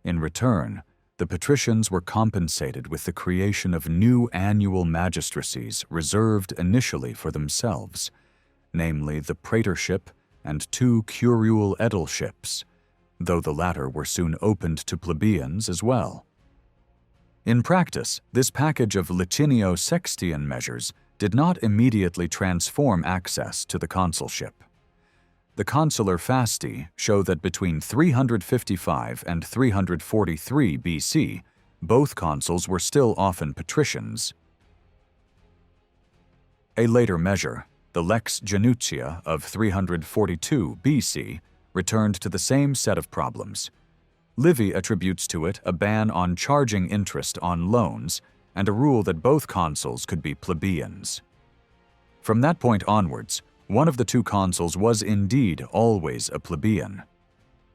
In return, the patricians were compensated with the creation of new annual magistracies reserved initially for themselves, namely the praetorship and 2 curule aedileships, though the latter were soon opened to plebeians as well. In practice, this package of Licinio-Sextian measures did not immediately transform access to the consulship. The consular fasti show that between 355 and 343 BC, both consuls were still often patricians. A later measure, the Lex Genutia of 342 BC, returned to the same set of problems. Livy attributes to it a ban on charging interest on loans and a rule that both consuls could be plebeians. From that point onwards, one of the 2 consuls was indeed always a plebeian.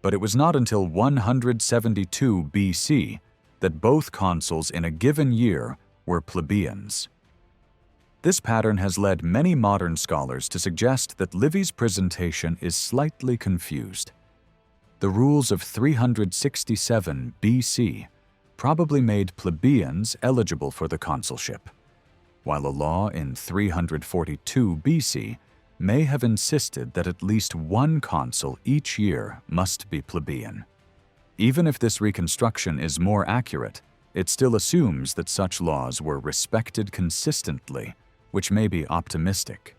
But it was not until 172 BC that both consuls in a given year were plebeians. This pattern has led many modern scholars to suggest that Livy's presentation is slightly confused. The rules of 367 BC probably made plebeians eligible for the consulship, while a law in 342 BC may have insisted that at least 1 consul each year must be plebeian. Even if this reconstruction is more accurate, it still assumes that such laws were respected consistently, which may be optimistic.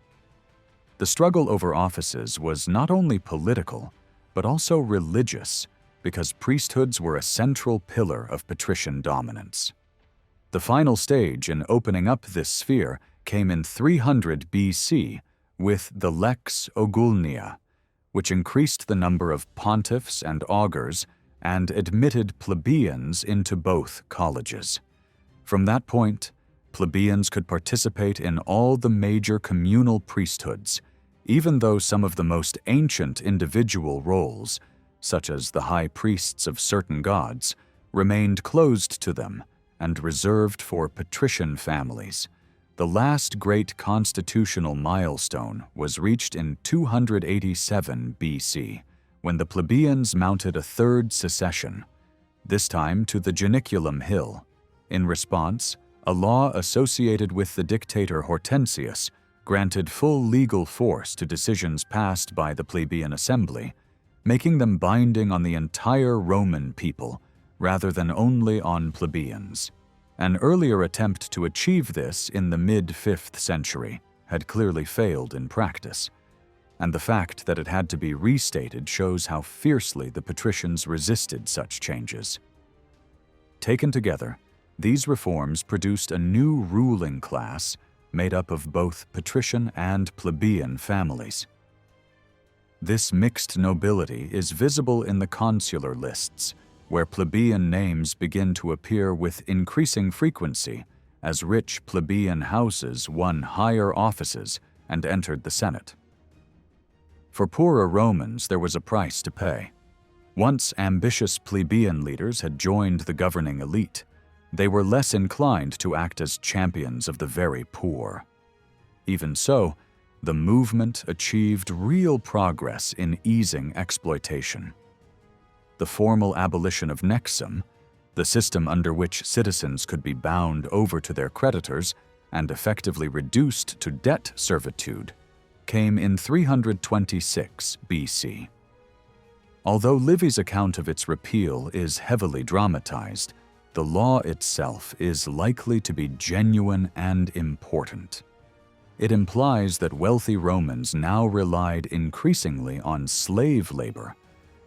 The struggle over offices was not only political, but also religious, because priesthoods were a central pillar of patrician dominance. The final stage in opening up this sphere came in 300 BC with the Lex Ogulnia, which increased the number of pontiffs and augurs and admitted plebeians into both colleges. From that point, plebeians could participate in all the major communal priesthoods, even though some of the most ancient individual roles, such as the high priests of certain gods, remained closed to them and reserved for patrician families. The last great constitutional milestone was reached in 287 BC, when the plebeians mounted a 3rd secession, this time to the Janiculum Hill. In response, a law associated with the dictator Hortensius granted full legal force to decisions passed by the plebeian assembly, making them binding on the entire Roman people rather than only on plebeians. An earlier attempt to achieve this in the mid-5th century had clearly failed in practice, and the fact that it had to be restated shows how fiercely the patricians resisted such changes. Taken together, these reforms produced a new ruling class made up of both patrician and plebeian families. This mixed nobility is visible in the consular lists, where plebeian names begin to appear with increasing frequency as rich plebeian houses won higher offices and entered the Senate. For poorer Romans, there was a price to pay. Once ambitious plebeian leaders had joined the governing elite, they were less inclined to act as champions of the very poor. Even so, the movement achieved real progress in easing exploitation. The formal abolition of nexum, the system under which citizens could be bound over to their creditors and effectively reduced to debt servitude, came in 326 BC. Although Livy's account of its repeal is heavily dramatized, the law itself is likely to be genuine and important. It implies that wealthy Romans now relied increasingly on slave labor,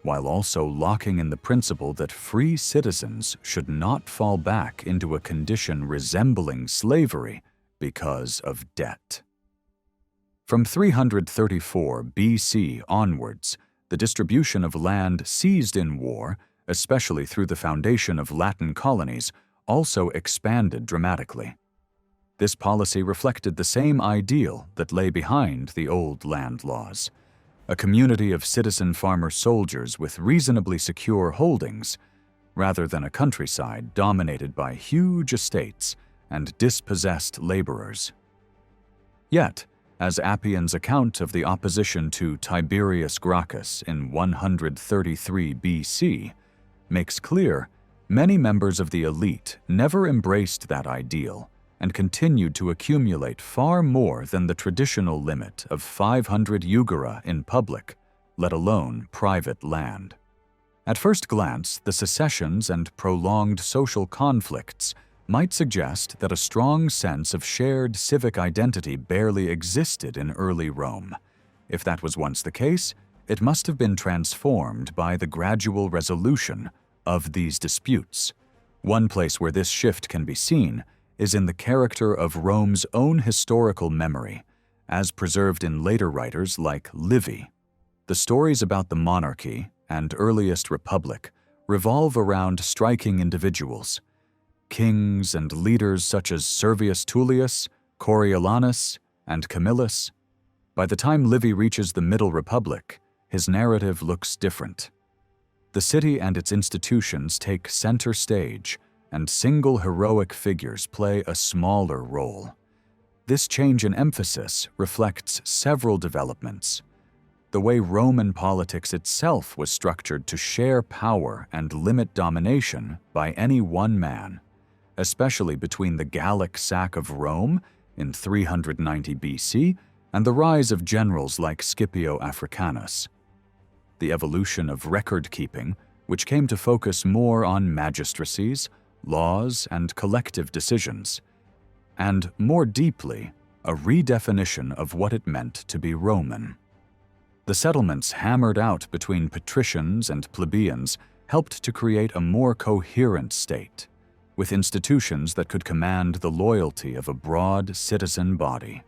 while also locking in the principle that free citizens should not fall back into a condition resembling slavery because of debt. From 334 BC onwards, the distribution of land seized in war, especially through the foundation of Latin colonies, also expanded dramatically. This policy reflected the same ideal that lay behind the old land laws: a community of citizen farmer soldiers with reasonably secure holdings, rather than a countryside dominated by huge estates and dispossessed laborers. Yet, as Appian's account of the opposition to Tiberius Gracchus in 133 BC makes clear, many members of the elite never embraced that ideal and continued to accumulate far more than the traditional limit of 500 jugera in public, let alone private land. At first glance, the secessions and prolonged social conflicts might suggest that a strong sense of shared civic identity barely existed in early Rome. If that was once the case, it must have been transformed by the gradual resolution of these disputes. One place where this shift can be seen is in the character of Rome's own historical memory, as preserved in later writers like Livy. The stories about the monarchy and earliest republic revolve around striking individuals: kings and leaders such as Servius Tullius, Coriolanus, and Camillus. By the time Livy reaches the Middle Republic, his narrative looks different. The city and its institutions take center stage, and single heroic figures play a smaller role. This change in emphasis reflects several developments: the way Roman politics itself was structured to share power and limit domination by any one man, especially between the Gallic sack of Rome in 390 BC and the rise of generals like Scipio Africanus. The evolution of record-keeping, which came to focus more on magistracies, laws, and collective decisions, and more deeply, a redefinition of what it meant to be Roman. The settlements hammered out between patricians and plebeians helped to create a more coherent state, with institutions that could command the loyalty of a broad citizen body.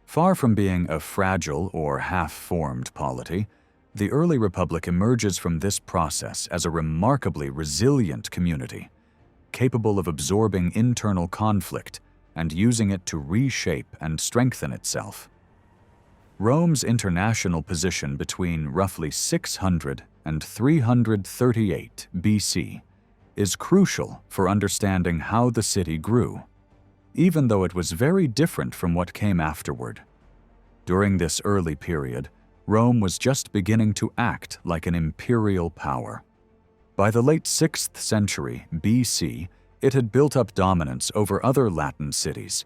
Far from being a fragile or half-formed polity, the early republic emerges from this process as a remarkably resilient community, capable of absorbing internal conflict and using it to reshape and strengthen itself. Rome's international position between roughly 600 and 338 BC is crucial for understanding how the city grew, even though it was very different from what came afterward. During this early period, Rome was just beginning to act like an imperial power. By the late 6th century BC, it had built up dominance over other Latin cities,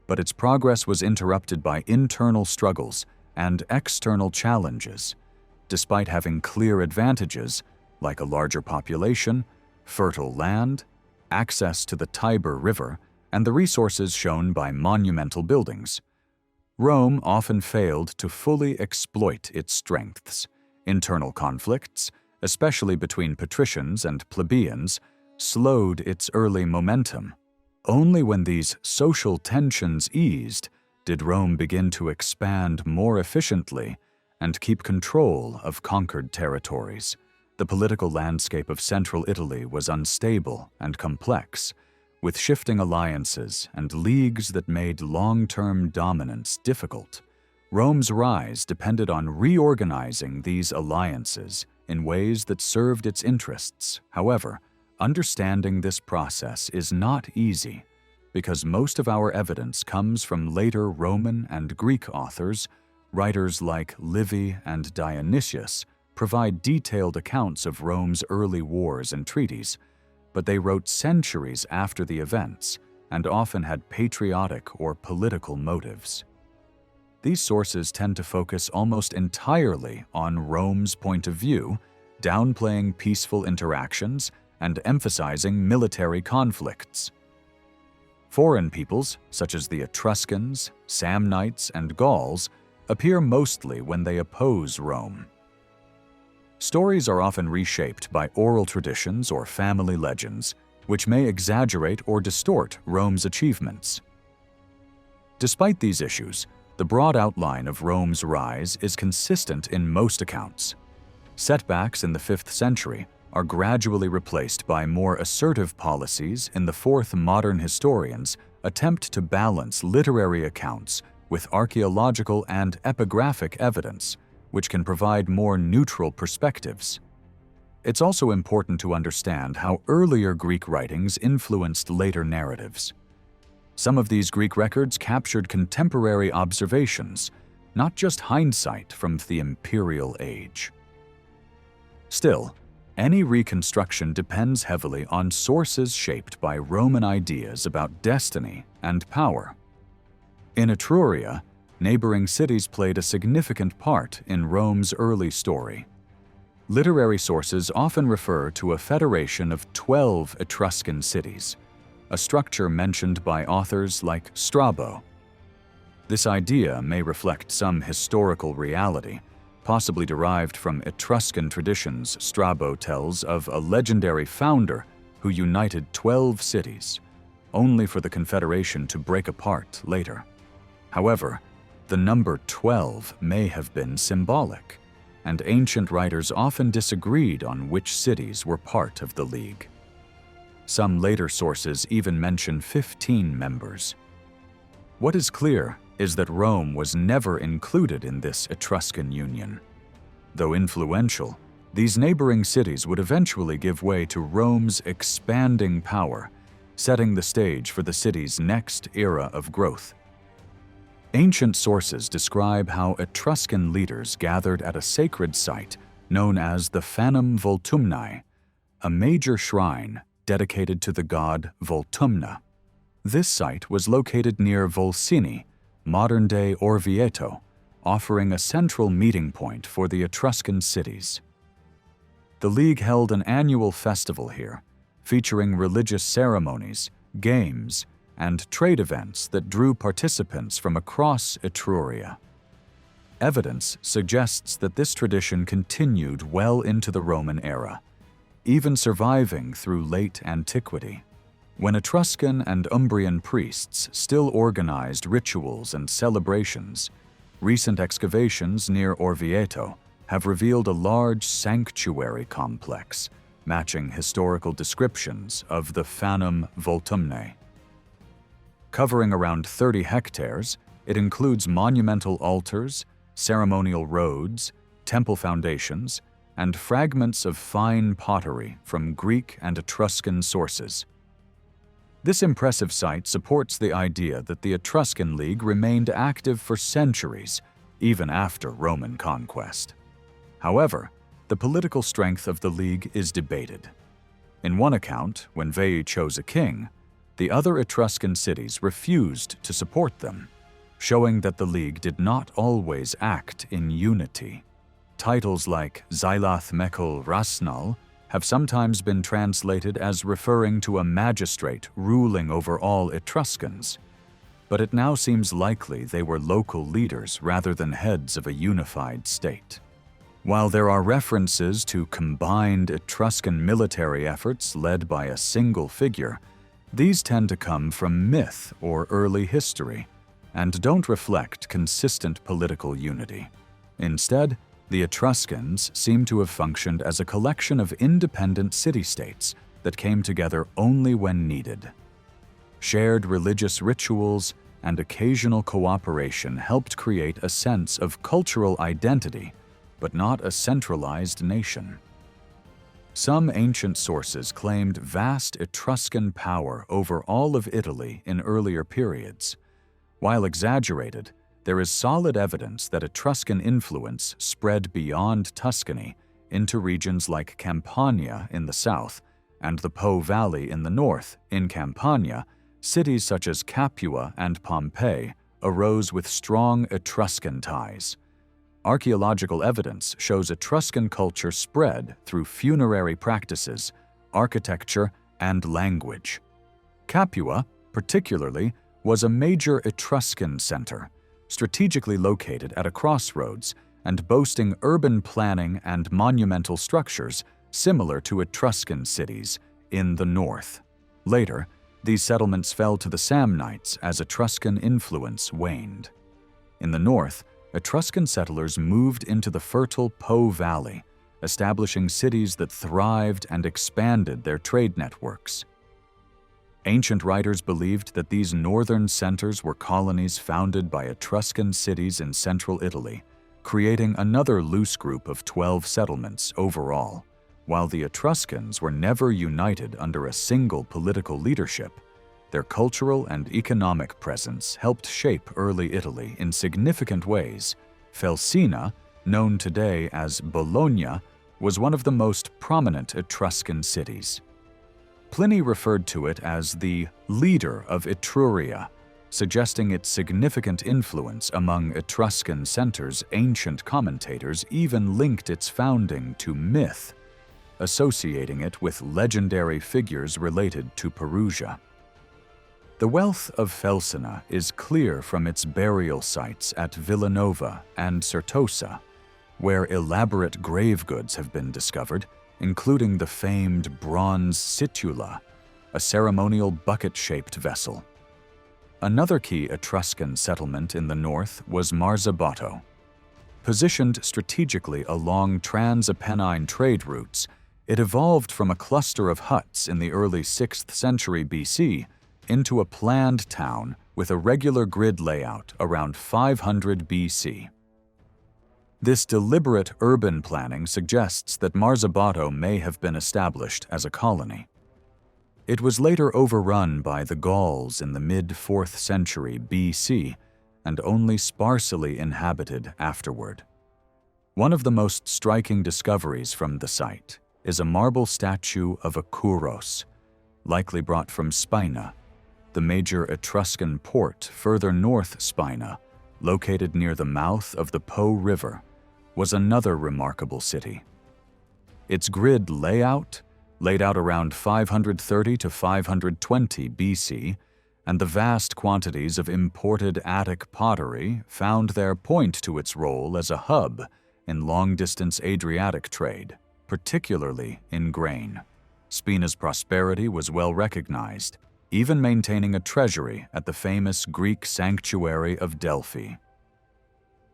but its progress was interrupted by internal struggles and external challenges. Despite having clear advantages, like a larger population, fertile land, access to the Tiber River, and the resources shown by monumental buildings, Rome often failed to fully exploit its strengths. Internal conflicts, especially between patricians and plebeians, slowed its early momentum. Only when these social tensions eased did Rome begin to expand more efficiently and keep control of conquered territories. The political landscape of central Italy was unstable and complex, with shifting alliances and leagues that made long-term dominance difficult. Rome's rise depended on reorganizing these alliances in ways that served its interests. However, understanding this process is not easy. because most of our evidence comes from later Roman and Greek authors. Writers like Livy and Dionysius provide detailed accounts of Rome's early wars and treaties, but they wrote centuries after the events and often had patriotic or political motives. These sources tend to focus almost entirely on Rome's point of view, downplaying peaceful interactions and emphasizing military conflicts. Foreign peoples, such as the Etruscans, Samnites, and Gauls, appear mostly when they oppose Rome. Stories are often reshaped by oral traditions or family legends, which may exaggerate or distort Rome's achievements. Despite these issues, the broad outline of Rome's rise is consistent in most accounts. Setbacks in the 5th century are gradually replaced by more assertive policies in the 4th. Modern historians attempt to balance literary accounts with archaeological and epigraphic evidence, which can provide more neutral perspectives. It's also important to understand how earlier Greek writings influenced later narratives. Some of these Greek records captured contemporary observations, not just hindsight from the imperial age. Still, any reconstruction depends heavily on sources shaped by Roman ideas about destiny and power. In Etruria, neighboring cities played a significant part in Rome's early story. Literary sources often refer to a federation of 12 Etruscan cities, a structure mentioned by authors like Strabo. This idea may reflect some historical reality, possibly derived from Etruscan traditions. Strabo tells of a legendary founder who united 12 cities, only for the confederation to break apart later. However, the number 12 may have been symbolic, and ancient writers often disagreed on which cities were part of the League. Some later sources even mention 15 members. What is clear is that Rome was never included in this Etruscan union. Though influential, these neighboring cities would eventually give way to Rome's expanding power, setting the stage for the city's next era of growth. Ancient sources describe how Etruscan leaders gathered at a sacred site known as the Forum Voltumnae, a major shrine dedicated to the god Voltumna. This site was located near Volsini, modern-day Orvieto, offering a central meeting point for the Etruscan cities. The League held an annual festival here, featuring religious ceremonies, games, and trade events that drew participants from across Etruria. Evidence suggests that this tradition continued well into the Roman era, even surviving through late antiquity, when Etruscan and Umbrian priests still organized rituals and celebrations. Recent excavations near Orvieto have revealed a large sanctuary complex, matching historical descriptions of the Forum Voltumnae. Covering around 30 hectares, it includes monumental altars, ceremonial roads, temple foundations, and fragments of fine pottery from Greek and Etruscan sources. This impressive site supports the idea that the Etruscan League remained active for centuries, even after Roman conquest. However, the political strength of the League is debated. In one account, when Veii chose a king, the other Etruscan cities refused to support them, showing that the League did not always act in unity. Titles like Xilath Mekul Rasnal have sometimes been translated as referring to a magistrate ruling over all Etruscans, but it now seems likely they were local leaders rather than heads of a unified state. While there are references to combined Etruscan military efforts led by a single figure, these tend to come from myth or early history and don't reflect consistent political unity. Instead, the Etruscans seem to have functioned as a collection of independent city-states that came together only when needed. Shared religious rituals and occasional cooperation helped create a sense of cultural identity, but not a centralized nation. Some ancient sources claimed vast Etruscan power over all of Italy in earlier periods. While exaggerated, there is solid evidence that Etruscan influence spread beyond Tuscany into regions like Campania in the south and the Po Valley in the north. In Campania, cities such as Capua and Pompeii arose with strong Etruscan ties. Archaeological evidence shows Etruscan culture spread through funerary practices, architecture, and language. Capua, particularly, was a major Etruscan center, strategically located at a crossroads and boasting urban planning and monumental structures similar to Etruscan cities in the north. Later, these settlements fell to the Samnites as Etruscan influence waned. In the north, Etruscan settlers moved into the fertile Po Valley, establishing cities that thrived and expanded their trade networks. Ancient writers believed that these northern centers were colonies founded by Etruscan cities in central Italy, creating another loose group of 12 settlements overall. While the Etruscans were never united under a single political leadership, their cultural and economic presence helped shape early Italy in significant ways. Felsina, known today as Bologna, was one of the most prominent Etruscan cities. Pliny referred to it as the leader of Etruria, suggesting its significant influence among Etruscan centers. Ancient commentators even linked its founding to myth, associating it with legendary figures related to Perugia. The wealth of Felsina is clear from its burial sites at Villanova and Certosa, where elaborate grave goods have been discovered, including the famed bronze situla, a ceremonial bucket-shaped vessel. Another key Etruscan settlement in the north was Marzabotto. Positioned strategically along trans-Apennine trade routes, it evolved from a cluster of huts in the early 6th century BC into a planned town with a regular grid layout around 500 BC. This deliberate urban planning suggests that Marzabotto may have been established as a colony. It was later overrun by the Gauls in the mid-4th century BC and only sparsely inhabited afterward. One of the most striking discoveries from the site is a marble statue of a Kouros, likely brought from Spina, the major Etruscan port further north. Spina, located near the mouth of the Po River, was another remarkable city. Its grid layout, laid out around 530 to 520 BC, and the vast quantities of imported Attic pottery found there point to its role as a hub in long-distance Adriatic trade, particularly in grain. Spina's prosperity was well recognized, even maintaining a treasury at the famous Greek sanctuary of Delphi.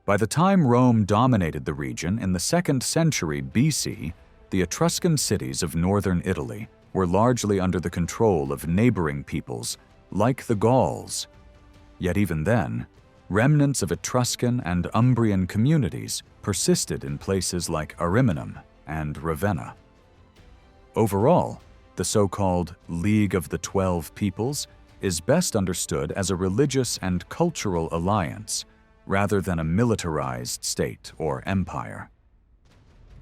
By the time Rome dominated the region in the 2nd century BC, the Etruscan cities of northern Italy were largely under the control of neighboring peoples like the Gauls. Yet even then, remnants of Etruscan and Umbrian communities persisted in places like Ariminum and Ravenna. Overall, the so-called League of the 12 Peoples is best understood as a religious and cultural alliance rather than a militarized state or empire.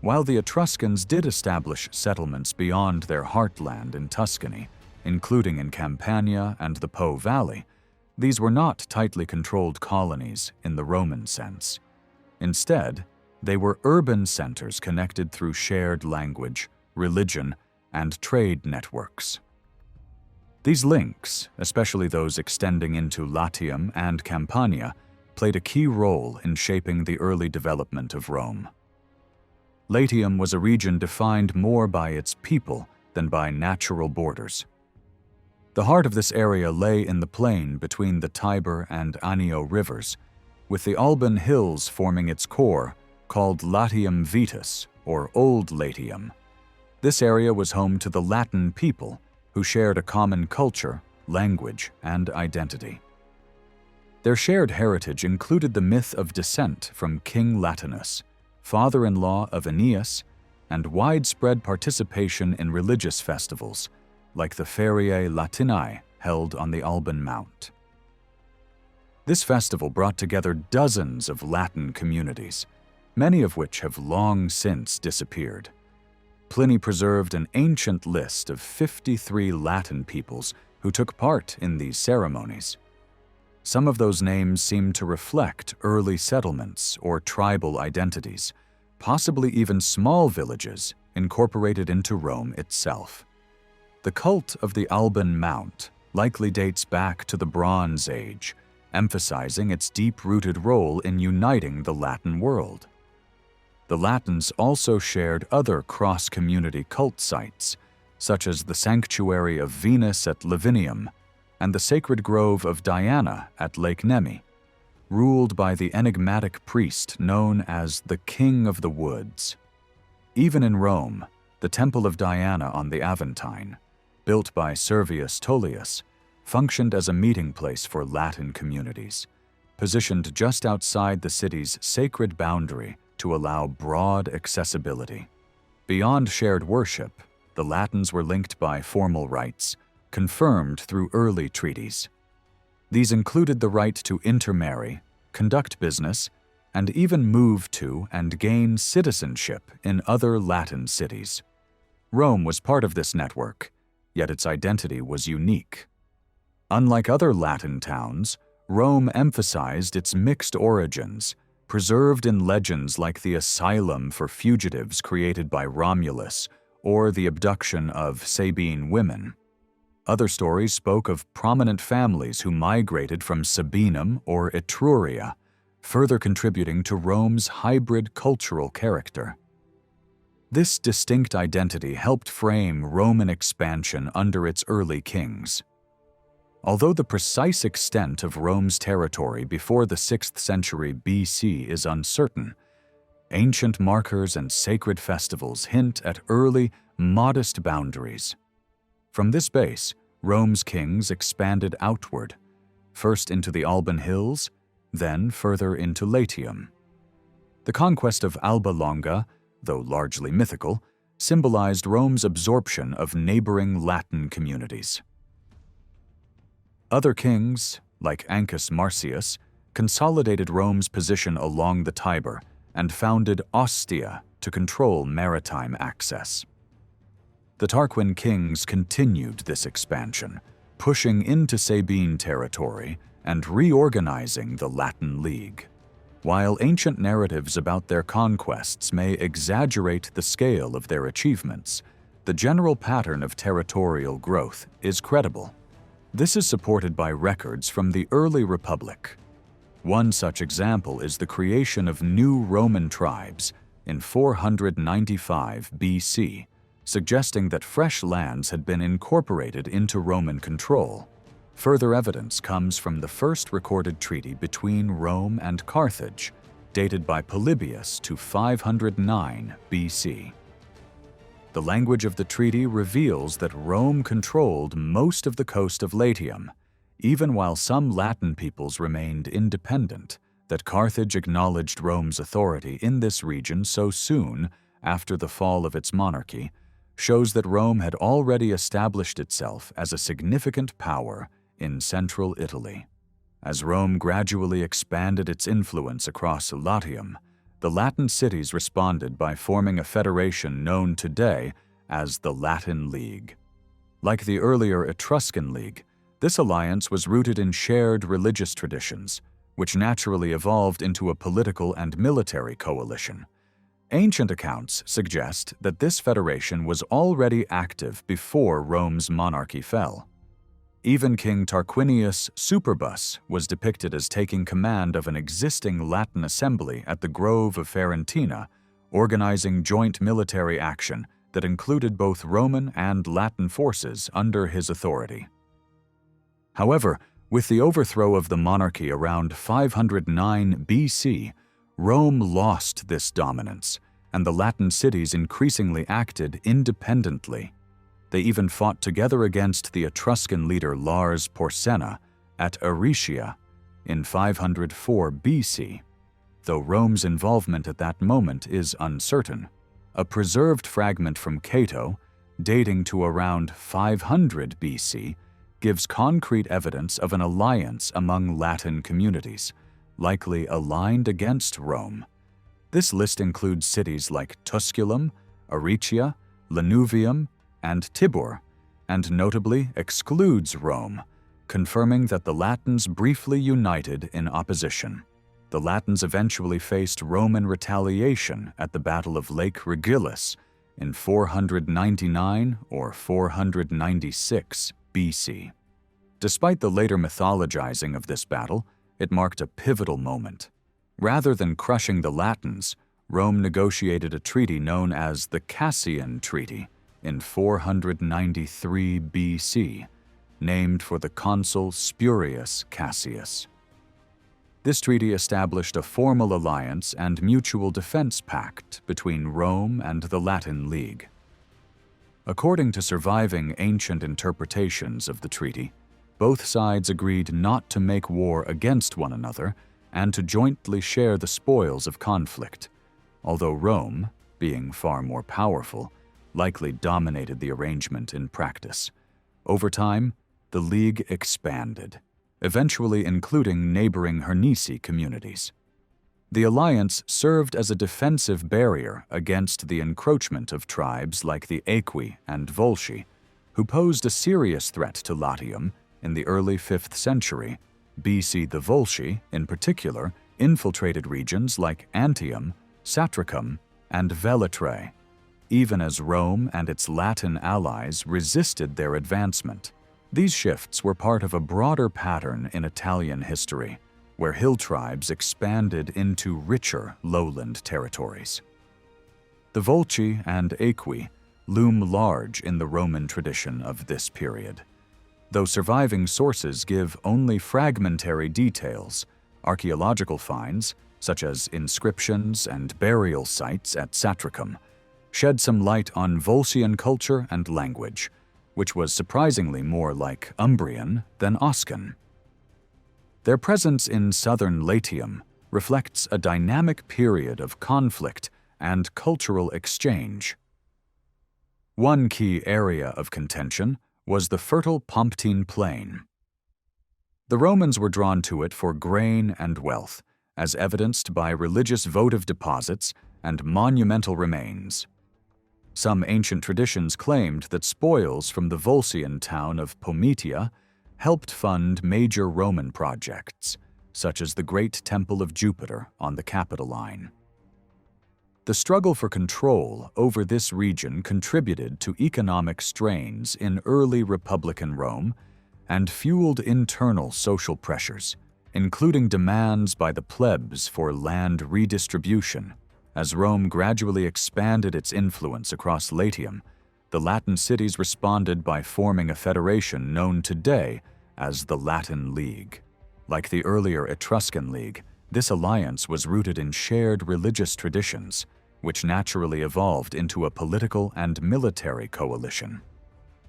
While the Etruscans did establish settlements beyond their heartland in Tuscany, including in Campania and the Po Valley, these were not tightly controlled colonies in the Roman sense. Instead, they were urban centers connected through shared language, religion, and trade networks. These links, especially those extending into Latium and Campania, played a key role in shaping the early development of Rome. Latium was a region defined more by its people than by natural borders. The heart of this area lay in the plain between the Tiber and Anio rivers, with the Alban Hills forming its core, called Latium Vetus, or Old Latium. This area was home to the Latin people, who shared a common culture, language, and identity. Their shared heritage included the myth of descent from King Latinus, father-in-law of Aeneas, and widespread participation in religious festivals, like the Feriae Latinae held on the Alban Mount. This festival brought together dozens of Latin communities, many of which have long since disappeared. Pliny preserved an ancient list of 53 Latin peoples who took part in these ceremonies. Some of those names seem to reflect early settlements or tribal identities, possibly even small villages incorporated into Rome itself. The cult of the Alban Mount likely dates back to the Bronze Age, emphasizing its deep-rooted role in uniting the Latin world. The Latins also shared other cross-community cult sites, such as the Sanctuary of Venus at Lavinium and the Sacred Grove of Diana at Lake Nemi, ruled by the enigmatic priest known as the King of the Woods. Even in Rome, the Temple of Diana on the Aventine, built by Servius Tullius, functioned as a meeting place for Latin communities, positioned just outside the city's sacred boundary to allow broad accessibility. Beyond shared worship, the Latins were linked by formal rights, confirmed through early treaties. These included the right to intermarry, conduct business, and even move to and gain citizenship in other Latin cities. Rome was part of this network, yet its identity was unique. Unlike other Latin towns, Rome emphasized its mixed origins, preserved in legends like the asylum for fugitives created by Romulus or the abduction of Sabine women. Other stories spoke of prominent families who migrated from Sabinum or Etruria, further contributing to Rome's hybrid cultural character. This distinct identity helped frame Roman expansion under its early kings. Although the precise extent of Rome's territory before the 6th century BC is uncertain, ancient markers and sacred festivals hint at early, modest boundaries. From this base, Rome's kings expanded outward, first into the Alban Hills, then further into Latium. The conquest of Alba Longa, though largely mythical, symbolized Rome's absorption of neighboring Latin communities. Other kings, like Ancus Marcius, consolidated Rome's position along the Tiber and founded Ostia to control maritime access. The Tarquin kings continued this expansion, pushing into Sabine territory and reorganizing the Latin League. While ancient narratives about their conquests may exaggerate the scale of their achievements, the general pattern of territorial growth is credible. This is supported by records from the early Republic. One such example is the creation of new Roman tribes in 495 BC, suggesting that fresh lands had been incorporated into Roman control. Further evidence comes from the first recorded treaty between Rome and Carthage, dated by Polybius to 509 BC. The language of the treaty reveals that Rome controlled most of the coast of Latium, even while some Latin peoples remained independent, that Carthage acknowledged Rome's authority in this region so soon after the fall of its monarchy shows that Rome had already established itself as a significant power in central Italy. As Rome gradually expanded its influence across Latium, the Latin cities responded by forming a federation known today as the Latin League. Like the earlier Etruscan League, this alliance was rooted in shared religious traditions, which naturally evolved into a political and military coalition. Ancient accounts suggest that this federation was already active before Rome's monarchy fell. Even King Tarquinius Superbus was depicted as taking command of an existing Latin assembly at the Grove of Ferentina, organizing joint military action that included both Roman and Latin forces under his authority. However, with the overthrow of the monarchy around 509 BC, Rome lost this dominance, and the Latin cities increasingly acted independently. They even fought together against the Etruscan leader Lars Porsena at Aricia in 504 BC, though Rome's involvement at that moment is uncertain. a preserved fragment from Cato, dating to around 500 BC, gives concrete evidence of an alliance among Latin communities, likely aligned against Rome. This list includes cities like Tusculum, Aricia, Lanuvium, and Tibur, and notably excludes Rome, confirming that the Latins briefly united in opposition. The Latins eventually faced Roman retaliation at the Battle of Lake Regillus in 499 or 496 BC. Despite the later mythologizing of this battle, it marked a pivotal moment. Rather than crushing the Latins, Rome negotiated a treaty known as the Cassian Treaty in 493 BC, named for the consul Spurius Cassius. This treaty established a formal alliance and mutual defense pact between Rome and the Latin League. According to surviving ancient interpretations of the treaty, both sides agreed not to make war against one another and to jointly share the spoils of conflict, although Rome, being far more powerful, likely dominated the arrangement in practice. Over time, the League expanded, eventually including neighboring Hernici communities. The alliance served as a defensive barrier against the encroachment of tribes like the Aequi and Volsci, who posed a serious threat to Latium in the early 5th century BC. The Volsci, in particular, infiltrated regions like Antium, Satricum, and Velitrae, even as Rome and its Latin allies resisted their advancement. These shifts were part of a broader pattern in Italian history, where hill tribes expanded into richer lowland territories. The Volsci and Aequi loom large in the Roman tradition of this period. Though surviving sources give only fragmentary details, archaeological finds, such as inscriptions and burial sites at Satricum, shed some light on Volscian culture and language, which was surprisingly more like Umbrian than Oscan. Their presence in southern Latium reflects a dynamic period of conflict and cultural exchange. One key area of contention was the fertile Pomptine Plain. The Romans were drawn to it for grain and wealth, as evidenced by religious votive deposits and monumental remains. Some ancient traditions claimed that spoils from the Volscian town of Pometia helped fund major Roman projects, such as the Great Temple of Jupiter on the Capitoline. The struggle for control over this region contributed to economic strains in early Republican Rome and fueled internal social pressures, including demands by the plebs for land redistribution. As Rome gradually expanded its influence across Latium, the Latin cities responded by forming a federation known today as the Latin League. Like the earlier Etruscan League, this alliance was rooted in shared religious traditions, which naturally evolved into a political and military coalition.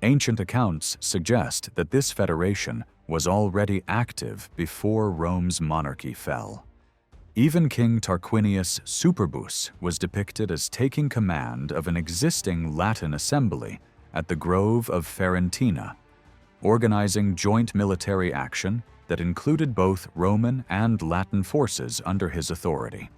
Ancient accounts suggest that this federation was already active before Rome's monarchy fell. Even King Tarquinius Superbus was depicted as taking command of an existing Latin assembly at the Grove of Ferentina, organizing joint military action that included both Roman and Latin forces under his authority.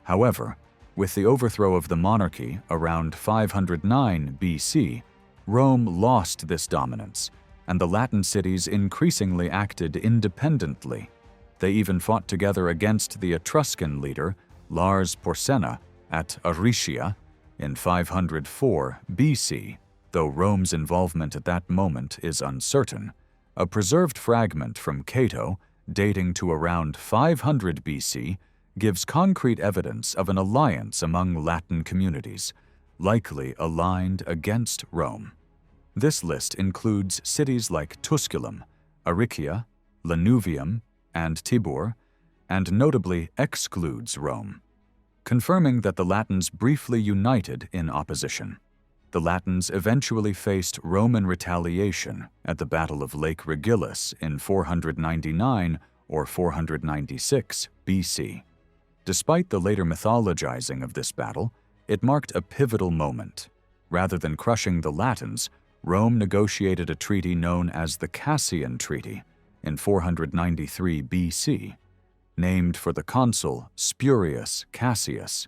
However, with the overthrow of the monarchy around 509 BC, Rome lost this dominance, and the Latin cities increasingly acted independently. They even fought together against the Etruscan leader Lars Porsena at Aricia in 504 BC. Though Rome's involvement at that moment is uncertain, a preserved fragment from Cato, dating to around 500 BC, gives concrete evidence of an alliance among Latin communities, likely aligned against Rome. This list includes cities like Tusculum, Aricia, Lanuvium, and Tibur, and notably excludes Rome, confirming that the Latins briefly united in opposition. The Latins eventually faced Roman retaliation at the Battle of Lake Regillus in 499 or 496 BC. Despite the later mythologizing of this battle, It marked a pivotal moment. Rather than crushing the Latins, Rome negotiated a treaty known as the Cassian Treaty in 493 BC, named for the consul Spurius Cassius.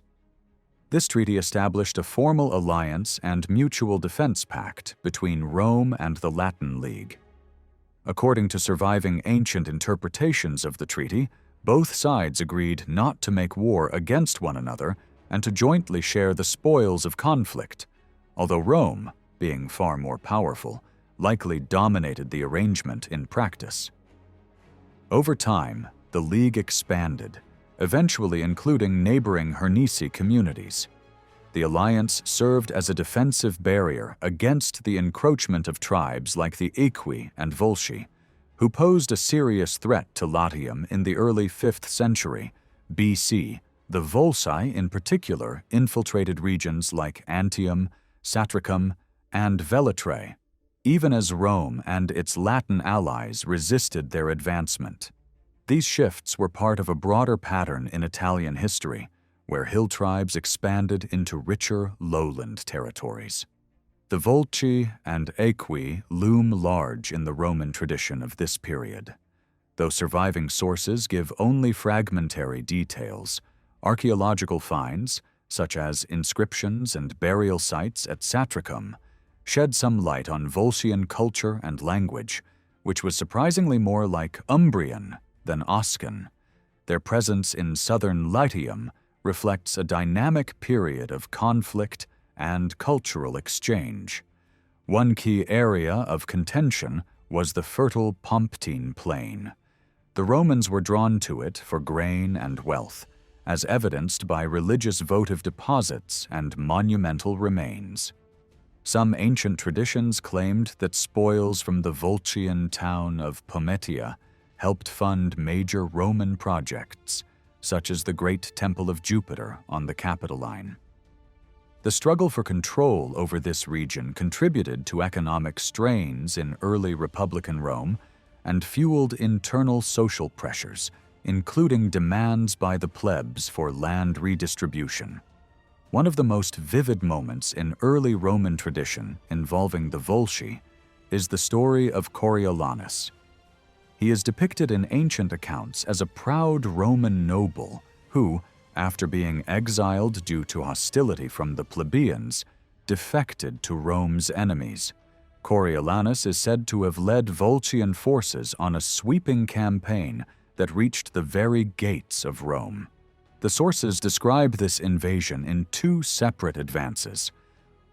This treaty established a formal alliance and mutual defense pact between Rome and the Latin League. According to surviving ancient interpretations of the treaty, both sides agreed not to make war against one another and to jointly share the spoils of conflict, although Rome, being far more powerful, likely dominated the arrangement in practice. Over time, the League expanded, eventually including neighboring Hernisi communities. The alliance served as a defensive barrier against the encroachment of tribes like the Aequi and Volsci, who posed a serious threat to Latium in the early 5th century BC. The Volsci, in particular, infiltrated regions like Antium, Satricum, and Velitrae, even as Rome and its Latin allies resisted their advancement. These shifts were part of a broader pattern in Italian history, where hill tribes expanded into richer lowland territories. The Volsci and Aequi loom large in the Roman tradition of this period. Though surviving sources give only fragmentary details, archaeological finds, such as inscriptions and burial sites at Satricum, shed some light on Volscian culture and language, which was surprisingly more like Umbrian than Oscan. Their presence in southern Latium reflects a dynamic period of conflict and cultural exchange. One key area of contention was the fertile Pomptine Plain. The Romans were drawn to it for grain and wealth, as evidenced by religious votive deposits and monumental remains. Some ancient traditions claimed that spoils from the Volscian town of Pometia helped fund major Roman projects, such as the Great Temple of Jupiter on the Capitoline. The struggle for control over this region contributed to economic strains in early Republican Rome and fueled internal social pressures, including demands by the plebs for land redistribution. One of the most vivid moments in early Roman tradition involving the Volsci is the story of Coriolanus. He is depicted in ancient accounts as a proud Roman noble who, after being exiled due to hostility from the plebeians, defected to Rome's enemies. Coriolanus is said to have led Volscian forces on a sweeping campaign that reached the very gates of Rome. The sources describe this invasion in two separate advances,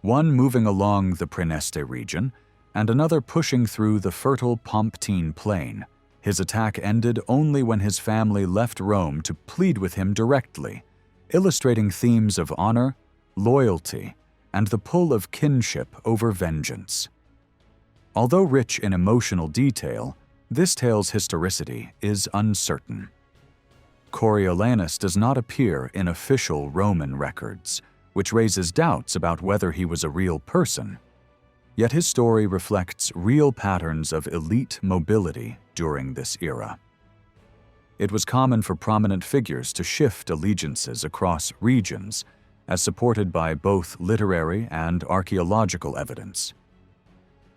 one moving along the Praeneste region and another pushing through the fertile Pomptine Plain. His attack ended only when his family left Rome to plead with him directly, illustrating themes of honor, loyalty, and the pull of kinship over vengeance. Although rich in emotional detail, this tale's historicity is uncertain. Coriolanus does not appear in official Roman records, which raises doubts about whether he was a real person. Yet his story reflects real patterns of elite mobility during this era. It was common for prominent figures to shift allegiances across regions, as supported by both literary and archaeological evidence.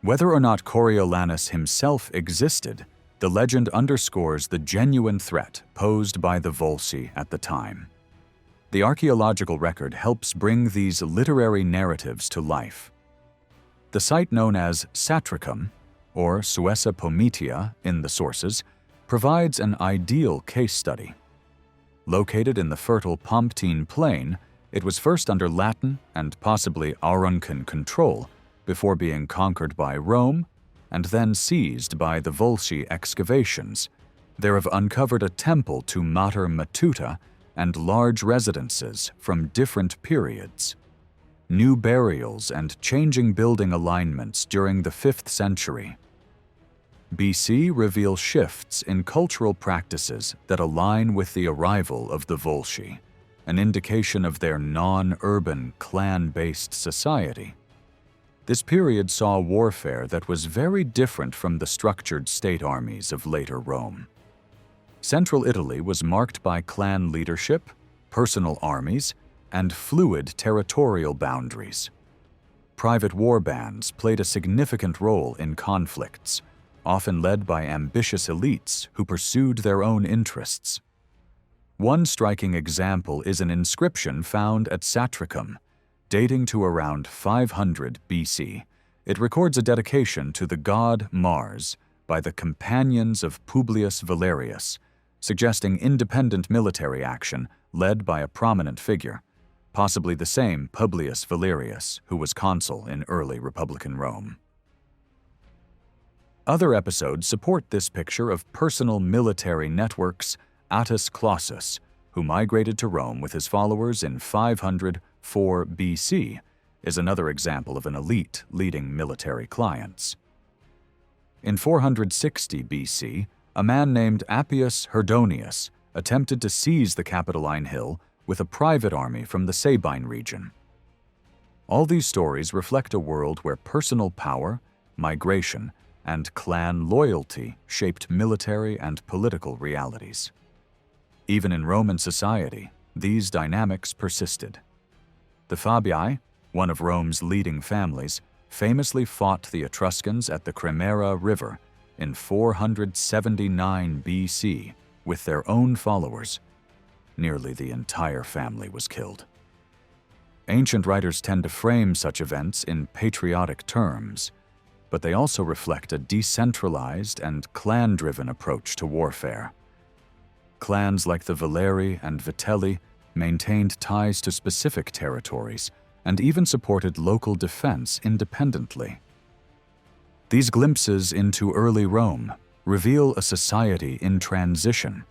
Whether or not Coriolanus himself existed, the legend underscores the genuine threat posed by the Volsci at the time. The archaeological record helps bring these literary narratives to life. The site known as Satricum, or Suessa Pometia in the sources, provides an ideal case study. Located in the fertile Pomptine Plain, it was first under Latin and possibly Auruncan control before being conquered by Rome and then seized by the Volsci excavations. They have uncovered a temple to Mater Matuta and large residences from different periods. New burials and changing building alignments during the 5th century BC reveal shifts in cultural practices that align with the arrival of the Volsci, an indication of their non-urban, clan-based society. This period saw warfare that was very different from the structured state armies of later Rome. Central Italy was marked by clan leadership, personal armies, and fluid territorial boundaries. Private war bands played a significant role in conflicts, often led by ambitious elites who pursued their own interests. One striking example is an inscription found at Satricum, dating to around 500 BC. It records a dedication to the god Mars by the companions of Publius Valerius, suggesting independent military action led by a prominent figure, possibly the same Publius Valerius who was consul in early Republican Rome. Other episodes support this picture of personal military networks. Attis Clausus, who migrated to Rome with his followers in 504 BC, is another example of an elite leading military clients. In 460 BC, a man named Appius Herdonius attempted to seize the Capitoline Hill with a private army from the Sabine region. All these stories reflect a world where personal power, migration, and clan loyalty shaped military and political realities. Even in Roman society, these dynamics persisted. The Fabii, one of Rome's leading families, famously fought the Etruscans at the Tiber River in 479 BC with their own followers. Nearly the entire family was killed. Ancient writers tend to frame such events in patriotic terms, but they also reflect a decentralized and clan-driven approach to warfare. Clans like the Valeri and Vitelli maintained ties to specific territories and even supported local defense independently. These glimpses into early Rome reveal a society in transition,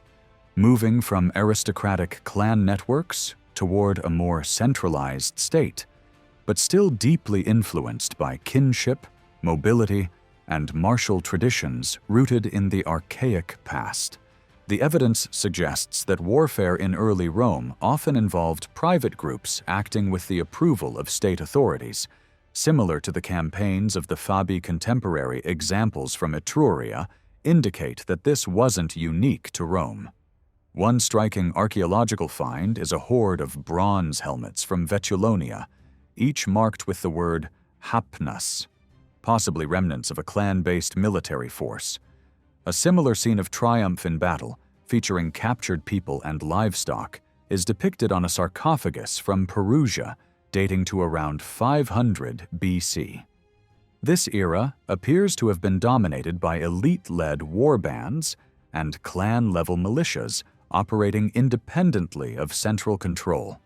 moving from aristocratic clan networks toward a more centralized state, but still deeply influenced by kinship, mobility, and martial traditions rooted in the archaic past. The evidence suggests that warfare in early Rome often involved private groups acting with the approval of state authorities, similar to the campaigns of the Fabii. Contemporary examples from Etruria indicate that this wasn't unique to Rome. One striking archaeological find is a hoard of bronze helmets from Vetulonia, each marked with the word Hapnas, possibly remnants of a clan-based military force. A similar scene of triumph in battle, featuring captured people and livestock, is depicted on a sarcophagus from Perugia dating to around 500 BC. This era appears to have been dominated by elite-led war bands and clan-level militias operating independently of central control.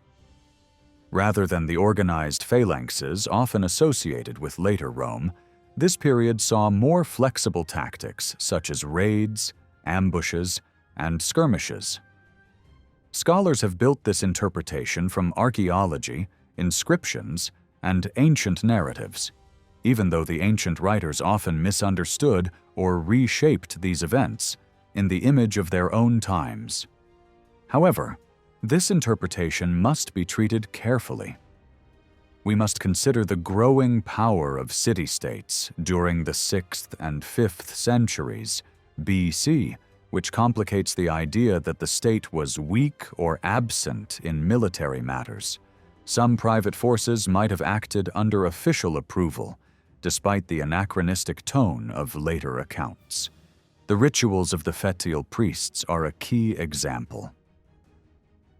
Rather than the organized phalanxes often associated with later Rome, this period saw more flexible tactics such as raids, ambushes, and skirmishes. Scholars have built this interpretation from archaeology, inscriptions, and ancient narratives, even though the ancient writers often misunderstood or reshaped these events in the image of their own times. However, this interpretation must be treated carefully. We must consider the growing power of city-states during the 6th and 5th centuries BC, which complicates the idea that the state was weak or absent in military matters. Some private forces might have acted under official approval, despite the anachronistic tone of later accounts. The rituals of the fetial priests are a key example.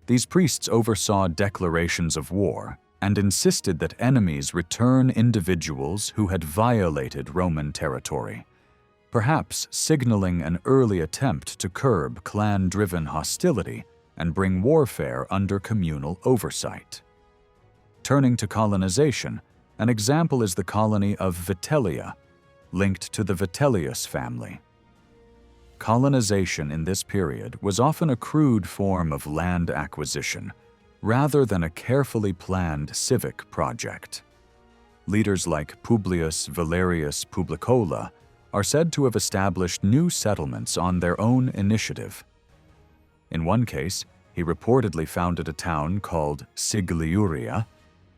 These priests oversaw declarations of war and insisted that enemies return individuals who had violated Roman territory, perhaps signaling an early attempt to curb clan-driven hostility and bring warfare under communal oversight. Turning to colonization, an example is the colony of Vitellia, linked to the Vitellius family. Colonization in this period was often a crude form of land acquisition, rather than a carefully planned civic project. Leaders like Publius Valerius Publicola are said to have established new settlements on their own initiative. In one case, he reportedly founded a town called Sigliuria,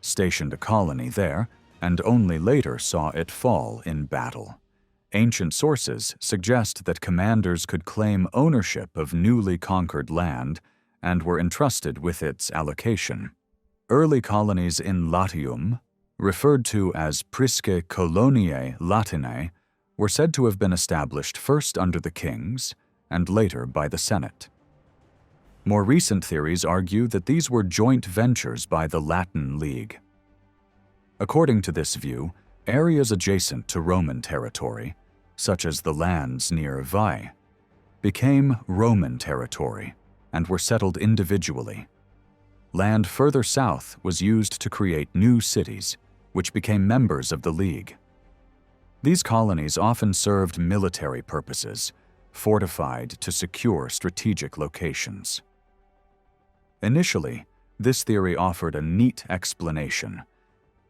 stationed a colony there, and only later saw it fall in battle. Ancient sources suggest that commanders could claim ownership of newly conquered land and were entrusted with its allocation. Early colonies in Latium, referred to as Priscae Coloniae Latinae, were said to have been established first under the kings and later by the Senate. More recent theories argue that these were joint ventures by the Latin League. According to this view, areas adjacent to Roman territory, such as the lands near Veii, became Roman territory and were settled individually. Land further south was used to create new cities, which became members of the League. These colonies often served military purposes, fortified to secure strategic locations. Initially, this theory offered a neat explanation,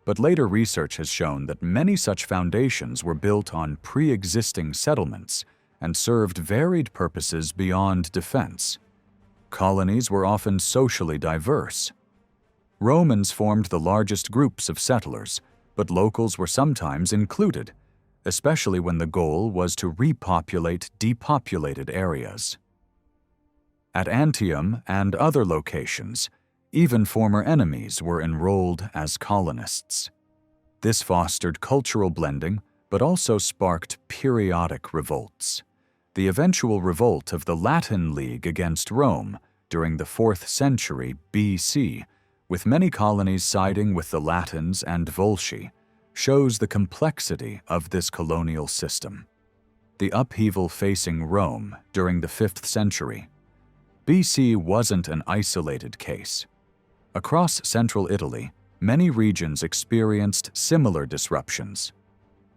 but later research has shown that many such foundations were built on pre-existing settlements and served varied purposes beyond defense. Colonies were often socially diverse. Romans formed the largest groups of settlers, but locals were sometimes included, especially when the goal was to repopulate depopulated areas. At Antium and other locations, even former enemies were enrolled as colonists. This fostered cultural blending, but also sparked periodic revolts. The eventual revolt of the Latin League against Rome during the 4th century BC, with many colonies siding with the Latins and Volsci, shows the complexity of this colonial system. The upheaval facing Rome during the 5th century BC wasn't an isolated case. Across central Italy, many regions experienced similar disruptions.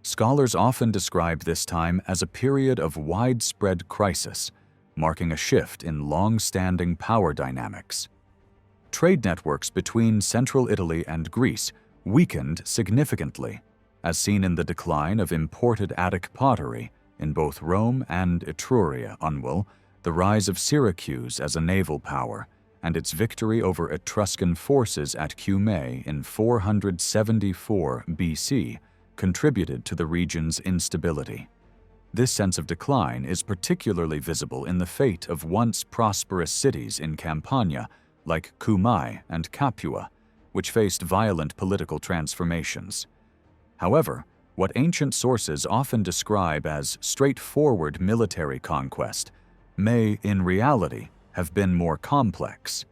Scholars often describe this time as a period of widespread crisis, marking a shift in long-standing power dynamics. Trade networks between central Italy and Greece weakened significantly, as seen in the decline of imported Attic pottery in both Rome and Etruria, the rise of Syracuse as a naval power, and its victory over Etruscan forces at Cumae in 474 BC contributed to the region's instability. This sense of decline is particularly visible in the fate of once prosperous cities in Campania like Cumae and Capua, which faced violent political transformations. However, what ancient sources often describe as straightforward military conquest may, in reality, have been more complex,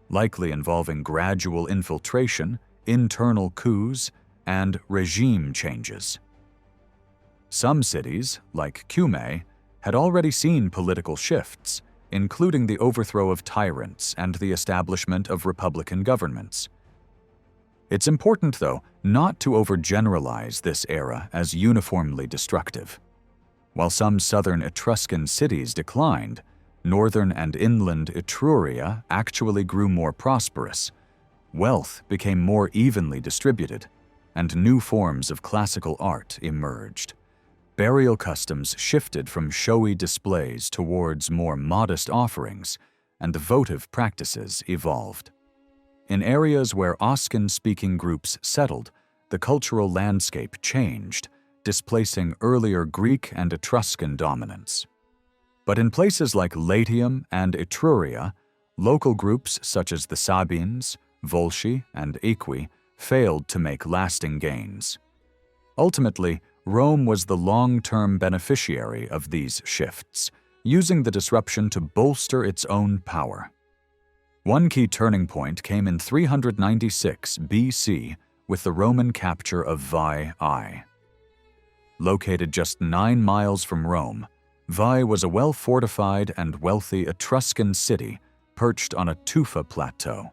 likely involving gradual infiltration, internal coups, and regime changes. Some cities, like Cumae, had already seen political shifts, including the overthrow of tyrants and the establishment of republican governments. It's important, though, not to overgeneralize this era as uniformly destructive. While some southern Etruscan cities declined, northern and inland Etruria actually grew more prosperous. Wealth became more evenly distributed, and new forms of classical art emerged. Burial customs shifted from showy displays towards more modest offerings, and votive practices evolved. In areas where Oscan-speaking groups settled, the cultural landscape changed, displacing earlier Greek and Etruscan dominance. But in places like Latium and Etruria, local groups such as the Sabines, Volsci, and Equi failed to make lasting gains. Ultimately, Rome was the long-term beneficiary of these shifts, using the disruption to bolster its own power. One key turning point came in 396 BC with the Roman capture of Veii. Located just 9 miles from Rome, Veii was a well-fortified and wealthy Etruscan city perched on a tufa plateau.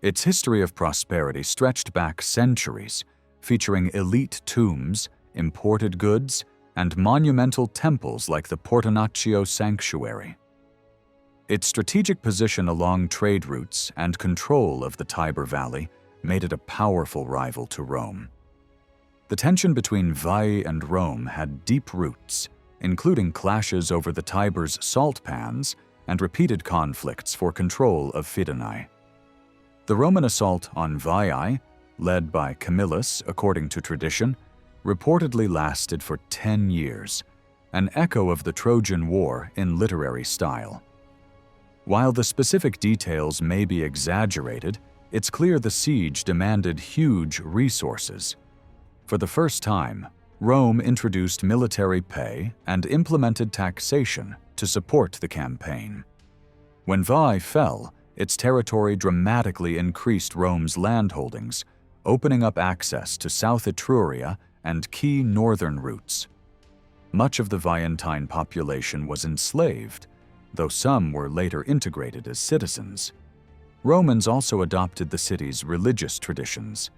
Its history of prosperity stretched back centuries, featuring elite tombs, imported goods, and monumental temples like the Portonaccio Sanctuary. Its strategic position along trade routes and control of the Tiber Valley made it a powerful rival to Rome. The tension between Veii and Rome had deep roots, including clashes over the Tiber's salt pans and repeated conflicts for control of Fidenae. The Roman assault on Veii, led by Camillus according to tradition, reportedly lasted for 10 years, an echo of the Trojan War in literary style. While the specific details may be exaggerated, it's clear the siege demanded huge resources. For the first time, Rome introduced military pay and implemented taxation to support the campaign. When Veii fell, its territory dramatically increased Rome's landholdings, opening up access to South Etruria and key northern routes. Much of the Veientine population was enslaved, though some were later integrated as citizens. Romans also adopted the city's religious traditions,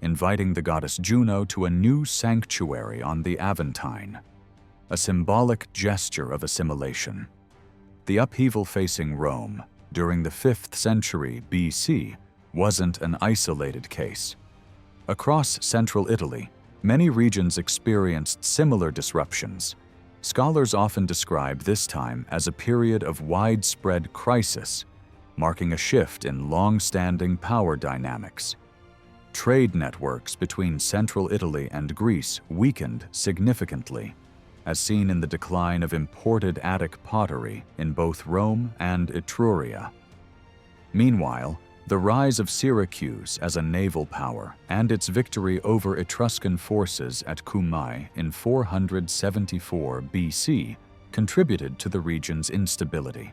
inviting the goddess Juno to a new sanctuary on the Aventine, a symbolic gesture of assimilation. The upheaval facing Rome during the 5th century BC wasn't an isolated case. Across central Italy, many regions experienced similar disruptions. Scholars often describe this time as a period of widespread crisis, marking a shift in long-standing power dynamics. Trade networks between central Italy and Greece weakened significantly, as seen in the decline of imported Attic pottery in both Rome and Etruria. Meanwhile, the rise of Syracuse as a naval power and its victory over Etruscan forces at Cumae in 474 BC contributed to the region's instability.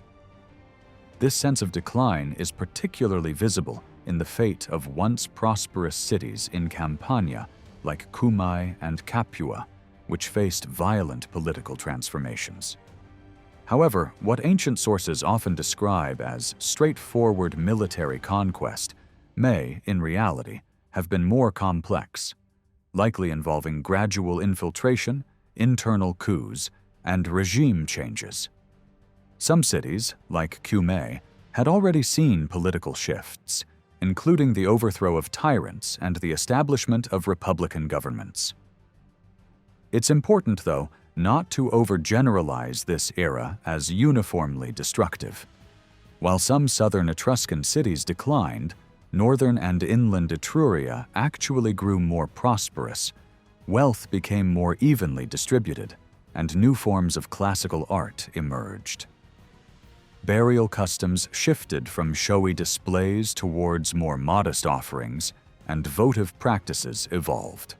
This sense of decline is particularly visible in the fate of once prosperous cities in Campania like Cumae and Capua, which faced violent political transformations. However, what ancient sources often describe as straightforward military conquest may, in reality, have been more complex, likely involving gradual infiltration, internal coups, and regime changes. Some cities, like Cumae, had already seen political shifts, including the overthrow of tyrants and the establishment of republican governments. It's important, though, not to overgeneralize this era as uniformly destructive. While some southern Etruscan cities declined, northern and inland Etruria actually grew more prosperous. Wealth became more evenly distributed, and new forms of classical art emerged. Burial customs shifted from showy displays towards more modest offerings, and votive practices evolved.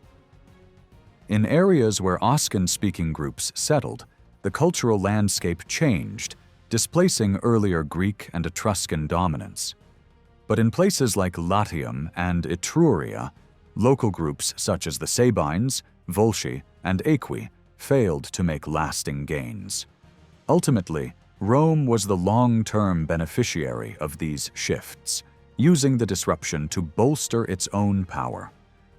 In areas where Oscan-speaking groups settled, the cultural landscape changed, displacing earlier Greek and Etruscan dominance. But in places like Latium and Etruria, local groups such as the Sabines, Volsci, and Aequi failed to make lasting gains. Ultimately, Rome was the long-term beneficiary of these shifts, using the disruption to bolster its own power.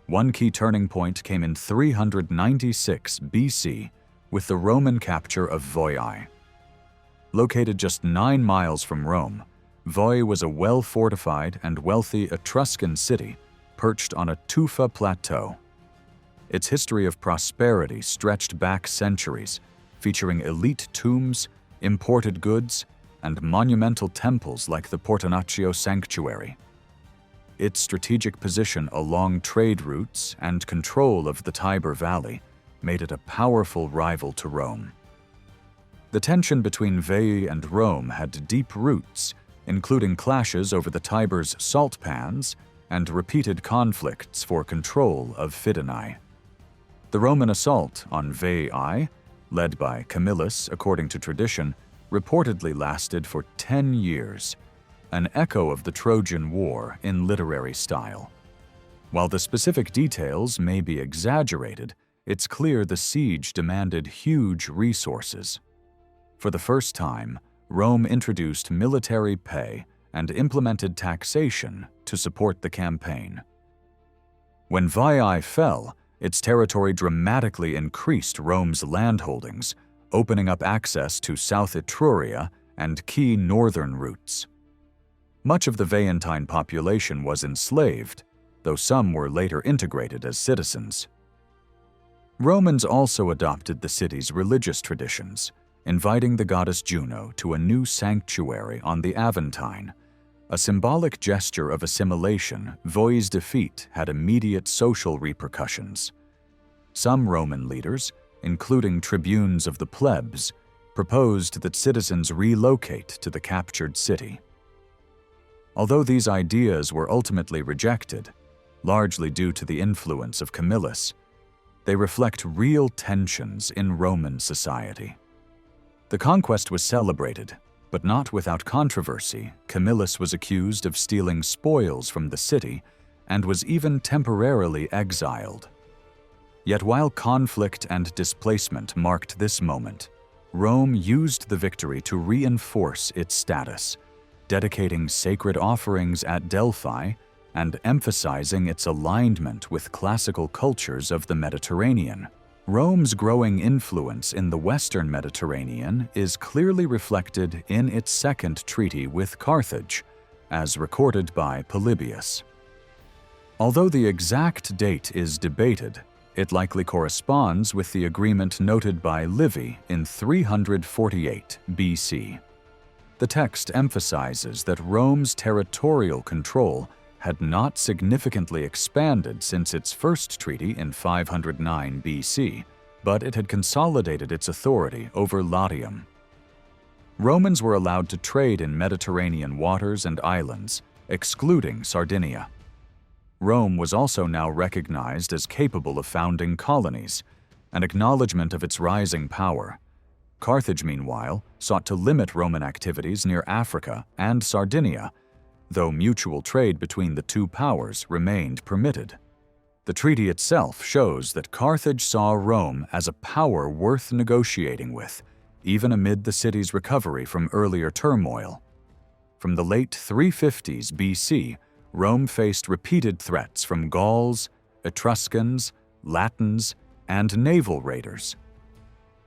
One key turning point came in 396 BC with the Roman capture of Veii. Located just 9 miles from Rome, Veii was a well-fortified and wealthy Etruscan city perched on a tufa plateau. Its history of prosperity stretched back centuries, featuring elite tombs, imported goods, and monumental temples like the Portonaccio Sanctuary. Its strategic position along trade routes and control of the Tiber Valley made it a powerful rival to Rome. The tension between Veii and Rome had deep roots, including clashes over the Tiber's salt pans and repeated conflicts for control of Fidenae. The Roman assault on Veii, led by Camillus according to tradition, reportedly lasted for 10 years, an echo of the Trojan War in literary style. While the specific details may be exaggerated, it's clear the siege demanded huge resources. For the first time, Rome introduced military pay and implemented taxation to support the campaign. When Veii fell, its territory dramatically increased Rome's landholdings, opening up access to South Etruria and key northern routes. Much of the Veientine population was enslaved, though some were later integrated as citizens. Romans also adopted the city's religious traditions, inviting the goddess Juno to a new sanctuary on the Aventine. A symbolic gesture of assimilation, Veii's defeat had immediate social repercussions. Some Roman leaders, including tribunes of the plebs, proposed that citizens relocate to the captured city. Although these ideas were ultimately rejected, largely due to the influence of Camillus, they reflect real tensions in Roman society. The conquest was celebrated, but not without controversy. Camillus was accused of stealing spoils from the city and was even temporarily exiled. Yet while conflict and displacement marked this moment, Rome used the victory to reinforce its status, dedicating sacred offerings at Delphi and emphasizing its alignment with classical cultures of the Mediterranean. Rome's growing influence in the Western Mediterranean is clearly reflected in its second treaty with Carthage, as recorded by Polybius. Although the exact date is debated, it likely corresponds with the agreement noted by Livy in 348 BC. The text emphasizes that Rome's territorial control had not significantly expanded since its first treaty in 509 BC, but it had consolidated its authority over Latium. Romans were allowed to trade in Mediterranean waters and islands, excluding Sardinia. Rome was also now recognized as capable of founding colonies, an acknowledgement of its rising power. Carthage, meanwhile, sought to limit Roman activities near Africa and Sardinia, though mutual trade between the two powers remained permitted. The treaty itself shows that Carthage saw Rome as a power worth negotiating with, even amid the city's recovery from earlier turmoil. From the late 350s BC, Rome faced repeated threats from Gauls, Etruscans, Latins, and naval raiders.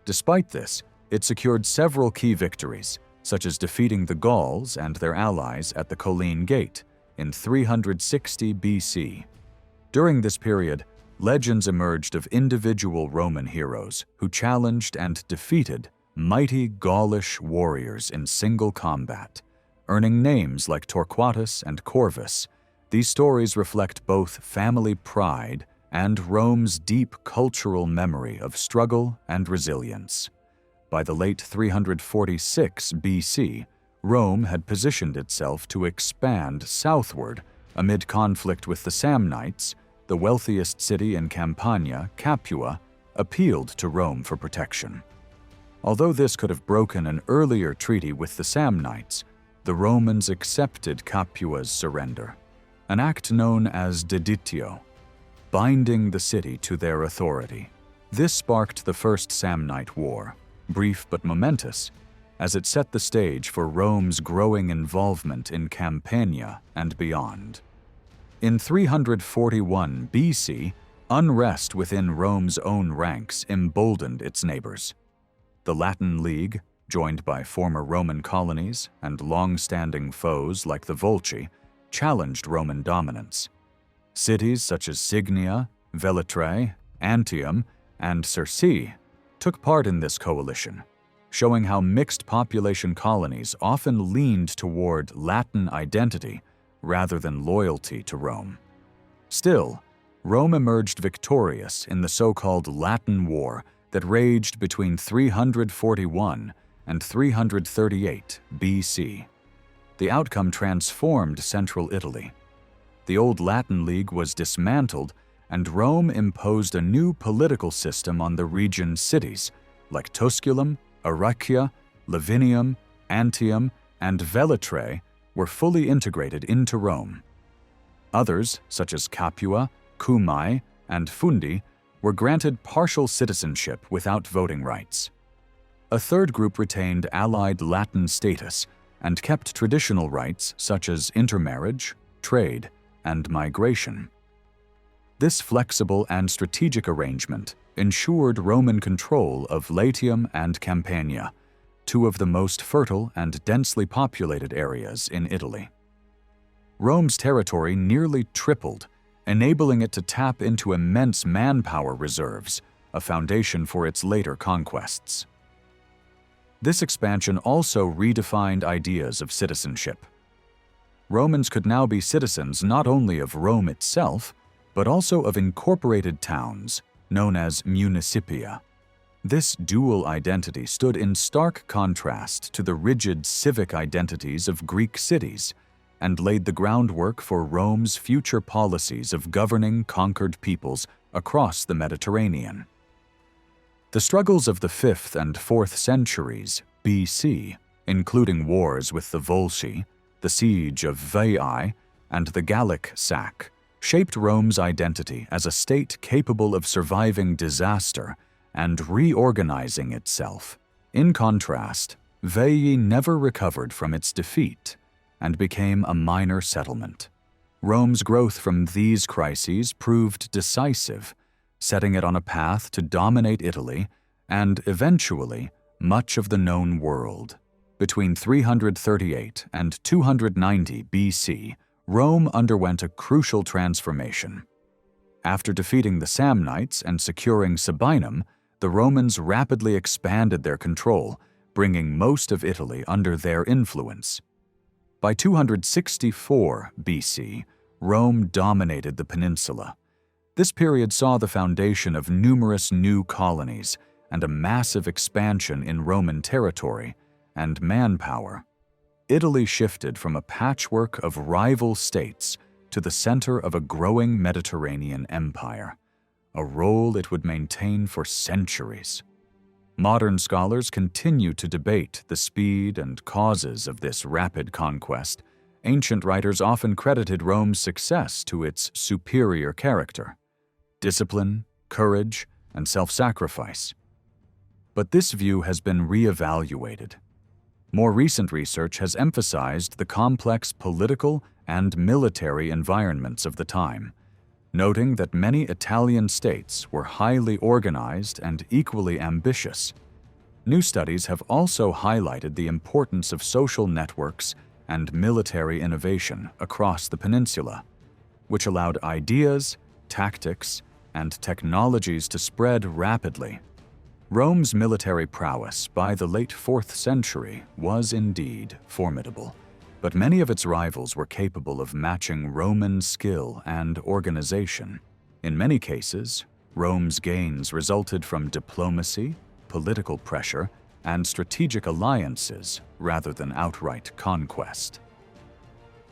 Despite this, it secured several key victories, such as defeating the Gauls and their allies at the Colline Gate in 360 BC. During this period, legends emerged of individual Roman heroes who challenged and defeated mighty Gaulish warriors in single combat, earning names like Torquatus and Corvus. These stories reflect both family pride and Rome's deep cultural memory of struggle and resilience. By the late 346 BC, Rome had positioned itself to expand southward amid conflict with the Samnites. The wealthiest city in Campania, Capua, appealed to Rome for protection. Although this could have broken an earlier treaty with the Samnites, the Romans accepted Capua's surrender, an act known as deditio, binding the city to their authority. This sparked the First Samnite War, brief but momentous, as it set the stage for Rome's growing involvement in Campania and beyond. In 341 BC, unrest within Rome's own ranks emboldened its neighbors. The Latin League, joined by former Roman colonies and long-standing foes like the Volsci, challenged Roman dominance. Cities such as Signia, Velitrae, Antium, and Circe took part in this coalition, showing how mixed population colonies often leaned toward Latin identity rather than loyalty to Rome. Still, Rome emerged victorious in the so-called Latin War that raged between 341 and 338 BC. The outcome transformed central Italy. The old Latin League was dismantled, and Rome imposed a new political system on the region's cities, like Tusculum, Arachia, Lavinium, Antium, and Velitrae, were fully integrated into Rome. Others, such as Capua, Cumae, and Fundi, were granted partial citizenship without voting rights. A third group retained allied Latin status and kept traditional rights such as intermarriage, trade, and migration. This flexible and strategic arrangement ensured Roman control of Latium and Campania, two of the most fertile and densely populated areas in Italy. Rome's territory nearly tripled, enabling it to tap into immense manpower reserves, a foundation for its later conquests. This expansion also redefined ideas of citizenship. Romans could now be citizens not only of Rome itself, but also of incorporated towns, known as municipia. This dual identity stood in stark contrast to the rigid civic identities of Greek cities, and laid the groundwork for Rome's future policies of governing conquered peoples across the Mediterranean. The struggles of the 5th and 4th centuries BC, including wars with the Volsci, the siege of Veii, and the Gallic sack, shaped Rome's identity as a state capable of surviving disaster and reorganizing itself. In contrast, Veii never recovered from its defeat and became a minor settlement. Rome's growth from these crises proved decisive, setting it on a path to dominate Italy and, eventually, much of the known world. Between 338 and 290 BC, Rome underwent a crucial transformation. After defeating the Samnites and securing Sabinum, the Romans rapidly expanded their control, bringing most of Italy under their influence. By 264 BC, Rome dominated the peninsula. This period saw the foundation of numerous new colonies and a massive expansion in Roman territory and manpower. Italy shifted from a patchwork of rival states to the center of a growing Mediterranean empire, a role it would maintain for centuries. Modern scholars continue to debate the speed and causes of this rapid conquest. Ancient writers often credited Rome's success to its superior character, discipline, courage, and self-sacrifice. But this view has been reevaluated. More recent research has emphasized the complex political and military environments of the time, noting that many Italian states were highly organized and equally ambitious. New studies have also highlighted the importance of social networks and military innovation across the peninsula, which allowed ideas, tactics, and technologies to spread rapidly. Rome's military prowess by the late 4th century was indeed formidable, but many of its rivals were capable of matching Roman skill and organization. In many cases, Rome's gains resulted from diplomacy, political pressure, and strategic alliances rather than outright conquest.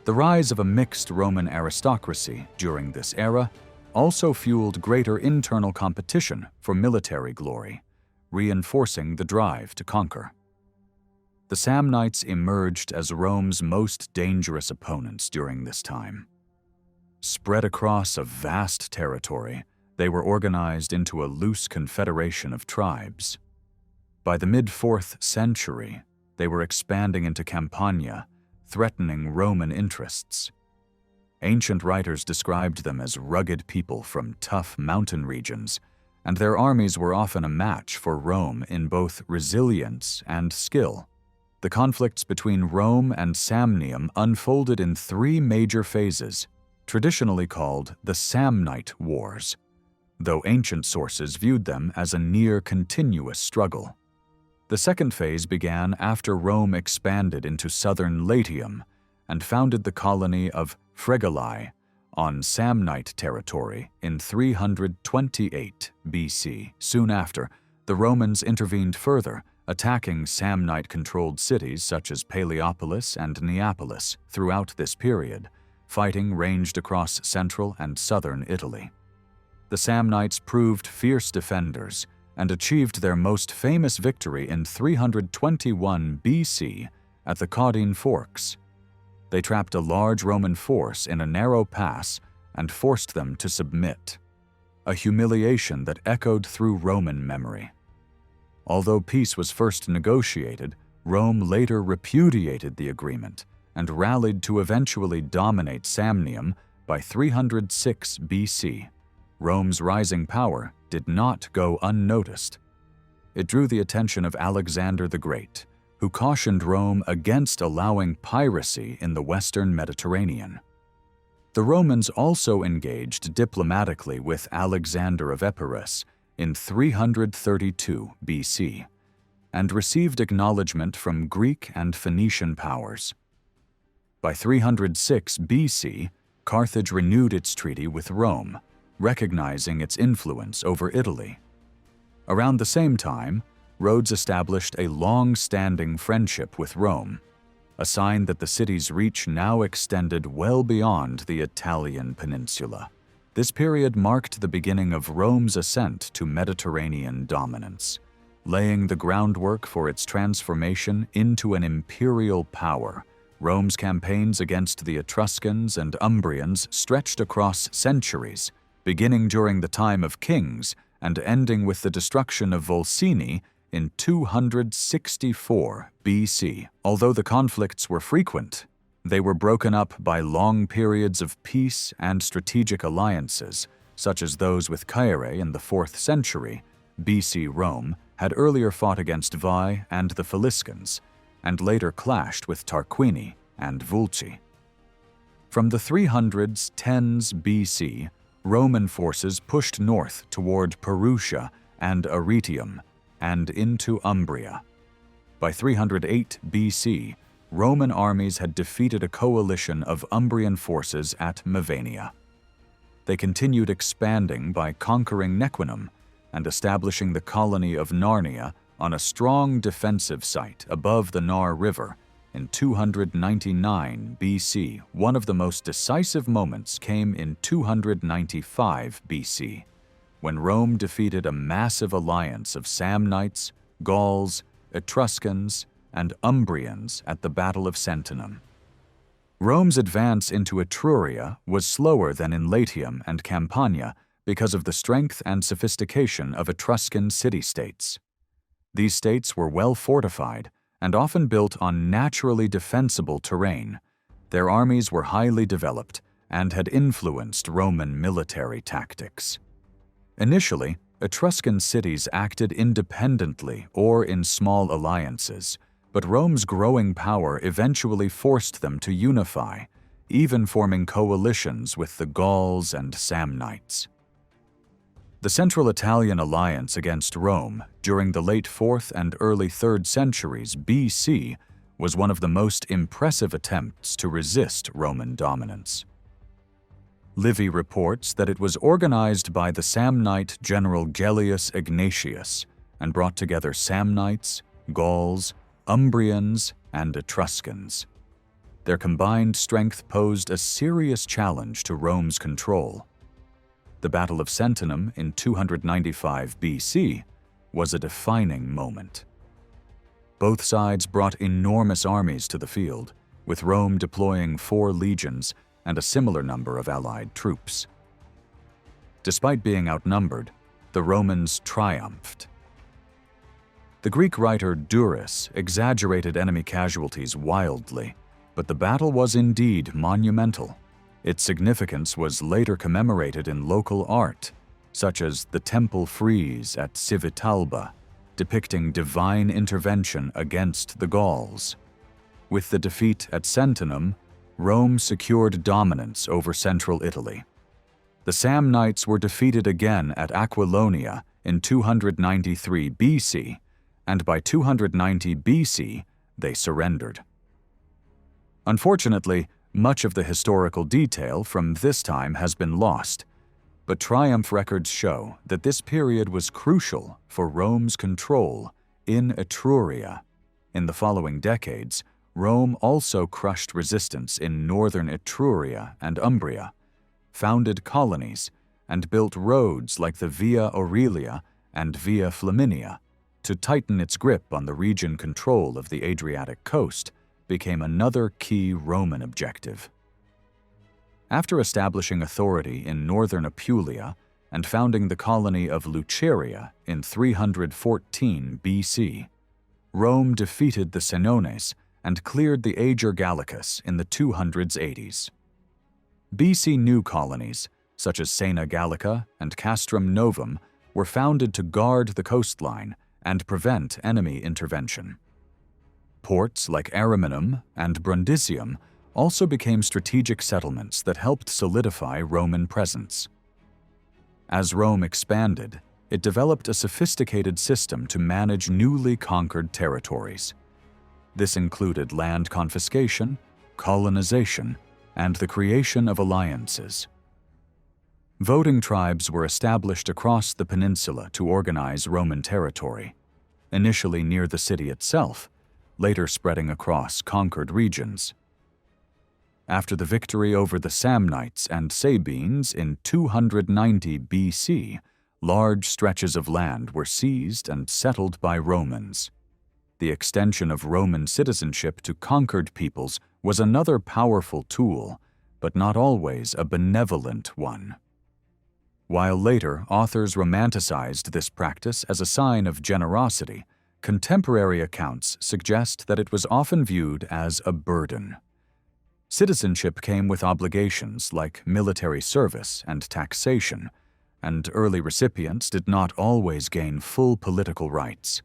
The rise of a mixed Roman aristocracy during this era also fueled greater internal competition for military glory, reinforcing the drive to conquer. The Samnites emerged as Rome's most dangerous opponents during this time. Spread across a vast territory, they were organized into a loose confederation of tribes. By the mid-4th century, they were expanding into Campania, threatening Roman interests. Ancient writers described them as rugged people from tough mountain regions, and their armies were often a match for Rome in both resilience and skill. The conflicts between Rome and Samnium unfolded in 3 major phases, traditionally called the Samnite Wars, though ancient sources viewed them as a near-continuous struggle. The second phase began after Rome expanded into southern Latium and founded the colony of Fregellae on Samnite territory in 328 BC. Soon after, the Romans intervened further, attacking Samnite-controlled cities such as Palæopolis and Neapolis. Throughout this period, fighting ranged across central and southern Italy. The Samnites proved fierce defenders and achieved their most famous victory in 321 BC at the Caudine Forks. They trapped a large Roman force in a narrow pass and forced them to submit, a humiliation that echoed through Roman memory. Although peace was first negotiated, Rome later repudiated the agreement and rallied to eventually dominate Samnium by 306 BC. Rome's rising power did not go unnoticed. It drew the attention of Alexander the Great, who cautioned Rome against allowing piracy in the western Mediterranean. The Romans also engaged diplomatically with Alexander of Epirus in 332 BC and received acknowledgement from Greek and Phoenician powers. By 306 BC, Carthage renewed its treaty with Rome, recognizing its influence over Italy. Around the same time, Rhodes established a long-standing friendship with Rome. a sign that the city's reach now extended well beyond the Italian peninsula. This period marked the beginning of Rome's ascent to Mediterranean dominance, laying the groundwork for its transformation into an imperial power. Rome's campaigns against the Etruscans and Umbrians stretched across centuries, beginning during the time of kings and ending with the destruction of Volsini in 264 BC. Although the conflicts were frequent, they were broken up by long periods of peace and strategic alliances, such as those with Caere in the 4th century. BC Rome had earlier fought against Veii and the Faliscans, and later clashed with Tarquini and Vulci. From the 310s BC, Roman forces pushed north toward Perugia and Arretium, and into Umbria. By 308 BC, Roman armies had defeated a coalition of Umbrian forces at Mevania. They continued expanding by conquering Nequinum and establishing the colony of Narnia on a strong defensive site above the Nar River in 299 BC. One of the most decisive moments came in 295 BC, when Rome defeated a massive alliance of Samnites, Gauls, Etruscans, and Umbrians at the Battle of Sentinum. Rome's advance into Etruria was slower than in Latium and Campania because of the strength and sophistication of Etruscan city-states. These states were well fortified and often built on naturally defensible terrain. Their armies were highly developed and had influenced Roman military tactics. Initially, Etruscan cities acted independently or in small alliances, but Rome's growing power eventually forced them to unify, even forming coalitions with the Gauls and Samnites. The Central Italian alliance against Rome during the late 4th and early 3rd centuries BC was one of the most impressive attempts to resist Roman dominance. Livy reports that it was organized by the Samnite general Gellius Egnatius and brought together Samnites, Gauls, Umbrians, and Etruscans. Their combined strength posed a serious challenge to Rome's control. The Battle of Sentinum in 295 BC was a defining moment. Both sides brought enormous armies to the field, with Rome deploying 4 legions and a similar number of allied troops. Despite being outnumbered, the Romans triumphed. The Greek writer Duris exaggerated enemy casualties wildly, but the battle was indeed monumental. Its significance was later commemorated in local art, such as the temple frieze at Civitalba, depicting divine intervention against the Gauls. With the defeat at Sentinum, Rome secured dominance over central Italy. The Samnites were defeated again at Aquilonia in 293 BC, and by 290 BC, they surrendered. Unfortunately, much of the historical detail from this time has been lost, but triumph records show that this period was crucial for Rome's control in Etruria. In the following decades, Rome also crushed resistance in northern Etruria and Umbria, founded colonies, and built roads like the Via Aurelia and Via Flaminia. To tighten its grip on the region, control of the Adriatic coast became another key Roman objective. After establishing authority in northern Apulia and founding the colony of Luceria in 314 BC, Rome defeated the Senones and cleared the Ager Gallicus in the 280s. BC new colonies, such as Sena Gallica and Castrum Novum, were founded to guard the coastline and prevent enemy intervention. Ports like Ariminum and Brundisium also became strategic settlements that helped solidify Roman presence. As Rome expanded, it developed a sophisticated system to manage newly conquered territories. This included land confiscation, colonization, and the creation of alliances. Voting tribes were established across the peninsula to organize Roman territory. Initially near the city itself, later spreading across conquered regions. After the victory over the Samnites and Sabines in 290 BC, large stretches of land were seized and settled by Romans. The extension of Roman citizenship to conquered peoples was another powerful tool, but not always a benevolent one. While later authors romanticized this practice as a sign of generosity, contemporary accounts suggest that it was often viewed as a burden. Citizenship came with obligations like military service and taxation, and early recipients did not always gain full political rights.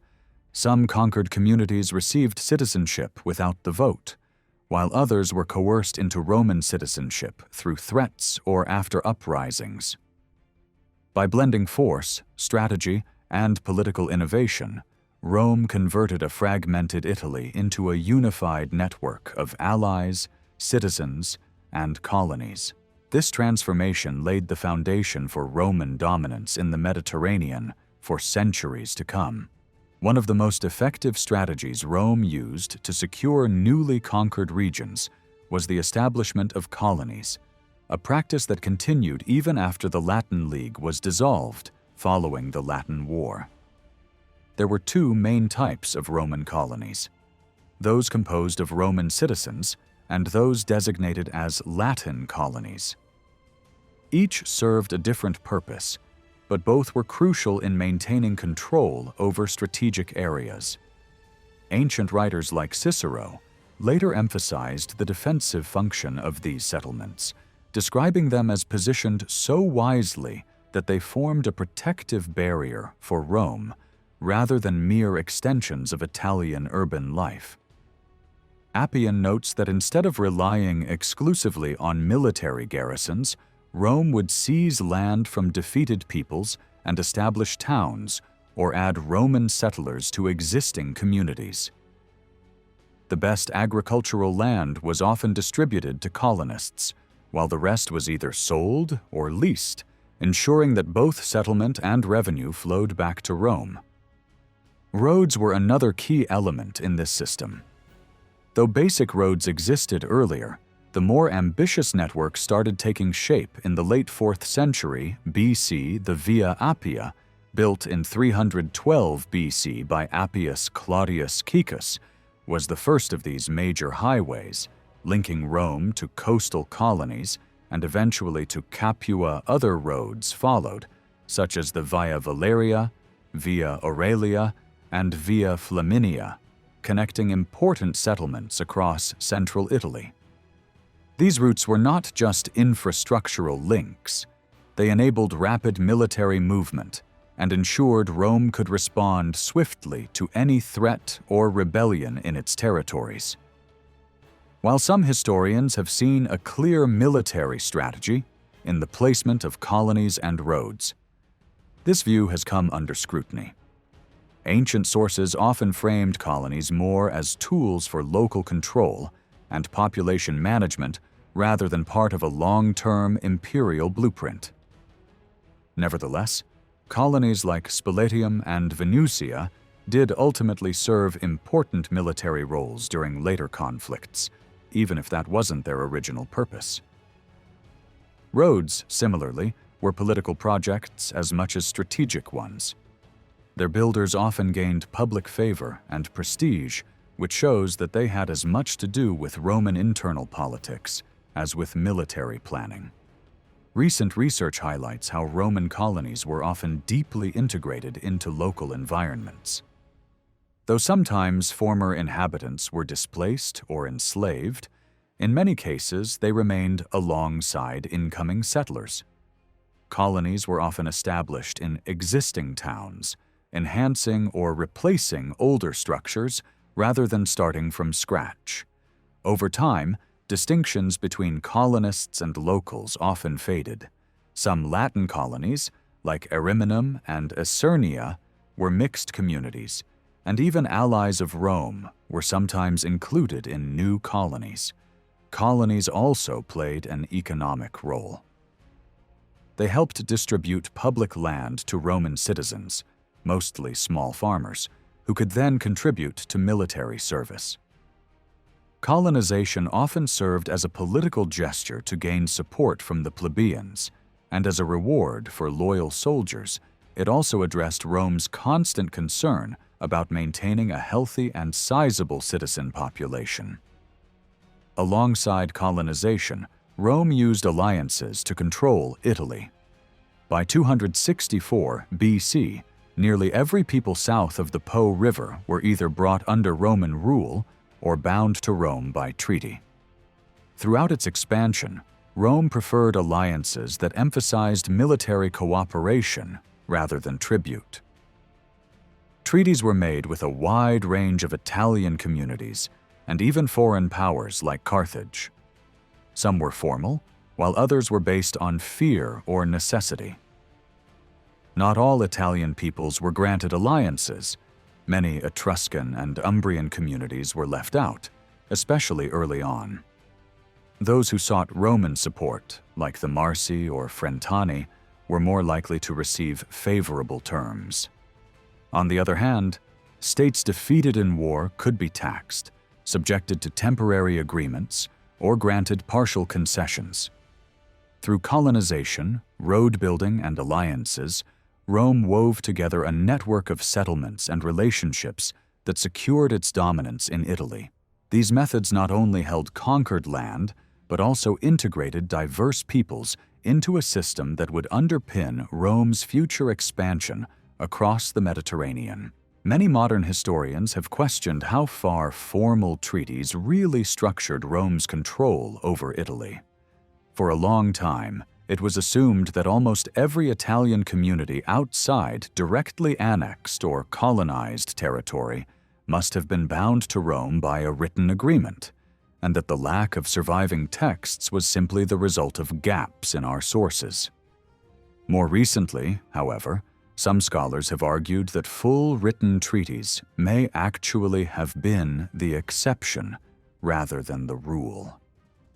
Some conquered communities received citizenship without the vote, while others were coerced into Roman citizenship through threats or after uprisings. By blending force, strategy, and political innovation, Rome converted a fragmented Italy into a unified network of allies, citizens, and colonies. This transformation laid the foundation for Roman dominance in the Mediterranean for centuries to come. One of the most effective strategies Rome used to secure newly conquered regions was the establishment of colonies, a practice that continued even after the Latin League was dissolved following the Latin War. There were two main types of Roman colonies: those composed of Roman citizens and those designated as Latin colonies. Each served a different purpose, but both were crucial in maintaining control over strategic areas. Ancient writers like Cicero later emphasized the defensive function of these settlements, describing them as positioned so wisely that they formed a protective barrier for Rome rather than mere extensions of Italian urban life. Appian notes that instead of relying exclusively on military garrisons, Rome would seize land from defeated peoples and establish towns or add Roman settlers to existing communities. The best agricultural land was often distributed to colonists, while the rest was either sold or leased, ensuring that both settlement and revenue flowed back to Rome. Roads were another key element in this system. Though basic roads existed earlier, the more ambitious network started taking shape in the late 4th century BC. The Via Appia, built in 312 BC by Appius Claudius Caecus, was the first of these major highways, linking Rome to coastal colonies and eventually to Capua. Other roads followed, such as the Via Valeria, Via Aurelia, and Via Flaminia, connecting important settlements across central Italy. These routes were not just infrastructural links. They enabled rapid military movement and ensured Rome could respond swiftly to any threat or rebellion in its territories. While some historians have seen a clear military strategy in the placement of colonies and roads, this view has come under scrutiny. Ancient sources often framed colonies more as tools for local control and population management rather than part of a long-term imperial blueprint. Nevertheless, colonies like Spoletium and Venusia did ultimately serve important military roles during later conflicts, even if that wasn't their original purpose. Roads, similarly, were political projects as much as strategic ones. Their builders often gained public favor and prestige, which shows that they had as much to do with Roman internal politics as with military planning. Recent research highlights how Roman colonies were often deeply integrated into local environments. Though sometimes former inhabitants were displaced or enslaved, in many cases they remained alongside incoming settlers. Colonies were often established in existing towns, enhancing or replacing older structures rather than starting from scratch. Over time, distinctions between colonists and locals often faded. Some Latin colonies, like Ariminum and Acernia, were mixed communities, and even allies of Rome were sometimes included in new colonies. Colonies also played an economic role. They helped distribute public land to Roman citizens, mostly small farmers, who could then contribute to military service. Colonization often served as a political gesture to gain support from the plebeians, and as a reward for loyal soldiers, it also addressed Rome's constant concern about maintaining a healthy and sizable citizen population. Alongside colonization, Rome used alliances to control Italy. By 264 BC, nearly every people south of the Po River were either brought under Roman rule or bound to Rome by treaty. Throughout its expansion, Rome preferred alliances that emphasized military cooperation rather than tribute. Treaties were made with a wide range of Italian communities and even foreign powers like Carthage. Some were formal, while others were based on fear or necessity. Not all Italian peoples were granted alliances. Many Etruscan and Umbrian communities were left out, especially early on. Those who sought Roman support, like the Marsi or Frentani, were more likely to receive favorable terms. On the other hand, states defeated in war could be taxed, subjected to temporary agreements, or granted partial concessions. Through colonization, road building, and alliances, Rome wove together a network of settlements and relationships that secured its dominance in Italy. These methods not only held conquered land, but also integrated diverse peoples into a system that would underpin Rome's future expansion across the Mediterranean. Many modern historians have questioned how far formal treaties really structured Rome's control over Italy. For a long time, it was assumed that almost every Italian community outside directly annexed or colonized territory must have been bound to Rome by a written agreement, and that the lack of surviving texts was simply the result of gaps in our sources. More recently, however, some scholars have argued that full written treaties may actually have been the exception rather than the rule.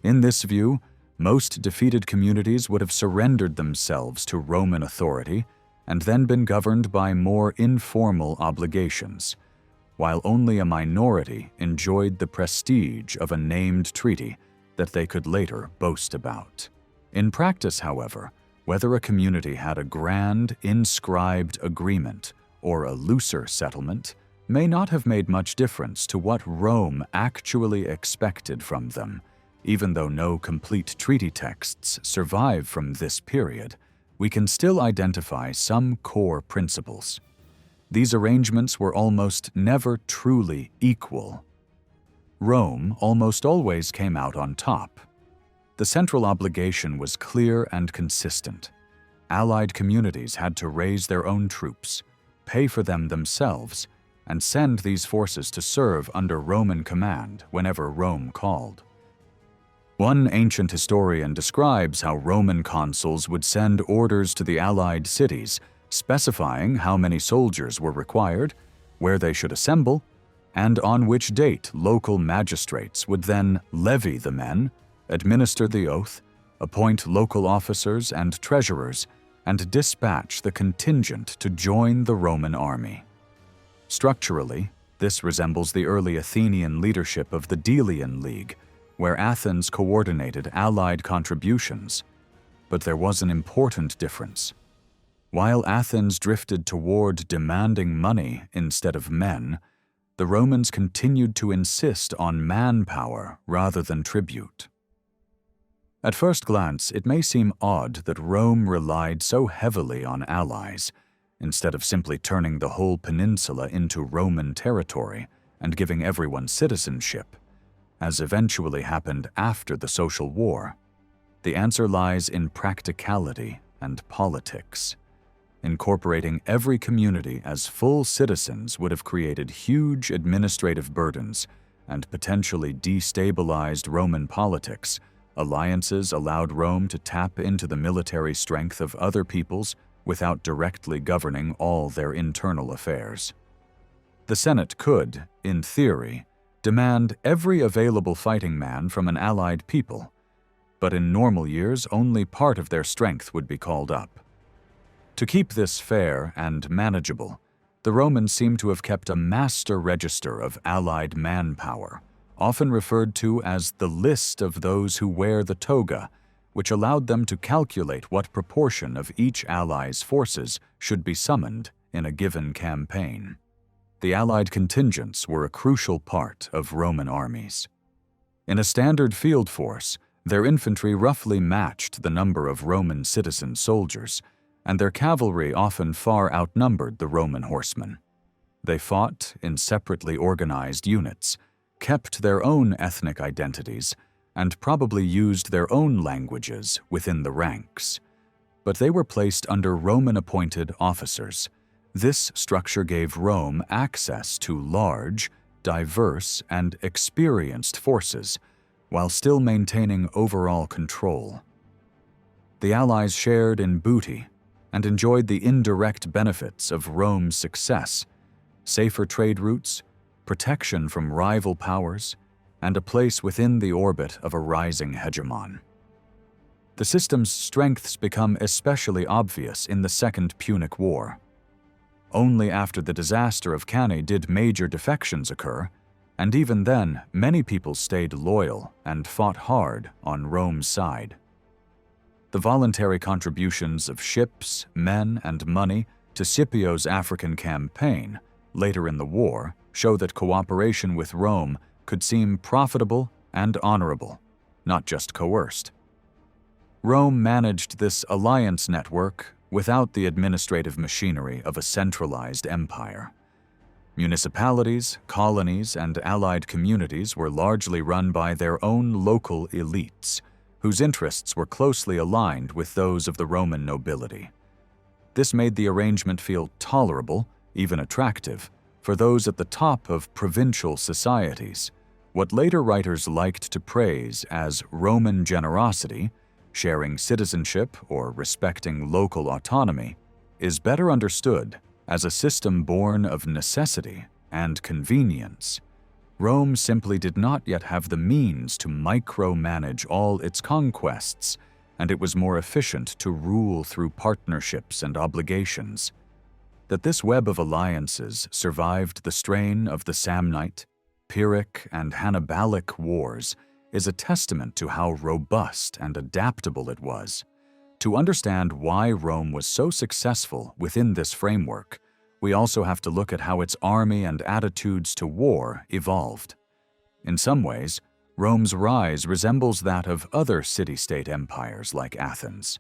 In this view, most defeated communities would have surrendered themselves to Roman authority and then been governed by more informal obligations, while only a minority enjoyed the prestige of a named treaty that they could later boast about. In practice, however, whether a community had a grand, inscribed agreement or a looser settlement may not have made much difference to what Rome actually expected from them. Even though no complete treaty texts survive from this period, we can still identify some core principles. These arrangements were almost never truly equal. Rome almost always came out on top. The central obligation was clear and consistent. Allied communities had to raise their own troops, pay for them themselves, and send these forces to serve under Roman command whenever Rome called. One ancient historian describes how Roman consuls would send orders to the allied cities specifying how many soldiers were required, where they should assemble, and on which date local magistrates would then levy the men, administer the oath, appoint local officers and treasurers, and dispatch the contingent to join the Roman army. Structurally, this resembles the early Athenian leadership of the Delian League, where Athens coordinated allied contributions. But there was an important difference. While Athens drifted toward demanding money instead of men, the Romans continued to insist on manpower rather than tribute. At first glance, it may seem odd that Rome relied so heavily on allies, instead of simply turning the whole peninsula into Roman territory and giving everyone citizenship, as eventually happened after the Social War. The answer lies in practicality and politics. Incorporating every community as full citizens would have created huge administrative burdens and potentially destabilized Roman politics. Alliances allowed Rome to tap into the military strength of other peoples without directly governing all their internal affairs. The Senate could, in theory, demand every available fighting man from an allied people, but in normal years only part of their strength would be called up. To keep this fair and manageable, The Romans seem to have kept a master register of allied manpower, often referred to as the list of those who wear the toga, which allowed them to calculate what proportion of each ally's forces should be summoned in a given campaign. The allied contingents were a crucial part of Roman armies. In a standard field force, their infantry roughly matched the number of Roman citizen soldiers, and their cavalry often far outnumbered the Roman horsemen. They fought in separately organized units, kept their own ethnic identities, and probably used their own languages within the ranks. But they were placed under Roman-appointed officers. This structure gave Rome access to large, diverse, and experienced forces, while still maintaining overall control. The allies shared in booty and enjoyed the indirect benefits of Rome's success: safer trade routes, protection from rival powers, and a place within the orbit of a rising hegemon. The system's strengths become especially obvious in the Second Punic War. Only after the disaster of Cannae did major defections occur, and even then, many people stayed loyal and fought hard on Rome's side. The voluntary contributions of ships, men, and money to Scipio's African campaign later in the war show that cooperation with Rome could seem profitable and honorable, not just coerced. Rome managed this alliance network without the administrative machinery of a centralized empire. Municipalities, colonies, and allied communities were largely run by their own local elites, whose interests were closely aligned with those of the Roman nobility. This made the arrangement feel tolerable, even attractive, for those at the top of provincial societies. What later writers liked to praise as Roman generosity, sharing citizenship or respecting local autonomy, is better understood as a system born of necessity and convenience. Rome simply did not yet have the means to micromanage all its conquests, and it was more efficient to rule through partnerships and obligations. That this web of alliances survived the strain of the Samnite, Pyrrhic, and Hannibalic wars is a testament to how robust and adaptable it was. To understand why Rome was so successful within this framework, we also have to look at how its army and attitudes to war evolved. In some ways, Rome's rise resembles that of other city-state empires like Athens.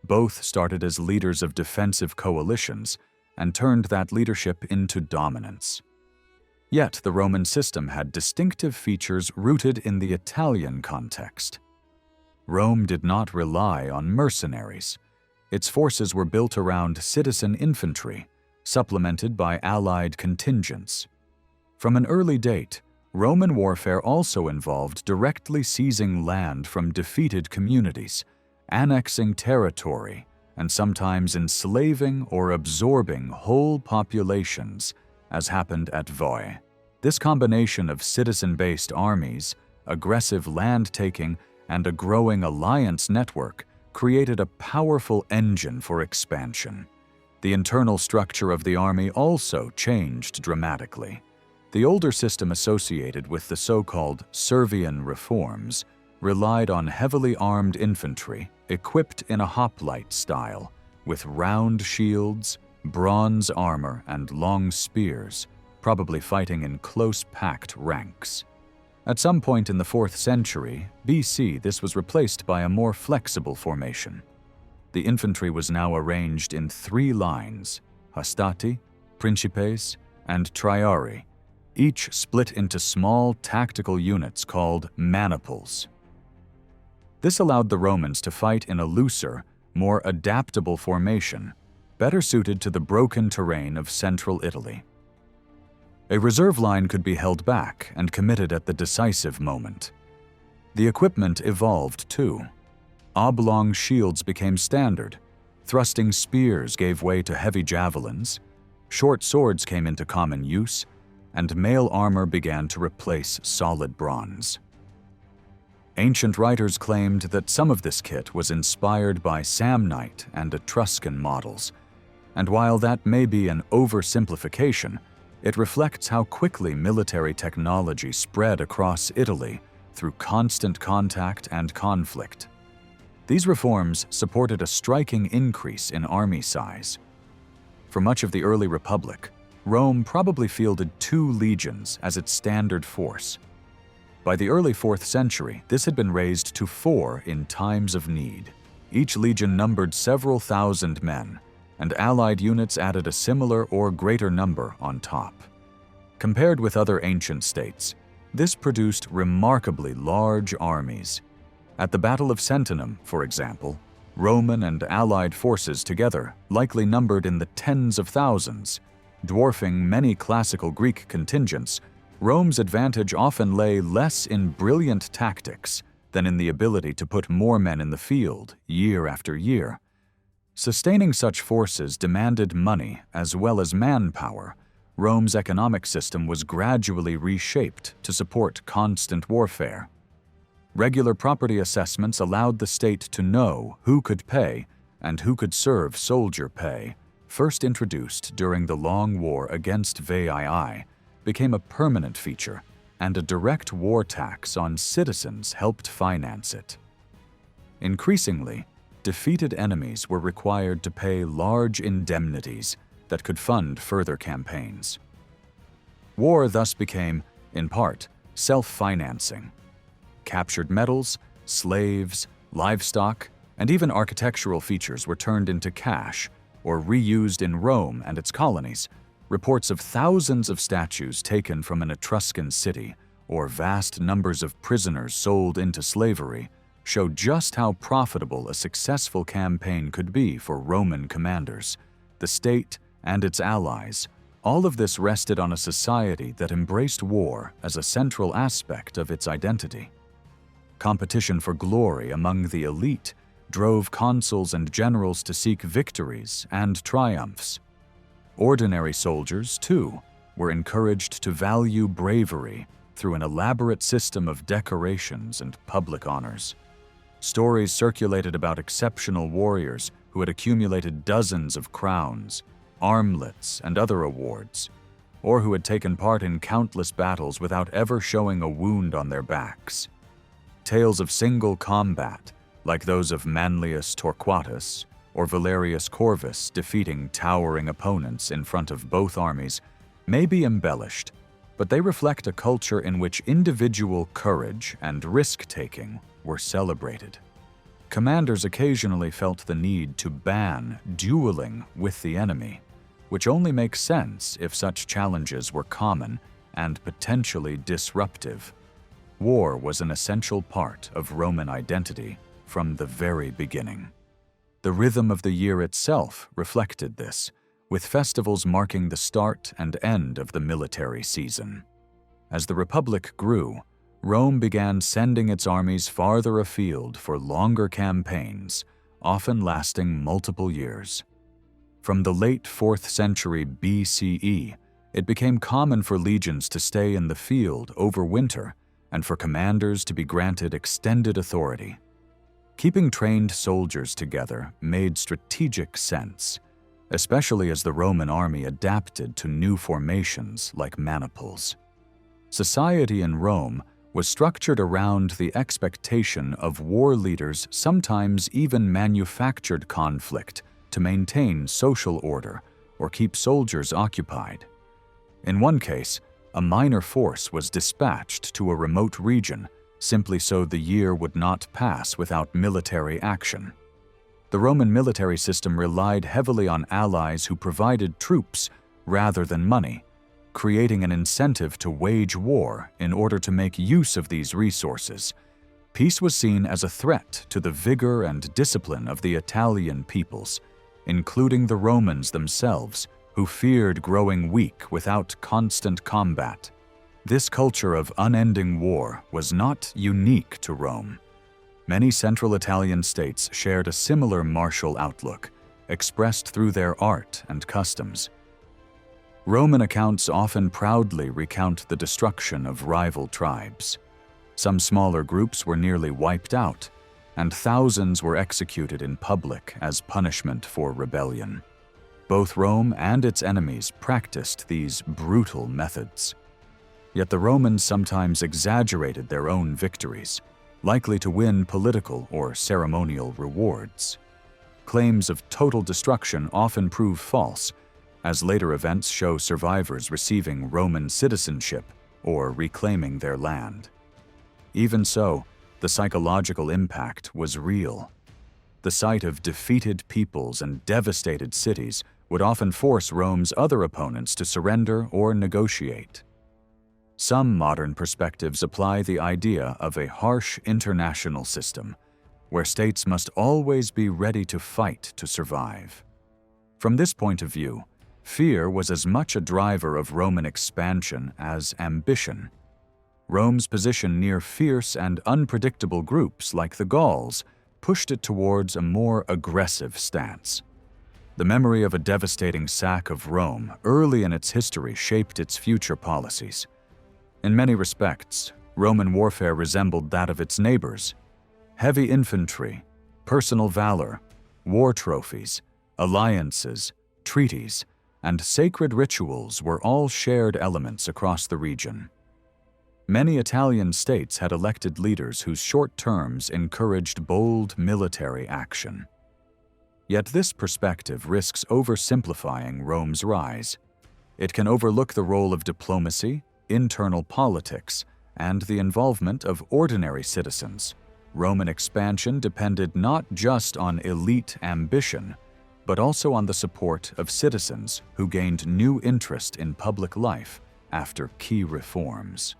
Both started as leaders of defensive coalitions and turned that leadership into dominance. Yet the Roman system had distinctive features rooted in the Italian context. Rome did not rely on mercenaries. Its forces were built around citizen infantry, supplemented by allied contingents. From an early date, Roman warfare also involved directly seizing land from defeated communities, annexing territory, and sometimes enslaving or absorbing whole populations, as happened at Voi. This combination of citizen-based armies, aggressive land-taking, and a growing alliance network created a powerful engine for expansion. The internal structure of the army also changed dramatically. The older system associated with the so-called Servian reforms relied on heavily armed infantry equipped in a hoplite style, with round shields, bronze armor, and long spears, probably fighting in close-packed ranks. At some point in the 4th century BC, this was replaced by a more flexible formation. The infantry was now arranged in 3 lines: hastati, principes, and triarii, each split into small tactical units called maniples. This allowed the Romans to fight in a looser, more adaptable formation, better suited to the broken terrain of central Italy. A reserve line could be held back and committed at the decisive moment. The equipment evolved too. Oblong shields became standard, thrusting spears gave way to heavy javelins, short swords came into common use, and mail armor began to replace solid bronze. Ancient writers claimed that some of this kit was inspired by Samnite and Etruscan models. And while that may be an oversimplification, it reflects how quickly military technology spread across Italy through constant contact and conflict. These reforms supported a striking increase in army size. For much of the early Republic, Rome probably fielded 2 legions as its standard force. By the early 4th century, this had been raised to 4 in times of need. Each legion numbered several thousand men, and Allied units added a similar or greater number on top. Compared with other ancient states, this produced remarkably large armies. At the Battle of Sentinum, for example, Roman and Allied forces together likely numbered in the tens of thousands. Dwarfing many classical Greek contingents, Rome's advantage often lay less in brilliant tactics than in the ability to put more men in the field year after year. Sustaining such forces demanded money as well as manpower. Rome's economic system was gradually reshaped to support constant warfare. Regular property assessments allowed the state to know who could pay and who could serve soldier pay, first introduced during the Long War against Veii, became a permanent feature, and a direct war tax on citizens helped finance it. Increasingly, defeated enemies were required to pay large indemnities that could fund further campaigns. War thus became, in part, self-financing. Captured metals, slaves, livestock, and even architectural features were turned into cash or reused in Rome and its colonies. Reports of thousands of statues taken from an Etruscan city or vast numbers of prisoners sold into slavery show just how profitable a successful campaign could be for Roman commanders, the state, and its allies. All of this rested on a society that embraced war as a central aspect of its identity. Competition for glory among the elite drove consuls and generals to seek victories and triumphs. Ordinary soldiers, too, were encouraged to value bravery through an elaborate system of decorations and public honors. Stories circulated about exceptional warriors who had accumulated dozens of crowns, armlets, and other awards, or who had taken part in countless battles without ever showing a wound on their backs. Tales of single combat, like those of Manlius Torquatus or Valerius Corvus defeating towering opponents in front of both armies, may be embellished, but they reflect a culture in which individual courage and risk-taking were celebrated. Commanders occasionally felt the need to ban dueling with the enemy, which only makes sense if such challenges were common and potentially disruptive. War was an essential part of Roman identity from the very beginning. The rhythm of the year itself reflected this, with festivals marking the start and end of the military season. As the Republic grew, Rome began sending its armies farther afield for longer campaigns, often lasting multiple years. From the late 4th century BCE, it became common for legions to stay in the field over winter and for commanders to be granted extended authority. Keeping trained soldiers together made strategic sense, especially as the Roman army adapted to new formations like maniples. Society in Rome was structured around the expectation of war leaders, sometimes even manufactured conflict to maintain social order or keep soldiers occupied. In one case, a minor force was dispatched to a remote region simply so the year would not pass without military action. The Roman military system relied heavily on allies who provided troops rather than money, creating an incentive to wage war in order to make use of these resources. Peace was seen as a threat to the vigor and discipline of the Italian peoples, including the Romans themselves, who feared growing weak without constant combat. This culture of unending war was not unique to Rome. Many Central Italian states shared a similar martial outlook, expressed through their art and customs. Roman accounts often proudly recount the destruction of rival tribes. Some smaller groups were nearly wiped out, and thousands were executed in public as punishment for rebellion. Both Rome and its enemies practiced these brutal methods. Yet the Romans sometimes exaggerated their own victories, likely to win political or ceremonial rewards. Claims of total destruction often prove false, as later events show survivors receiving Roman citizenship or reclaiming their land. Even so, the psychological impact was real. The sight of defeated peoples and devastated cities would often force Rome's other opponents to surrender or negotiate. Some modern perspectives apply the idea of a harsh international system, where states must always be ready to fight to survive. From this point of view, fear was as much a driver of Roman expansion as ambition. Rome's position near fierce and unpredictable groups like the Gauls pushed it towards a more aggressive stance. The memory of a devastating sack of Rome early in its history shaped its future policies. In many respects, Roman warfare resembled that of its neighbors. Heavy infantry, personal valor, war trophies, alliances, treaties, and sacred rituals were all shared elements across the region. Many Italian states had elected leaders whose short terms encouraged bold military action. Yet this perspective risks oversimplifying Rome's rise. It can overlook the role of diplomacy, internal politics, and the involvement of ordinary citizens. Roman expansion depended not just on elite ambition, but also on the support of citizens who gained new interest in public life after key reforms.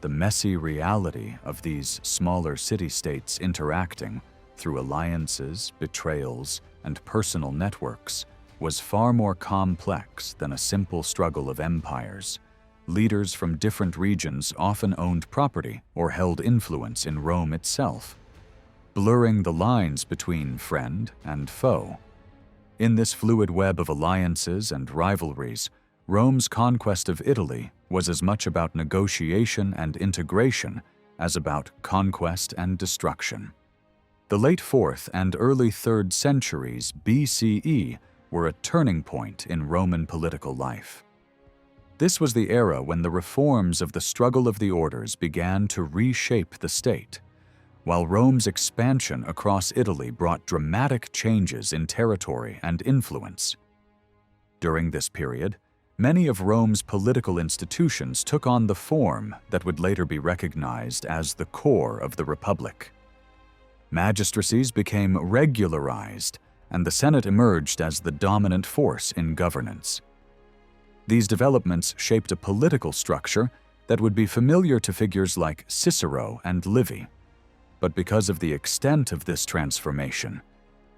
The messy reality of these smaller city-states interacting through alliances, betrayals, and personal networks was far more complex than a simple struggle of empires. Leaders from different regions often owned property or held influence in Rome itself, blurring the lines between friend and foe. In this fluid web of alliances and rivalries, Rome's conquest of Italy was as much about negotiation and integration as about conquest and destruction. The late 4th and early 3rd centuries BCE were a turning point in Roman political life. This was the era when the reforms of the struggle of the orders began to reshape the state, while Rome's expansion across Italy brought dramatic changes in territory and influence. During this period, many of Rome's political institutions took on the form that would later be recognized as the core of the Republic. Magistracies became regularized, and the Senate emerged as the dominant force in governance. These developments shaped a political structure that would be familiar to figures like Cicero and Livy. But because of the extent of this transformation,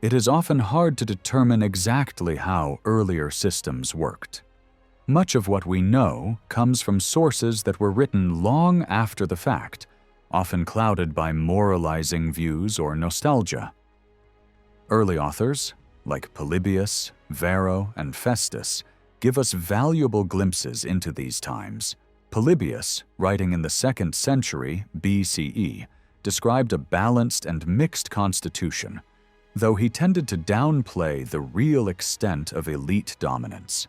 it is often hard to determine exactly how earlier systems worked. Much of what we know comes from sources that were written long after the fact, often clouded by moralizing views or nostalgia. Early authors, like Polybius, Varro, and Festus, give us valuable glimpses into these times. Polybius, writing in the 2nd century BCE, described a balanced and mixed constitution, though he tended to downplay the real extent of elite dominance.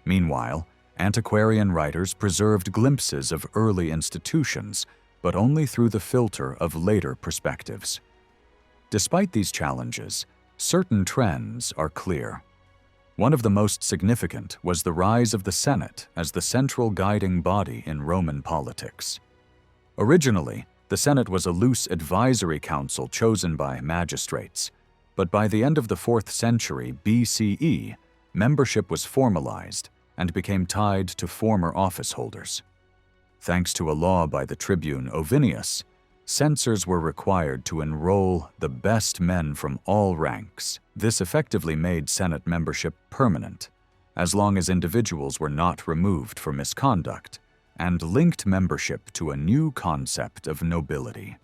Meanwhile, antiquarian writers preserved glimpses of early institutions, but only through the filter of later perspectives. Despite these challenges, certain trends are clear. One of the most significant was the rise of the Senate as the central guiding body in Roman politics. Originally, the Senate was a loose advisory council chosen by magistrates, but by the end of the 4th century BCE, membership was formalized and became tied to former office holders. Thanks to a law by the tribune Ovinius, censors were required to enroll the best men from all ranks. This effectively made Senate membership permanent, as long as individuals were not removed for misconduct, and linked membership to a new concept of nobility,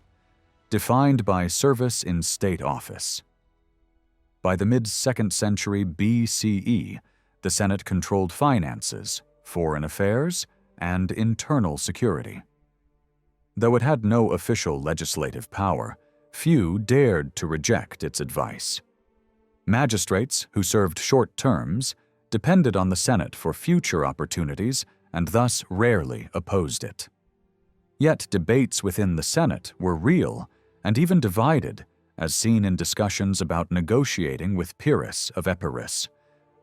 defined by service in state office. By the mid-2nd century BCE, the Senate controlled finances, foreign affairs, and internal security. Though it had no official legislative power, few dared to reject its advice. Magistrates, who served short terms, depended on the Senate for future opportunities and thus rarely opposed it. Yet debates within the Senate were real and even divided, as seen in discussions about negotiating with Pyrrhus of Epirus.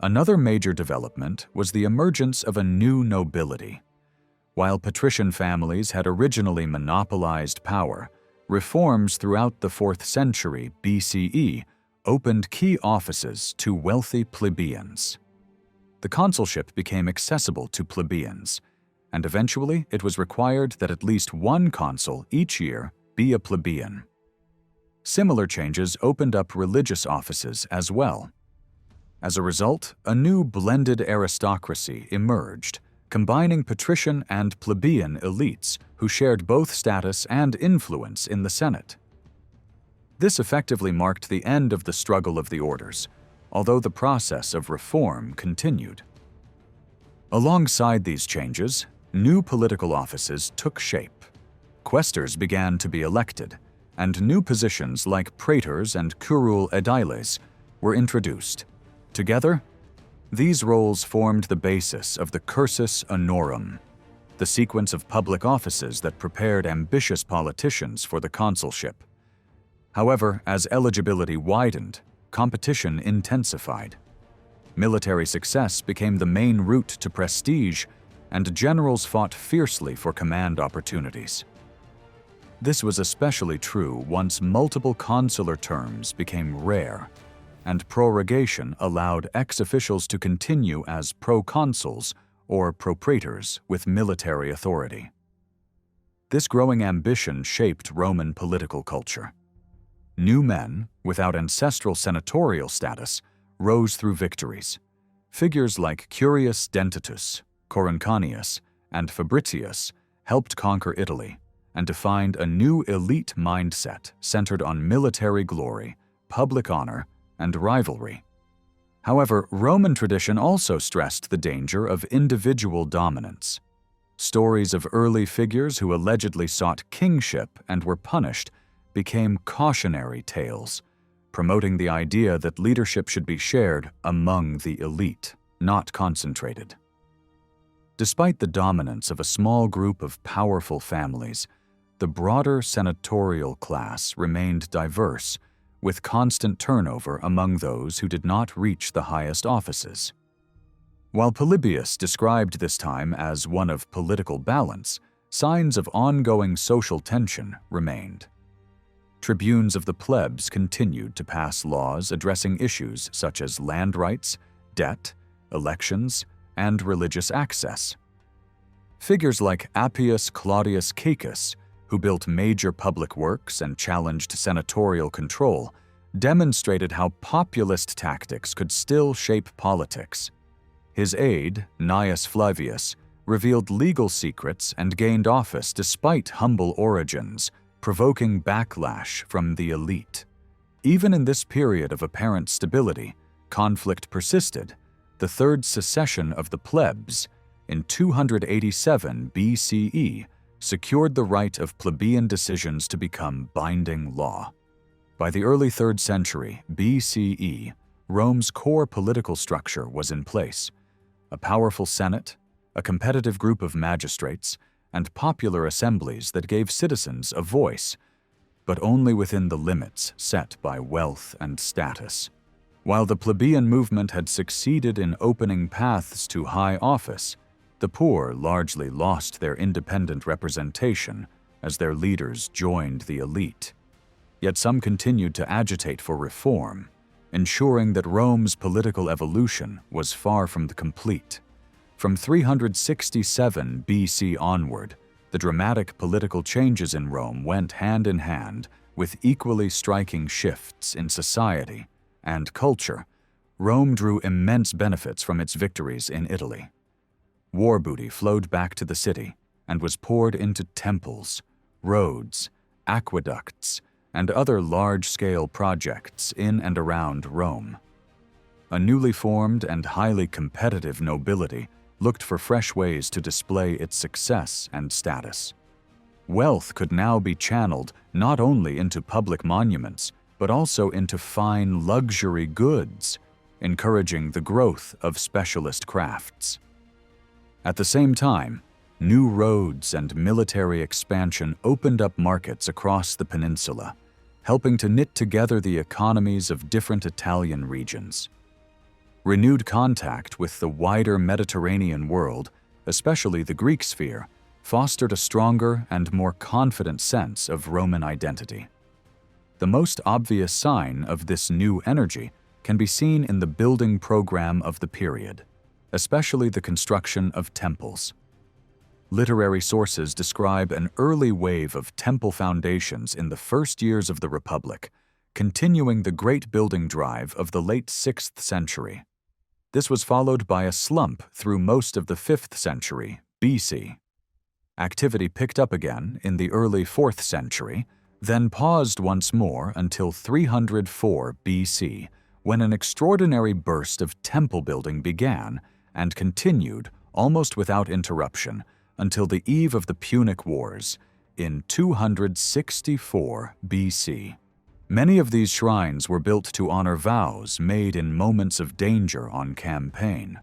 Another major development was the emergence of a new nobility. While patrician families had originally monopolized power, reforms throughout the 4th century BCE opened key offices to wealthy plebeians. The consulship became accessible to plebeians, and eventually it was required that at least one consul each year be a plebeian. Similar changes opened up religious offices as well. As a result, a new blended aristocracy emerged, combining patrician and plebeian elites who shared both status and influence in the Senate. This effectively marked the end of the struggle of the orders, although the process of reform continued. Alongside these changes, new political offices took shape. Quaestors began to be elected, and new positions like praetors and curule aediles were introduced. Together, these roles formed the basis of the cursus honorum, the sequence of public offices that prepared ambitious politicians for the consulship. However, as eligibility widened, competition intensified. Military success became the main route to prestige, and generals fought fiercely for command opportunities. This was especially true once multiple consular terms became rare, and prorogation allowed ex-officials to continue as proconsuls or propraetors with military authority. This growing ambition shaped Roman political culture. New men, without ancestral senatorial status, rose through victories. Figures like Curius Dentatus, Coruncanius, and Fabricius helped conquer Italy and defined a new elite mindset centered on military glory, public honor, and rivalry. However, Roman tradition also stressed the danger of individual dominance. Stories of early figures who allegedly sought kingship and were punished became cautionary tales, promoting the idea that leadership should be shared among the elite, not concentrated. Despite the dominance of a small group of powerful families, the broader senatorial class remained diverse, with constant turnover among those who did not reach the highest offices. While Polybius described this time as one of political balance, signs of ongoing social tension remained. Tribunes of the plebs continued to pass laws addressing issues such as land rights, debt, elections, and religious access. Figures like Appius Claudius Caecus, who built major public works and challenged senatorial control, demonstrated how populist tactics could still shape politics. His aide, Gnaeus Flavius, revealed legal secrets and gained office despite humble origins, provoking backlash from the elite. Even in this period of apparent stability, conflict persisted. The third secession of the plebs, in 287 BCE, secured the right of plebeian decisions to become binding law. By the early 3rd century BCE, Rome's core political structure was in place: a powerful senate, a competitive group of magistrates, and popular assemblies that gave citizens a voice, but only within the limits set by wealth and status. While the plebeian movement had succeeded in opening paths to high office, the poor largely lost their independent representation as their leaders joined the elite. Yet some continued to agitate for reform, ensuring that Rome's political evolution was far from complete. From 367 BC onward, the dramatic political changes in Rome went hand in hand with equally striking shifts in society and culture. Rome drew immense benefits from its victories in Italy. War booty flowed back to the city and was poured into temples, roads, aqueducts, and other large-scale projects in and around Rome. A newly formed and highly competitive nobility looked for fresh ways to display its success and status. Wealth could now be channeled not only into public monuments, but also into fine luxury goods, encouraging the growth of specialist crafts. At the same time, new roads and military expansion opened up markets across the peninsula, helping to knit together the economies of different Italian regions. Renewed contact with the wider Mediterranean world, especially the Greek sphere, fostered a stronger and more confident sense of Roman identity. The most obvious sign of this new energy can be seen in the building program of the period, especially the construction of temples. Literary sources describe an early wave of temple foundations in the first years of the Republic, continuing the great building drive of the late 6th century. This was followed by a slump through most of the 5th century BC. Activity picked up again in the early 4th century, then paused once more until 304 BC, when an extraordinary burst of temple building began and continued almost without interruption until the eve of the Punic Wars in 264 BC. Many of these shrines were built to honor vows made in moments of danger on campaign.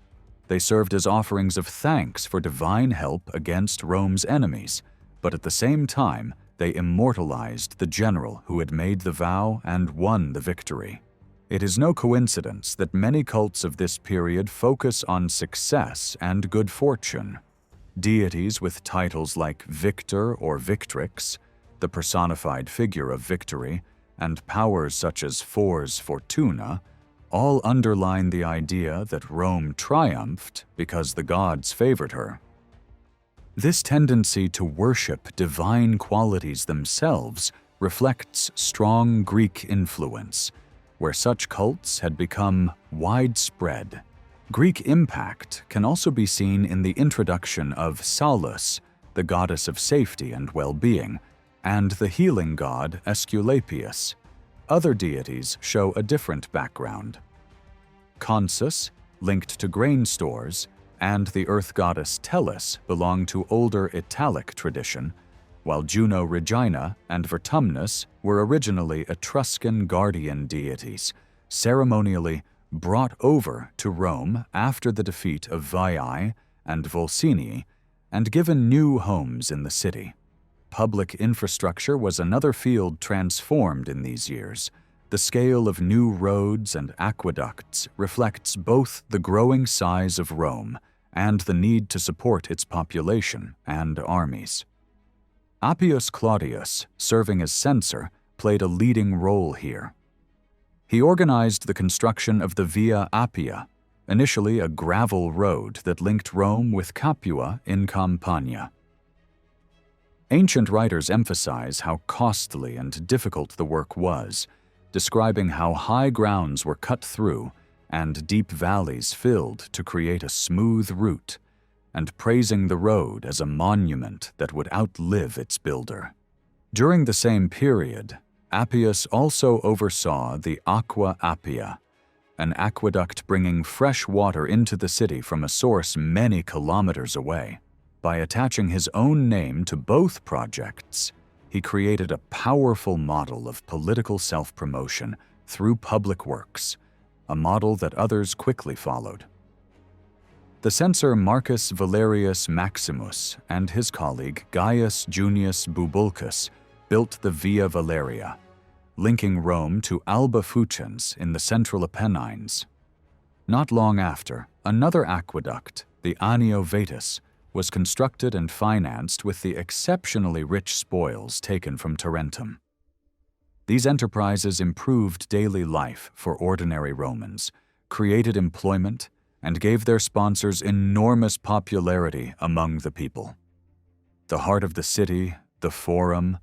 They served as offerings of thanks for divine help against Rome's enemies, but at the same time, they immortalized the general who had made the vow and won the victory. It is no coincidence that many cults of this period focus on success and good fortune. Deities with titles like Victor or Victrix, the personified figure of victory, and powers such as Fors Fortuna, all underline the idea that Rome triumphed because the gods favored her. This tendency to worship divine qualities themselves reflects strong Greek influence, where such cults had become widespread. Greek impact can also be seen in the introduction of Salus, the goddess of safety and well-being, and the healing god Aesculapius. Other deities show a different background. Consus, linked to grain stores, and the earth goddess Tellus belong to older Italic tradition, while Juno Regina and Vertumnus were originally Etruscan guardian deities, ceremonially brought over to Rome after the defeat of Veii and Volsinii, and given new homes in the city. Public infrastructure was another field transformed in these years. The scale of new roads and aqueducts reflects both the growing size of Rome and the need to support its population and armies. Appius Claudius, serving as censor, played a leading role here. He organized the construction of the Via Appia, initially a gravel road that linked Rome with Capua in Campania. Ancient writers emphasize how costly and difficult the work was, describing how high grounds were cut through and deep valleys filled to create a smooth route, and praising the road as a monument that would outlive its builder. During the same period, Appius also oversaw the Aqua Appia, an aqueduct bringing fresh water into the city from a source many kilometers away. By attaching his own name to both projects, he created a powerful model of political self-promotion through public works, a model that others quickly followed. The censor Marcus Valerius Maximus and his colleague Gaius Junius Bubulcus built the Via Valeria, linking Rome to Alba Fucens in the central Apennines. Not long after, another aqueduct, the Anio Vetus, was constructed and financed with the exceptionally rich spoils taken from Tarentum. These enterprises improved daily life for ordinary Romans, created employment, and gave their sponsors enormous popularity among the people. The heart of the city, the Forum,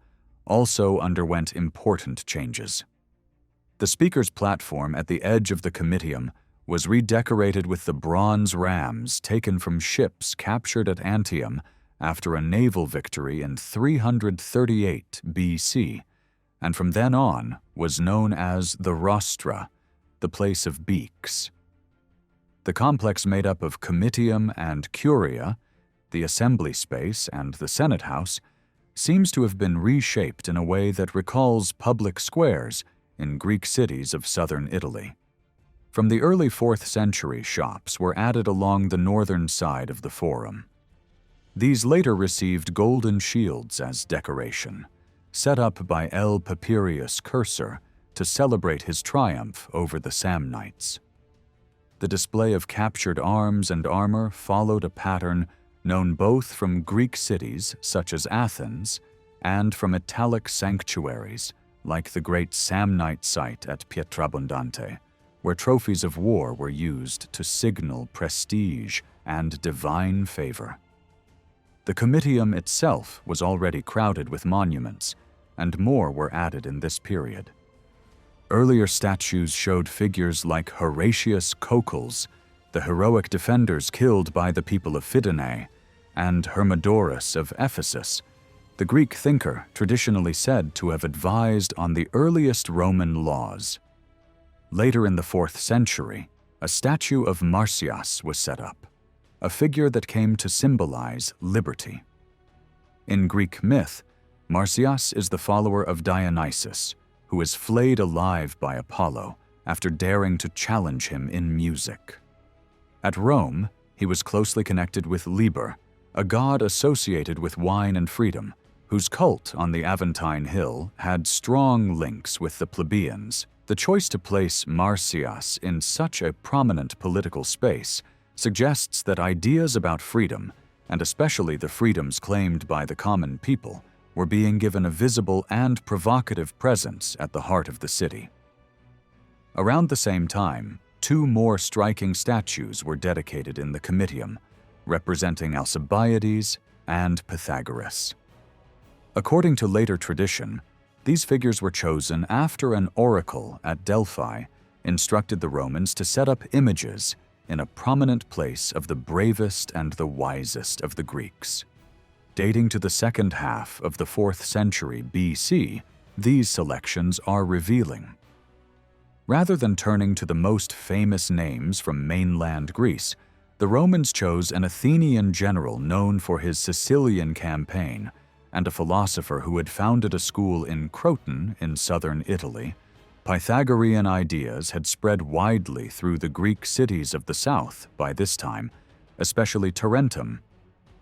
also underwent important changes. The speaker's platform at the edge of the Comitium was redecorated with the bronze rams taken from ships captured at Antium after a naval victory in 338 BC, and from then on was known as the Rostra, the place of beaks. The complex made up of Comitium and Curia, the assembly space and the Senate House, seems to have been reshaped in a way that recalls public squares in Greek cities of southern Italy. From the early 4th century, shops were added along the northern side of the Forum. These later received golden shields as decoration, set up by L. Papirius Cursor to celebrate his triumph over the Samnites. The display of captured arms and armor followed a pattern known both from Greek cities such as Athens and from Italic sanctuaries like the great Samnite site at Pietrabondante, where trophies of war were used to signal prestige and divine favor. The Comitium itself was already crowded with monuments, and more were added in this period. Earlier statues showed figures like Horatius Cocles, the heroic defenders killed by the people of Fidenae, and Hermodorus of Ephesus, the Greek thinker traditionally said to have advised on the earliest Roman laws. Later in the 4th century, a statue of Marsyas was set up, a figure that came to symbolize liberty. In Greek myth, Marsyas is the follower of Dionysus, who is flayed alive by Apollo after daring to challenge him in music. At Rome, he was closely connected with Liber, a god associated with wine and freedom, whose cult on the Aventine Hill had strong links with the plebeians. The choice to place Marsyas in such a prominent political space suggests that ideas about freedom, and especially the freedoms claimed by the common people, were being given a visible and provocative presence at the heart of the city. Around the same time, 2 more striking statues were dedicated in the Comitium, representing Alcibiades and Pythagoras. According to later tradition, these figures were chosen after an oracle at Delphi instructed the Romans to set up images in a prominent place of the bravest and the wisest of the Greeks. Dating to the second half of the 4th century BC, these selections are revealing. Rather than turning to the most famous names from mainland Greece, the Romans chose an Athenian general known for his Sicilian campaign and a philosopher who had founded a school in Croton in southern Italy. Pythagorean ideas had spread widely through the Greek cities of the south by this time, especially Tarentum,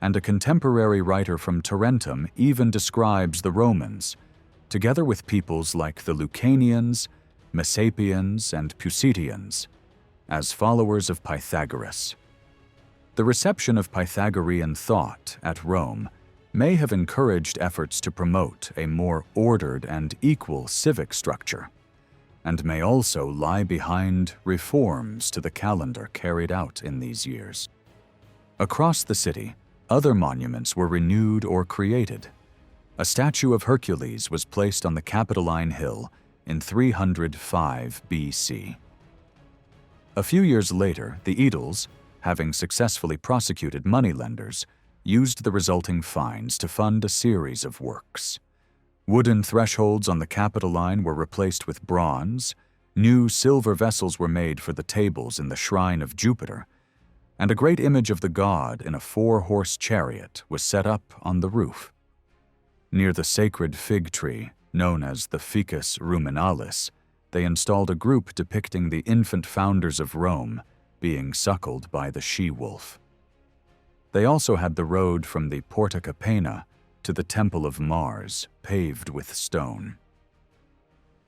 and a contemporary writer from Tarentum even describes the Romans, together with peoples like the Lucanians, Messapians, and Peucetians, as followers of Pythagoras. The reception of Pythagorean thought at Rome may have encouraged efforts to promote a more ordered and equal civic structure, and may also lie behind reforms to the calendar carried out in these years. Across the city, other monuments were renewed or created. A statue of Hercules was placed on the Capitoline Hill in 305 BC. A few years later, the Aediles, having successfully prosecuted moneylenders, used the resulting fines to fund a series of works. Wooden thresholds on the Capitoline were replaced with bronze, new silver vessels were made for the tables in the shrine of Jupiter, and a great image of the god in a 4-horse chariot was set up on the roof. Near the sacred fig tree, known as the Ficus Ruminalis, they installed a group depicting the infant founders of Rome being suckled by the she-wolf. They also had the road from the Porta Capena to the Temple of Mars, paved with stone.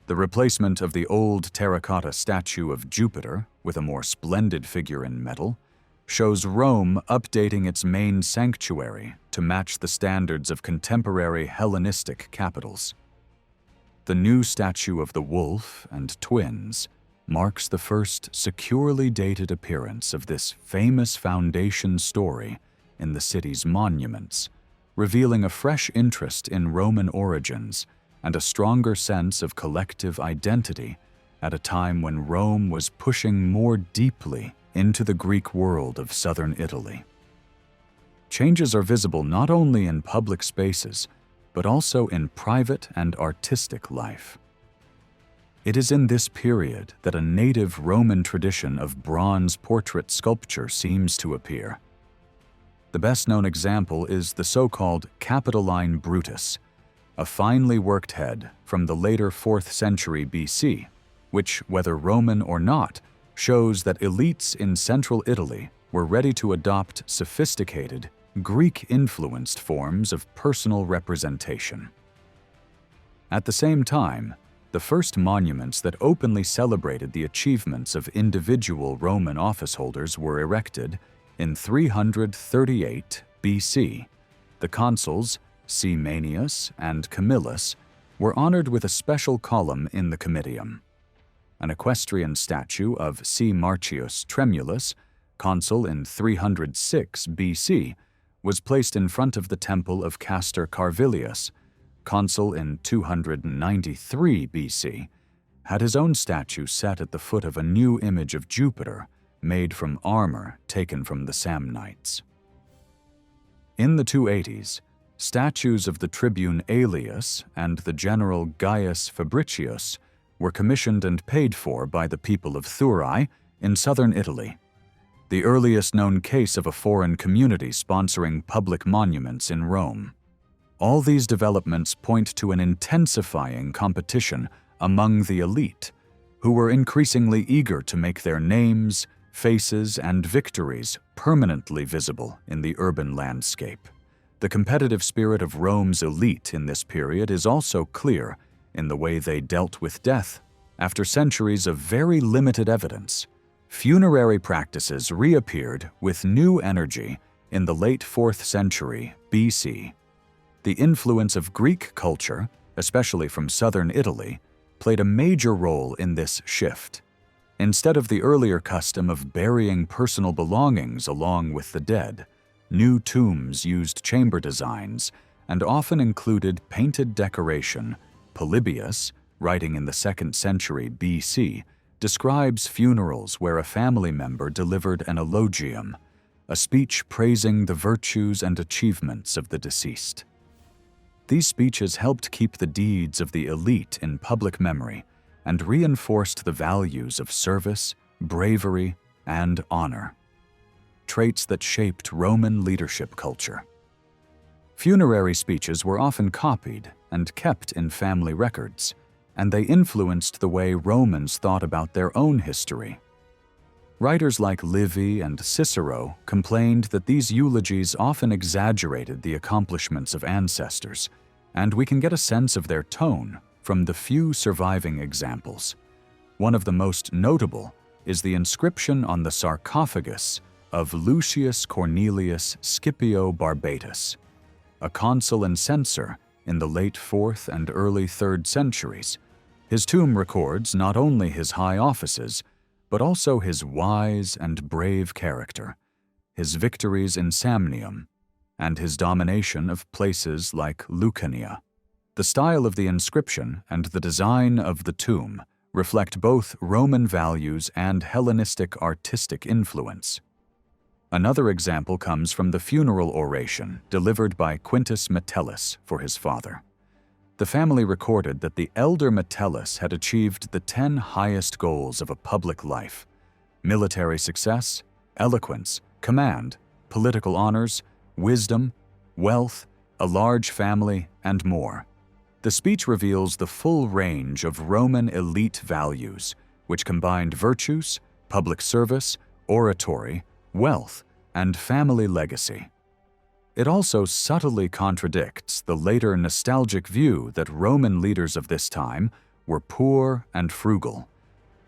The replacement of the old terracotta statue of Jupiter with a more splendid figure in metal shows Rome updating its main sanctuary to match the standards of contemporary Hellenistic capitals. The new statue of the wolf and twins marks the first securely dated appearance of this famous foundation story in the city's monuments, revealing a fresh interest in Roman origins and a stronger sense of collective identity at a time when Rome was pushing more deeply into the Greek world of southern Italy. Changes are visible not only in public spaces, but also in private and artistic life. It is in this period that a native Roman tradition of bronze portrait sculpture seems to appear. The best-known example is the so-called Capitoline Brutus, a finely worked head from the later 4th century BC, which, whether Roman or not, shows that elites in central Italy were ready to adopt sophisticated, Greek-influenced forms of personal representation. At the same time, the first monuments that openly celebrated the achievements of individual Roman officeholders were erected in 338 BC. The consuls, C. Manius and Camillus, were honored with a special column in the Comitium. An equestrian statue of C. Marcius Tremulus, consul in 306 BC, was placed in front of the temple of Castor Carvilius, consul in 293 BC, had his own statue set at the foot of a new image of Jupiter made from armor taken from the Samnites. In the 280s, statues of the tribune Aelius and the general Gaius Fabricius were commissioned and paid for by the people of Thurii in southern Italy, the earliest known case of a foreign community sponsoring public monuments in Rome. All these developments point to an intensifying competition among the elite, who were increasingly eager to make their names, faces, and victories permanently visible in the urban landscape. The competitive spirit of Rome's elite in this period is also clear in the way they dealt with death. After centuries of very limited evidence, funerary practices reappeared with new energy in the late 4th century BC. The influence of Greek culture, especially from southern Italy, played a major role in this shift. Instead of the earlier custom of burying personal belongings along with the dead, new tombs used chamber designs and often included painted decoration. Polybius, writing in the 2nd century BC, describes funerals where a family member delivered an eulogium, a speech praising the virtues and achievements of the deceased. These speeches helped keep the deeds of the elite in public memory and reinforced the values of service, bravery, and honor, traits that shaped Roman leadership culture. Funerary speeches were often copied and kept in family records, and they influenced the way Romans thought about their own history. Writers like Livy and Cicero complained that these eulogies often exaggerated the accomplishments of ancestors, and we can get a sense of their tone from the few surviving examples. One of the most notable is the inscription on the sarcophagus of Lucius Cornelius Scipio Barbatus, a consul and censor in the late 4th and early 3rd centuries. His tomb records not only his high offices, but also his wise and brave character, his victories in Samnium, and his domination of places like Lucania. The style of the inscription and the design of the tomb reflect both Roman values and Hellenistic artistic influence. Another example comes from the funeral oration delivered by Quintus Metellus for his father. The family recorded that the elder Metellus had achieved the 10 highest goals of a public life: military success, eloquence, command, political honors, wisdom, wealth, a large family, and more. The speech reveals the full range of Roman elite values, which combined virtues, public service, oratory, wealth, and family legacy. It also subtly contradicts the later nostalgic view that Roman leaders of this time were poor and frugal.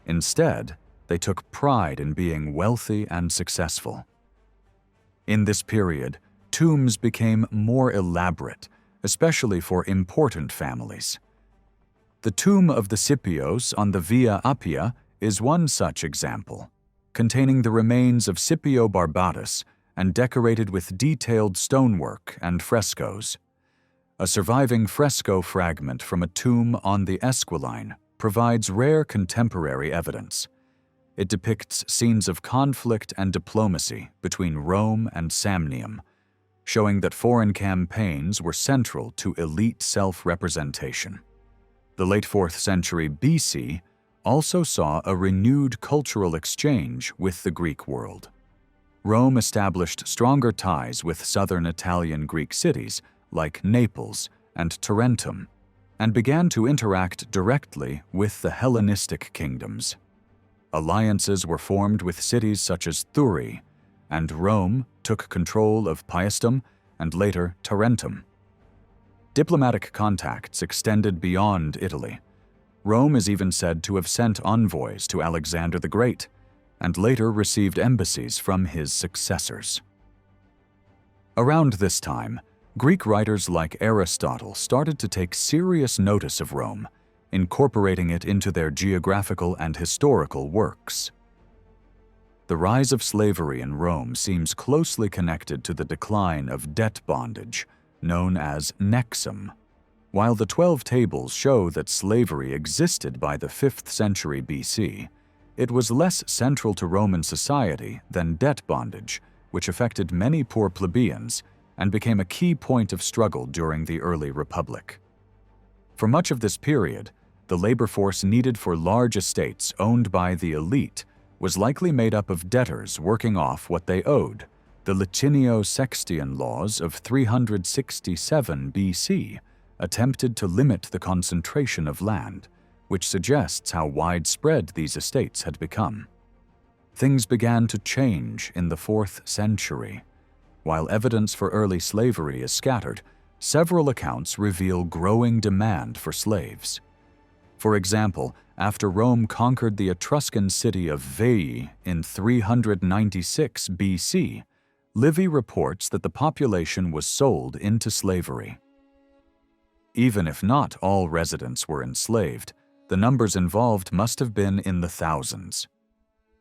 Instead, they took pride in being wealthy and successful. In this period, tombs became more elaborate, especially for important families. The tomb of the Scipios on the Via Appia is one such example, containing the remains of Scipio Barbatus and decorated with detailed stonework and frescoes. A surviving fresco fragment from a tomb on the Esquiline provides rare contemporary evidence. It depicts scenes of conflict and diplomacy between Rome and Samnium, showing that foreign campaigns were central to elite self-representation. The late 4th century BC also saw a renewed cultural exchange with the Greek world. Rome established stronger ties with southern Italian Greek cities like Naples and Tarentum, and began to interact directly with the Hellenistic kingdoms. Alliances were formed with cities such as Thurii, and Rome took control of Paestum and later Tarentum. Diplomatic contacts extended beyond Italy. Rome is even said to have sent envoys to Alexander the Great, and later received embassies from his successors. Around this time, Greek writers like Aristotle started to take serious notice of Rome, incorporating it into their geographical and historical works. The rise of slavery in Rome seems closely connected to the decline of debt bondage, known as nexum. While the 12 tables show that slavery existed by the 5th century BC, it was less central to Roman society than debt bondage, which affected many poor plebeians and became a key point of struggle during the early Republic. For much of this period, the labor force needed for large estates owned by the elite was likely made up of debtors working off what they owed. The Licinio-Sextian laws of 367 BC attempted to limit the concentration of land, which suggests how widespread these estates had become. Things began to change in the 4th century. While evidence for early slavery is scattered, several accounts reveal growing demand for slaves. For example, after Rome conquered the Etruscan city of Veii in 396 BC, Livy reports that the population was sold into slavery. Even if not all residents were enslaved, the numbers involved must have been in the thousands.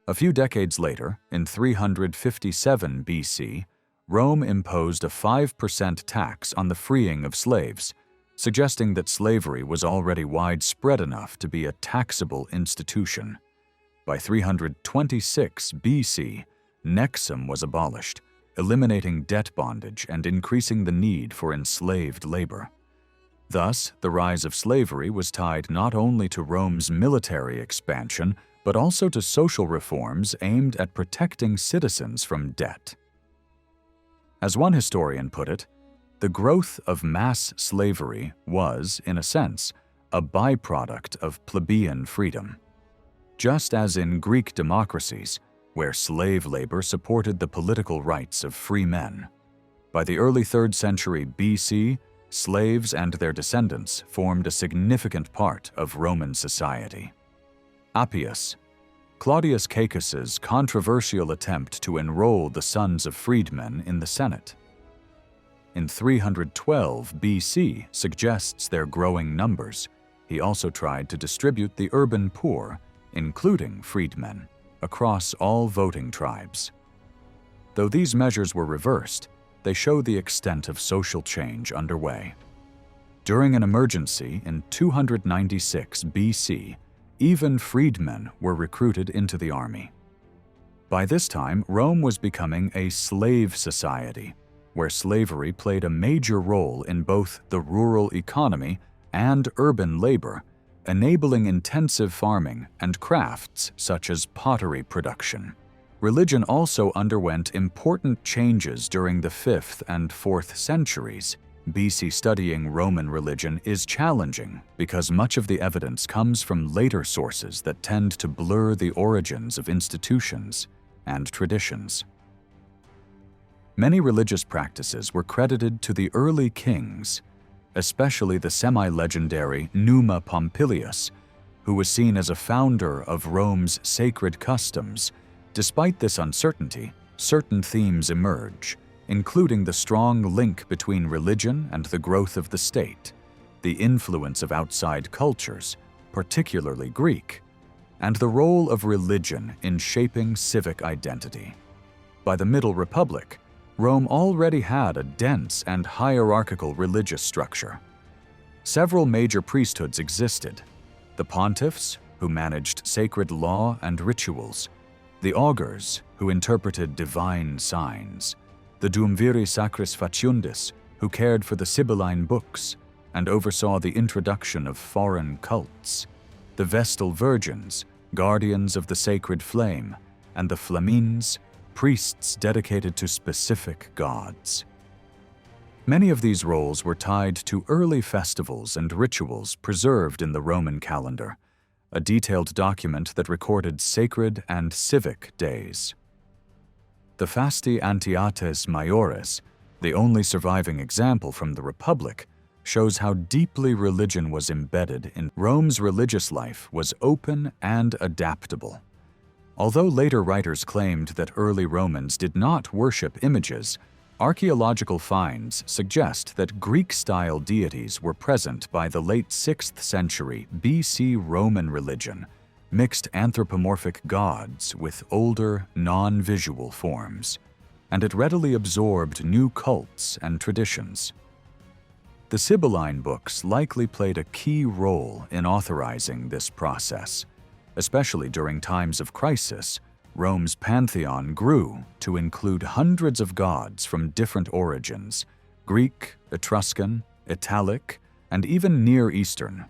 A few decades later, in 357 BC, Rome imposed a 5% tax on the freeing of slaves, suggesting that slavery was already widespread enough to be a taxable institution. By 326 BC, nexum was abolished, eliminating debt bondage and increasing the need for enslaved labor. Thus, the rise of slavery was tied not only to Rome's military expansion, but also to social reforms aimed at protecting citizens from debt. As one historian put it, the growth of mass slavery was, in a sense, a byproduct of plebeian freedom. Just as in Greek democracies, where slave labor supported the political rights of free men. By the early 3rd century BC, slaves and their descendants formed a significant part of Roman society. Appius, Claudius Caecus's controversial attempt to enroll the sons of freedmen in the Senate. In 312 BC suggests their growing numbers. He also tried to distribute the urban poor, including freedmen, across all voting tribes. Though these measures were reversed, they show the extent of social change underway. During an emergency in 296 BC, even freedmen were recruited into the army. By this time, Rome was becoming a slave society, where slavery played a major role in both the rural economy and urban labor, enabling intensive farming and crafts such as pottery production. Religion also underwent important changes during the 5th and 4th centuries. BC studying Roman religion is challenging because much of the evidence comes from later sources that tend to blur the origins of institutions and traditions. Many religious practices were credited to the early kings, especially the semi-legendary Numa Pompilius, who was seen as a founder of Rome's sacred customs. Despite this uncertainty, certain themes emerge, including the strong link between religion and the growth of the state, the influence of outside cultures, particularly Greek, and the role of religion in shaping civic identity. By the Middle Republic, Rome already had a dense and hierarchical religious structure. Several major priesthoods existed: the pontiffs, who managed sacred law and rituals, the augurs, who interpreted divine signs, the Duumviri Sacris Facundis, who cared for the Sibylline books and oversaw the introduction of foreign cults, the Vestal Virgins, guardians of the sacred flame, and the Flamines, priests dedicated to specific gods. Many of these roles were tied to early festivals and rituals preserved in the Roman calendar, a detailed document that recorded sacred and civic days. The Fasti Antiates Maiores, the only surviving example from the Republic, shows how deeply religion was embedded in Rome's religious life was open and adaptable. Although later writers claimed that early Romans did not worship images, archaeological finds suggest that Greek-style deities were present by the late 6th century BC Roman religion, mixed anthropomorphic gods with older, non-visual forms, and it readily absorbed new cults and traditions. The Sibylline books likely played a key role in authorizing this process. Especially during times of crisis, Rome's pantheon grew to include hundreds of gods from different origins: Greek, Etruscan, Italic, and even Near Eastern.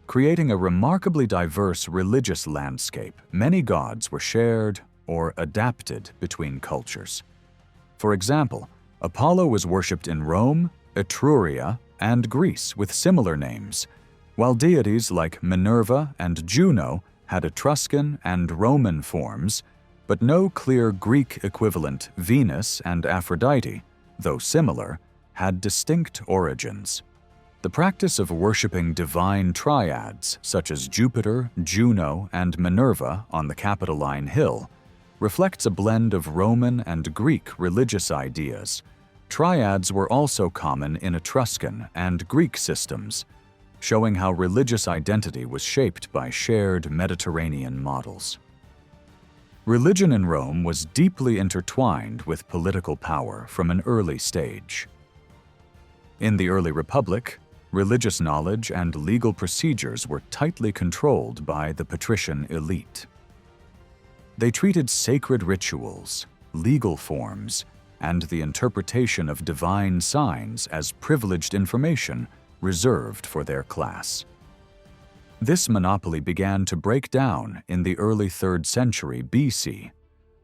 Creating a remarkably diverse religious landscape, many gods were shared or adapted between cultures. For example, Apollo was worshipped in Rome, Etruria, and Greece with similar names, while deities like Minerva and Juno had Etruscan and Roman forms, but no clear Greek equivalent. Venus and Aphrodite, though similar, had distinct origins. The practice of worshipping divine triads such as Jupiter, Juno, and Minerva on the Capitoline Hill reflects a blend of Roman and Greek religious ideas. Triads were also common in Etruscan and Greek systems, showing how religious identity was shaped by shared Mediterranean models. Religion in Rome was deeply intertwined with political power from an early stage. In the early Republic, religious knowledge and legal procedures were tightly controlled by the patrician elite. They treated sacred rituals, legal forms, and the interpretation of divine signs as privileged information reserved for their class. This monopoly began to break down in the early 3rd century BC,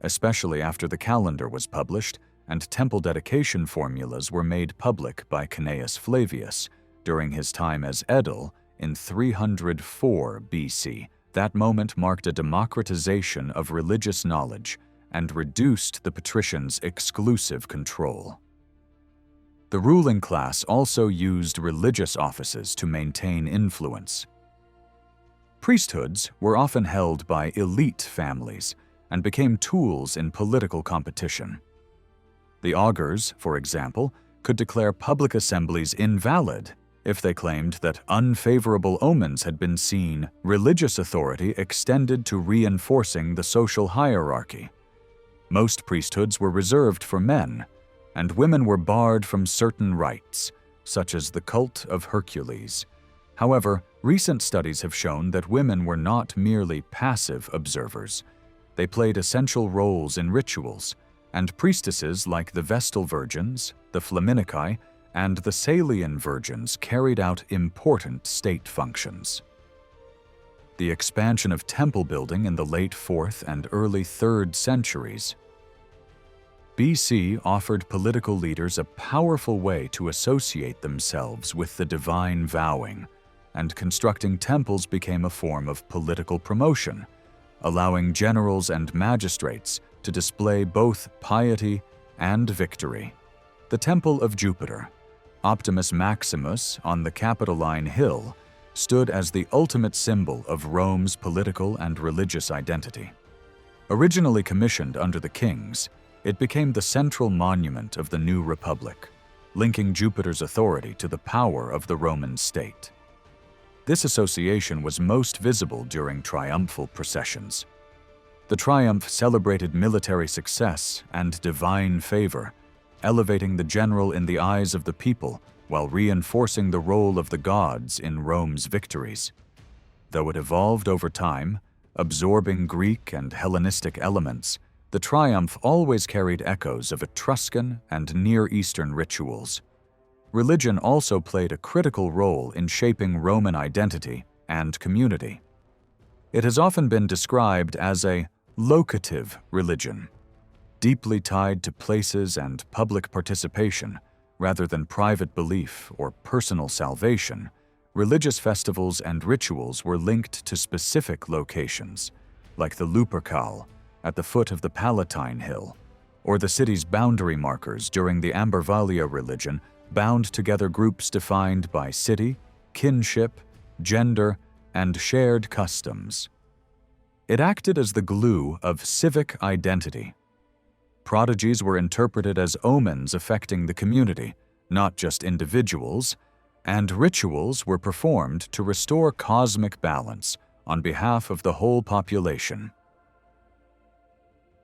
especially after the calendar was published and temple dedication formulas were made public by Cnaeus Flavius during his time as edile in 304 BC. That moment marked a democratization of religious knowledge and reduced the patricians' exclusive control. The ruling class also used religious offices to maintain influence. Priesthoods were often held by elite families and became tools in political competition. The augurs, for example, could declare public assemblies invalid if they claimed that unfavorable omens had been seen. Religious authority extended to reinforcing the social hierarchy. Most priesthoods were reserved for men, and women were barred from certain rites, such as the cult of Hercules. However, recent studies have shown that women were not merely passive observers. They played essential roles in rituals, and priestesses like the Vestal Virgins, the Flaminicae, and the Salian Virgins carried out important state functions. The expansion of temple building in the late 4th and early 3rd centuries BC offered political leaders a powerful way to associate themselves with the divine vowing, and constructing temples became a form of political promotion, allowing generals and magistrates to display both piety and victory. The Temple of Jupiter, Optimus Maximus on the Capitoline Hill, stood as the ultimate symbol of Rome's political and religious identity. Originally commissioned under the kings, it became the central monument of the new republic, linking Jupiter's authority to the power of the Roman state. This association was most visible during triumphal processions. The triumph celebrated military success and divine favor, elevating the general in the eyes of the people while reinforcing the role of the gods in Rome's victories. Though it evolved over time, absorbing Greek and Hellenistic elements, the triumph always carried echoes of Etruscan and Near Eastern rituals. Religion also played a critical role in shaping Roman identity and community. It has often been described as a locative religion, deeply tied to places and public participation rather than private belief or personal salvation. religious festivals and rituals were linked to specific locations, like the Lupercal at the foot of the Palatine Hill, or the city's boundary markers during the Ambarvalia religion bound together groups defined by city, kinship, gender, and shared customs. It acted as the glue of civic identity. Prodigies were interpreted as omens affecting the community, not just individuals, and rituals were performed to restore cosmic balance on behalf of the whole population.